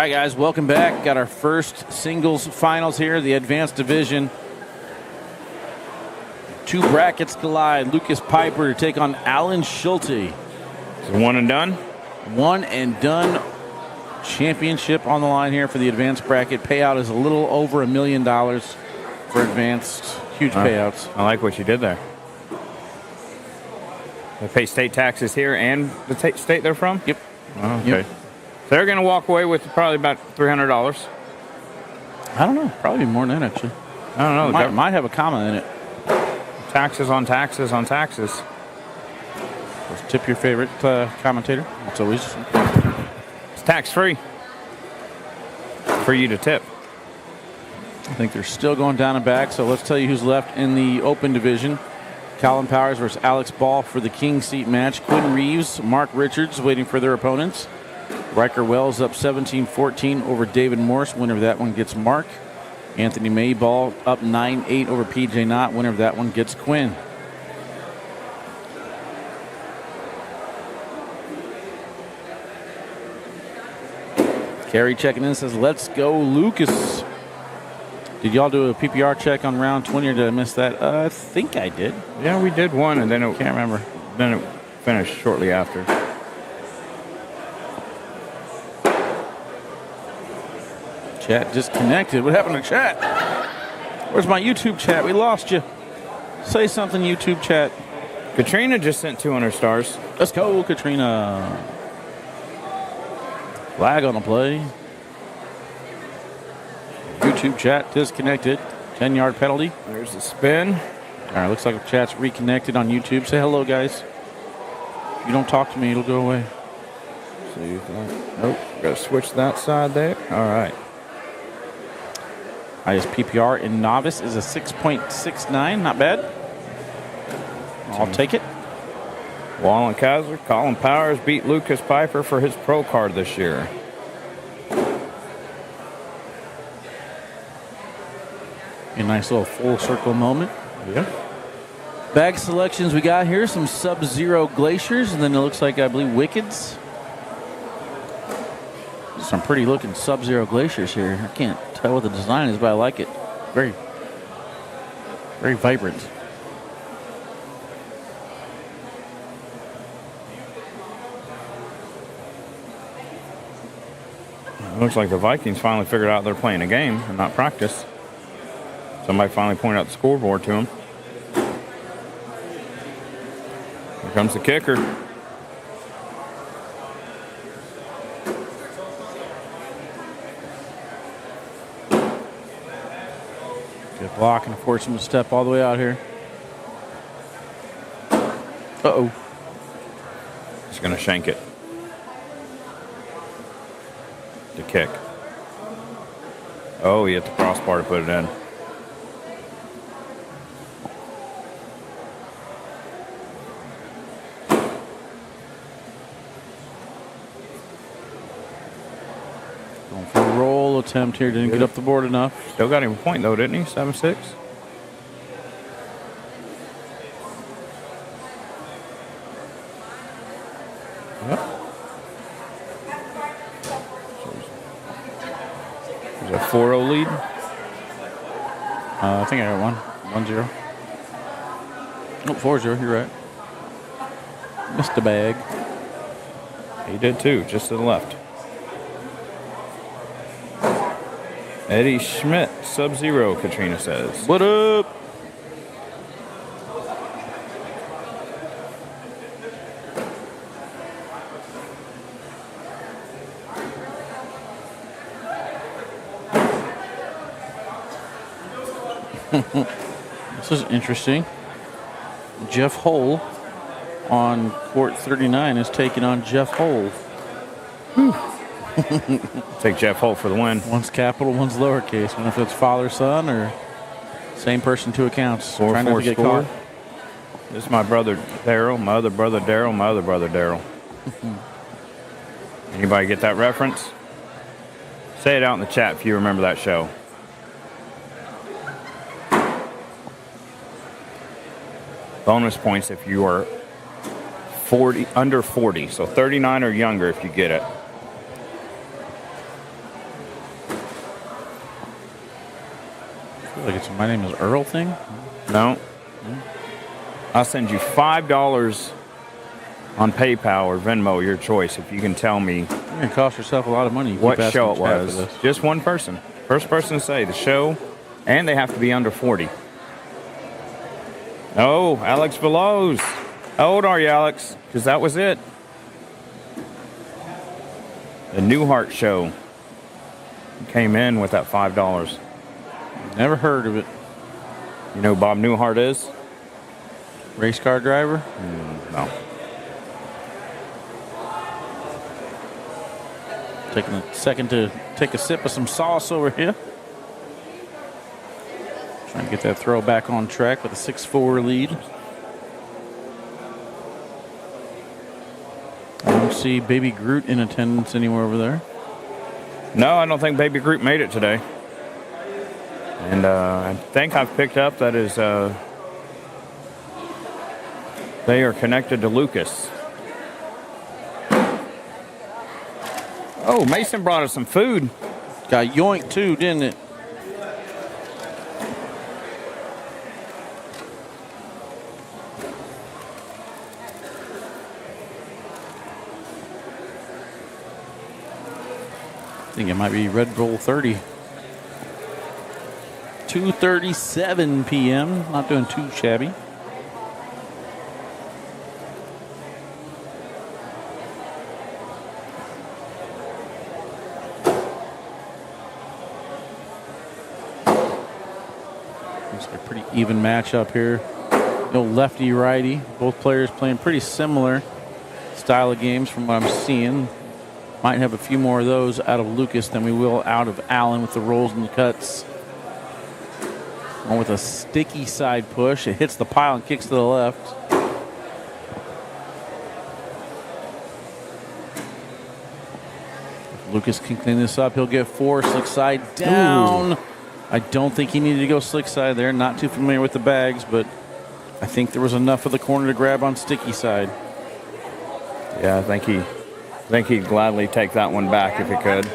S1: right, guys, welcome back. Got our first singles finals here, the advanced division. Two brackets collide. Lucas Piper to take on Alan Schulte.
S2: Is it one and done?
S1: One and done. Championship on the line here for the advanced bracket. Payout is a little over $1 million for advanced. Huge payouts.
S2: I like what you did there. They pay state taxes here and the state they're from?
S1: Yep.
S2: Oh, okay.
S1: Yep.
S2: So they're going to walk away with probably about $300.
S1: I don't know. Probably more than that, actually.
S2: I don't know.
S1: Might have a comma in it.
S2: Taxes on taxes on taxes.
S1: Let's tip your favorite commentator. It's always
S2: It's tax-free for you to tip.
S1: I think they're still going down and back, so let's tell you who's left in the open division. Colin Powers versus Alex Ball for the King seat match. Quinn Reeves, Mark Richards waiting for their opponents. Riker Wells up 17-14 over David Morse. Winner of that one gets Mark. Anthony Mayball up 9-8 over PJ Knott. Winner of that one gets Quinn. Carrie checking in says, let's go, Lucas. Did y'all do a PPR check on round 20 or did I miss that? I think I did.
S2: Yeah, we did one, and then it
S1: Can't remember.
S2: Then it finished shortly after.
S1: Chat disconnected. What happened to chat? Where's my YouTube chat? We lost you. Say something, YouTube chat.
S2: Katrina just sent 200 stars.
S1: Let's go, Katrina. Flag on the play. YouTube chat disconnected. 10-yard penalty.
S2: There's the spin.
S1: All right, looks like the chat's reconnected on YouTube. Say hello, guys. If you don't talk to me, it'll go away.
S2: See that. Nope. Got to switch that side there. All right.
S1: Highest PPR in novice is a 6.69. Not bad. I'll take it.
S2: Wallen Kaiser, Colin Powers beat Lucas Piper for his pro card this year.
S1: A nice little full circle moment.
S2: Yeah.
S1: Bag selections we got here, some Sub-Zero Glaciers, and then it looks like, I believe, Wickeds. Some pretty looking Sub-Zero Glaciers here. I can't tell what the design is, but I like it. Very, very vibrant.
S2: It looks like the Vikings finally figured out they're playing a game and not practice. Somebody finally pointed out the scoreboard to them. Here comes the kicker.
S1: Good block and force him to step all the way out here. Uh-oh.
S2: He's going to shank it. The kick. Oh, he hit the crossbar to put it in.
S1: Going for a roll attempt here. Didn't get up the board enough.
S2: Still got him a point, though, didn't he? 7-6. Yep. There's a 4-0 lead.
S1: I think I got one. 1-0. Oh, 4-0. You're right. Missed the bag.
S2: He did, too, just to the left. Eddie Schmidt, Sub-Zero, Katrina says.
S1: What up? This is interesting. Jeff Hull on court 39 is taking on Jeff Hull.
S2: Take Jeff Holt for the win.
S1: One's capital, one's lowercase. I wonder if it's father, son, or same person, two accounts.
S2: 4-4
S1: Trying not to get
S2: score.
S1: caught.
S2: This is my brother Daryl, my other brother Daryl, my other brother Daryl. Anybody get that reference? Say it out in the chat if you remember that show. Bonus points if you are 40, under 40. So 39 or younger if you get it.
S1: It's my name is Earl thing?
S2: No. I'll send you $5 on PayPal or Venmo, your choice, if you can tell me
S1: You're going to cost yourself a lot of money. You
S2: what
S1: keep
S2: show it
S1: asking chat
S2: was.
S1: for this.
S2: Just one person. First person to say the show, and they have to be under 40. Oh, Alex Veloz. How old are you, Alex? Because that was it. The Newhart Show came in with that $5.
S1: Never heard of it.
S2: You know who Bob Newhart is?
S1: Race car driver?
S2: No.
S1: Taking a second to take a sip of some sauce over here. Trying to get that throw back on track with a 6-4 lead. I don't see Baby Groot in attendance anywhere over there.
S2: No, I don't think Baby Groot made it today. And I think I've picked up that is they are connected to Lucas. Oh, Mason brought us some food.
S1: Got yoinked too, didn't it? I think it might be Red Bull 30. 2:37 p.m. Not doing too shabby. Looks like a pretty even matchup here. No lefty-righty. Both players playing pretty similar style of games from what I'm seeing. Might have a few more of those out of Lucas than we will out of Allen with the rolls and the cuts. One with a sticky side push. It hits the pile and kicks to the left. If Lucas can clean this up, he'll get 4. Slick side down. Ooh. I don't think he needed to go slick side there. Not too familiar with the bags, but I think there was enough of the corner to grab on sticky side.
S2: Yeah, I think he'd gladly take that one back if he could.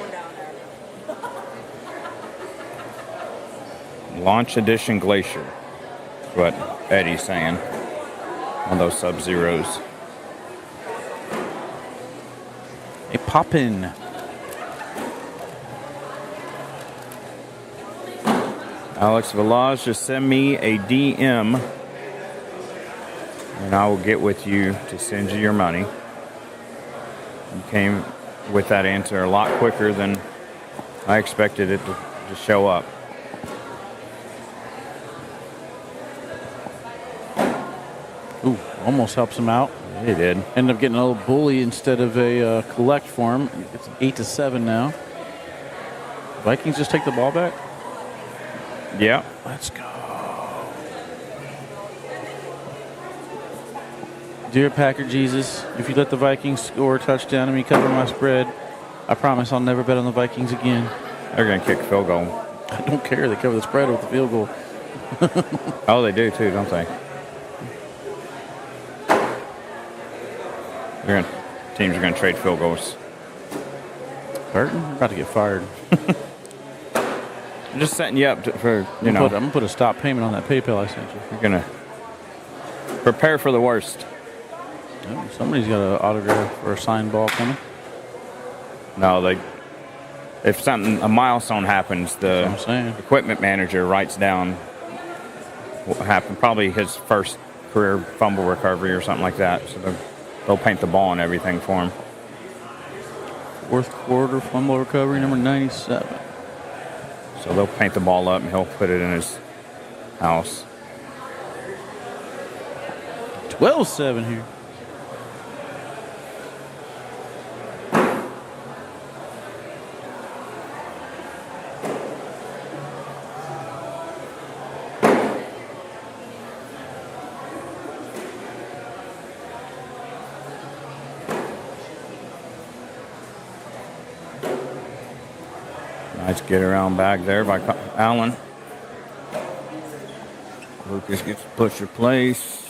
S2: Launch Edition Glacier. That's what Eddie's saying on those Sub-Zeros.
S1: A poppin'.
S2: Alex Velaz, just send me a DM and I will get with you to send you your money. You came with that answer a lot quicker than I expected it to show up.
S1: Ooh, almost helps him out.
S2: He did.
S1: Ended up getting a little bully instead of a collect for him. It's 8-7 now. Vikings just take the ball back.
S2: Yeah.
S1: Let's go. Dear Packer Jesus, if you let the Vikings score a touchdown and me cover my spread, I promise I'll never bet on the Vikings again.
S2: They're going to kick a field goal.
S1: I don't care. They cover the spread with the field goal.
S2: Oh, they do too, don't they? Teams are going to trade field goals.
S1: Burton, you're about to get fired.
S2: I'm just setting you up for,
S1: I'm going to put a stop payment on that PayPal I sent you.
S2: You're going to prepare for the worst.
S1: Oh, somebody's got an autograph or a signed ball coming.
S2: No, if a milestone happens, the equipment manager writes down what happened, probably his first career fumble recovery or something like that. So they'll paint the ball and everything for him.
S1: Fourth quarter fumble recovery, number 97.
S2: So they'll paint the ball up and he'll put it in his house.
S1: 12-7 here.
S2: Nice get around back there by Allen. Lucas gets to push your place.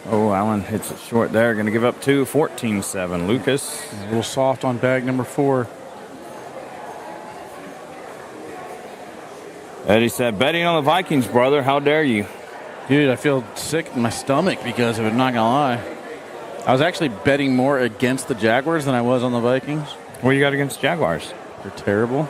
S2: Oh, Allen hits it short there. Going to give up 2, 14-7. Lucas.
S1: A little soft on bag number 4.
S2: Eddie said, betting on the Vikings, brother. How dare you?
S1: Dude, I feel sick in my stomach because of it, not gonna lie. I was actually betting more against the Jaguars than I was on the Vikings.
S2: What you got against Jaguars?
S1: They're terrible.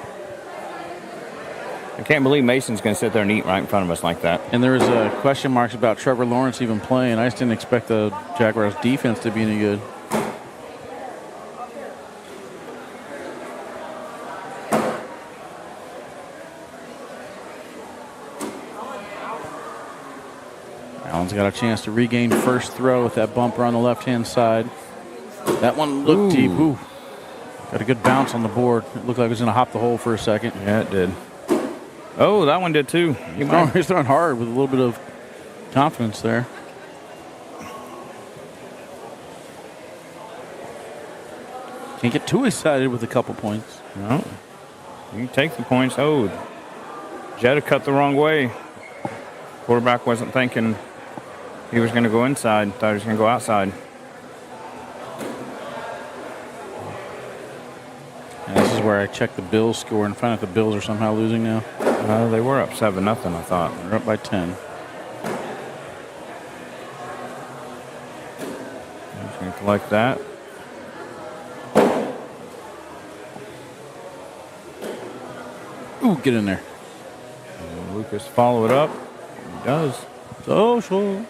S2: I can't believe Mason's going to sit there and eat right in front of us like that.
S1: And there was question marks about Trevor Lawrence even playing. I just didn't expect the Jaguars defense to be any good. Allen's got a chance to regain first throw with that bumper on the left-hand side. That one looked deep. Ooh. Got a good bounce on the board. It looked like it was going to hop the hole for a second.
S2: Yeah, it did. Oh, that one did too.
S1: He's throwing hard with a little bit of confidence there. Can't get too excited with a couple points.
S2: No. You can take the points. Oh, Jetta cut the wrong way. Quarterback wasn't thinking he was going to go inside. Thought he was going to go outside.
S1: And this is where I check the Bills score and find out the Bills are somehow losing now.
S2: They were up 7-0, I thought.
S1: They're up by 10.
S2: Just going to collect that.
S1: Ooh, get in there.
S2: And Lucas follow it up. He does.
S1: Social.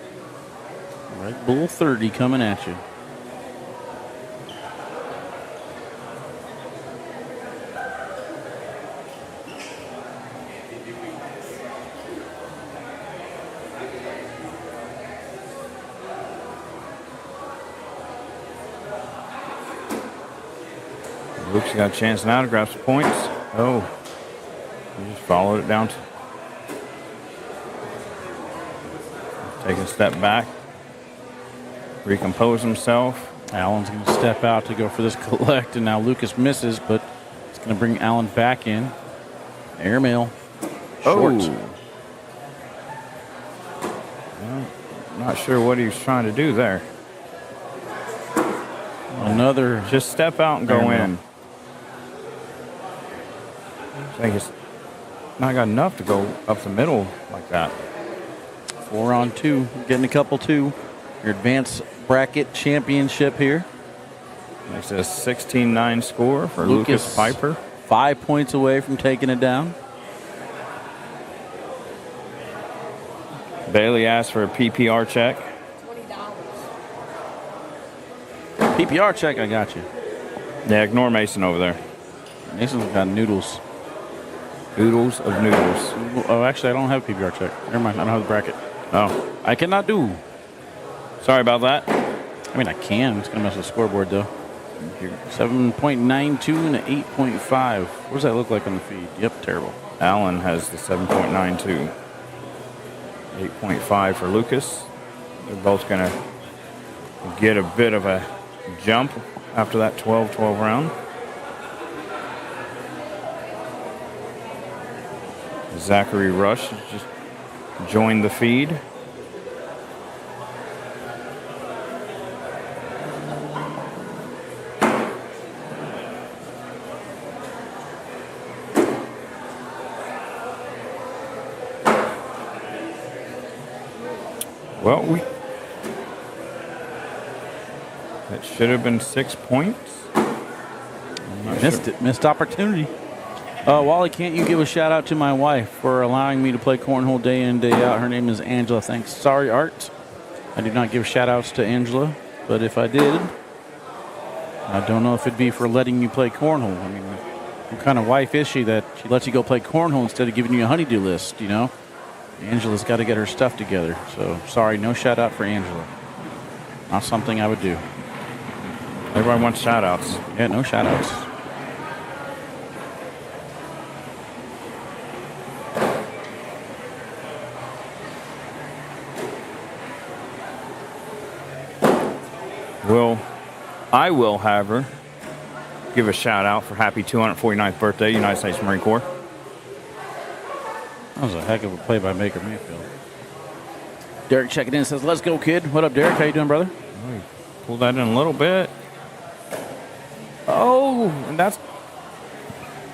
S1: Red Bull 30 coming at you.
S2: Luke's got a chance now to grab some points. Oh, he just followed it down. Taking a step back. Recompose himself.
S1: Allen's going to step out to go for this collect, and now Lucas misses, but it's going to bring Allen back in. Airmail. Short.
S2: Oh. Well, not sure what he was trying to do there.
S1: Another.
S2: Just step out and go
S1: Airmail.
S2: in. I think it's not got enough to go up the middle like that.
S1: 4 on 2. Getting a couple too. Your advanced bracket championship here.
S2: Makes it a 16-9 score for Lucas Piper.
S1: 5 points away from taking it down.
S2: Bailey asked for a PPR check.
S4: $20.
S1: PPR check, I got you.
S2: Yeah, ignore Mason over there.
S1: Mason's got noodles.
S2: Oodles of noodles.
S1: Oh, actually, I don't have a PPR check. Never mind, I don't have the bracket.
S2: Oh,
S1: I cannot do.
S2: sorry about that.
S1: I mean, I can. It's going to mess with the scoreboard, though. 7.92 and an 8.5. What does that look like on the feed? Yep, terrible.
S2: Allen has the 7.92. 8.5 for Lucas. They're both going to get a bit of a jump after that 12-12 round. Zachary Rush just joined the feed. Well, that should have been 6 points.
S1: Missed it. Missed opportunity. Wally, can't you give a shout out to my wife for allowing me to play cornhole day in, day out? Her name is Angela. Thanks. Sorry, Art. I do not give shout outs to Angela, but if I did, I don't know if it'd be for letting you play cornhole. I mean, what kind of wife is she that she lets you go play cornhole instead of giving you a honeydew list, you know? Angela's got to get her stuff together. So, sorry, no shout out for Angela. Not something I would do.
S2: Everybody wants shout outs.
S1: Yeah, no shout outs.
S2: Well, I will, however, give a shout out for happy 249th birthday, United States Marine Corps.
S1: That was a heck of a play by Baker Mayfield. Derek checking in, says, let's go, kid. What up, Derek? How you doing, brother?
S2: Pull that in a little bit. Oh, and that's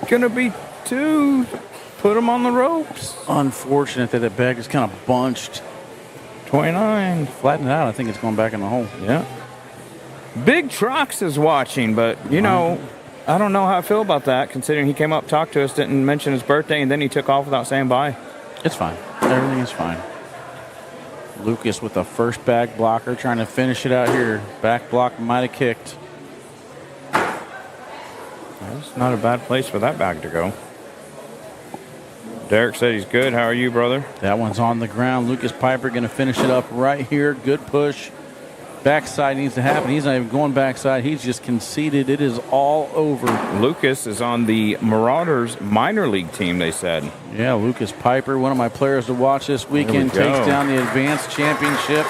S2: going to be 2. put him on the ropes.
S1: Unfortunate that the bag is kind of bunched.
S2: 29.
S1: Flatten it out. I think it's going back in the hole.
S2: Yeah. Big Trox is watching, but, you know, I don't know how I feel about that, considering he came up, talked to us, didn't mention his birthday, and then he took off without saying bye.
S1: It's fine. Everything is fine. Lucas with the first bag blocker, trying to finish it out here. Back block might have kicked.
S2: That's not a bad place for that bag to go. Derek said he's good. How are you, brother?
S1: That one's on the ground. Lucas Piper going to finish it up right here. Good push. Backside needs to happen. He's not even going backside. He's just conceded. It is all over. Lucas
S2: is on the Marauders minor league team, they said.
S1: Yeah, Lucas Piper, one of my players to watch this weekend, takes down the Advanced Championship.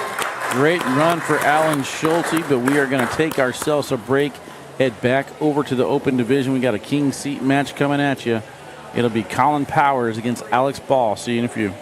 S1: Great run for Alan Schulte, but we are going to take ourselves a break, head back over to the Open Division. We got a king seat match coming at you. It'll be Colin Powers against Alex Ball. See you in a few.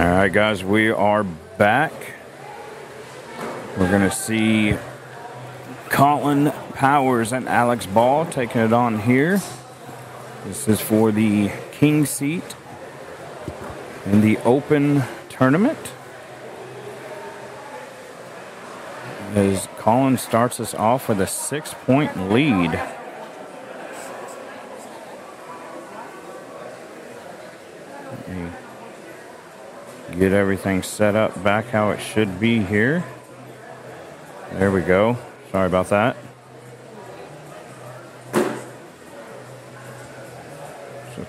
S2: All right, guys, we are back. We're going to see Colin Powers and Alex Ball taking it on here. This is for the king seat in the open tournament. As Colin starts us off with a 6-point lead. Let me get everything set up back how it should be here. There we go. Sorry about that. So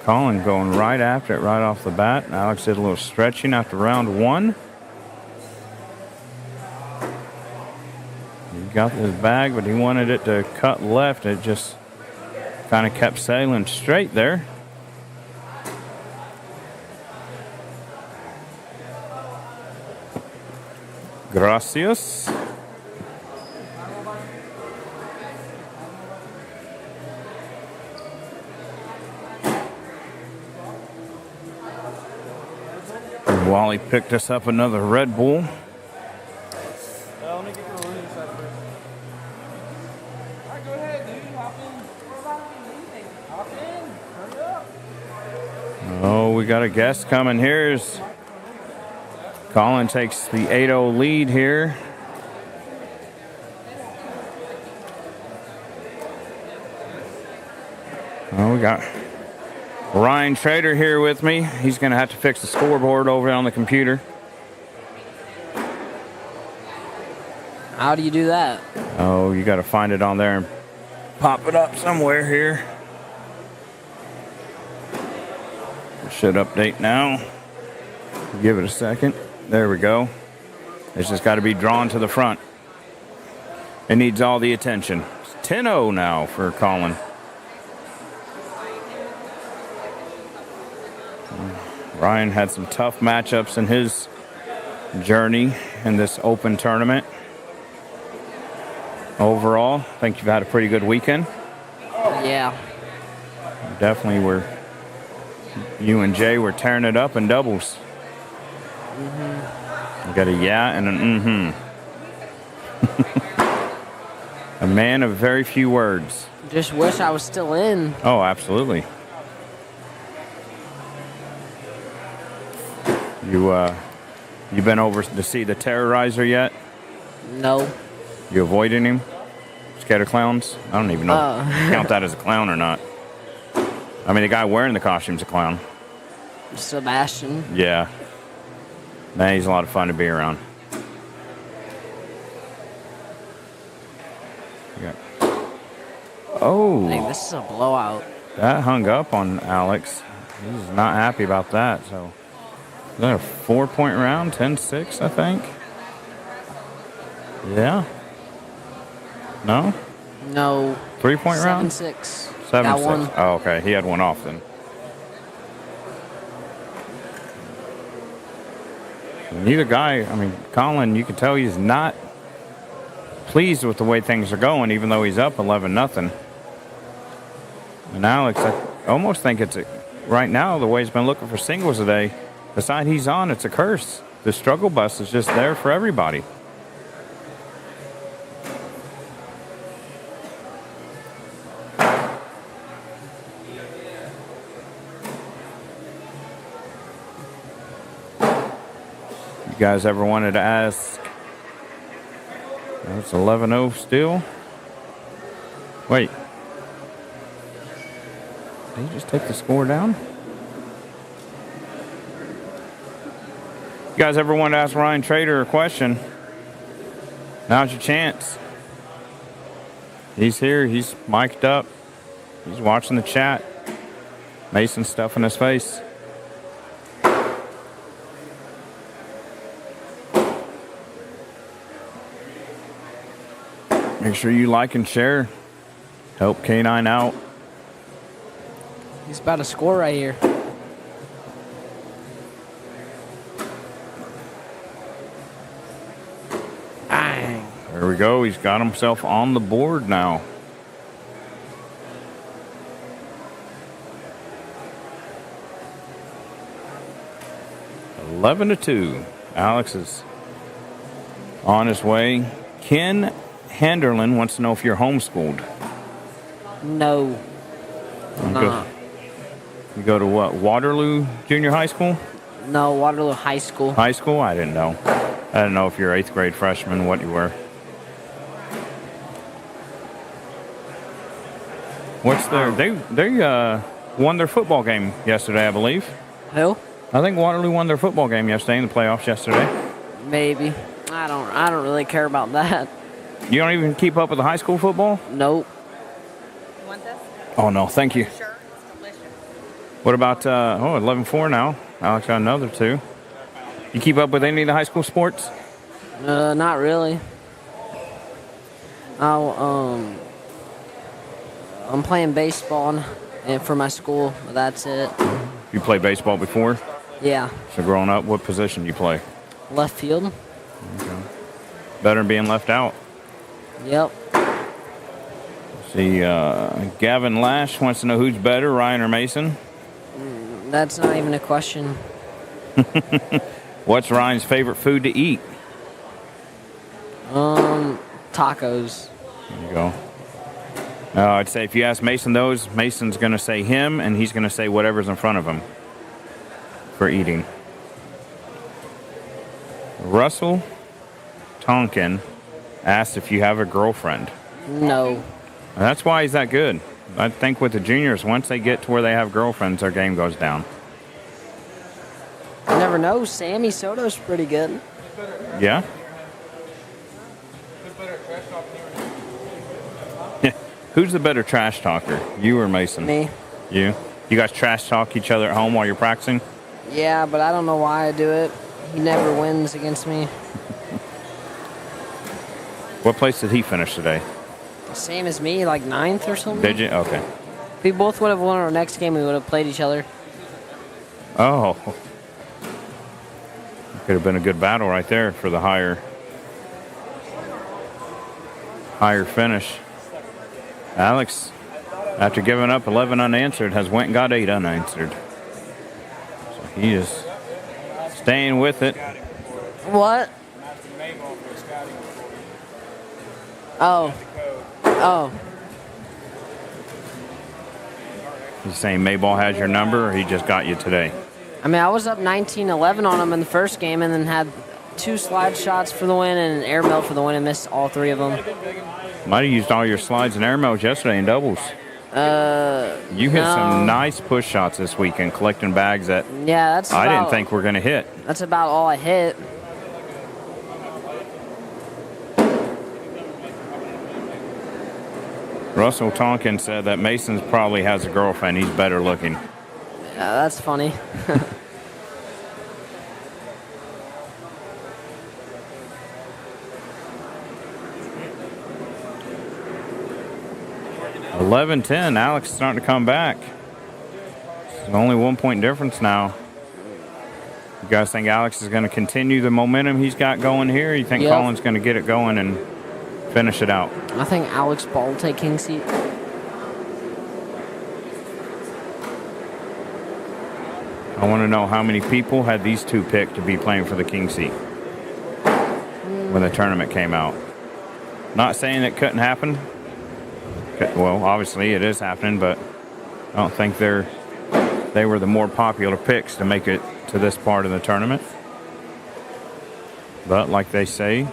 S2: Colin going right after it, right off the bat. Alex did a little stretching after round 1. He got his bag, but he wanted it to cut left. It just kind of kept sailing straight there. Gracias. Wally picked us up another Red Bull. Oh, we got a guest coming. Here's Colin takes the 8-0 lead here. Oh, we got Ryan Trader here with me. He's going to have to fix the scoreboard over on the computer.
S4: How do you do that?
S2: Oh, you got to find it on there and pop it up somewhere here. It should update now. Give it a second. There we go. It's just got to be drawn to the front. It needs all the attention. It's 10-0 now for Colin. Ryan had some tough matchups in his journey in this open tournament. Overall, I think you've had a pretty good weekend.
S4: Yeah.
S2: Definitely were. You and Jay were tearing it up in doubles. You got a yeah and an A man of very few words.
S4: Just wish I was still in.
S2: Oh, absolutely. You been over to see the Terrorizer yet?
S4: No.
S2: You avoiding him? Scared of clowns? I don't even know if you count that as a clown or not. I mean, the guy wearing the costume's a clown.
S4: Sebastian.
S2: Yeah. Man, he's a lot of fun to be around. Yeah. Oh.
S4: Dang, this is a blowout.
S2: That hung up on Alex. He's not happy about that. So, is that a 4-point round? 10-6, I think. Yeah. No?
S4: No.
S2: 3-point round?
S4: 7-6.
S2: 7-6.
S4: Got one.
S2: Oh, okay. He had one off then. Neither guy, I mean, Colin, you can tell he's not pleased with the way things are going, even though he's up 11-0. And Alex, I almost think it's right now, the way he's been looking for singles today, the side he's on, it's a curse. The struggle bus is just there for everybody. You guys ever wanted to ask? It's 11-0 still. Wait. Did he just take the score down? You guys ever want to ask Ryan Trader a question? Now's your chance. He's here. He's mic'd up. He's watching the chat. Mason stuffing his face. Make sure you like and share. Help K9 out.
S4: He's about to score right here. Bang.
S2: There we go. He's got himself on the board now. 11-2. Alex is on his way. Ken Handerlin wants to know if you're homeschooled.
S4: No. Nah.
S2: You go to what? Waterloo Junior High School?
S4: No, Waterloo High School.
S2: High school? I didn't know. I didn't know if you're 8th grade freshman, what you were. What's their? They won their football game yesterday, I believe.
S4: Who?
S2: I think Waterloo won their football game yesterday in the playoffs yesterday.
S4: Maybe. I don't really care about that.
S2: You don't even keep up with the high school football?
S4: Nope.
S6: You want this?
S2: Oh no, thank you.
S6: Sure, it's delicious.
S2: What about 11-4 now? Alex got another 2. You keep up with any of the high school sports?
S4: Not really. I'm playing baseball and for my school, but that's it.
S2: You played baseball before?
S4: Yeah.
S2: So growing up, what position do you play?
S4: Left field.
S2: Okay. Better than being left out.
S4: Yep.
S2: See, Gavin Lash wants to know who's better, Ryan or Mason.
S4: That's not even a question.
S2: What's Ryan's favorite food to eat?
S4: Tacos.
S2: There you go. I'd say if you ask Mason those, Mason's going to say him, and he's going to say whatever's in front of him for eating. Russell Tonkin asked if you have a girlfriend.
S4: No.
S2: That's why he's that good. I think with the juniors, once they get to where they have girlfriends, their game goes down.
S4: You never know. Sammy Soto's pretty good.
S2: Yeah? Who's the better trash talker, you or Mason?
S4: Me.
S2: You? You guys trash talk each other at home while you're practicing?
S4: Yeah, but I don't know why I do it. He never wins against me.
S2: What place did he finish today?
S4: Same as me, like 9th or something.
S2: Did you? Okay.
S4: If we both would have won our next game, we would have played each other.
S2: Oh. Could have been a good battle right there for the higher finish. Alex, after giving up 11 unanswered, has went and got 8 unanswered. So he is staying with it.
S4: What? Oh. Oh.
S2: He's saying Mayball has your number, or he just got you today?
S4: I mean, I was up 19-11 on him in the first game and then had 2 slide shots for the win and an airmail for the win and missed all 3 of them.
S2: Might have used all your slides and airmails yesterday in doubles. You hit some nice push shots this weekend, collecting bags that I didn't think were going to hit.
S4: That's about all I hit.
S2: Russell Tonkin said that Mason probably has a girlfriend. He's better looking.
S4: Yeah, that's funny.
S2: $11-10. Alex is starting to come back. It's only 1 point difference now. You guys think Alex is going to continue the momentum he's got going here? You think Colin's going to get it going and finish it out?
S4: I think Alex Ball will take king seat.
S2: I want to know how many people had these two picked to be playing for the king seat when the tournament came out. Not saying it couldn't happen. Well, obviously it is happening, but I don't think they were the more popular picks to make it to this part of the tournament. But like they say,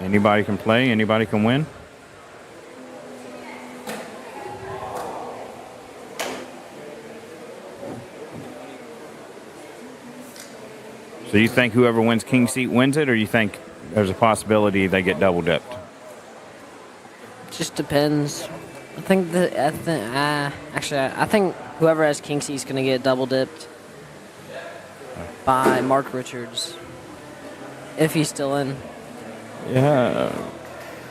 S2: anybody can play, anybody can win. So you think whoever wins king seat wins it, or you think there's a possibility they get double dipped?
S4: Just depends. I think whoever has king seat is going to get double dipped by Mark Richards, if he's still in.
S2: Yeah,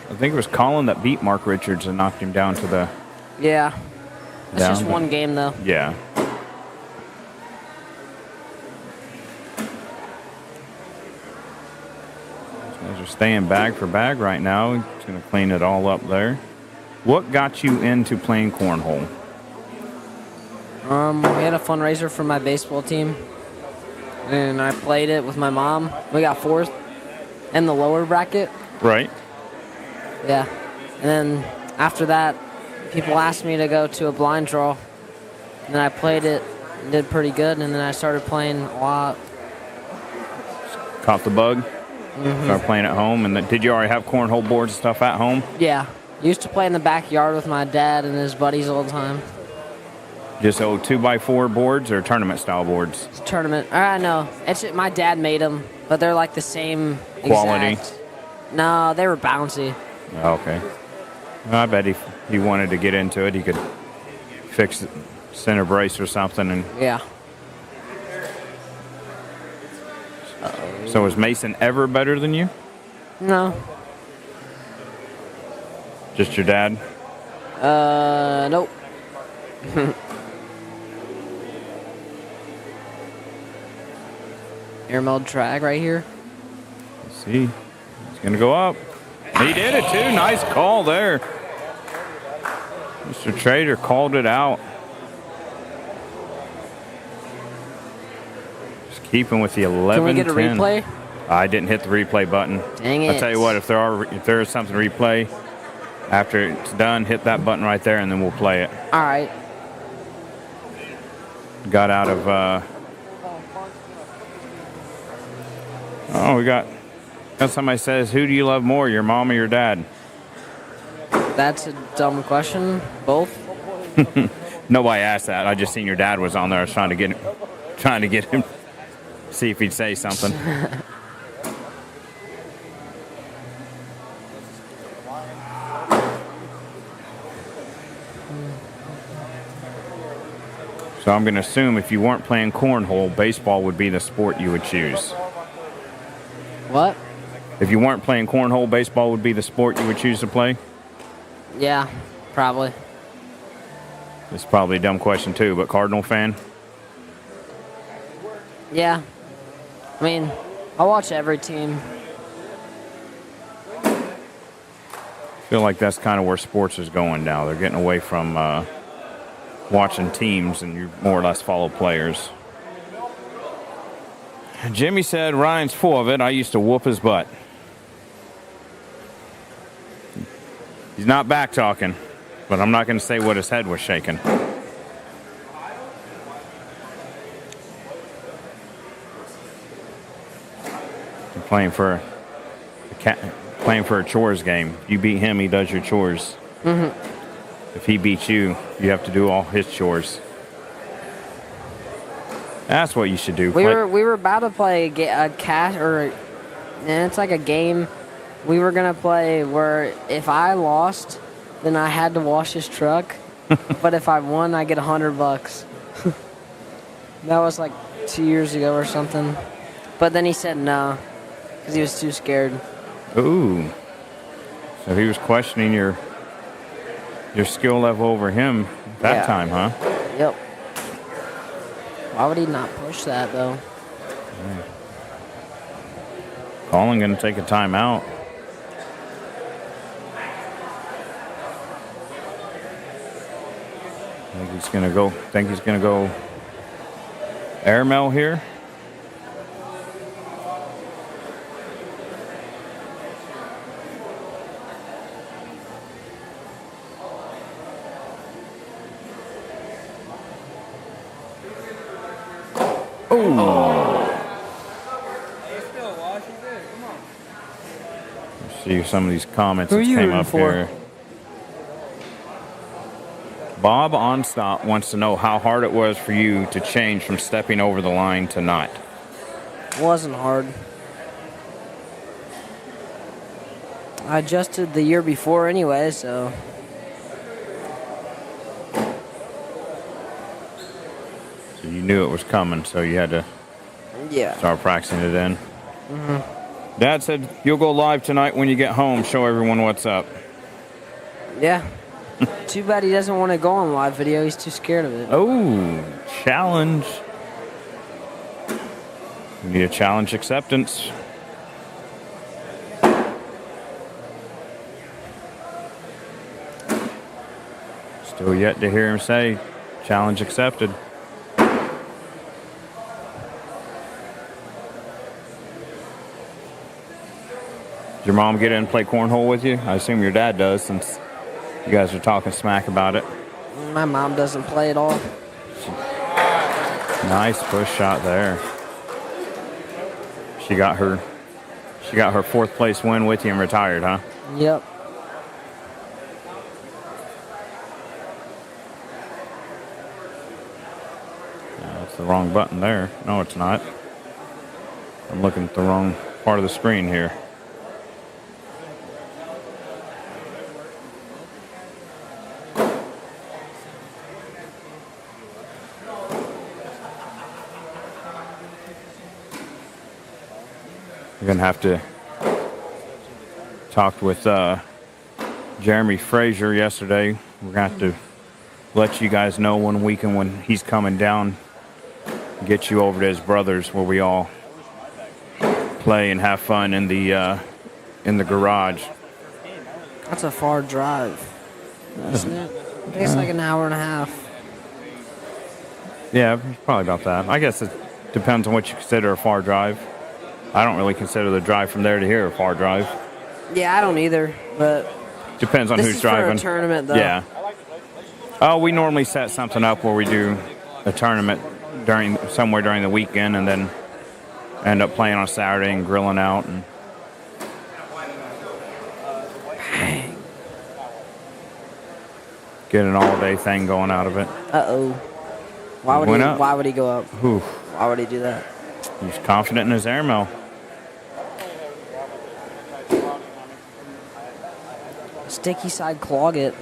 S2: I think it was Colin that beat Mark Richards and knocked him down to the.
S4: Yeah, it's just one game though.
S2: Yeah. Guys are staying bag for bag right now. Just going to clean it all up there. What got you into playing cornhole?
S4: We had a fundraiser for my baseball team. and I played it with my mom. We got fourth in the lower bracket.
S2: Right.
S4: Yeah. And then after that, people asked me to go to a blind draw. And then I played it and did pretty good. And then I started playing a lot.
S2: Caught the bug. Started playing at home. And did you already have cornhole boards and stuff at home?
S4: Yeah. Used to play in the backyard with my dad and his buddies all the time.
S2: Just old 2x4 boards or tournament style boards?
S4: It's a tournament. No. My dad made them, but they're like the same
S2: Quality?
S4: exact. No, they were bouncy.
S2: Okay. Well, I bet if he wanted to get into it, he could fix the center brace or something. And
S4: Yeah.
S2: so was Mason ever better than you?
S4: No.
S2: Just your dad?
S4: Nope. Air mode track right here.
S2: Let's see. He's going to go up. He did it too. Nice call there. Mr. Trader called it out. Just keeping with the 11-10.
S4: Can we get a replay?
S2: I didn't hit the replay button.
S4: Dang it.
S2: I'll tell you what, if there is something to replay, after it's done, hit that button right there and then we'll play it.
S4: All right.
S2: Got out of we got somebody says, who do you love more, your mom or your dad?
S4: That's a dumb question. Both.
S2: Nobody asked that. I just seen your dad was on there. I was trying to get him, see if he'd say something. So I'm going to assume if you weren't playing cornhole, baseball would be the sport you would choose.
S4: What?
S2: If you weren't playing cornhole, baseball would be the sport you would choose to play?
S4: Yeah, probably.
S2: It's probably a dumb question too, but Cardinal fan?
S4: Yeah. I mean, I watch every team.
S2: I feel like that's kind of where sports is going now. They're getting away from watching teams and you more or less follow players. Jimmy said Ryan's full of it. I used to whoop his butt. He's not back talking, but I'm not going to say what his head was shaking. Playing for a chores game. You beat him, he does your chores. If he beats you, you have to do all his chores. That's what you should do.
S4: We were about to play a cat or it's like a game we were gonna play where if I lost, then I had to wash his truck, but if I won, I get $100. That was like 2 years ago or something. But then he said no, because he was too scared.
S2: Ooh. So he was questioning your skill level over him that time, huh?
S4: Yep. Why would he not push that, though?
S2: Colin going to take a timeout. Think he's going to go airmail here. See some of these comments that came up here. Bob Onstop wants to know how hard it was for you to change from stepping over the line to not.
S4: It wasn't hard. I adjusted the year before anyway, so.
S2: So you knew it was coming, so you had to start practicing it in. Dad said you'll go live tonight when you get home. Show everyone what's up.
S4: Yeah. Too bad he doesn't want to go on live video. He's too scared of it.
S2: Oh, challenge. We need a challenge acceptance. Still yet to hear him say challenge accepted. Did your mom get in and play cornhole with you? I assume your dad does, since you guys are talking smack about it.
S4: My mom doesn't play at all.
S2: Nice push shot there. She got her 4th place win with you and retired, huh?
S4: Yep.
S2: That's the wrong button there. No, it's not. I'm looking at the wrong part of the screen here. You're going to have to talk with Jeremy Frazier yesterday. We're going to have to let you guys know one weekend when he's coming down, get you over to his brother's where we all play and have fun in the garage.
S4: That's a far drive, isn't it? I think it's like an hour and a half.
S2: Yeah, probably about that. I guess it depends on what you consider a far drive. I don't really consider the drive from there to here a far drive.
S4: Yeah, I don't either, but
S2: depends on
S4: this
S2: who's
S4: is
S2: driving.
S4: for a tournament, though.
S2: Yeah. Oh, we normally set something up where we do a tournament somewhere during the weekend, and then end up playing on Saturday and grilling out and. Get an all-day thing going out of it.
S4: Uh-oh. Why would he go up?
S2: Oof.
S4: Why would he do that?
S2: He's confident in his airmail.
S4: Sticky side clog it.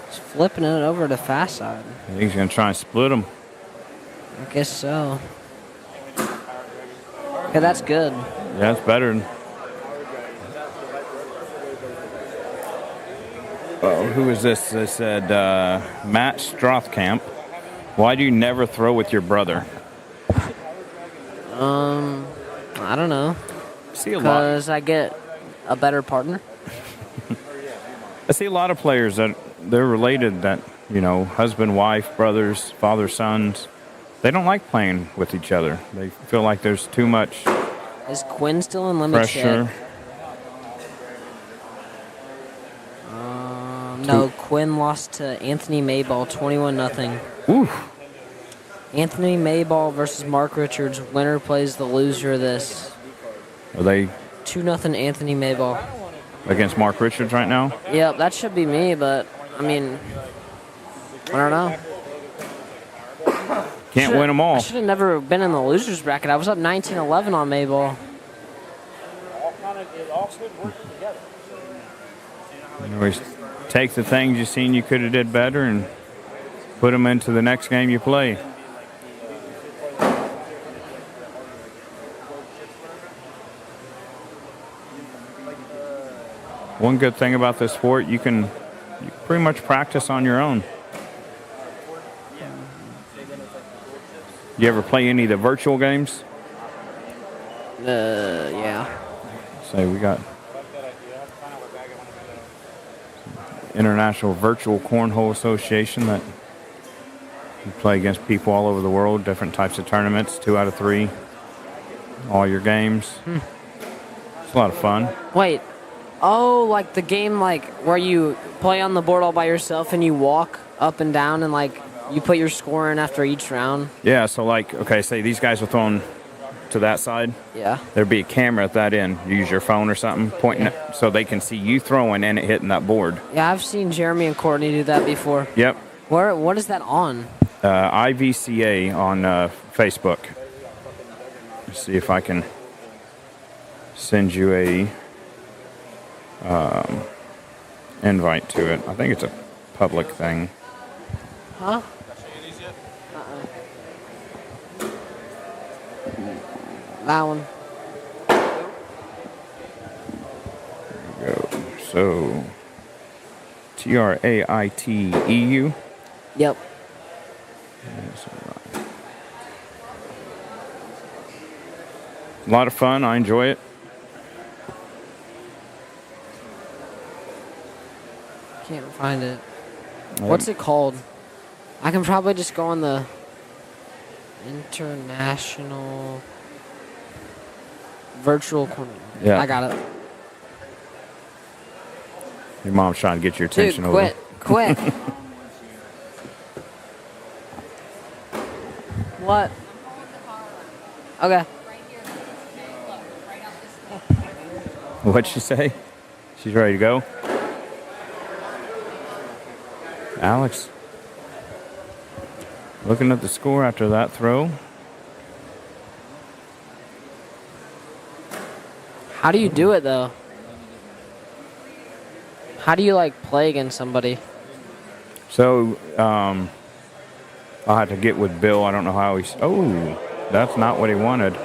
S4: He's flipping it over to fast side.
S2: He's going to try and split him.
S4: I guess so. Okay, that's good.
S2: Yeah, it's better. Who is this? They said Matt Strothkamp. Why do you never throw with your brother?
S4: I don't know.
S2: See a lot.
S4: Because I get a better partner.
S2: I see a lot of players that they're related, that, you know, husband, wife, brothers, father, sons. They don't like playing with each other. They feel like there's too much
S4: Is Quinn still in limit
S2: pressure.
S4: check? No, Quinn lost to Anthony Mayball 21-0.
S2: Ooh.
S4: Anthony Mayball versus Mark Richards. Winner plays the loser of this.
S2: Are they
S4: 2-0 Anthony Mayball.
S2: against Mark Richards right now?
S4: Yep, that should be me, but, I mean, I don't know.
S2: Can't win them
S4: I
S2: all.
S4: should have never been in the loser's bracket. I was up 19-11 on Mayball.
S2: You always take the things you seen you could have did better and put them into the next game you play. One good thing about this sport, you pretty much practice on your own. You ever play any of the virtual games?
S4: Yeah.
S2: Say we got International Virtual Cornhole Association that you play against people all over the world, different types of tournaments, 2 out of 3, all your games. It's a lot of fun.
S4: Wait. Oh, like the game, like where you play on the board all by yourself and you walk up and down and like you put your score in after each round.
S2: Yeah, so like, okay, say these guys are throwing to that side.
S4: Yeah.
S2: There'd be a camera at that end. You use your phone or something, pointing it so they can see you throwing and it hitting that board.
S4: Yeah, I've seen Jeremy and Courtney do that before.
S2: Yep.
S4: What is that on?
S2: IVCA on Facebook. Let's see if I can send you a invite to it. I think it's a public thing.
S4: Huh? That one.
S2: There we go. So, TRAITEU.
S4: Yep.
S2: A lot of fun. I enjoy it.
S4: Can't find it. What's it called? I can probably just go on the International Virtual corner.
S2: Yeah.
S4: I got it.
S2: Your mom's trying to get your
S4: Dude,
S2: attention
S4: quit.
S2: over.
S4: Quit. What? Okay.
S2: What'd she say? She's ready to go? Alex. Looking at the score after that throw.
S4: How do you do it though? How do you like play against somebody?
S2: So, I'll have to get with Bill. I don't know how he's. Oh, that's not what he wanted.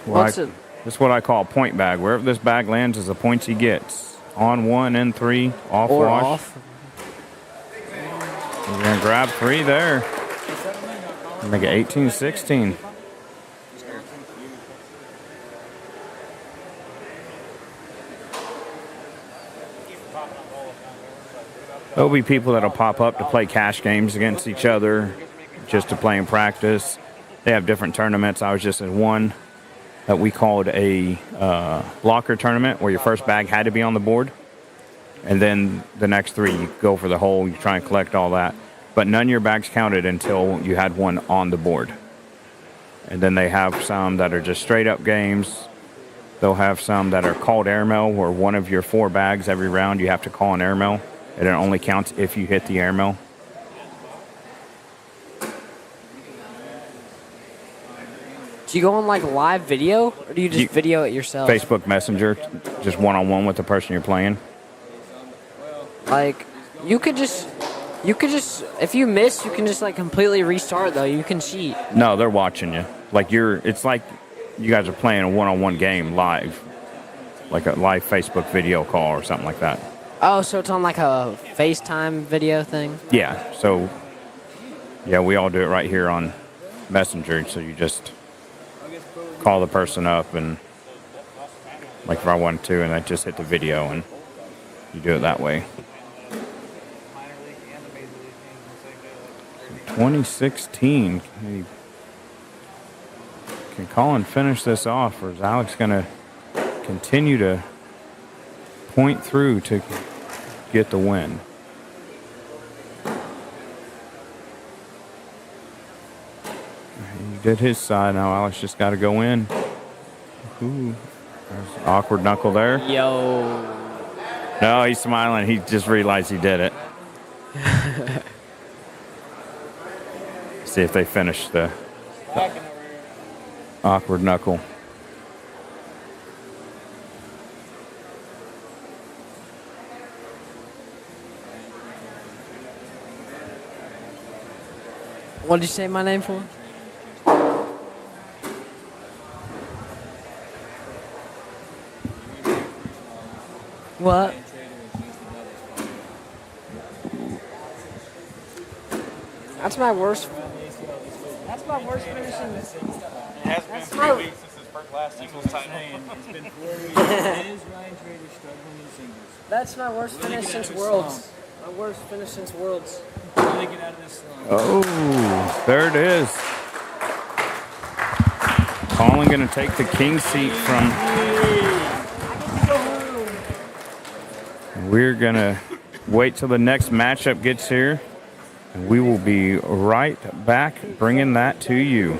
S4: What's it?
S2: This is what I call a point bag. Wherever this bag lands is the points he gets. On 1 and 3, off
S4: Or
S2: wash.
S4: off?
S2: We're going to grab 3 there. Make it 18-16. There'll be people that'll pop up to play cash games against each other just to play and practice. They have different tournaments. I was just in one that we called a blocker tournament where your first bag had to be on the board. And then the next 3, you go for the hole, you try and collect all that. But none of your bags counted until you had one on the board. And then they have some that are just straight up games. They'll have some that are called airmail, where one of your 4 bags every round you have to call an airmail. And it only counts if you hit the airmail.
S4: Do you go on like live video, or do you just video it yourself?
S2: Facebook Messenger, just one-on-one with the person you're playing.
S4: Like, you could just, if you miss, you can just like completely restart though. You can cheat.
S2: No, they're watching you. Like it's like you guys are playing a one-on-one game live, like a live Facebook video call or something like that.
S4: Oh, so it's on like a FaceTime video thing?
S2: Yeah. So, yeah, we all do it right here on Messenger. So you just call the person up, and like if I wanted to, and I just hit the video, and you do it that way. 2016. Can Colin finish this off, or is Alex going to continue to point through to get the win? He did his side. Now Alex just got to go in. Ooh, there's an awkward knuckle there.
S4: Yo.
S2: No, he's smiling. He just realized he did it. See if they finish the awkward knuckle.
S4: What did you say my name for? What? That's my worst. That's my worst finishing.
S5: It has been
S4: That's
S5: 3
S4: my-
S5: weeks since his first last singles title.
S7: It's been 4 weeks. Is Ryan Trader struggling in singles?
S4: That's my worst finish since Worlds. My worst finish since Worlds.
S7: How do they get out of this slump?
S2: Oh, there it is. Colin going to take the king seat from. We're going to wait till the next matchup gets here. And we will be right back bringing that to you.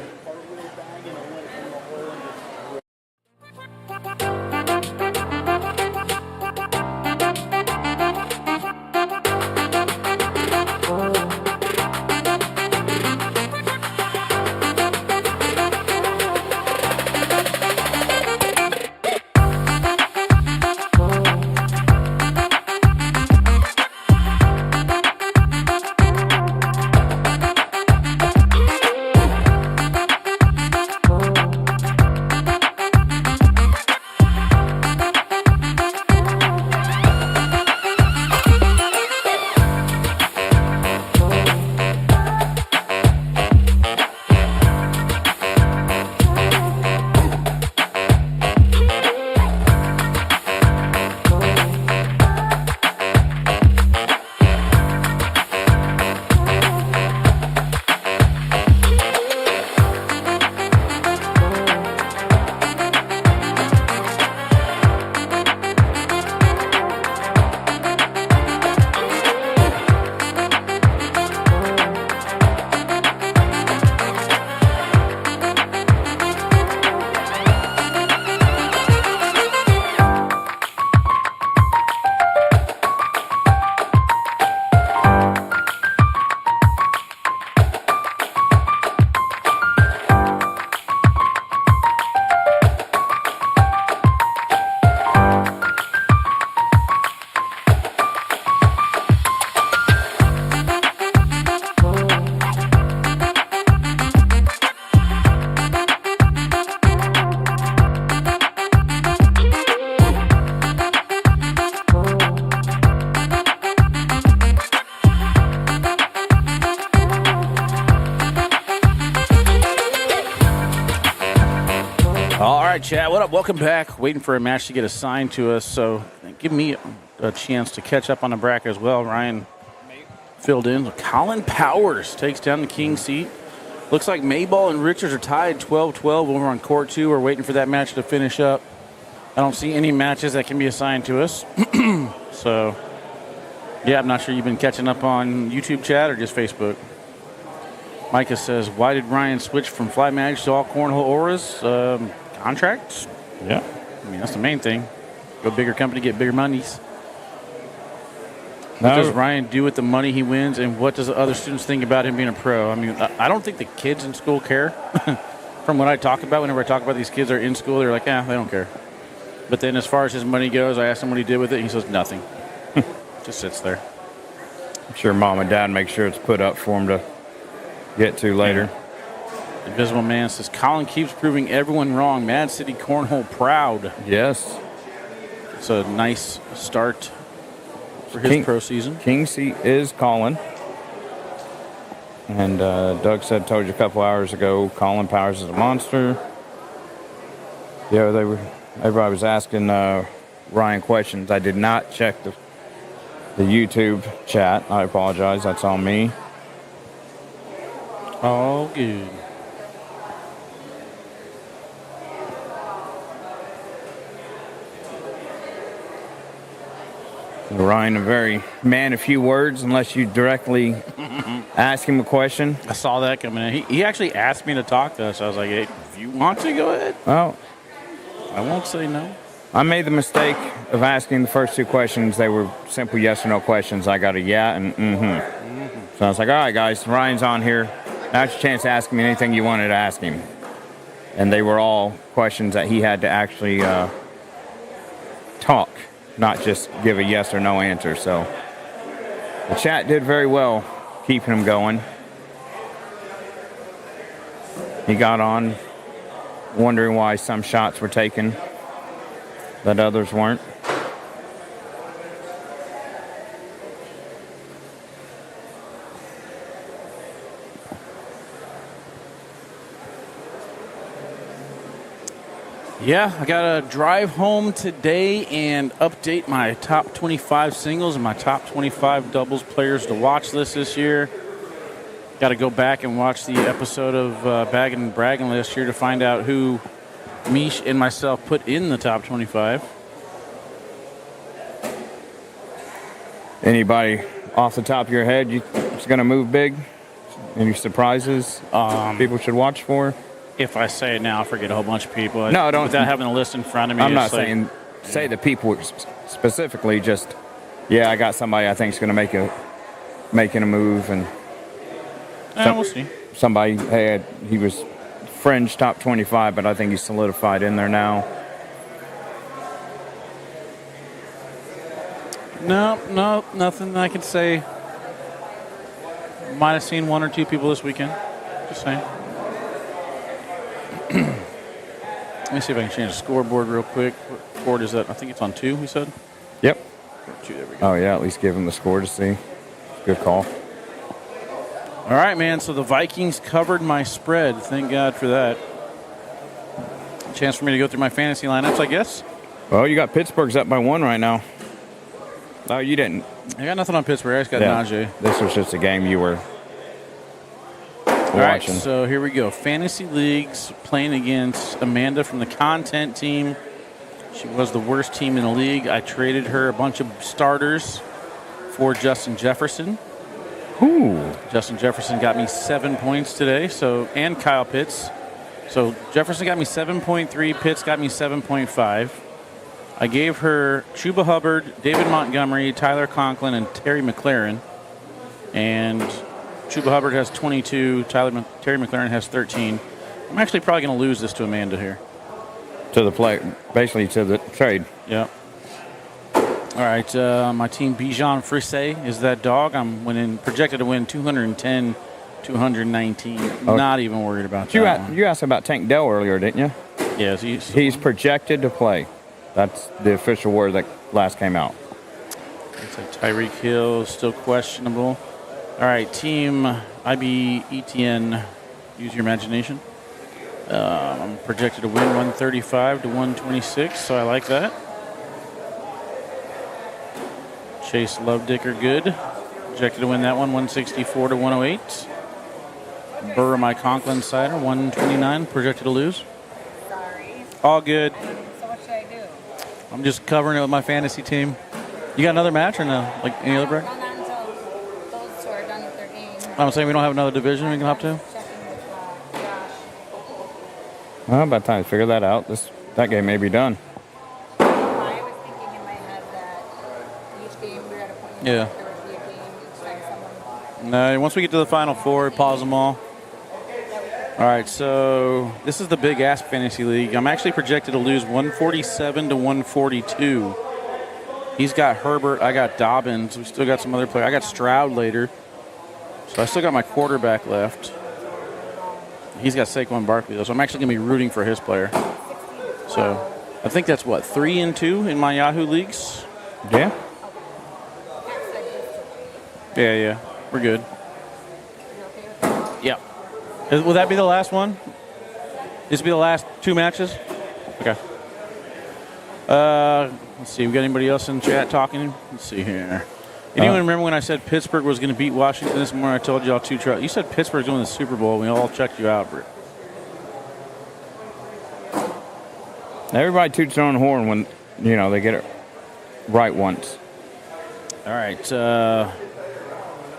S1: chat. What up? Welcome back. Waiting for a match to get assigned to us, so give me a chance to catch up on the bracket as well. Ryan filled in. Colin Powers takes down the king seat. Looks like Mayball and Richards are tied 12-12 over on court 2. We're waiting for that match to finish up. I don't see any matches that can be assigned to us. So, yeah, I'm not sure you've been catching up on YouTube chat or just Facebook. Micah says, why did Ryan switch from Fly Magic to all cornhole auras? Contracts? Yeah. I mean, that's the main thing. Go bigger company, get bigger monies. What does Ryan do with the money he wins, and what does the other students think about him being a pro? I mean, I don't think the kids in school care. From what I talk about, whenever I talk about these kids that are in school, they're like, they don't care. But then as far as his money goes, I asked him what he did with it, and he says nothing. Just sits there.
S2: I'm sure mom and dad make sure it's put up for him to get to later.
S1: Invisible Man says, Colin keeps proving everyone wrong. Mad City Cornhole proud.
S2: Yes.
S1: It's a nice start for his pro season.
S2: King seat is Colin. And Doug told you a couple hours ago, Colin Powers is a monster. Yeah, everybody was asking Ryan questions. I did not check the YouTube chat. I apologize. That's on me.
S1: All good.
S2: Ryan, a very man of few words unless you directly ask him a question.
S1: I saw that coming in. He actually asked me to talk to us. I was like, hey, if you want to, go ahead.
S2: Well,
S1: I won't say no.
S2: I made the mistake of asking the first 2 questions. They were simple yes or no questions. I got a yeah and So I was like, all right, guys, Ryan's on here. Now's your chance to ask me anything you wanted to ask him. And they were all questions that he had to actually talk, not just give a yes or no answer. So the chat did very well keeping him going. He got on wondering why some shots were taken that others weren't.
S1: Yeah, I got to drive home today and update my top 25 singles and my top 25 doubles players to watch list this year. Got to go back and watch the episode of Bagging and Bragging last year to find out who Mish and myself put in the top 25.
S2: Anybody off the top of your head it's going to move big? Any surprises people should watch for?
S1: If I say it now, I'll forget a whole bunch of people.
S2: No, don't.
S1: Without having a list in front of me.
S2: I'm not saying say the people specifically. Just I got somebody I think is going to making a move, and
S1: we'll see.
S2: Somebody he was fringe top 25, but I think he's solidified in there now.
S1: No, nothing I can say. Might have seen 1 or 2 people this weekend. Just saying. Let me see if I can change the scoreboard real quick. What board is that? I think it's on 2, we said?
S2: Yep.
S1: 2, there we go.
S2: Oh, yeah, at least give him the score to see. Good call.
S1: All right, man, so the Vikings covered my spread. Thank God for that. Chance for me to go through my fantasy lineups, I guess.
S2: Well, you got Pittsburgh's up by 1 right now. Oh, you didn't.
S1: I got nothing on Pittsburgh. I just got Najee.
S2: This was just a game you were
S1: watching. All right, so here we go. Fantasy leagues playing against Amanda from the content team. She was the worst team in the league. I traded her a bunch of starters for Justin Jefferson.
S2: Ooh.
S1: Justin Jefferson got me 7 points today, and Kyle Pitts. So Jefferson got me 7.3, Pitts got me 7.5. I gave her Chuba Hubbard, David Montgomery, Tyler Conklin, and Terry McLaurin. And Chuba Hubbard has 22, Terry McLaurin has 13. I'm actually probably going to lose this to Amanda here.
S2: To the play, basically to the trade.
S1: Yeah. All right, my team Bijan Frise is that dog. I'm projected to win 210, 219. Okay. Not even worried about that.
S2: You asked about Tank Dell earlier, didn't you?
S1: Yes.
S2: He's projected to play. That's the official word that last came out.
S1: Looks like Tyreek Hill is still questionable. All right, team IB ETN, use your imagination. I'm projected to win 135 to 126, so I like that. Chase Lovedicker, good. Projected to win that one 164 to 108. Burr, my Conklin Cider, 129, projected to lose.
S6: Sorry.
S1: All good.
S6: So what should I do?
S1: I'm just covering it with my fantasy team. You got another match or no? Like any other break?
S6: Not until those two are done with their game.
S1: I'm saying we don't have another division we can hop to?
S6: Checking with Josh.
S2: Well, about time to figure that out. That game may be done.
S6: I was thinking in my head that each game we were at a point
S1: Yeah.
S6: there would be a game each time someone.
S1: No, once we get to the Final Four, pause them all. All right, so this is the Big Ass Fantasy League. I'm actually projected to lose 147 to 142. He's got Herbert. I got Dobbins. We still got some other players. I got Stroud later. So I still got my quarterback left. He's got Saquon Barkley, though, so I'm actually going to be rooting for his player. So I think that's, 3-2 in my Yahoo leagues?
S2: Yeah.
S1: Yeah. We're good. Yeah. Will that be the last one? This will be the last 2 matches? Okay. Let's see. We got anybody else in chat talking? Let's see here. Anyone remember when I said Pittsburgh was going to beat Washington this morning? I told y'all 2 tries. You said Pittsburgh's doing the Super Bowl. We all checked you out, Britt.
S2: Everybody toots their own horn when, they get it right once.
S1: All right.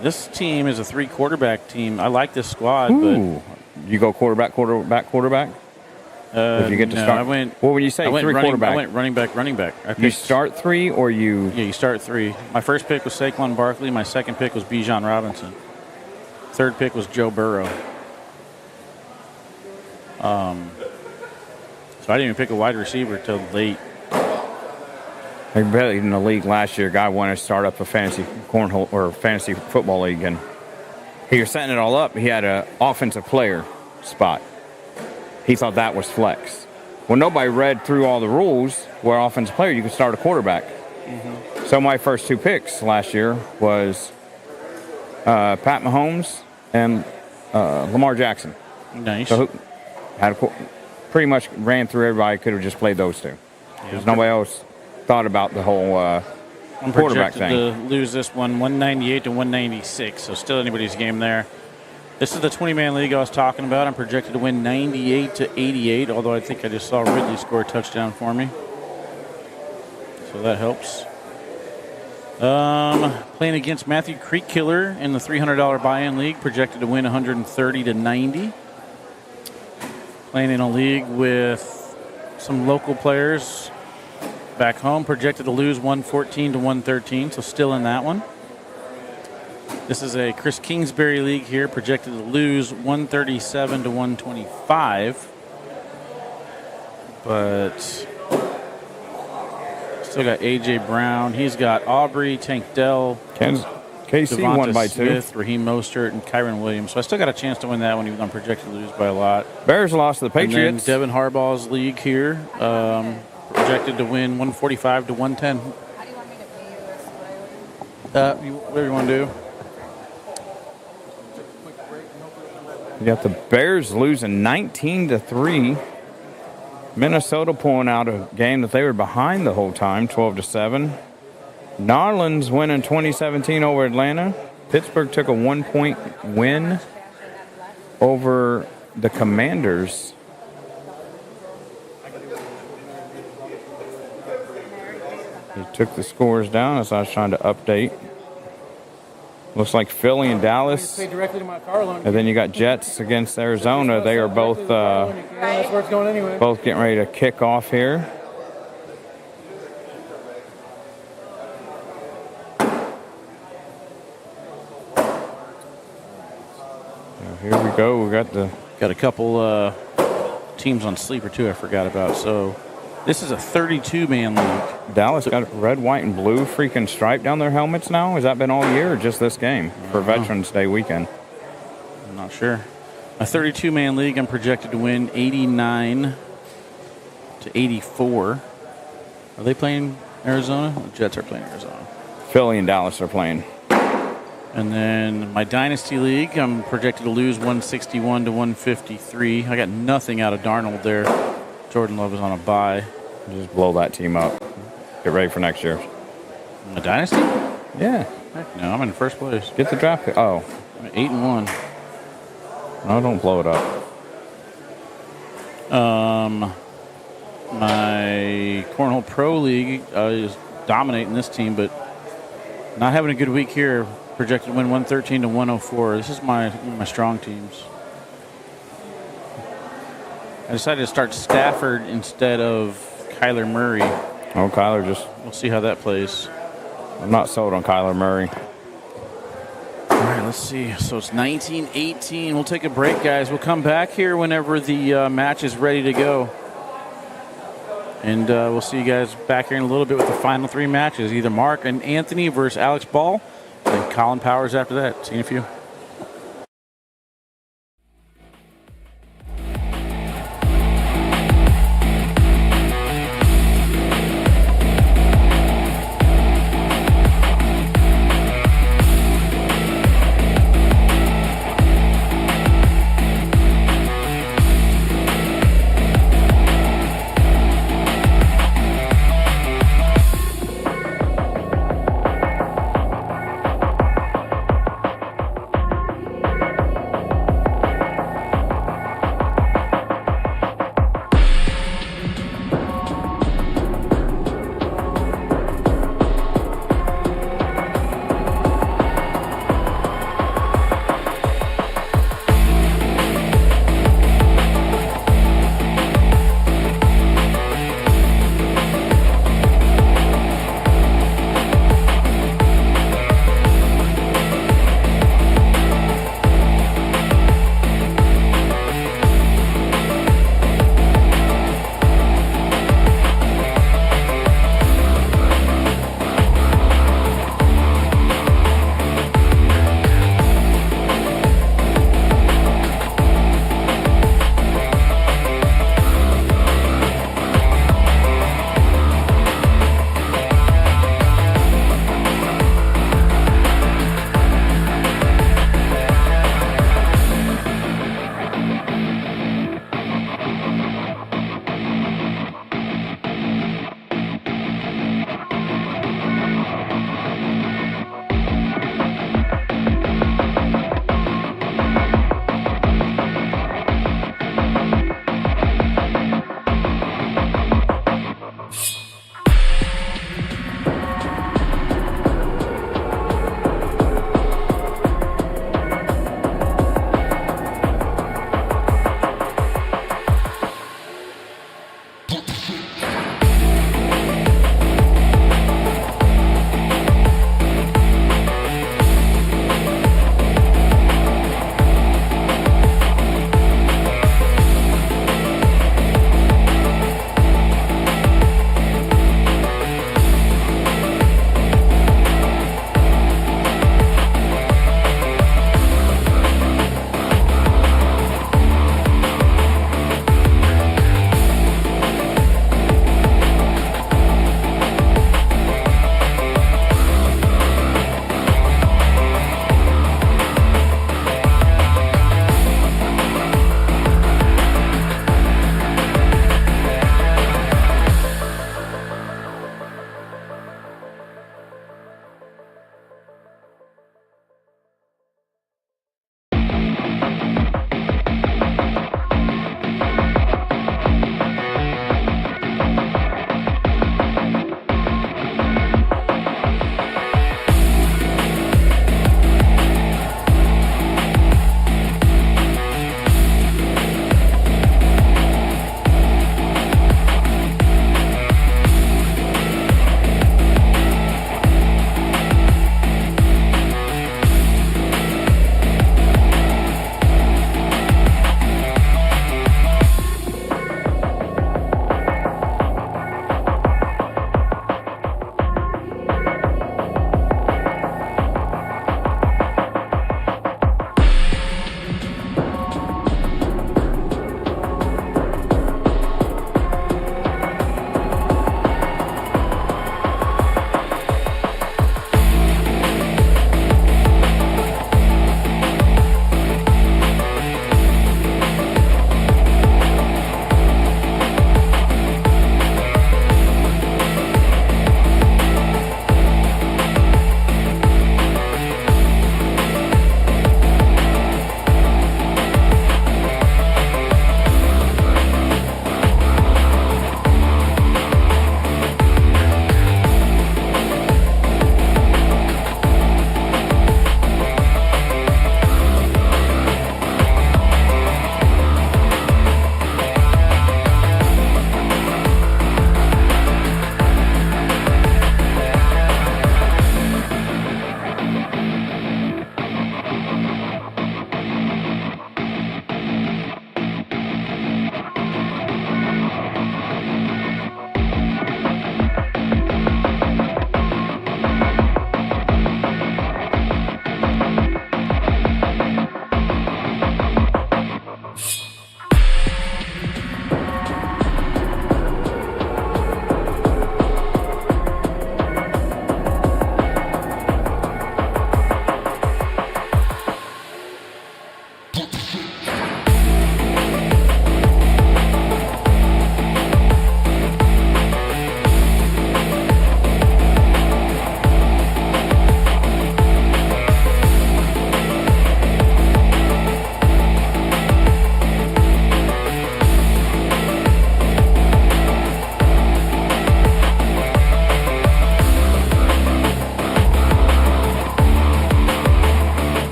S1: This team is a 3-quarterback team. I like this squad,
S2: Ooh. You go quarterback. If you get to
S1: no,
S2: start.
S1: I went.
S2: Well, when you say 3 quarterback.
S1: I went running back.
S2: You start 3 or you.
S1: Yeah, you start 3. My first pick was Saquon Barkley. My second pick was Bijan Robinson. Third pick was Joe Burrow. So I didn't even pick a wide receiver till late.
S2: I bet in the league last year, a guy wanted to start up a fantasy cornhole or fantasy football league, and he was setting it all up. He had an offensive player spot. He thought that was flex. Well, nobody read through all the rules where offensive player you could start a quarterback. Mm-hmm. So my first 2 picks last year was Pat Mahomes and Lamar Jackson.
S1: Nice.
S2: So pretty much ran through everybody. Could have just played those 2. Because nobody else thought about the whole
S1: I'm
S2: quarterback
S1: projected
S2: thing.
S1: to lose this one 198 to 196, so still anybody's game there. This is the 20-man league I was talking about. I'm projected to win 98 to 88, although I think I just saw Ridley score a touchdown for me. So that helps. Playing against Matthew Creek Killer in the $300 buy-in league, projected to win 130 to 90. Playing in a league with some local players back home, projected to lose 114 to 113, so still in that one. This is a Chris Kingsbury league here, projected to lose 137 to 125. But still got A.J. Brown. He's got Aubrey, Tank Dell,
S2: KC
S1: Devonta
S2: won by 2.
S1: Smith, Raheem Mostert, and Kyron Williams. So I still got a chance to win that one, even though I'm projected to lose by a lot.
S2: Bears lost to the
S1: And then
S2: Patriots.
S1: Devin Harbaugh's league here, projected to win 145 to 110.
S6: How do you want me to pay you this?
S1: Whatever you want to do.
S2: You got the Bears losing 19 to 3. Minnesota pulling out a game that they were behind the whole time, 12 to 7. Narlands winning 2017 over Atlanta. Pittsburgh took a 1-point win over the Commanders. He took the scores down as I was trying to update. Looks like Philly and Dallas.
S7: Pay directly to my car loan.
S2: And then you got Jets against Arizona. They are both
S7: That's where it's going anyway.
S2: both getting ready to kick off here. So here we go. We got
S1: a couple teams on sleeper too. I forgot about. So this is a 32-man league.
S2: Dallas got red, white, and blue freaking stripe down their helmets now. Has that been all year or just this game for Veterans Day weekend?
S1: I'm not sure. A 32-man league. I'm projected to win 89 to 84. Are they playing Arizona? The Jets are playing Arizona.
S2: Philly and Dallas are playing.
S1: And then my Dynasty League, I'm projected to lose 161 to 153. I got nothing out of Darnold there. Jordan Love is on a bye.
S2: Just blow that team up. Get ready for next year.
S1: My Dynasty?
S2: Yeah.
S1: Heck no, I'm in first place.
S2: Get the draft pick. Oh.
S1: I'm at 8-1.
S2: No, don't blow it up.
S1: My Cornhole Pro League is dominating this team, but not having a good week here. Projected to win 113 to 104. This is one of my strong teams. I decided to start Stafford instead of Kyler Murray.
S2: Oh, Kyler just...
S1: We'll see how that plays.
S2: I'm not sold on Kyler Murray.
S1: All right, let's see. So it's 19-18. We'll take a break, guys. We'll come back here whenever the match is ready to go. And we'll see you guys back here in a little bit with the final 3 matches. Either Mark and Anthony versus Alex Ball. And Colin Powers after that. See you in a few.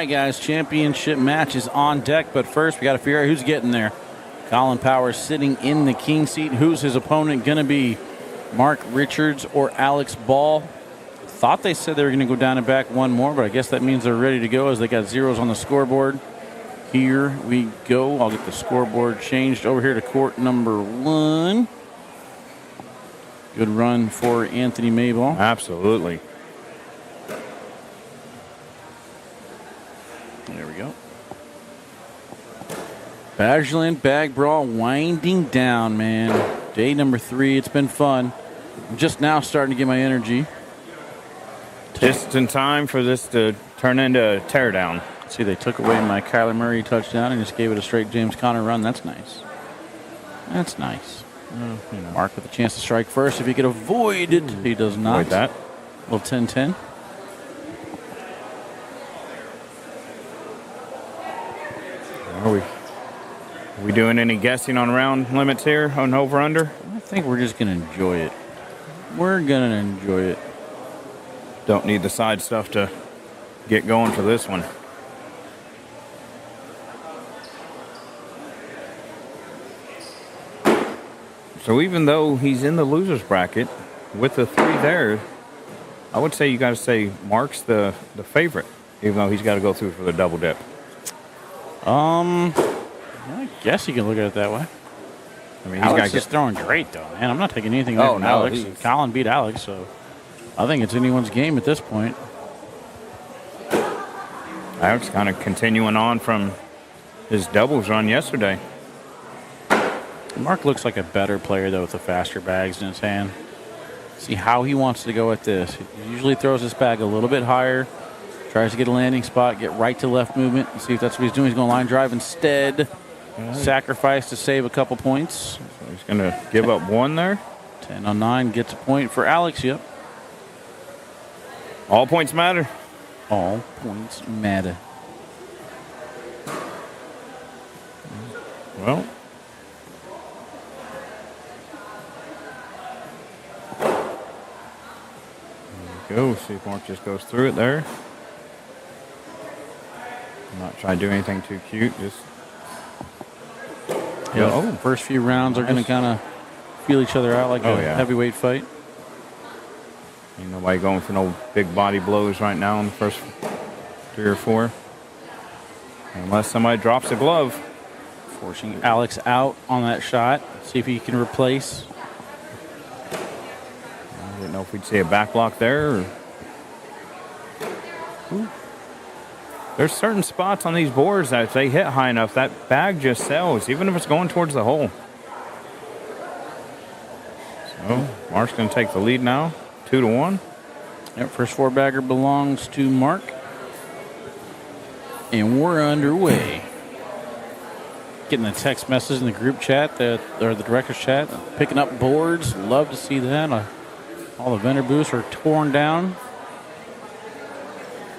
S1: right, guys, championship match is on deck, but first we got to figure out who's getting there. Colin Powers sitting in the king seat. Who's his opponent going to be? Mark Richards or Alex Ball? Thought they said they were going to go down and back one more, but I guess that means they're ready to go as they got zeros on the scoreboard. Here we go. I'll get the scoreboard changed over here to court number 1. Good run for Anthony Mayball.
S2: Absolutely.
S1: There we go. Badgerland Bag Brawl winding down, man. Day number 3. It's been fun. I'm just now starting to get my energy.
S2: Just in time for this to turn into a teardown.
S1: See, they took away my Kyler Murray touchdown and just gave it a straight James Conner run. That's nice. That's nice. Mark with a chance to strike first if he could avoid it. He does not.
S2: Avoid that.
S1: Little 10-10.
S2: Are we doing any guessing on round limits here on over-under?
S1: I think we're just going to enjoy it. We're going to enjoy it.
S2: Don't need the side stuff to get going for this one. So even though he's in the loser's bracket with the 3 there, I would say you got to say Mark's the favorite, even though he's got to go through for the double dip.
S1: I guess you can look at it that way.
S2: I mean,
S1: Alex is throwing great, though, man. I'm not taking anything away from Alex. Colin beat Alex, so I think it's anyone's game at this point.
S2: Alex kind of continuing on from his doubles run yesterday.
S1: Mark looks like a better player, though, with the faster bags in his hand. See how he wants to go at this. He usually throws his bag a little bit higher, tries to get a landing spot, get right to left movement, and see if that's what he's doing. He's going to line drive instead. Sacrifice to save a couple points.
S2: So he's going to give up 1 there.
S1: 10 on 9 gets a point for Alex, yep.
S2: All points matter.
S1: All points matter.
S2: Well, there we go. See if Mark just goes through it there. I'm not trying to do anything too cute. Just
S1: First few rounds are going to kind of feel each other out like a heavyweight fight.
S2: Ain't nobody going for no big body blows right now in the first 3 or 4. Unless somebody drops a glove.
S1: Forcing Alex out on that shot. See if he can replace.
S2: I didn't know if we'd see a back block there. Or... There's certain spots on these boards that if they hit high enough, that bag just sells, even if it's going towards the hole. So Mark's going to take the lead now, 2-1.
S1: Yep, first 4-bagger belongs to Mark. And we're underway. Getting the text message in the group chat, or the director's chat, picking up boards. Love to see that. All the vendor booths are torn down.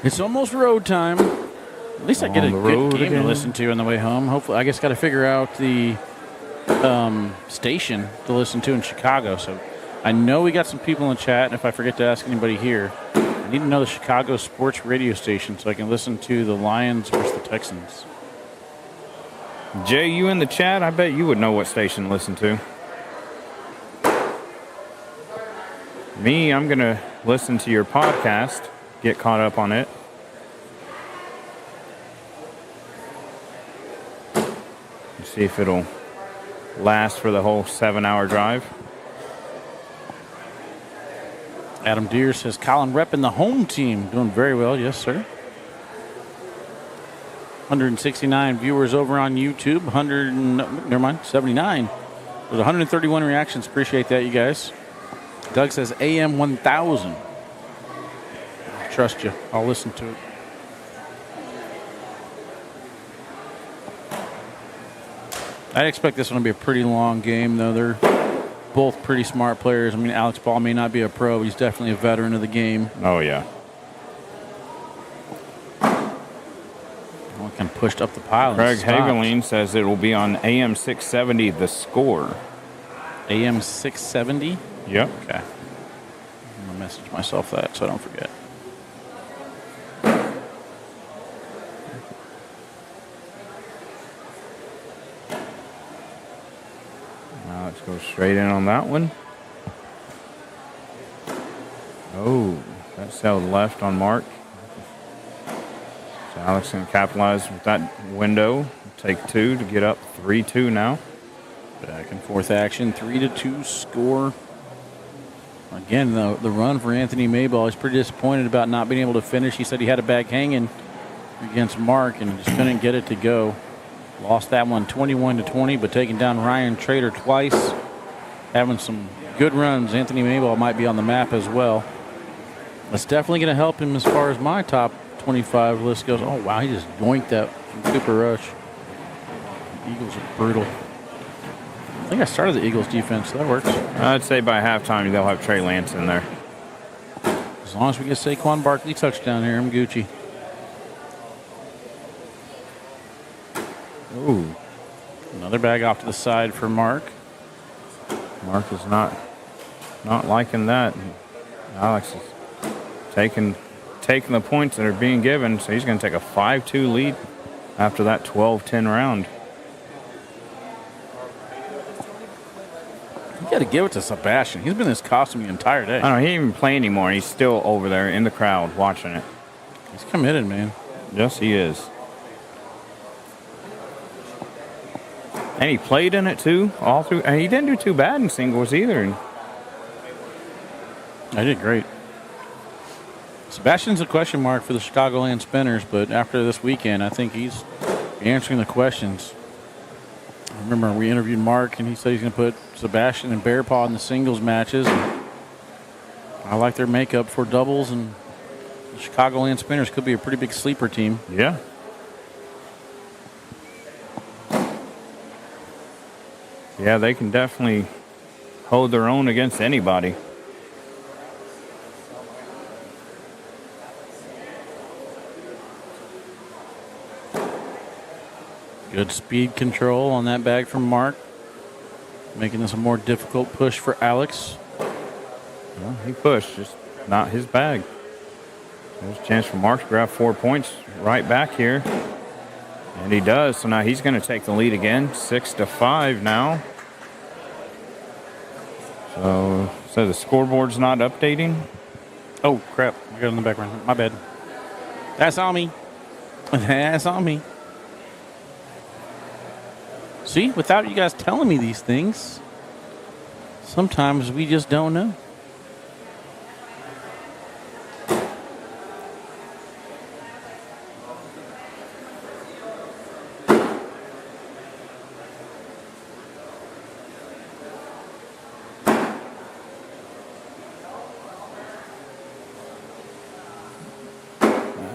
S1: It's almost road time. At least I get a good game to listen to on the way home. Hopefully, I guess got to figure out the station to listen to in Chicago. So I know we got some people in the chat, and if I forget to ask anybody here, I need to know the Chicago sports radio station so I can listen to the Lions versus the Texans.
S2: Jay, you in the chat? I bet you would know what station to listen to. Me, I'm going to listen to your podcast, get caught up on it. See if it'll last for the whole 7-hour drive.
S1: Adam Deere says, Colin repping the home team. Doing very well. Yes, sir. 169 viewers over on YouTube. 79. There's 131 reactions. Appreciate that, you guys. Doug says, AM 1000. Trust you. I'll listen to it. I'd expect this one to be a pretty long game, though. They're both pretty smart players. I mean, Alex Ball may not be a pro, but he's definitely a veteran of the game.
S2: Oh, yeah.
S1: Kind of pushed up the pile.
S2: Craig Hageline says it will be on AM 670, The Score.
S1: AM 670?
S2: Yep.
S1: Okay. I'm going to message myself that so I don't forget.
S2: Straight in on that one. Oh, that sailed left on Mark. So Alex going to capitalize with that window. Take 2 to get up 3-2 now.
S1: Back and forth action, 3-2 score. Again, the run for Anthony Mayball. He's pretty disappointed about not being able to finish. He said he had a bag hanging against Mark and just couldn't get it to go. Lost that one 21-20, but taking down Ryan Trader twice. Having some good runs. Anthony Mayball might be on the map as well. That's definitely going to help him as far as my top 25 list goes. Oh, wow, he just yoinked that from Cooper Rush. The Eagles are brutal. I think I started the Eagles defense, so that works.
S2: I'd say by halftime they'll have Trey Lance in there.
S1: As long as we get Saquon Barkley touchdown here, I'm Gucci.
S2: Ooh.
S1: Another bag off to the side for Mark.
S2: Mark is not liking that. Alex is taking the points that are being given, so he's going to take a 5-2 lead after that 12-10 round.
S1: You got to give it to Sebastian. He's been in this costume the entire day.
S2: I don't know, he didn't even play anymore. He's still over there in the crowd watching it.
S1: He's committed, man.
S2: Yes, he is. And he played in it too, all through. And he didn't do too bad in singles either.
S1: I did great. Sebastian's a question mark for the Chicagoland Spinners, but after this weekend, I think he's answering the questions. I remember we interviewed Mark, and he said he's going to put Sebastian and Bear Paw in the singles matches. I like their makeup for doubles, and the Chicagoland Spinners could be a pretty big sleeper team.
S2: Yeah. Yeah, they can definitely hold their own against anybody.
S1: Good speed control on that bag from Mark, making this a more difficult push for Alex.
S2: Well, he pushed, just not his bag. There's a chance for Mark to grab 4 points right back here. And he does, so now he's going to take the lead again, 6-5 now. So the scoreboard's not updating.
S1: Oh, crap. I got it in the background. My bad. That's on me. That's on me. See, without you guys telling me these things, sometimes we just don't know.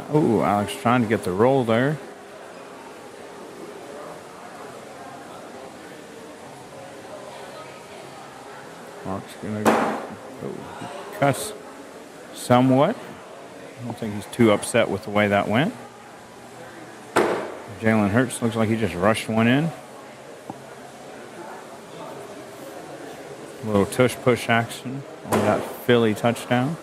S2: Oh, Alex trying to get the roll there. Mark's going to cuts somewhat. I don't think he's too upset with the way that went. Jalen Hurts looks like he just rushed one in. A little tush push action on that Philly touchdown.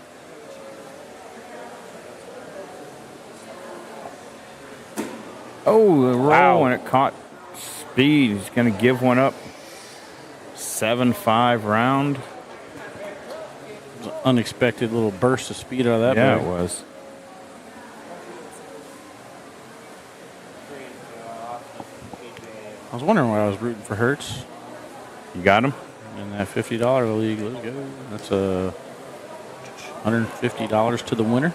S2: Oh, the roll,
S1: Wow.
S2: and it caught speed. He's going to give one up. 7-5 round.
S1: Unexpected little burst of speed out of that
S2: Yeah,
S1: bag.
S2: it was.
S1: I was wondering why I was rooting for Hertz
S2: You got him?
S1: in that $50 league. Let's go. That's $150 to the winner.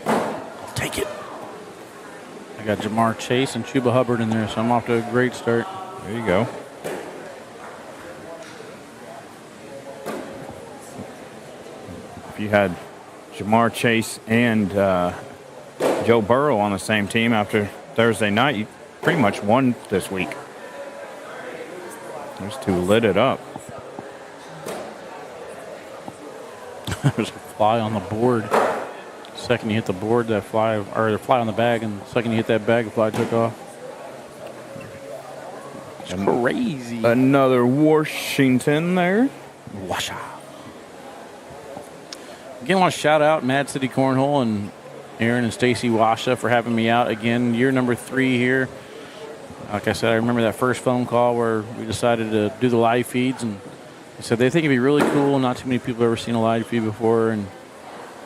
S1: I'll take it. I got Jamar Chase and Chuba Hubbard in there, so I'm off to a great start.
S2: There you go. If you had Jamar Chase and Joe Burrow on the same team after Thursday night, you pretty much won this week. Those two lit it up.
S1: There's a fly on the board. Second you hit the board, that fly, or the fly on the bag, and the second you hit that bag, the fly took off. It's crazy.
S2: Another Washington there.
S1: Washa. Again, I want to shout out Mad City Cornhole and Aaron and Stacy Washa for having me out again. Year number 3 here. Like I said, I remember that first phone call where we decided to do the live feeds, and So they think it'd be really cool. Not too many people have ever seen a live feed before, and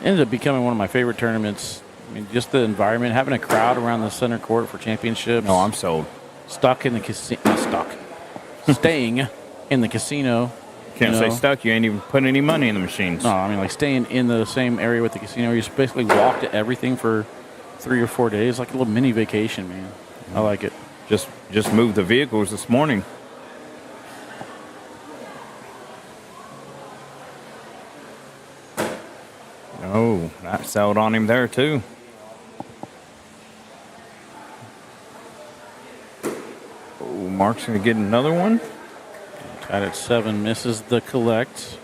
S1: it ended up becoming one of my favorite tournaments. I mean, just the environment, having a crowd around the center court for championships.
S2: No, I'm sold.
S1: Stuck in the casino. Staying in the casino.
S2: Can't say stuck. You ain't even putting any money in the machines.
S1: No, I mean, like staying in the same area with the casino. You just basically walk to everything for 3 or 4 days. Like a little mini vacation, man. I like it.
S2: Just moved the vehicles this morning. Oh, that sold on him there too. Oh, Mark's gonna get another one.
S1: Tied at 7, misses the collect.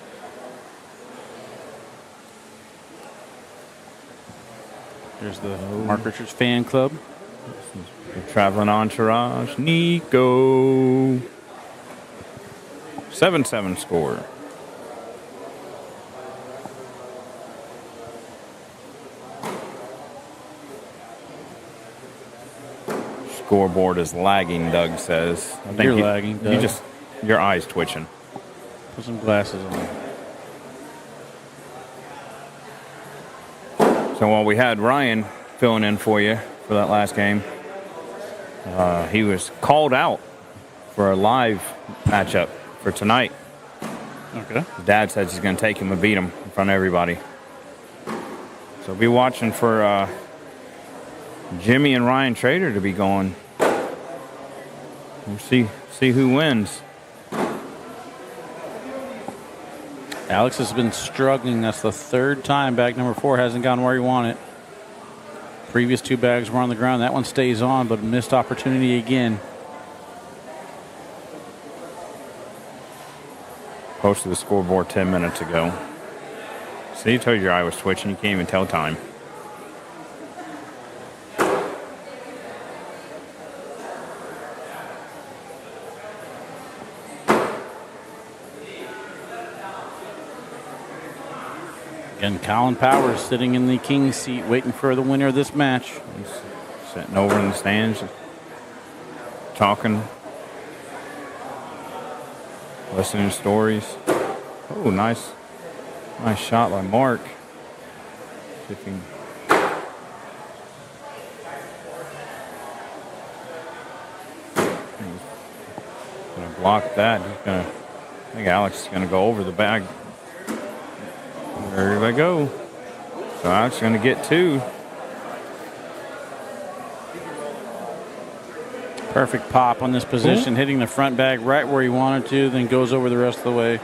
S1: There's the Mark Richards fan club.
S2: The traveling entourage, Nico. 7-7 score. Scoreboard is lagging, Doug says. I think
S1: You're lagging, Doug.
S2: Your eyes twitching.
S1: Put some glasses on.
S2: So while we had Ryan filling in for you for that last game, he was called out for a live matchup for tonight.
S1: Okay.
S2: His dad says he's going to take him and beat him in front of everybody. So be watching for Jimmy and Ryan Trader to be going. We'll see who wins.
S1: Alex has been struggling. That's the 3rd time bag number 4 hasn't gone where he wanted. Previous 2 bags were on the ground. That one stays on, but missed opportunity again.
S2: Posted the scoreboard 10 minutes ago. See, you told your eye was twitching. You can't even tell time.
S1: Again, Colin Powers sitting in the king's seat waiting for the winner of this match.
S2: He's sitting over in the stands, talking, listening to stories. Oh, nice shot by Mark. See if he can. He's gonna block that. I think Alex is gonna go over the bag. There we go. So Alex is gonna get 2.
S1: Perfect pop on this position, hitting the front bag right where he wanted to, then goes over the rest of the way.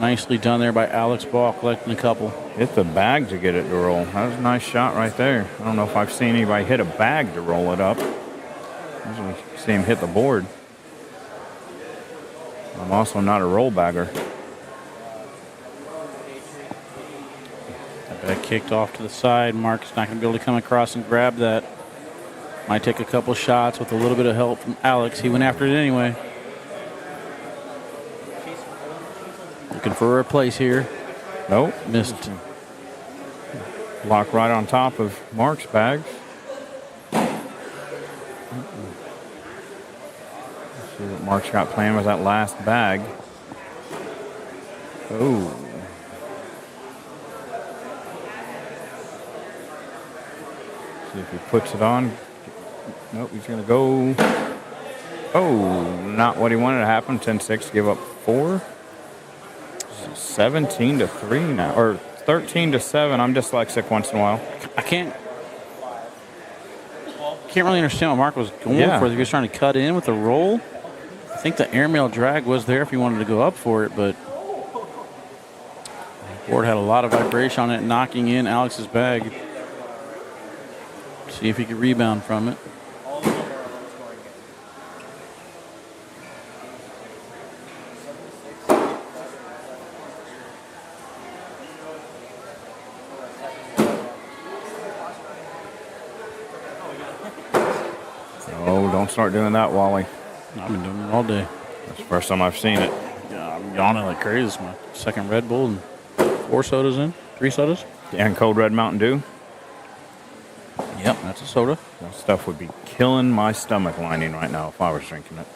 S1: Nicely done there by Alex Ball, collecting a couple.
S2: Hit the bag to get it to roll. That was a nice shot right there. I don't know if I've seen anybody hit a bag to roll it up. Usually see him hit the board. I'm also not a roll bagger.
S1: That bag kicked off to the side. Mark's not going to be able to come across and grab that. Might take a couple shots with a little bit of help from Alex. He went after it anyway. Looking for a replace here.
S2: Nope.
S1: Missed.
S2: Block right on top of Mark's bags. Let's see what Mark's got planned with that last bag. Oh. See if he puts it on. Nope, he's going to go. Oh, not what he wanted to happen. 10-6, give up 4. 17-3 now, or 13-7. I'm dyslexic once in a while.
S1: I can't really understand what Mark was going for. He was trying to cut in with the roll. I think the airmail drag was there if he wanted to go up for it, but the board had a lot of vibration on it, knocking in Alex's bag. See if he could rebound from it.
S2: Oh, don't start doing that, Wally.
S1: I've been doing it all day.
S2: That's the first time I've seen it.
S1: Yeah, I'm yawning like crazy. It's my 2nd Red Bull and 4 sodas in. 3 sodas.
S2: And Cold Red Mountain Dew.
S1: Yep, that's a soda.
S2: That stuff would be killing my stomach lining right now if I was drinking it.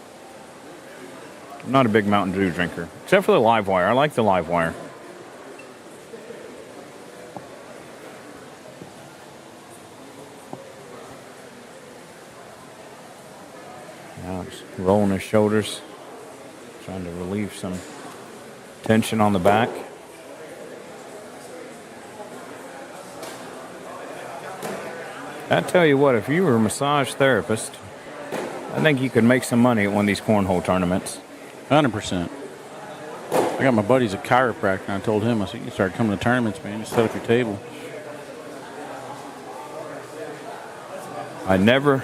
S2: I'm not a big Mountain Dew drinker, except for the live wire. I like the live wire. Now he's rolling his shoulders, trying to relieve some tension on the back. I tell you what, if you were a massage therapist, I think you could make some money at one of these cornhole tournaments.
S1: 100%. I got my buddy's a chiropractor, and I told him, I said, you can start coming to tournaments, man. Just set up your table.
S2: I never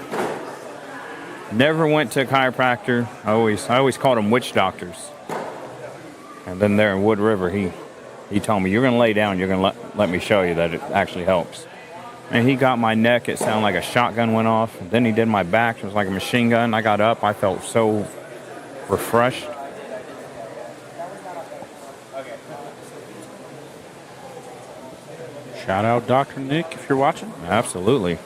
S2: went to a chiropractor. I always called them witch doctors. And then there in Wood River, he told me, you're going to lay down, you're going to let me show you that it actually helps. And he got my neck, it sounded like a shotgun went off. Then he did my back, it was like a machine gun. I got up, I felt so refreshed.
S1: Shout out Dr. Nick if you're watching.
S2: Absolutely.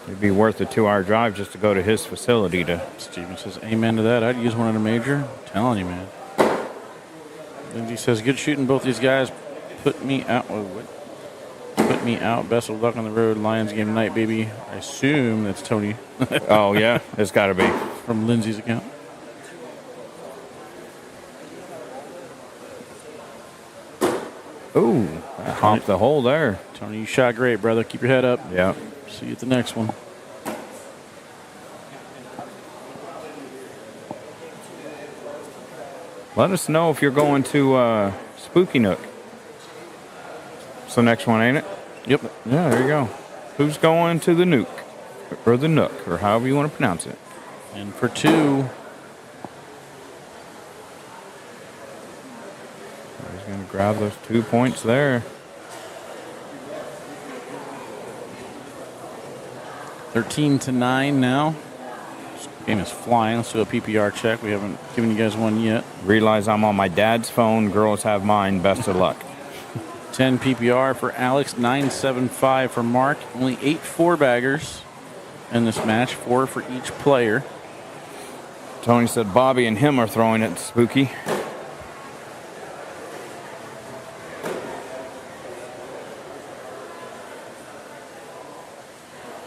S2: It'd be worth a 2-hour drive just to go to his facility to.
S1: Steven says, amen to that. I'd use one at a major. I'm telling you, man. Lindsay says, good shooting, both these guys. Put me out. Oh, what? Put me out. Best of luck on the road. Lions game tonight, baby. I assume that's Tony.
S2: Oh, yeah. It's got to be.
S1: From Lindsay's account.
S2: Ooh, I hopped the hole there.
S1: Tony, you shot great, brother. Keep your head up.
S2: Yeah.
S1: See you at the next one.
S2: Let us know if you're going to Spooky Nook. It's the next one, ain't it?
S1: Yep.
S2: Yeah, there you go. Who's going to the Nook? Or the Nook, or however you want to pronounce it.
S1: And for 2.
S2: He's going to grab those 2 points there.
S1: 13-9 now. This game is flying. Let's do a PPR check. We haven't given you guys one yet.
S2: Realize I'm on my dad's phone. Girls have mine. Best of luck.
S1: 10 PPR for Alex, 9.75 for Mark. Only 8 4-baggers in this match, 4 for each player.
S2: Tony said Bobby and him are throwing it spooky.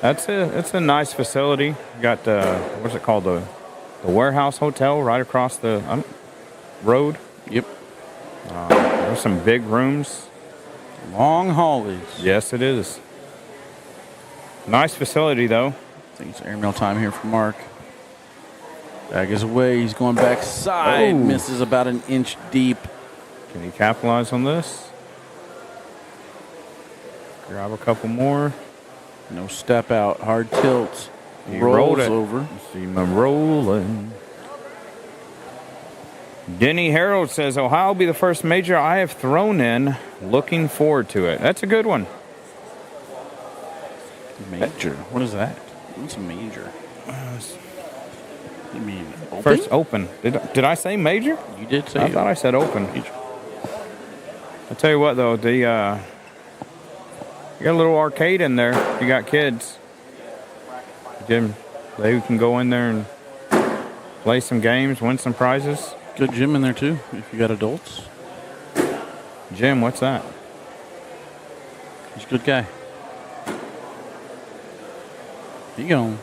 S2: It's a nice facility. You got what's it called, the Warehouse Hotel right across the road.
S1: Yep.
S2: There's some big rooms.
S1: Long hallways.
S2: Yes, it is. Nice facility though.
S1: I think it's airmail time here for Mark. Bag is away. He's going backside.
S2: Oh.
S1: Misses about an inch deep.
S2: Can he capitalize on this? Grab a couple more.
S1: No step out. Hard tilt.
S2: He
S1: Rolls
S2: rolled it.
S1: over.
S2: See him rolling. Denny Harold says, Ohio will be the first major I have thrown in. Looking forward to it. That's a good one.
S1: Major. What is that? What's a major? You mean open?
S2: First open. Did I say major?
S1: You did say
S2: I thought I said open.
S1: major.
S2: I'll tell you what, though. You got a little arcade in there. If you got kids. Jim, they can go in there and play some games, win some prizes.
S1: Good gym in there, too, if you got adults.
S2: Jim, what's that?
S1: He's a good guy. He going.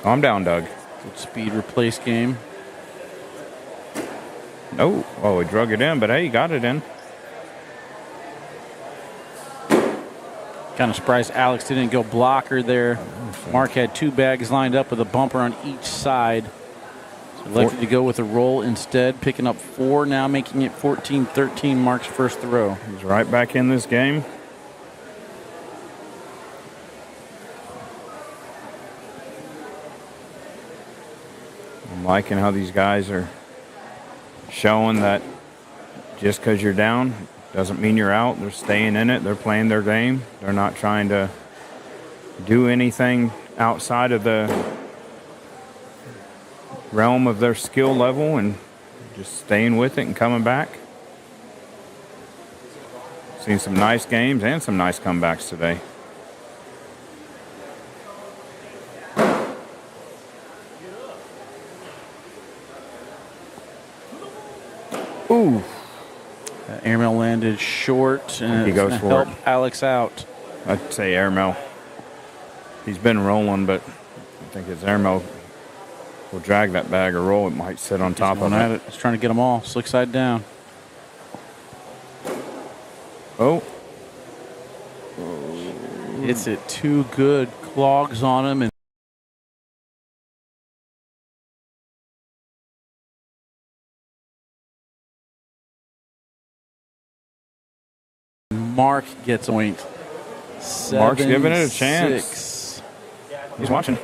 S2: Calm down, Doug.
S1: Good speed replace game.
S2: Oh, he drug it in, but hey, he got it in.
S1: Kind of surprised Alex didn't go blocker there. Mark had 2 bags lined up with a bumper on each side. So elected to go with a roll instead, picking up 4 now, making it 14-13, Mark's first throw.
S2: He's right back in this game. I'm liking how these guys are showing that just because you're down doesn't mean you're out. They're staying in it. They're playing their game. They're not trying to do anything outside of the realm of their skill level and just staying with it and coming back. Seen some nice games and some nice comebacks today. Ooh.
S1: That airmail landed short, and
S2: He
S1: it's
S2: goes
S1: gonna
S2: for
S1: help
S2: it.
S1: Alex out.
S2: I'd say airmail. He's been rolling, but I think his airmail will drag that bag or roll. It might sit on top
S1: He's
S2: of
S1: going at
S2: it.
S1: it. He's trying to get them all slick side down.
S2: Oh,
S1: Hits it too good. Clogs on him, and Mark gets a point.
S2: Mark's giving it a chance.
S1: 7-6.
S2: he's watching.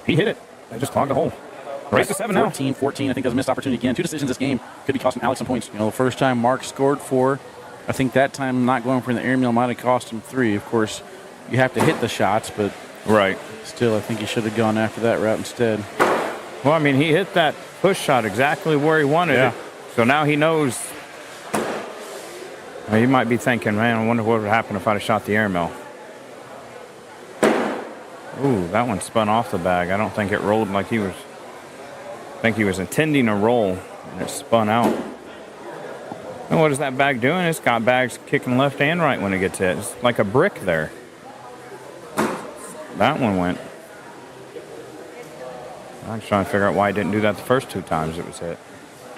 S2: He hit it. They just clogged the hole. Race to 7 now.
S1: 14-14. I think that's a missed opportunity again. 2 decisions this game could be costing Alex some points. You know, the first time Mark scored 4. I think that time not going for the airmail might have cost him 3. Of course, you have to hit the shots, but
S2: Right.
S1: still, I think he should have gone after that route instead.
S2: Well, I mean, he hit that push shot exactly where he wanted
S1: Yeah.
S2: it. So now he knows. Well, he might be thinking, man, I wonder what would happen if I'd have shot the airmail. Ooh, that one spun off the bag. I don't think it rolled like he was. I think he was intending a roll, and it spun out. And what is that bag doing? It's got bags kicking left and right when it gets hit. It's like a brick there. That one went. I'm trying to figure out why he didn't do that the first 2 times it was hit.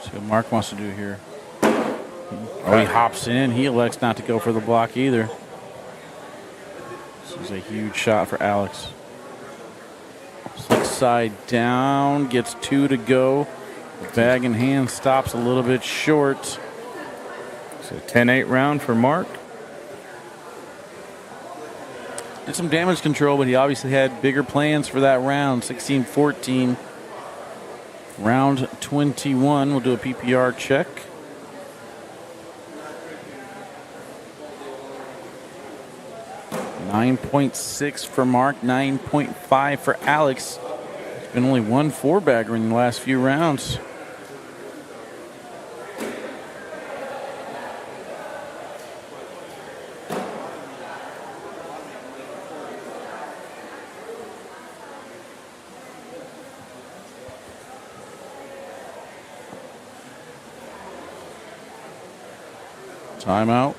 S1: See what Mark wants to do here. Oh, he hops in. He elects not to go for the block either. This is a huge shot for Alex. Slick side down. Gets 2 to go. Bag in hand stops a little bit short.
S2: So 10-8 round for Mark.
S1: Did some damage control, but he obviously had bigger plans for that round. 16-14. Round 21. We'll do a PPR check. $9.6 for Mark, 9.5 for Alex. There's been only one 4-bagger in the last few rounds. Timeout.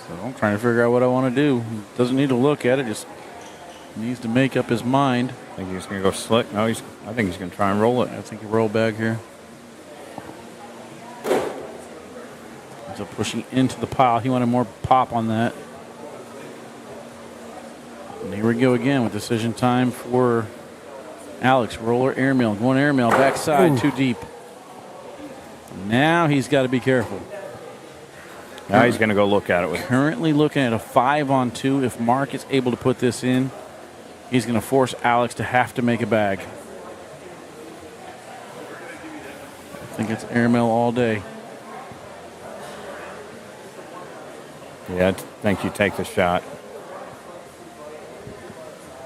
S1: So I'm trying to figure out what I want to do. Doesn't need to look at it, just needs to make up his mind.
S2: I think he's going to go slick. No, I think he's going to try and roll it.
S1: I think a roll bag here. So pushing into the pile. He wanted more pop on that. And here we go again with decision time for Alex. Roller airmail. Going airmail. Backside. Too deep. Now he's got to be careful.
S2: Now he's going to go look at it with.
S1: Currently looking at a 5-on-2. If Mark is able to put this in, he's going to force Alex to have to make a bag. I think it's airmail all day.
S2: Yeah, I think you take the shot.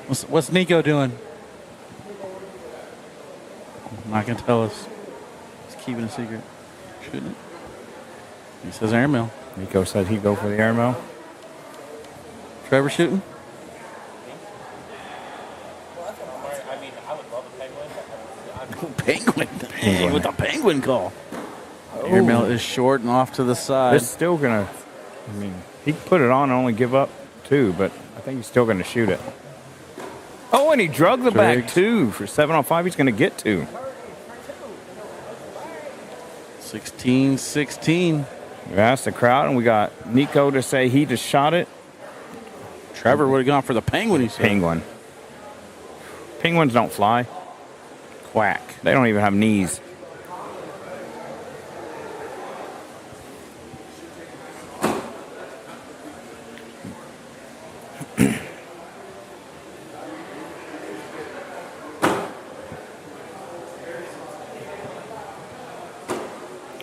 S1: What's Nico doing? Not going to tell us. He's keeping a secret. Shouldn't it? He says airmail.
S2: Nico said he'd go for the airmail.
S1: Trevor shooting?
S7: I mean, I would love a penguin.
S1: Penguin. With the penguin call. Airmail is short and off to the side.
S2: It's still going to, I mean, he could put it on and only give up 2, but I think he's still going to shoot it. Oh, and he drug the bag
S1: Dragged.
S2: 2 for 7-on-5. He's going to get 2.
S1: 16-16.
S2: We asked the crowd, and we got Nico to say he just shot it.
S1: Trevor would have gone for the penguin, he said.
S2: Penguin. Penguins don't fly.
S1: Quack.
S2: They don't even have knees.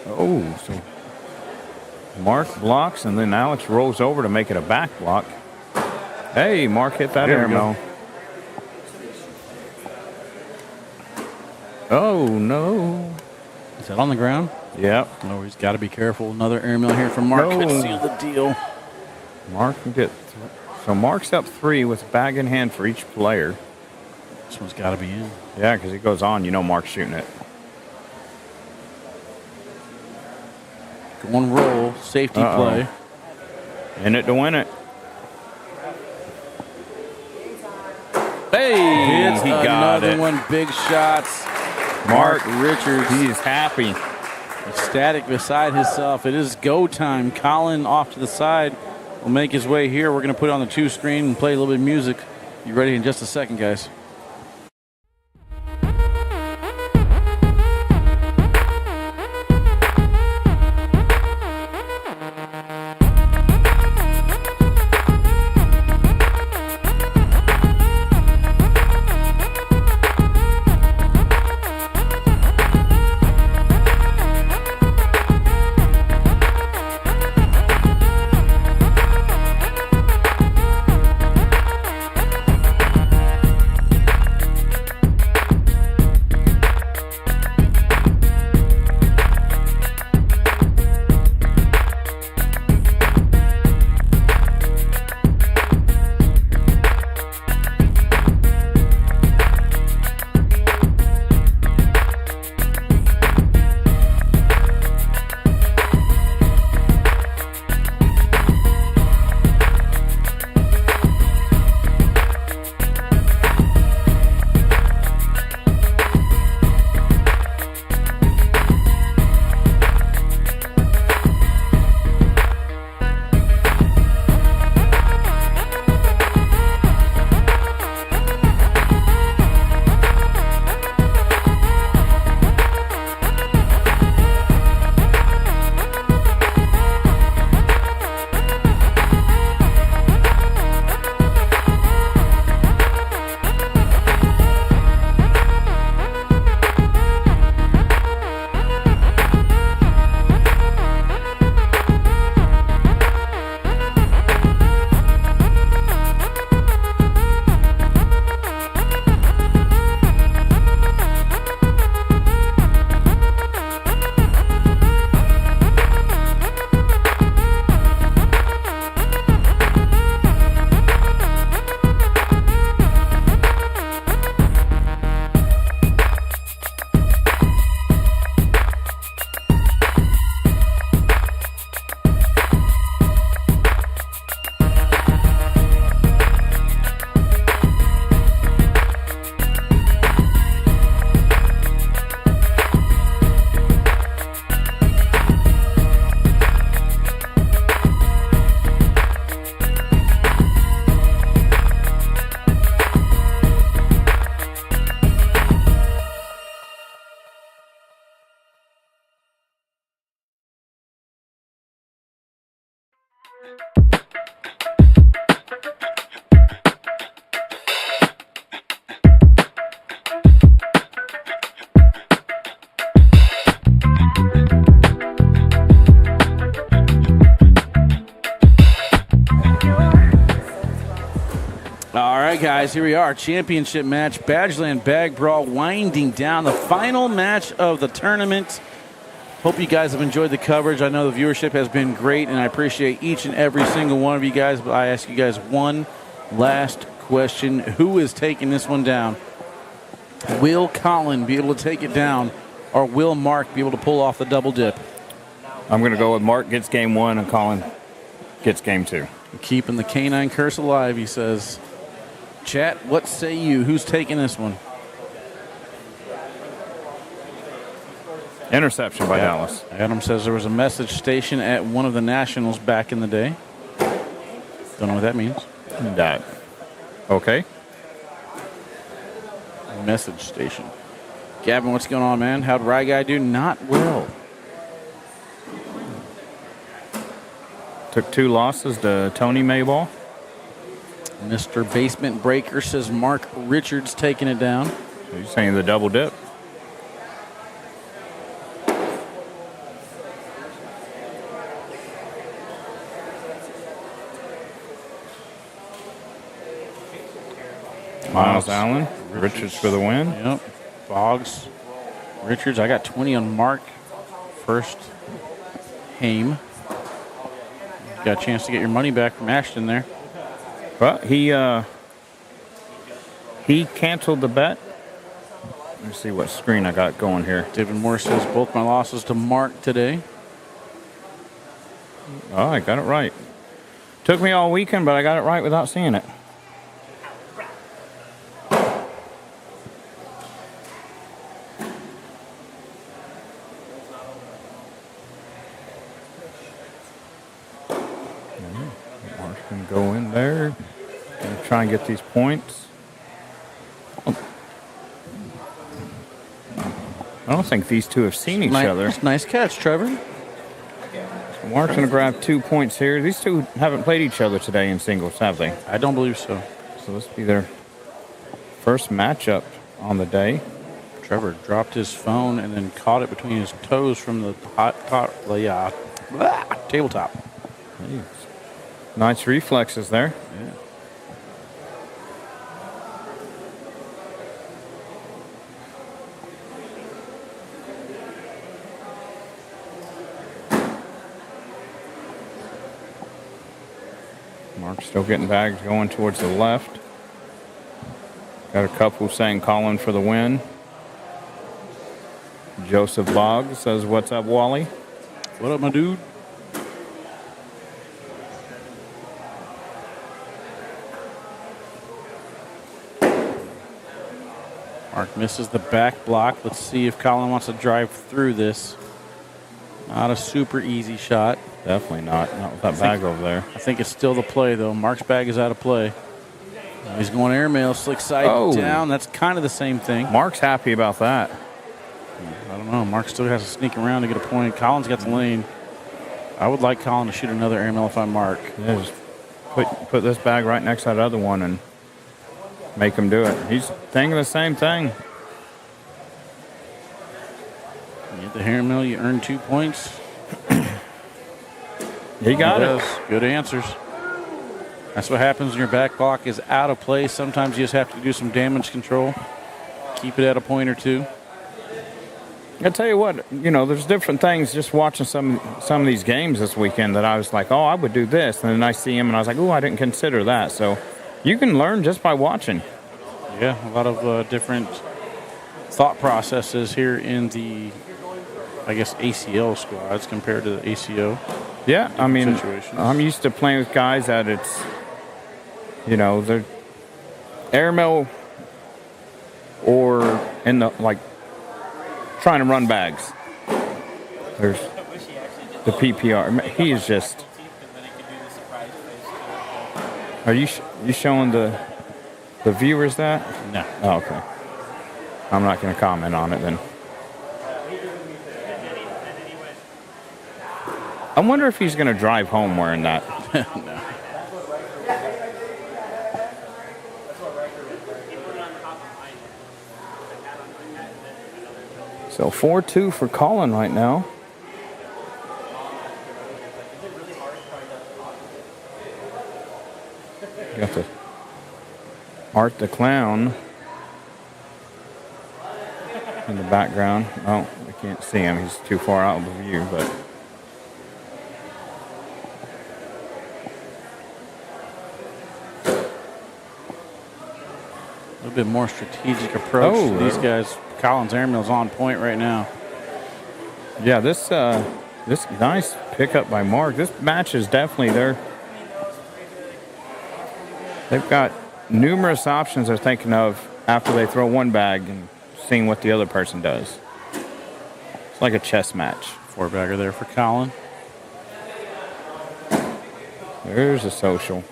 S2: Oh, so Mark blocks, and then Alex rolls over to make it a back block. Hey, Mark hit that
S1: There we
S2: airmail. Oh, no.
S1: Is that on the ground?
S2: Yep.
S1: Oh, he's got to be careful. Another airmail here from Mark.
S2: No.
S1: Could seal the deal.
S2: Mark can get so Mark's up 3 with a bag in hand for each player.
S1: This one's got to be in.
S2: Yeah, because he goes on. You know Mark's shooting it.
S1: One roll, safety play.
S2: In it to win it.
S1: Hey, it's
S2: he got
S1: another
S2: it.
S1: one. Big shots.
S2: Mark
S1: Richards.
S2: He is happy.
S1: Ecstatic beside himself. It is go time. Colin off to the side will make his way here. We're going to put it on the 2 screen and play a little bit of music. You ready in just a second, guys? All right, guys, here we are. Championship match, Badgerland Bag Brawl, winding down the final match of the tournament. Hope you guys have enjoyed the coverage. I know the viewership has been great, and I appreciate each and every single one of you guys. But I ask you guys one last question. Who is taking this one down? Will Colin be able to take it down, or will Mark be able to pull off the double dip?
S2: I'm going to go with Mark gets game 1 and Colin gets game 2.
S1: Keeping the canine curse alive, he says. Chat, what say you? Who's taking this one?
S2: Interception by Dallas.
S1: Adam says there was a message station at one of the Nationals back in the day. Don't know what that means.
S2: That. Okay.
S1: Message station. Gavin, what's going on, man? How'd Rye Guy do? Not well.
S2: Took 2 losses to Tony Mayball.
S1: Mr. Basement Breaker says Mark Richards taking it down.
S2: So you're saying the double dip? Miles Allen, Richards for the win.
S1: Yep. Boggs, Richards. I got 20 on Mark. First, Haim. Got a chance to get your money back from Ashton there.
S2: Well, he he canceled the bet. Let me see what screen I got going here.
S1: David Moore says both my losses to Mark today.
S2: Oh, I got it right. Took me all weekend, but I got it right without seeing it. Mark's going to go in there and try and get these points. I don't think these two have seen each other.
S1: Nice catch, Trevor.
S2: Mark's going to grab 2 points here. These two haven't played each other today in singles, have they?
S1: I don't believe so.
S2: So this will be their first matchup on the day.
S1: Trevor dropped his phone and then caught it between his toes from the tabletop.
S2: Jeez. Nice reflexes there.
S1: Yeah.
S2: Mark's still getting bags going towards the left. Got a couple saying Colin for the win. Joseph Boggs says, "What's up, Wally?"
S1: What up, my dude? Mark misses the back block. Let's see if Colin wants to drive through this. Not a super easy shot.
S2: Definitely not. Not with that bag over there.
S1: I think it's still the play, though. Mark's bag is out of play. He's going airmail, slick side down. That's kind of the same thing.
S2: Mark's happy about that.
S1: I don't know. Mark still has to sneak around to get a point. Colin's got the lane. I would like Colin to shoot another airmail if I'm Mark.
S2: Yeah, just put this bag right next to that other one and make him do it. He's thinking the same thing.
S1: You get the airmail, you earn 2 points.
S2: He got it.
S1: Good answers. That's what happens when your back block is out of place. Sometimes you just have to do some damage control. Keep it at a point or two.
S2: I tell you what, there's different things. Just watching some of these games this weekend that I was like, oh, I would do this, and then I see him and I was like, oh, I didn't consider that. So you can learn just by watching.
S1: Yeah, a lot of different thought processes here in the, I guess, ACL squads compared to the ACO.
S2: Yeah, I mean,
S1: situations.
S2: I'm used to playing with guys that it's, they're airmail or in the, trying to run bags. There's the PPR. He is just. Are you showing the viewers that?
S1: No.
S2: Oh, okay. I'm not going to comment on it then. I wonder if he's going to drive home wearing that.
S1: No.
S2: So 4-2 for Colin right now. Got the Art the Clown in the background. Oh, we can't see him. He's too far out of the view, but.
S1: A little bit more strategic approach.
S2: Oh,
S1: These guys, Colin's airmail's on point right now.
S2: Yeah, this nice pickup by Mark. This match is definitely there. They've got numerous options they're thinking of after they throw one bag and seeing what the other person does. It's like a chess match.
S1: 4-bagger there for Colin.
S2: There's a social.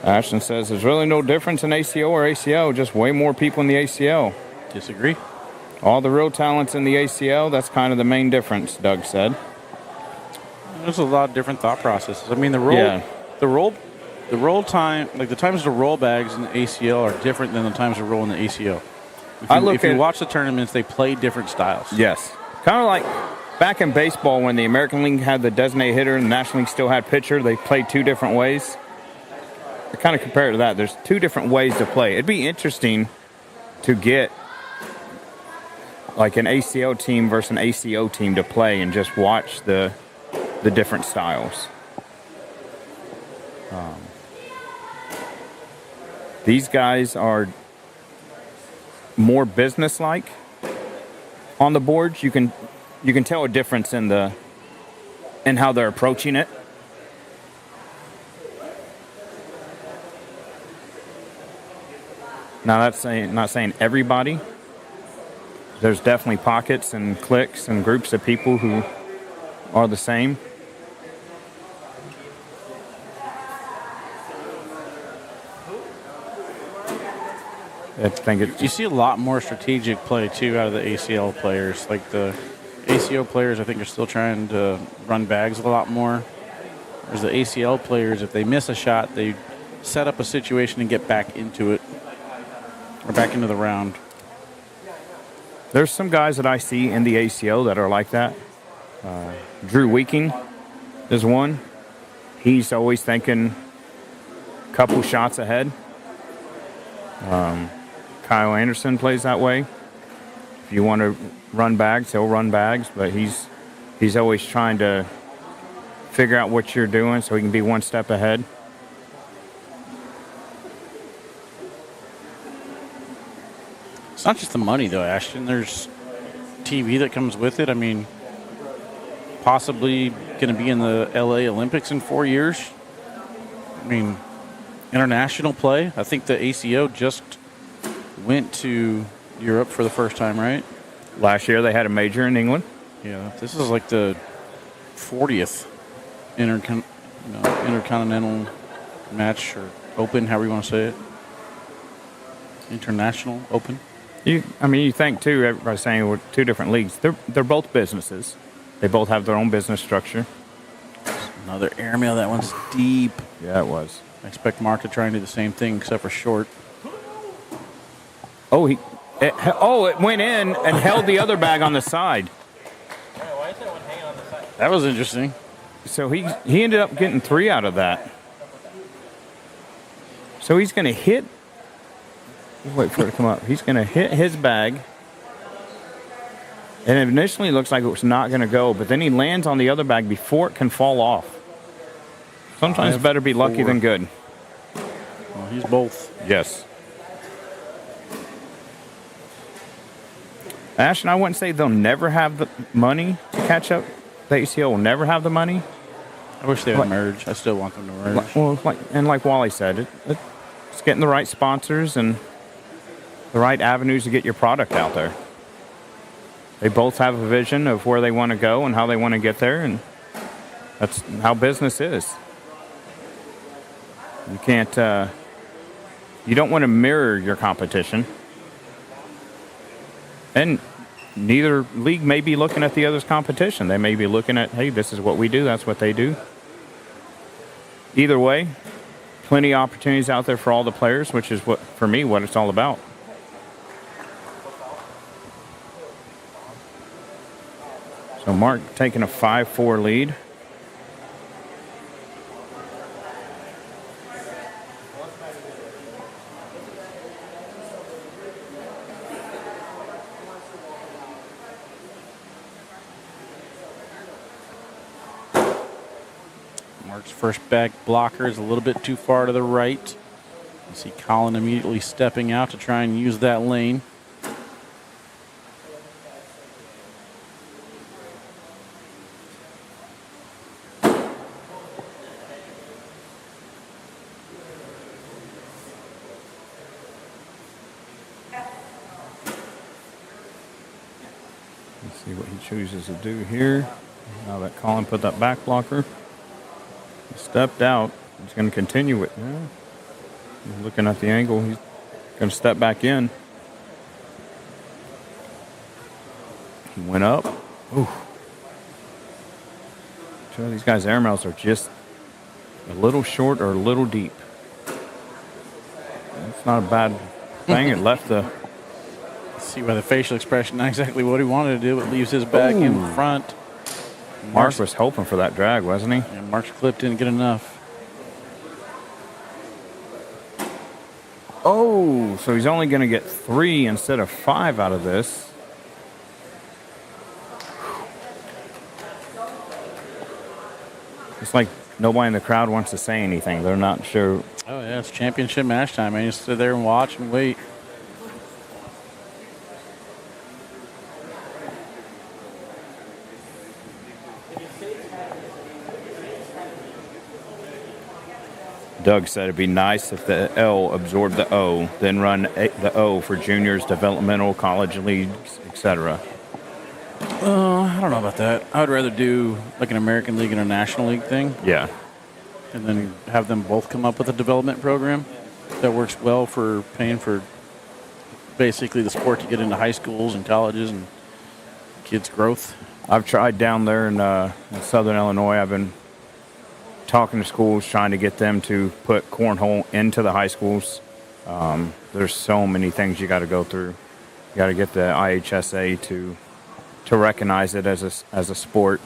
S2: Ashton says there's really no difference in ACO or ACO, just way more people in the ACO.
S1: Disagree.
S2: All the real talent's in the ACO, that's kind of the main difference, Doug said.
S1: There's a lot of different thought processes. I mean, the roll time, like the times to roll bags in the ACL are different than the times to roll in the ACO. If you watch the tournaments, they play different styles.
S2: Yes. Kind of like back in baseball when the American League had the designated hitter and the National League still had pitcher, they played two different ways. I kind of compare it to that. There's two different ways to play. It'd be interesting to get like an ACO team versus an ACO team to play and just watch the different styles. These guys are more businesslike on the boards. You can tell a difference in how they're approaching it. Now that's not saying everybody. There's definitely pockets and cliques and groups of people who are the same. I think
S1: You see a lot more strategic play too out of the ACL players. Like the ACO players, I think are still trying to run bags a lot more. Whereas the ACL players, if they miss a shot, they set up a situation and get back into it or back into the round.
S2: There's some guys that I see in the ACO that are like that. Drew Weeking is one. He's always thinking a couple shots ahead. Kyle Anderson plays that way. If you want to run bags, he'll run bags, but he's always trying to figure out what you're doing so he can be one step ahead.
S1: It's not just the money, though, Ashton. There's TV that comes with it. I mean, possibly going to be in the LA Olympics in 4 years. I mean, international play. I think the ACO just went to Europe for the first time, right?
S2: Last year they had a major in England.
S1: Yeah, this is like the 40th intercontinental match or open, however you want to say it. International open.
S2: You think too. Everybody's saying we're two different leagues. They're both businesses. They both have their own business structure.
S1: Another airmail. That one's deep.
S2: Yeah, it was.
S1: I expect Mark to try and do the same thing, except for short.
S2: Oh, it went in and held the other bag on the side.
S7: Why is that one hanging on the side?
S1: That was interesting.
S2: So he ended up getting 3 out of that. So he's going to hit. Wait for it to come up. He's going to hit his bag. And it initially looks like it was not going to go, but then he lands on the other bag before it can fall off. Sometimes it's better be lucky than good.
S1: Well, he's both.
S2: Yes. Ashton, I wouldn't say they'll never have the money to catch up. The ACO will never have the money.
S1: I wish they would merge. I still want them to merge.
S2: Well, like Wally said, it's getting the right sponsors and the right avenues to get your product out there. They both have a vision of where they want to go and how they want to get there, and that's how business is. You can't, you don't want to mirror your competition. And neither league may be looking at the other's competition. They may be looking at, hey, this is what we do, that's what they do. Either way, plenty of opportunities out there for all the players, which is what it's all about. So Mark taking a 5-4 lead.
S1: Mark's first bag blocker is a little bit too far to the right. You see Colin immediately stepping out to try and use that lane.
S2: Let's see what he chooses to do here. Now that Colin put that back blocker. He stepped out. He's going to continue it. Yeah. He's looking at the angle. He's going to step back in. He went up. Ooh. Sure, these guys' airmails are just a little short or a little deep. That's not a bad thing. It left the...
S1: See by the facial expression, not exactly what he wanted to do, but leaves his back in front.
S2: Mark was hoping for that drag, wasn't he?
S1: Yeah, Mark's clip didn't get enough.
S2: Oh, so he's only going to get 3 instead of 5 out of this. It's like nobody in the crowd wants to say anything. They're not sure.
S1: Oh, yeah, it's championship match time, man. You sit there and watch and wait.
S2: Doug said it'd be nice if the L absorbed the O, then run the O for juniors, developmental, college leagues, etc.
S1: I don't know about that. I would rather do like an American League and a National League thing,
S2: Yeah.
S1: and then have them both come up with a development program that works well for paying for basically the sport to get into high schools and colleges and kids' growth.
S2: I've tried down there in Southern Illinois. I've been talking to schools, trying to get them to put cornhole into the high schools. There's so many things you got to go through. You got to get the IHSA to recognize it as a sport,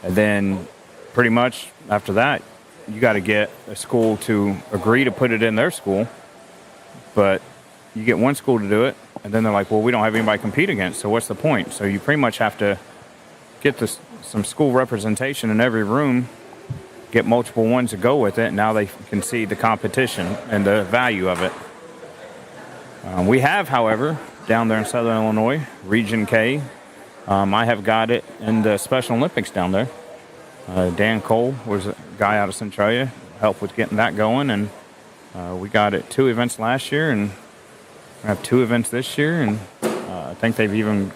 S2: and then pretty much after that, you got to get a school to agree to put it in their school. But you get one school to do it, and then they're like, "Well, we don't have anybody to compete against, so what's the point?" So you pretty much have to get some school representation in every room. Get multiple ones to go with it, and now they can see the competition and the value of it. We have, however, down there in Southern Illinois, Region K, I have got it in the Special Olympics down there. Dan Cole was a guy out of Centralia, helped with getting that going, and we got it 2 events last year, and we have 2 events this year, and I think they've even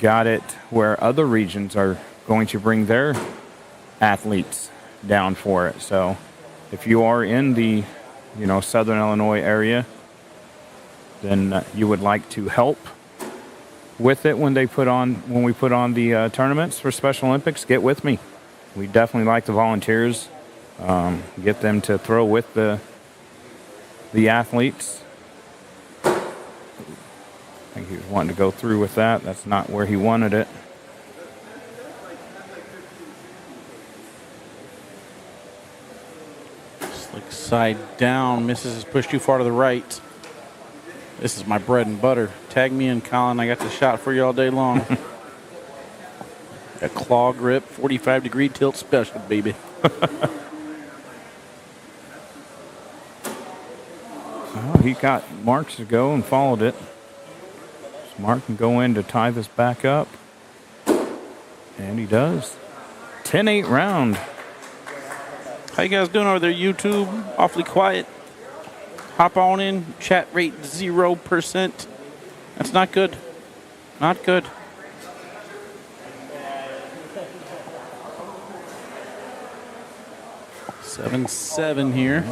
S2: got it where other regions are going to bring their athletes down for it. So if you are in the Southern Illinois area, then you would like to help with it when we put on the tournaments for Special Olympics, get with me. We definitely like the volunteers, get them to throw with the athletes. I think he was wanting to go through with that. That's not where he wanted it.
S1: Slick side down. Misses his push too far to the right. This is my bread and butter. Tag me in, Colin. I got the shot for you all day long. A claw grip, 45-degree tilt special, baby.
S2: Well, he got marks to go and followed it. So Mark can go in to tie this back up. And he does. 10-8 round.
S1: How you guys doing over there, YouTube? Awfully quiet. Hop on in. Chat rate 0%. That's not good. Not good. 7-7 here.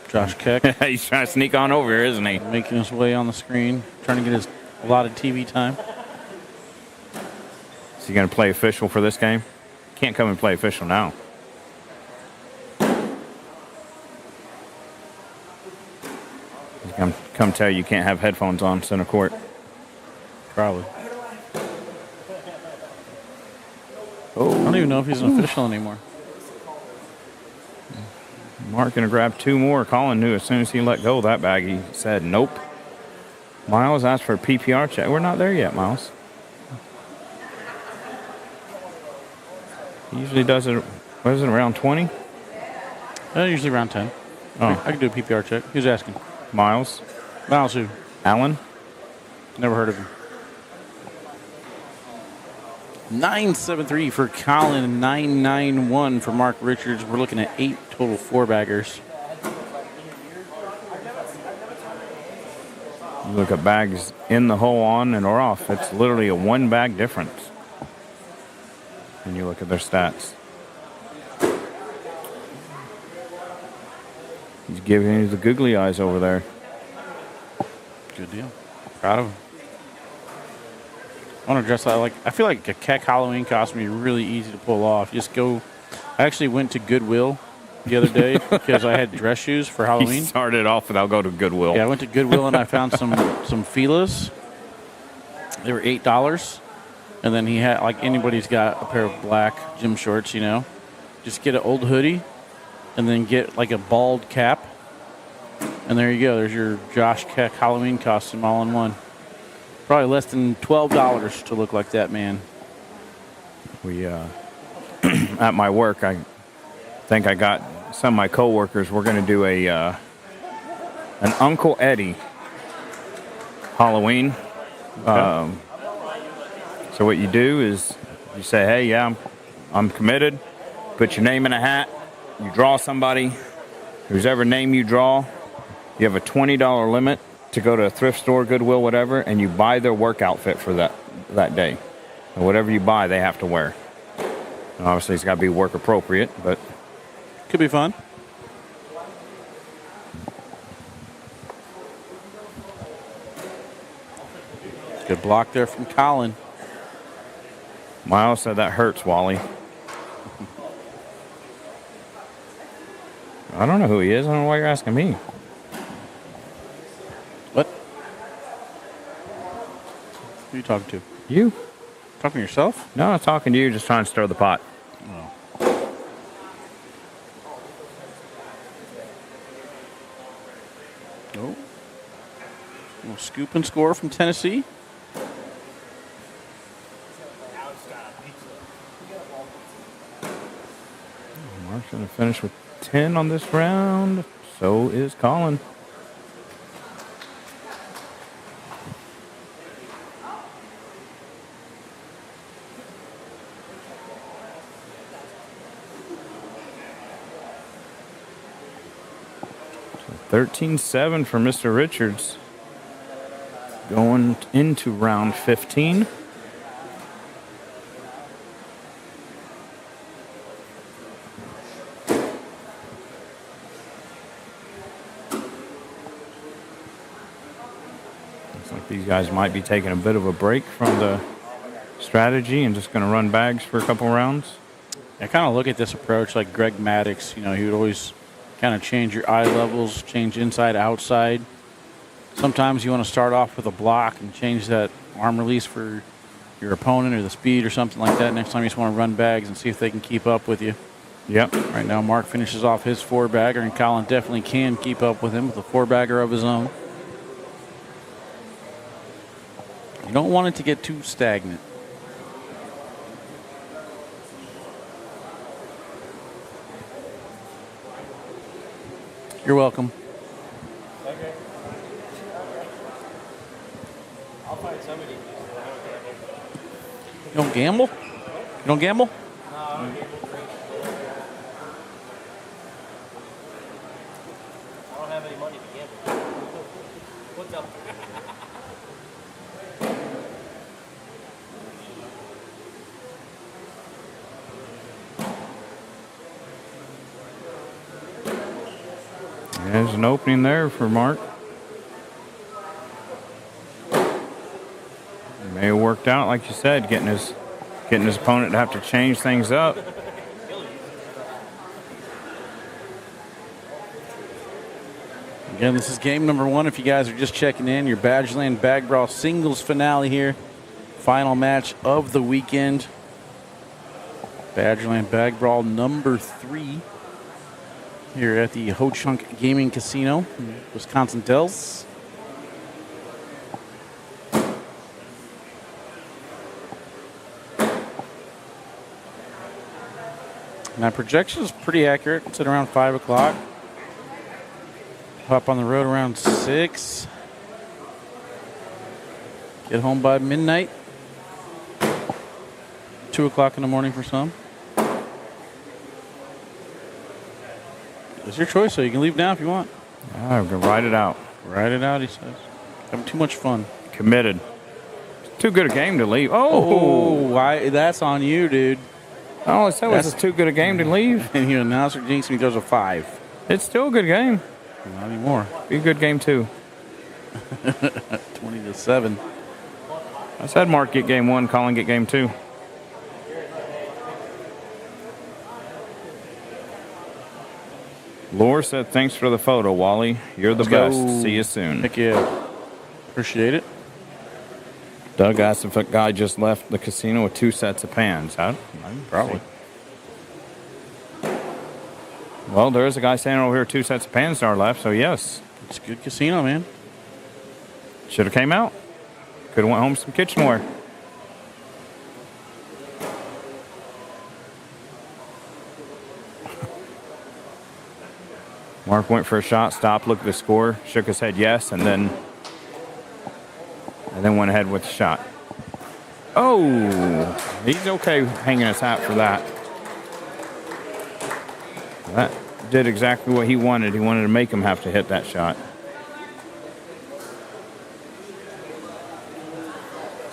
S1: Josh Keck
S2: He's trying to sneak on over here, isn't he?
S1: making his way on the screen, trying to get his allotted TV time.
S2: Is he going to play official for this game? Can't come and play official now. He's going to come tell you can't have headphones on center court.
S1: Probably. I
S2: Oh,
S1: don't even know if he's an official anymore.
S2: Mark going to grab 2 more. Colin knew as soon as he let go of that bag, he said nope. Miles asked for a PPR check. We're not there yet, Miles. He usually does it, what is it, around 20?
S1: Usually around 10.
S2: Oh.
S1: I can do a PPR check. Who's asking?
S2: Miles.
S1: Miles who?
S2: Allen.
S1: Never heard of him. 9-7-3 for Colin, 9-9-1 for Mark Richards. We're looking at 8 total 4-baggers.
S2: You look at bags in the hole on and or off. It's literally a 1-bag difference. And you look at their stats. He's giving you the googly eyes over there.
S1: Good deal. Proud of him. I want to dress like, I feel like a Keck Halloween costume would be really easy to pull off. Just go. I actually went to Goodwill the other day because I had dress shoes for
S2: He
S1: Halloween.
S2: started off with I'll go to Goodwill.
S1: Yeah, I went to Goodwill and I found some Filas. They were $8. And then he had, like anybody's got a pair of black gym shorts, just get an old hoodie and then get like a bald cap. And there you go. There's your Josh Keck Halloween costume all in one. Probably less than $12 to look like that man.
S2: We at my work, I think I got some of my coworkers. We're going to do an Uncle Eddie Halloween.
S1: Okay.
S2: So what you do is you say, hey, yeah, I'm committed. Put your name in a hat. You draw somebody. Whose ever name you draw, you have a $20 limit to go to a thrift store, Goodwill, whatever, and you buy their work outfit for that day. And whatever you buy, they have to wear. And obviously, it's got to be work appropriate, but
S1: Could be fun. Good block there from Colin.
S2: Miles said that hurts, Wally. I don't know who he is. I don't know why you're asking me.
S1: What? Who are you talking to?
S2: You?
S1: Talking to yourself?
S2: No, I'm talking to you, just trying to stir the pot.
S1: Oh. Little scoop and score from Tennessee.
S2: Mark's going to finish with 10 on this round. So is Colin. So 13-7 for Mr. Richards. Going into round 15. These guys might be taking a bit of a break from the strategy and just going to run bags for a couple rounds.
S1: I kind of look at this approach like Greg Maddox. You know, he would always kind of change your eye levels, change inside, outside. Sometimes you want to start off with a block and change that arm release for your opponent or the speed or something like that. Next time you just want to run bags and see if they can keep up with you.
S2: Yep.
S1: Right now, Mark finishes off his four-bagger, and Colin definitely can keep up with him with a four-bagger of his own. You don't want it to get too stagnant. You're welcome.
S7: Okay. I'll find somebody.
S1: You don't gamble? You don't gamble?
S7: No, I don't gamble. I don't have any money to gamble. What's up?
S2: There's an opening there for Mark. It may have worked out, like you said, getting his opponent to have to change things up.
S1: Again, this is game number one. If you guys are just checking in, your Badgerland Bag Brawl singles finale here. Final match of the weekend. Badgerland Bag Brawl number 3 here at the Ho Chunk Gaming Casino in Wisconsin Dells. My projection is pretty accurate. It's at around 5 o'clock. Hop on the road around 6. Get home by midnight. 2 o'clock in the morning for some. It's your choice, so you can leave now if you want.
S2: I'm going to ride it out.
S1: Ride it out, he says. Having too much fun.
S2: Committed. It's too good a game to leave.
S1: Oh, why? That's on you, dude.
S2: All I said was it's too good a game to leave.
S1: And you announcer jinx me throws a 5.
S2: It's still a good game.
S1: Not anymore.
S2: Be a good game, too.
S1: 20-7.
S2: I said Mark get game 1, Colin get game 2. Lore said, thanks for the photo, Wally. You're the
S1: Let's
S2: best.
S1: go.
S2: See you soon.
S1: Heck yeah. Appreciate it.
S2: Doug asked if a guy just left the casino with 2 sets of pans.
S1: Probably.
S2: Well, there is a guy standing over here with 2 sets of pans are left, so yes.
S1: It's a good casino, man.
S2: Should have came out. Could have went home with some kitchenware. Mark went for a shot, stopped, looked at the score, shook his head yes, and then went ahead with the shot. Oh, he's okay hanging his hat for that. That did exactly what he wanted. He wanted to make him have to hit that shot.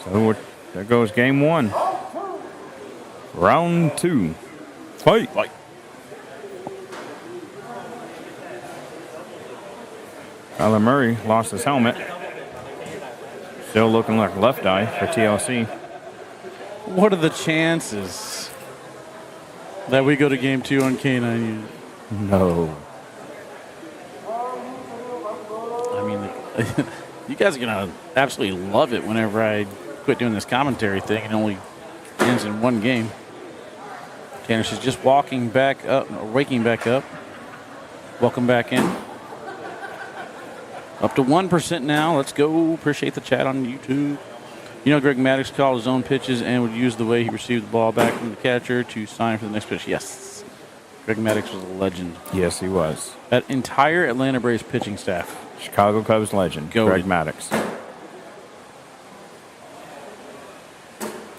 S2: So there goes game one. Round two. Fight. Kyler Murray lost his helmet. Still looking like left eye for TLC.
S1: What are the chances that we go to game 2 on K9?
S2: No.
S1: I mean, you guys are going to absolutely love it whenever I quit doing this commentary thing and only ends in one game. Candace is just waking back up. Welcome back in. Up to 1% now. Let's go. Appreciate the chat on YouTube. You know, Greg Maddox called his own pitches and would use the way he received the ball back from the catcher to sign for the next pitch. Yes. Greg Maddox was a legend.
S2: Yes, he was.
S1: That entire Atlanta Braves pitching staff.
S2: Chicago Cubs legend, Greg Maddox.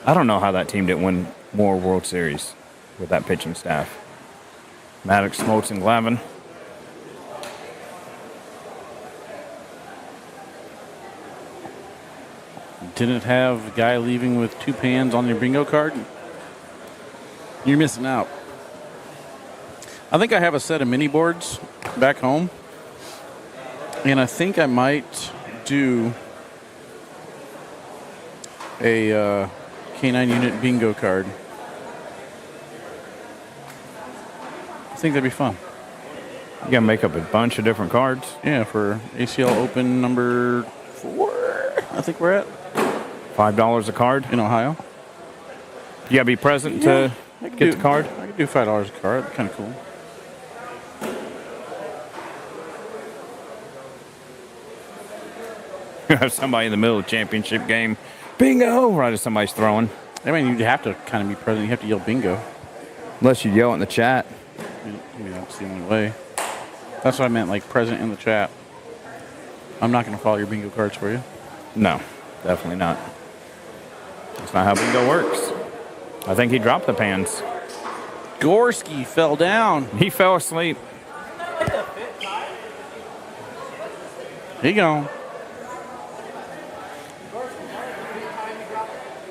S2: I don't know how that team didn't win more World Series with that pitching staff. Maddox, Smoltz, and Glavine.
S1: Didn't have a guy leaving with 2 pans on your bingo card? You're missing out. I think I have a set of mini boards back home. And I think I might do a K9 unit bingo card. I think that'd be fun.
S2: You gotta make up a bunch of different cards.
S1: Yeah, for ACL Open number 4, I think we're at.
S2: $5 a card
S1: in Ohio.
S2: You gotta be present to get the card.
S1: I could do $5 a card. That'd be kind of cool.
S2: You have somebody in the middle of the championship game. Bingo! Right as somebody's throwing.
S1: I mean, you'd have to kind of be present. You have to yell bingo.
S2: Unless you yell it in the chat.
S1: I mean, that's the only way. That's what I meant, like present in the chat. I'm not going to follow your bingo cards for you.
S2: No, definitely not. That's not how bingo works. I think he dropped the pans.
S1: Gorski fell down.
S2: He fell asleep.
S1: Here you go.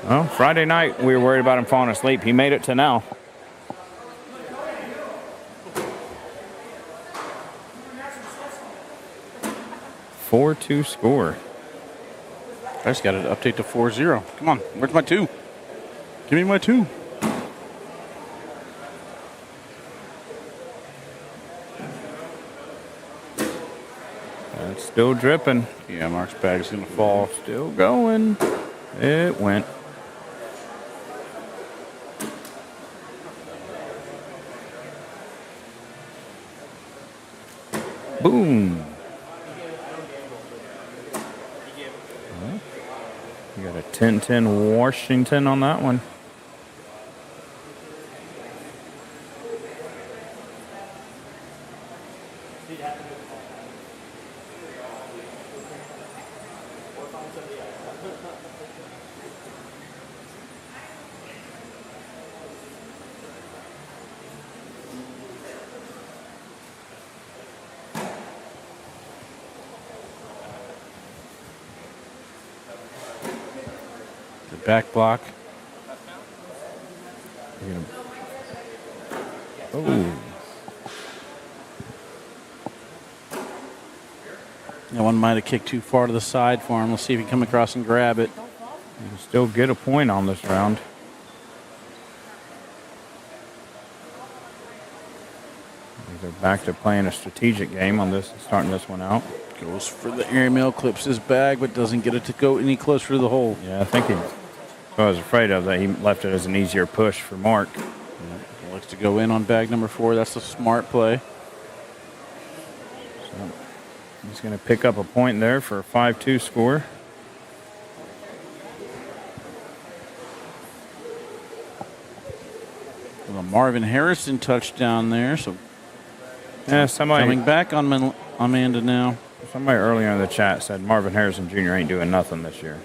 S2: Well, Friday night, we were worried about him falling asleep. He made it to now. "4-2 score.
S1: I just got to update to 4-0. Come on, where's my 2? Give me my 2.
S2: It's still dripping.
S1: Yeah, Mark's bag is going to fall.
S2: Still going. It went. Boom. You got a 10-10 Washington on that one.
S1: Back block.
S2: Oh.
S1: That one might have kicked too far to the side for him. Let's see if he can come across and grab it.
S2: You can still get a point on this round. They're back to playing a strategic game on this, starting this one out.
S1: Goes for the airmail, clips his bag, but doesn't get it to go any closer to the hole.
S2: Yeah, I think I was afraid of that. He left it as an easier push for Mark.
S1: He likes to go in on bag number 4. That's a smart play.
S2: So he's going to pick up a point there for a 5-2 score.
S1: A Marvin Harrison touchdown there. So
S2: Yeah, somebody
S1: coming back on Amanda now.
S2: Somebody earlier in the chat said Marvin Harrison Jr. ain't doing nothing this year.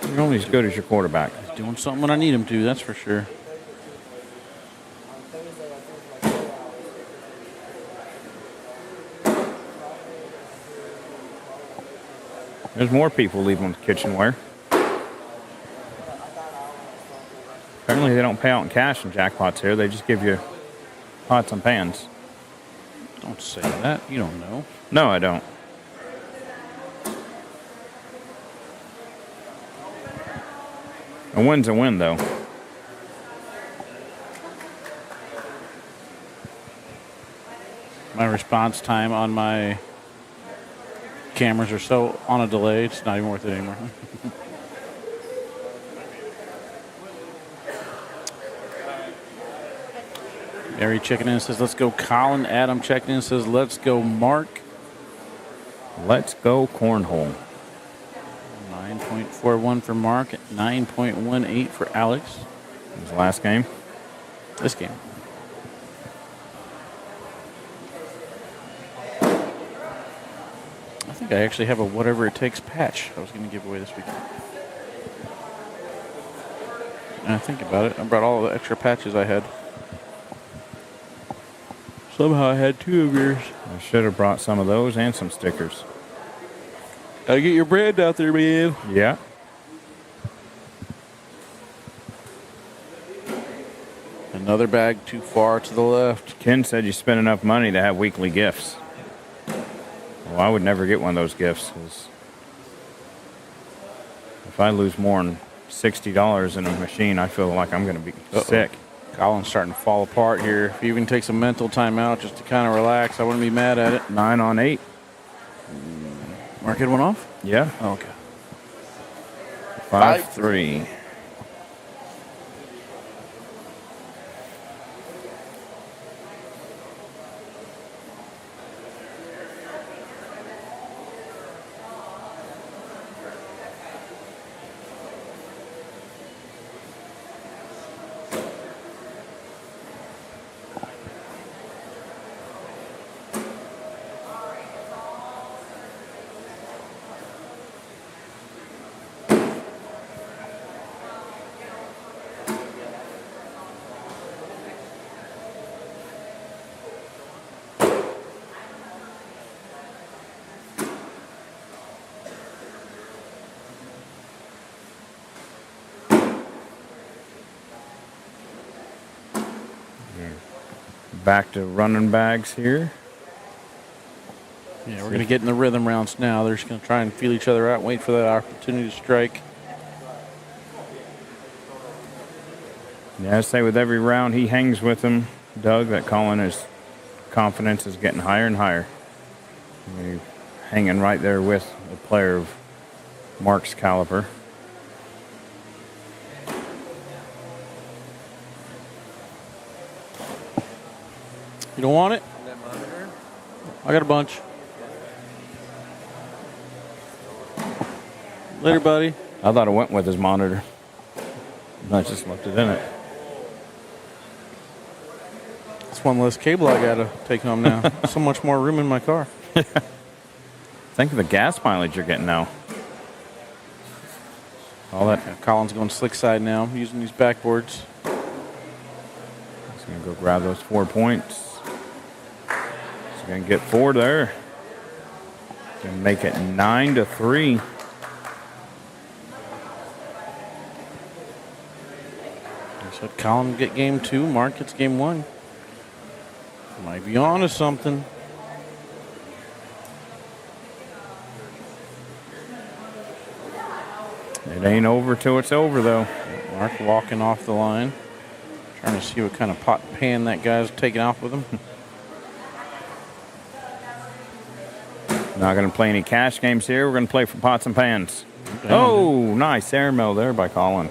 S2: You're only as good as your quarterback.
S1: He's doing something when I need him to, that's for sure.
S2: There's more people leaving with kitchenware. Apparently they don't pay out in cash in jackpots here. They just give you pots and pans.
S1: Don't say that. You don't know.
S2: No, I don't. A win's a win, though.
S1: My response time on my cameras are so on a delay, it's not even worth it anymore. Mary checking in says, let's go Colin. Adam checking in says, let's go Mark.
S2: Let's go cornhole.
S1: 9.41 for Mark, 9.18 for Alex.
S2: His last game.
S1: This game. I think I actually have a whatever it takes patch I was going to give away this weekend. And I think about it, I brought all the extra patches I had. Somehow I had 2 of yours.
S2: I should have brought some of those and some stickers.
S1: Gotta get your brand out there, man.
S2: Yeah.
S1: Another bag too far to the left.
S2: Ken said you spend enough money to have weekly gifts. Well, I would never get one of those gifts, 'cause if I lose more than $60 in a machine, I feel like I'm going to be sick.
S1: Colin's starting to fall apart here. If he even takes a mental timeout just to kind of relax, I wouldn't be mad at it.
S2: 9 on 8.
S1: Mark hit one off?
S2: Yeah.
S1: Oh, okay.
S2: 5-3. Back to running bags here.
S1: Yeah, we're going to get in the rhythm rounds now. They're just going to try and feel each other out and wait for that opportunity to strike.
S2: Yeah, I say with every round he hangs with him, Doug, that Colin, his confidence is getting higher and higher. He's hanging right there with a player of Mark's caliber.
S1: You don't want it? I got a bunch. Later, buddy.
S2: I thought it went with his monitor. I just left it in it.
S1: It's one less cable I got to take home now. So much more room in my car.
S2: Think of the gas mileage you're getting now. All that.
S1: Yeah, Colin's going slick side now, using these backboards.
S2: He's going to go grab those 4 points. He's going to get 4 there. Going to make it 9-3.
S1: So Colin get game 2, Mark gets game 1. Might be on to something.
S2: It ain't over till it's over, though.
S1: Mark walking off the line. Trying to see what kind of pot and pan that guy's taking off with him.
S2: Not going to play any cash games here. We're going to play for pots and pans.
S1: Okay.
S2: Oh, nice airmail there by Colin.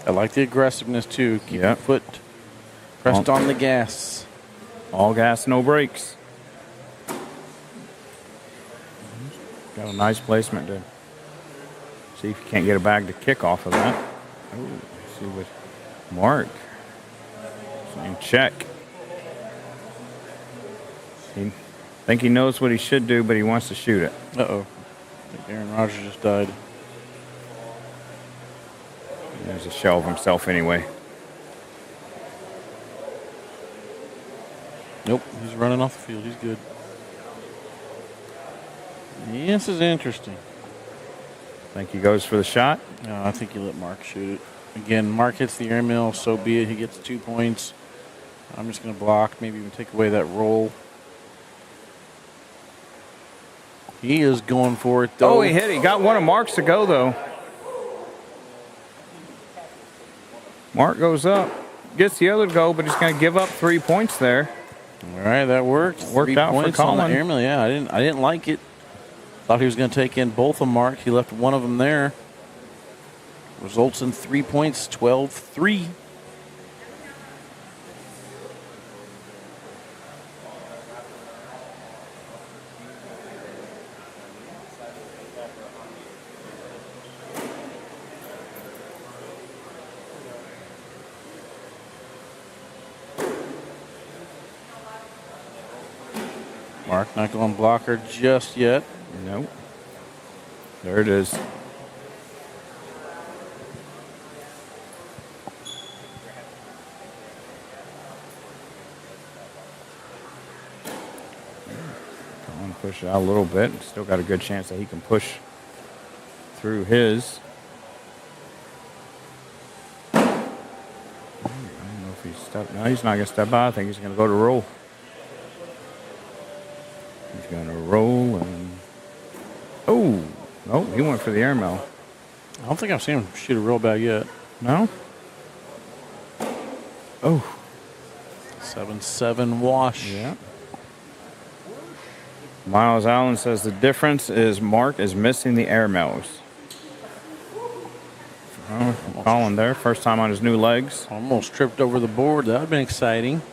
S1: I like the aggressiveness, too. Keep
S2: Yep.
S1: your foot pressed on the gas.
S2: All gas, no brakes. Got a nice placement to see if you can't get a bag to kick off of that. Ooh, see what Mark. Saying check. I think he knows what he should do, but he wants to shoot it.
S1: Uh-oh. I think Aaron Rodgers just died.
S2: There's a shell of himself anyway.
S1: Nope, he's running off the field. He's good. This is interesting.
S2: Think he goes for the shot?
S1: No, I think you let Mark shoot it. Again, Mark hits the airmail, so be it. He gets 2 points. I'm just going to block, maybe even take away that roll. He is going for it, though.
S2: Oh, he hit it. He got one of Mark's to go, though. Mark goes up, gets the other to go, but he's going to give up 3 points there.
S1: All right, that worked.
S2: Worked
S1: 3
S2: out for
S1: points on the
S2: Colin.
S1: airmail. Yeah, I didn't like it. Thought he was going to take in both of Mark. He left one of them there. Results in 3 points, 12-3. Mark not going blocker just yet.
S2: Nope. There it is. Colin push it out a little bit. Still got a good chance that he can push through his. I don't know if he's stepped. No, he's not going to step out. I think he's going to go to roll. He's going to roll and. Oh, no, he went for the airmail.
S1: I don't think I've seen him shoot a real bad yet.
S2: No? Oh.
S1: 7-7 wash.
S2: Yeah. Miles Allen says the difference is Mark is missing the airmails. Oh, Colin there, first time on his new legs.
S1: Almost tripped over the board. That would have been exciting.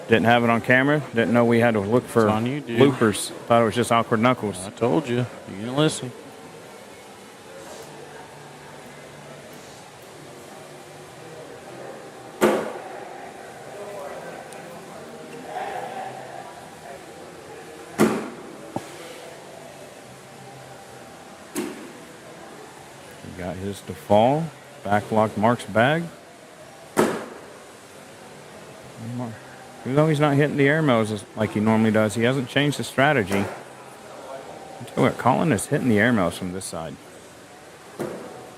S2: Didn't have it on camera. Didn't know we had to look for
S1: It's on you, dude.
S2: bloopers. Thought it was just awkward knuckles.
S1: I told you. You didn't listen.
S2: He got his to fall. Backlocked Mark's bag. Even though he's not hitting the airmails like he normally does, he hasn't changed his strategy. I tell you what, Colin is hitting the airmails from this side.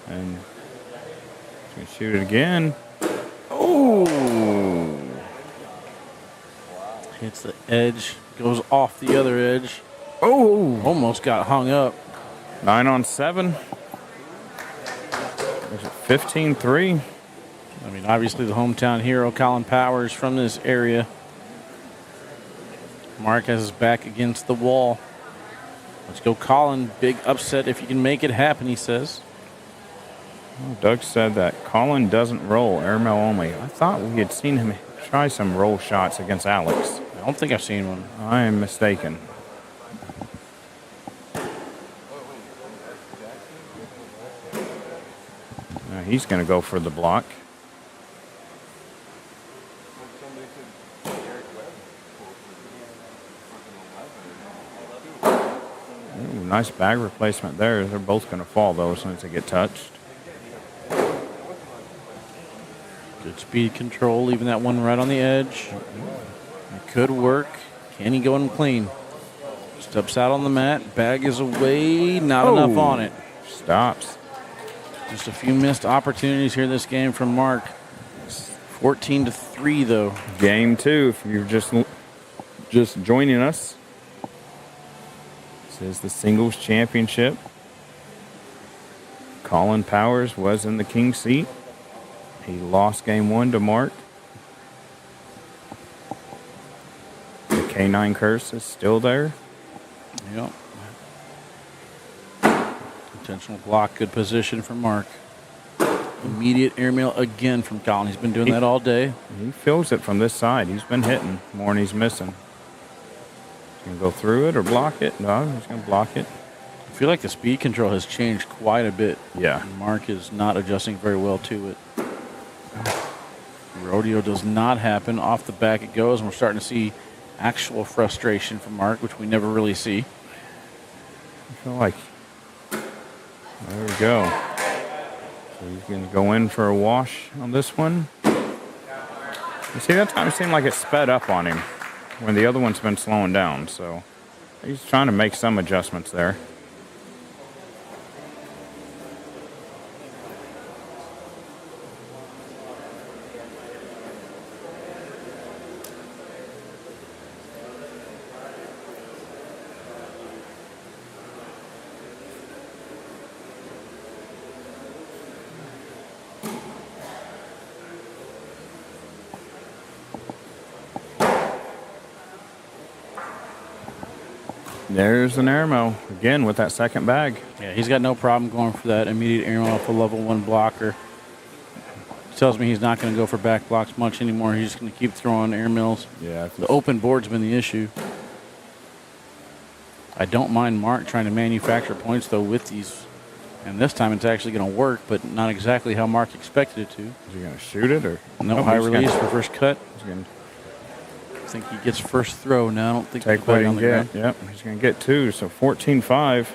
S2: And he's going to shoot it again. Oh!
S1: Hits the edge. Goes off the other edge.
S2: Oh!
S1: Almost got hung up.
S2: 9 on 7. There's a 15-3.
S1: I mean, obviously the hometown hero, Colin Powers, from this area. Mark has his back against the wall. Let's go, Colin. Big upset if you can make it happen, he says.
S2: Well, Doug said that Colin doesn't roll, airmail only. I thought we had seen him try some roll shots against Alex.
S1: I don't think I've seen one.
S2: I am mistaken. He's going to go for the block. Ooh, nice bag replacement there. They're both going to fall, though, as soon as they get touched.
S1: Good speed control, leaving that one right on the edge. It could work. Can he go in clean? Steps out on the mat. Bag is away. Not enough on it.
S2: Stops.
S1: Just a few missed opportunities here in this game from Mark. 14-3, though.
S2: Game 2, if you're just joining us. This is the singles championship. Colin Powers was in the king seat. He lost game 1 to Mark. The K9 curse is still there.
S1: Yep. Intentional block, good position from Mark. Immediate airmail again from Colin. He's been doing that all day.
S2: He feels it from this side. He's been hitting more than he's missing. He's going to go through it or block it. No, he's going to block it.
S1: I feel like the speed control has changed quite a bit.
S2: Yeah.
S1: Mark is not adjusting very well to it. Rodeo does not happen. Off the back it goes, and we're starting to see actual frustration from Mark, which we never really see.
S2: I feel like, there we go. So he's going to go in for a wash on this one. You see, that time it seemed like it sped up on him when the other one's been slowing down. So he's trying to make some adjustments there. There's an airmo again with that second bag.
S1: Yeah, he's got no problem going for that immediate airmo off a level 1 blocker. He tells me he's not going to go for back blocks much anymore. He's just going to keep throwing air mills.
S2: Yeah,
S1: The open board's been the issue. I don't mind Mark trying to manufacture points, though, with these. And this time it's actually going to work, but not exactly how Mark expected it to.
S2: Is he going to shoot it or
S1: No high release for first cut.
S2: He's going to
S1: I think he gets first throw now. I don't think
S2: take
S1: he's
S2: what
S1: back
S2: he
S1: on
S2: can
S1: the
S2: get.
S1: ground.
S2: Yep, he's going to get 2. So 14-5.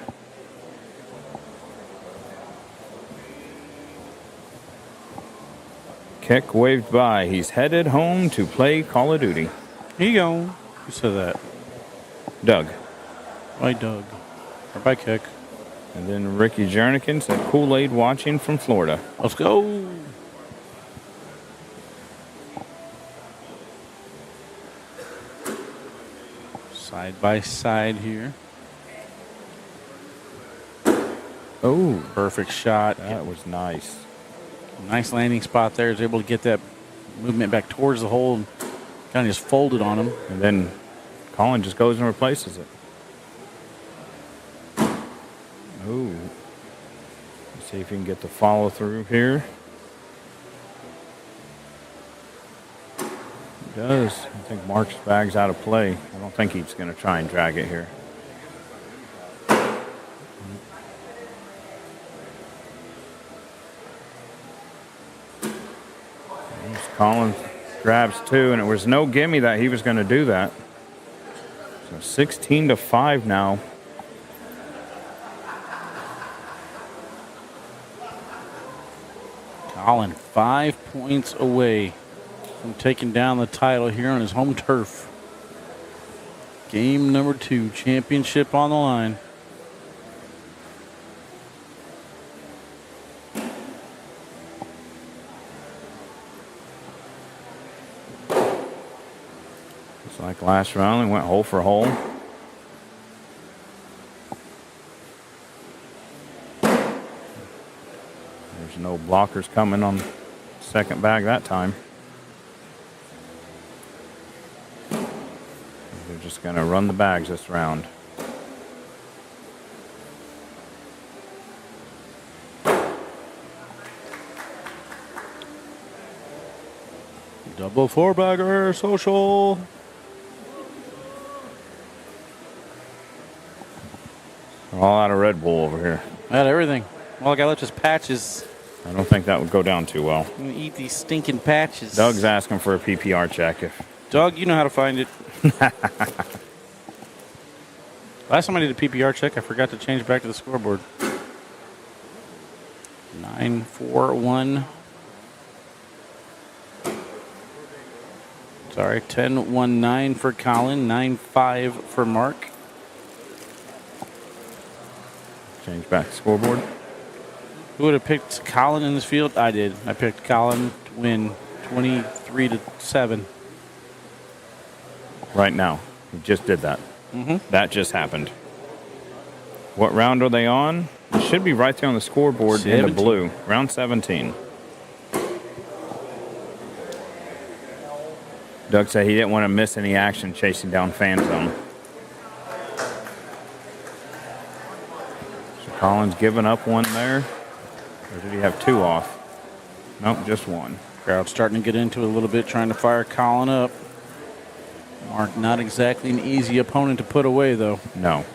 S2: Kick waved by. He's headed home to play Call of Duty.
S1: Here you go. Who said that?
S2: Doug.
S1: By Doug. Or by Kick.
S2: And then Ricky Jernigan said Kool-Aid watching from Florida.
S1: Let's go. Side by side here.
S2: Oh,
S1: Perfect shot.
S2: that was nice.
S1: Nice landing spot there. Is able to get that movement back towards the hole and kind of just folded on him.
S2: And then Colin just goes and replaces it. Oh. Let's see if he can get the follow through here. He does. I think Mark's bag's out of play. I don't think he's going to try and drag it here. Colin grabs 2, and it was no gimme that he was going to do that. So 16-5 now.
S1: Colin 5 points away from taking down the title here on his home turf. Game number 2, championship on the line.
S2: It's like last round, we went hole for hole. There's no blockers coming on second bag that time. They're just going to run the bags this round.
S1: Double 4-bagger social.
S2: We're all out of Red Bull over here.
S1: I had everything. All I got left is patches.
S2: I don't think that would go down too well.
S1: I'm gonna eat these stinking patches.
S2: Doug's asking for a PPR check.
S1: Doug, you know how to find it. Last time I did a PPR check, I forgot to change back to the scoreboard. 9-4-1. Sorry, 10-1-9 for Colin, 9-5 for Mark.
S2: Change back to scoreboard.
S1: Who would have picked Colin in this field? I did. I picked Colin to win 23-7.
S2: Right now. We just did that.
S1: Mm-hmm.
S2: That just happened. What round are they on? It should be right there on the scoreboard in the
S1: 17.
S2: blue. Round 17. Doug said he didn't want to miss any action chasing down fan zone. So Colin's giving up one there. Or did he have 2 off? Nope, just 1.
S1: Crowd starting to get into it a little bit, trying to fire Colin up. Mark, not exactly an easy opponent to put away, though.
S2: No.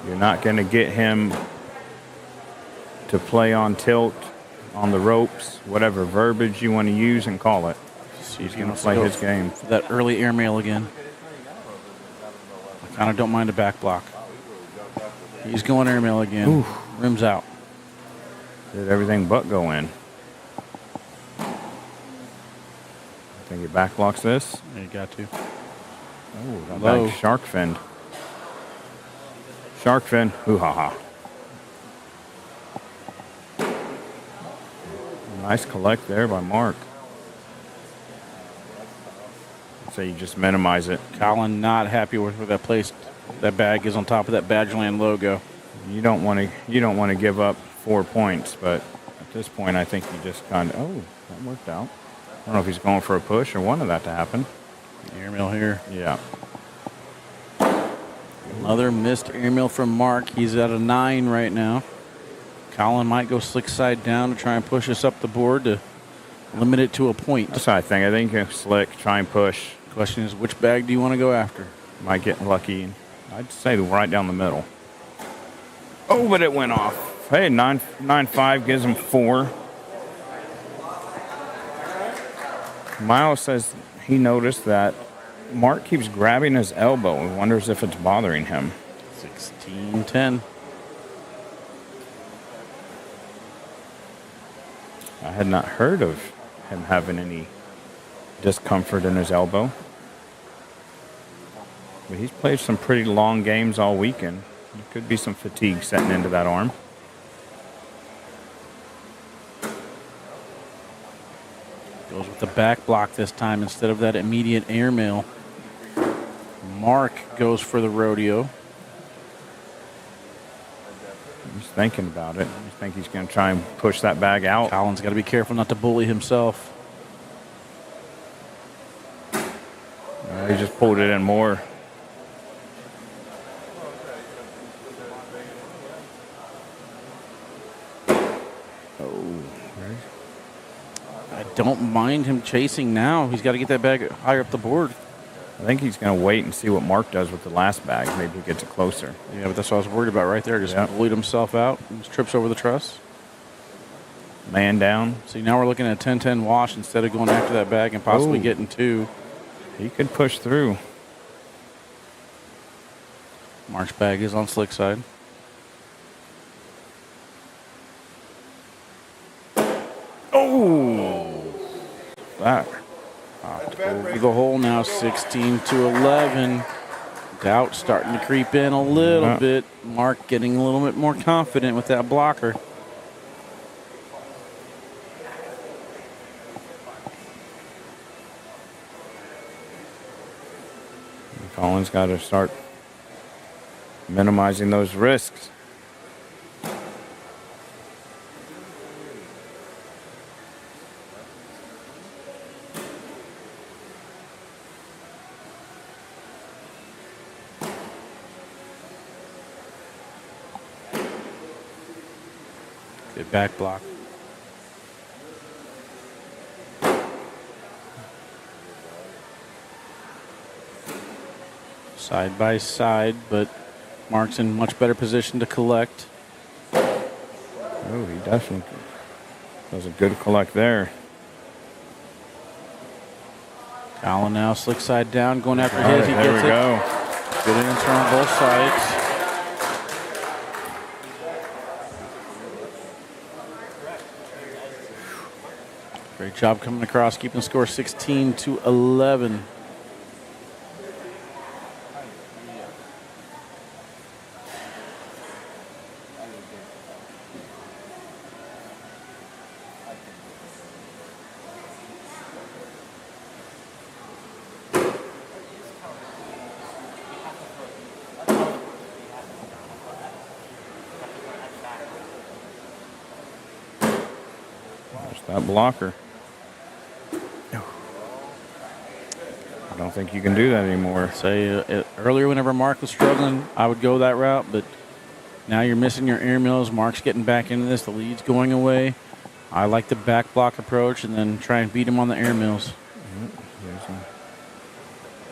S2: You're not going to get him to play on tilt, on the ropes, whatever verbiage you want to use and call it. He's going to play his game.
S1: For that early airmail again. I kind of don't mind a back block. He's going airmail again.
S2: Ooh.
S1: Rims out.
S2: Did everything but go in. I think he back blocks this.
S1: Yeah, you got to.
S2: Oh, got
S1: Low.
S2: back shark fin. Shark fin. Ooh, ha ha. Nice collect there by Mark. So you just minimize it.
S1: Colin not happy with where that bag is on top of that Badgerland logo.
S2: You don't want to give up 4 points, but at this point I think you just kind of that worked out. I don't know if he's going for a push or wanted that to happen.
S1: Airmail here.
S2: Yeah.
S1: Another missed airmail from Mark. He's at a 9 right now. Colin might go slick side down to try and push us up the board to limit it to a point.
S2: That's what I think. I think you slick, try and push.
S1: Question is, which bag do you want to go after?
S2: Might get lucky. I'd say right down the middle. Oh, but it went off. Hey, 9.5 gives him 4. Miles says he noticed that Mark keeps grabbing his elbow and wonders if it's bothering him.
S1: 16-10.
S2: I had not heard of him having any discomfort in his elbow. But he's played some pretty long games all weekend. There could be some fatigue setting into that arm.
S1: Goes with the back block this time instead of that immediate airmail. Mark goes for the rodeo.
S2: He's thinking about it. I think he's going to try and push that bag out.
S1: Colin's got to be careful not to bully himself.
S2: He just pulled it in more.
S1: I don't mind him chasing now. He's got to get that bag higher up the board.
S2: I think he's going to wait and see what Mark does with the last bag. Maybe he gets it closer.
S1: Yeah, but that's what I was worried about right there. Just bullied himself out. And just trips over the truss.
S2: Man down.
S1: See, now we're looking at a 10-10 wash instead of going after that bag and possibly getting 2.
S2: He could push through.
S1: Mark's bag is on slick side.
S2: Oh! That.
S1: Over the hole now, 16-11. Doubt starting to creep in a little bit. Mark getting a little bit more confident with that blocker.
S2: Colin's got to start minimizing those risks.
S1: Good back block. Side by side, but Mark's in much better position to collect.
S2: Oh, he definitely does a good collect there.
S1: Colin now slick side down, going after
S2: All
S1: his.
S2: right,
S1: He
S2: there
S1: gets
S2: we
S1: it.
S2: go.
S1: Good answer on both sides. Great job coming across, keeping the score 16-11.
S2: Just that blocker. I don't think you can do that anymore.
S1: Say earlier, whenever Mark was struggling, I would go that route, but now you're missing your airmails. Mark's getting back into this. The lead's going away. I like the back block approach and then try and beat him on the airmails.
S2: I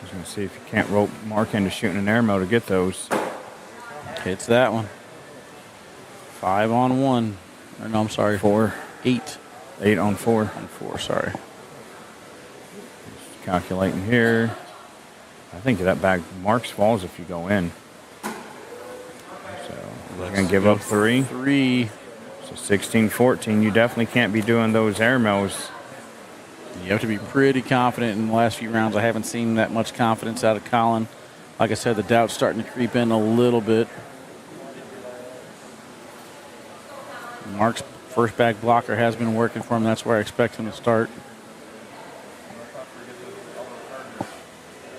S2: was going to see if you can't rope Mark into shooting an airmail to get those.
S1: Hits that one. 5-on-1. Or no, I'm sorry.
S2: 4.
S1: 8
S2: 8 on 4.
S1: on 4, sorry.
S2: Just calculating here. I think that bag marks falls if you go in. So we're going to give up 3.
S1: 3.
S2: So 16-14. You definitely can't be doing those air mills.
S1: You have to be pretty confident in the last few rounds. I haven't seen that much confidence out of Colin. Like I said, the doubt's starting to creep in a little bit. Mark's first bag blocker has been working for him. That's where I expect him to start.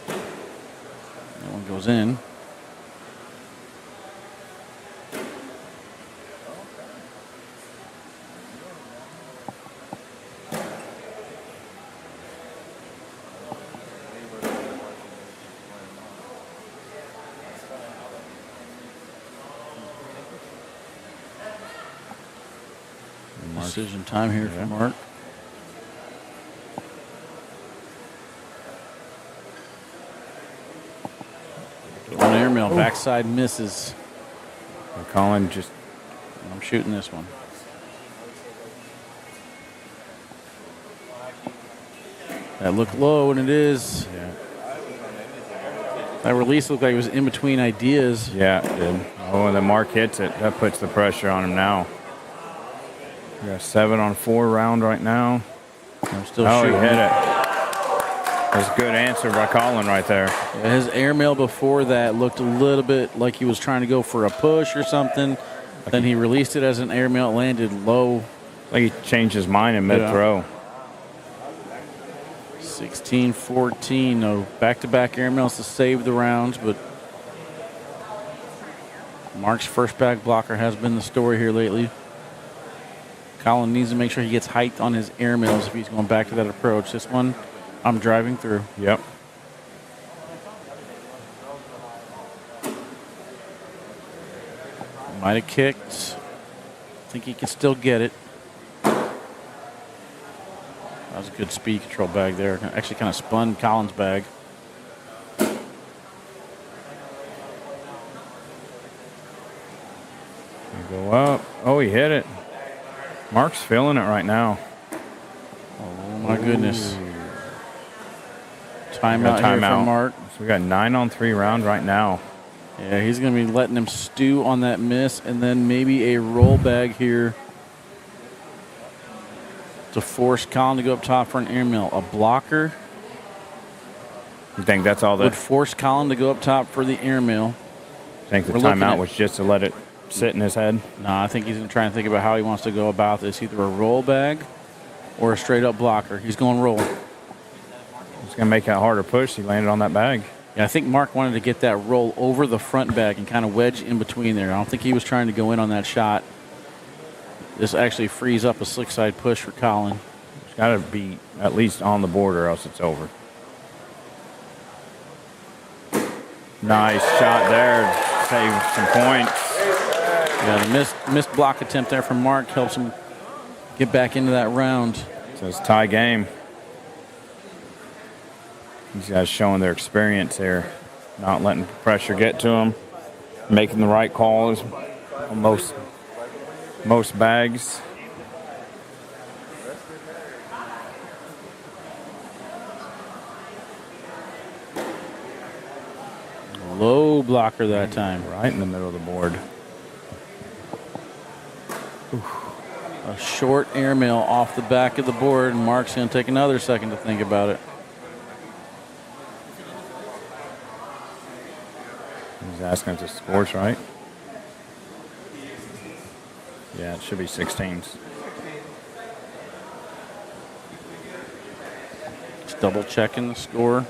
S1: That one goes in. Decision time here for Mark. One airmail, backside misses.
S2: Colin just.
S1: I'm shooting this one. That looked low, and it is.
S2: Yeah.
S1: That release looked like it was in between ideas.
S2: Yeah, it did. Oh, and then Mark hits it. That puts the pressure on him now. We got 7 on 4 round right now.
S1: I'm still
S2: Oh,
S1: shooting.
S2: he hit it. That's a good answer by Colin right there.
S1: Yeah, his airmail before that looked a little bit like he was trying to go for a push or something. Then he released it as an airmail, landed low.
S2: Like he changed his mind in mid-throw.
S1: 16-14. No back-to-back airmails to save the rounds, but Mark's first bag blocker has been the story here lately. Colin needs to make sure he gets height on his airmails if he's going back to that approach. This one, I'm driving through.
S2: Yep.
S1: Might have kicked. I think he can still get it. That was a good speed control bag there. Actually kind of spun Colin's bag.
S2: Go up. Oh, he hit it. Mark's feeling it right now.
S1: Oh, my goodness. Timeout here from Mark.
S2: So we got 9 on 3 round right now.
S1: Yeah, he's going to be letting him stew on that miss and then maybe a roll bag here to force Colin to go up top for an airmail. A blocker
S2: You think that's all
S1: would
S2: that?
S1: force Colin to go up top for the airmail.
S2: I think the
S1: We're looking
S2: timeout
S1: at-
S2: was just to let it sit in his head.
S1: No, I think he's going to try and think about how he wants to go about this. Either a roll bag or a straight up blocker. He's going roll.
S2: It's going to make that harder push. He landed on that bag.
S1: Yeah, I think Mark wanted to get that roll over the front bag and kind of wedge in between there. I don't think he was trying to go in on that shot. This actually frees up a slick side push for Colin.
S2: It's got to be at least on the board or else it's over. Nice shot there. Save some points.
S1: Yeah, the missed block attempt there from Mark helps him get back into that round.
S2: So it's a tie game. These guys showing their experience here, not letting pressure get to them, making the right calls on most bags.
S1: Low blocker that time.
S2: Right in the middle of the board.
S1: A short airmail off the back of the board, and Mark's going to take another second to think about it.
S2: He's asking if the score's right. Yeah, it should be 16s.
S1: Just double checking the score.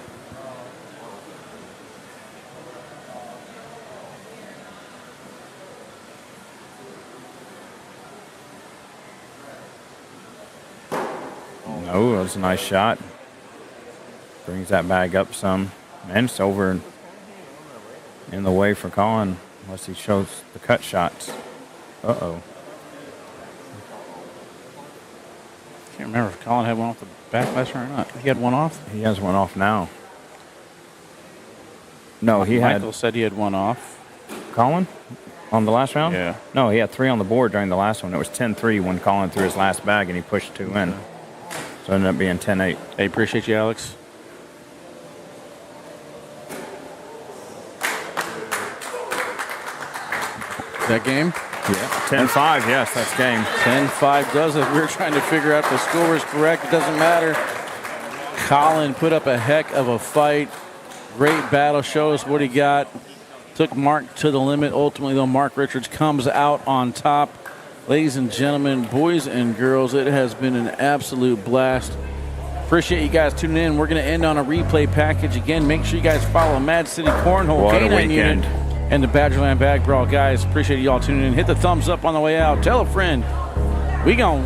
S2: No, that was a nice shot. Brings that bag up some. And it's over in the way for Colin, unless he shows the cut shots. Uh-oh.
S1: Can't remember if Colin had one off the back last round or not. He had one off?
S2: He has one off now. No, he
S1: Michael
S2: had
S1: said he had one off.
S2: Colin? On the last round?
S1: Yeah.
S2: No, he had 3 on the board during the last one. It was 10-3 when Colin threw his last bag, and he pushed 2 in. So it ended up being 10-8.
S1: Hey, appreciate you, Alex. That game?
S2: Yeah. 10-5, yes, that's game.
S1: 10-5 does it. We were trying to figure out if the score was correct. It doesn't matter. Colin put up a heck of a fight. Great battle. Show us what he got. Took Mark to the limit. Ultimately, though, Mark Richards comes out on top. Ladies and gentlemen, boys and girls, it has been an absolute blast. Appreciate you guys tuning in. We're going to end on a replay package. Again, make sure you guys follow Mad City Cornhole,
S2: What a
S1: K9
S2: weekend.
S1: Unit, and the Badgerland Bag Brawl. Guys, appreciate you all tuning in. Hit the thumbs up on the way out. Tell a friend. We gone.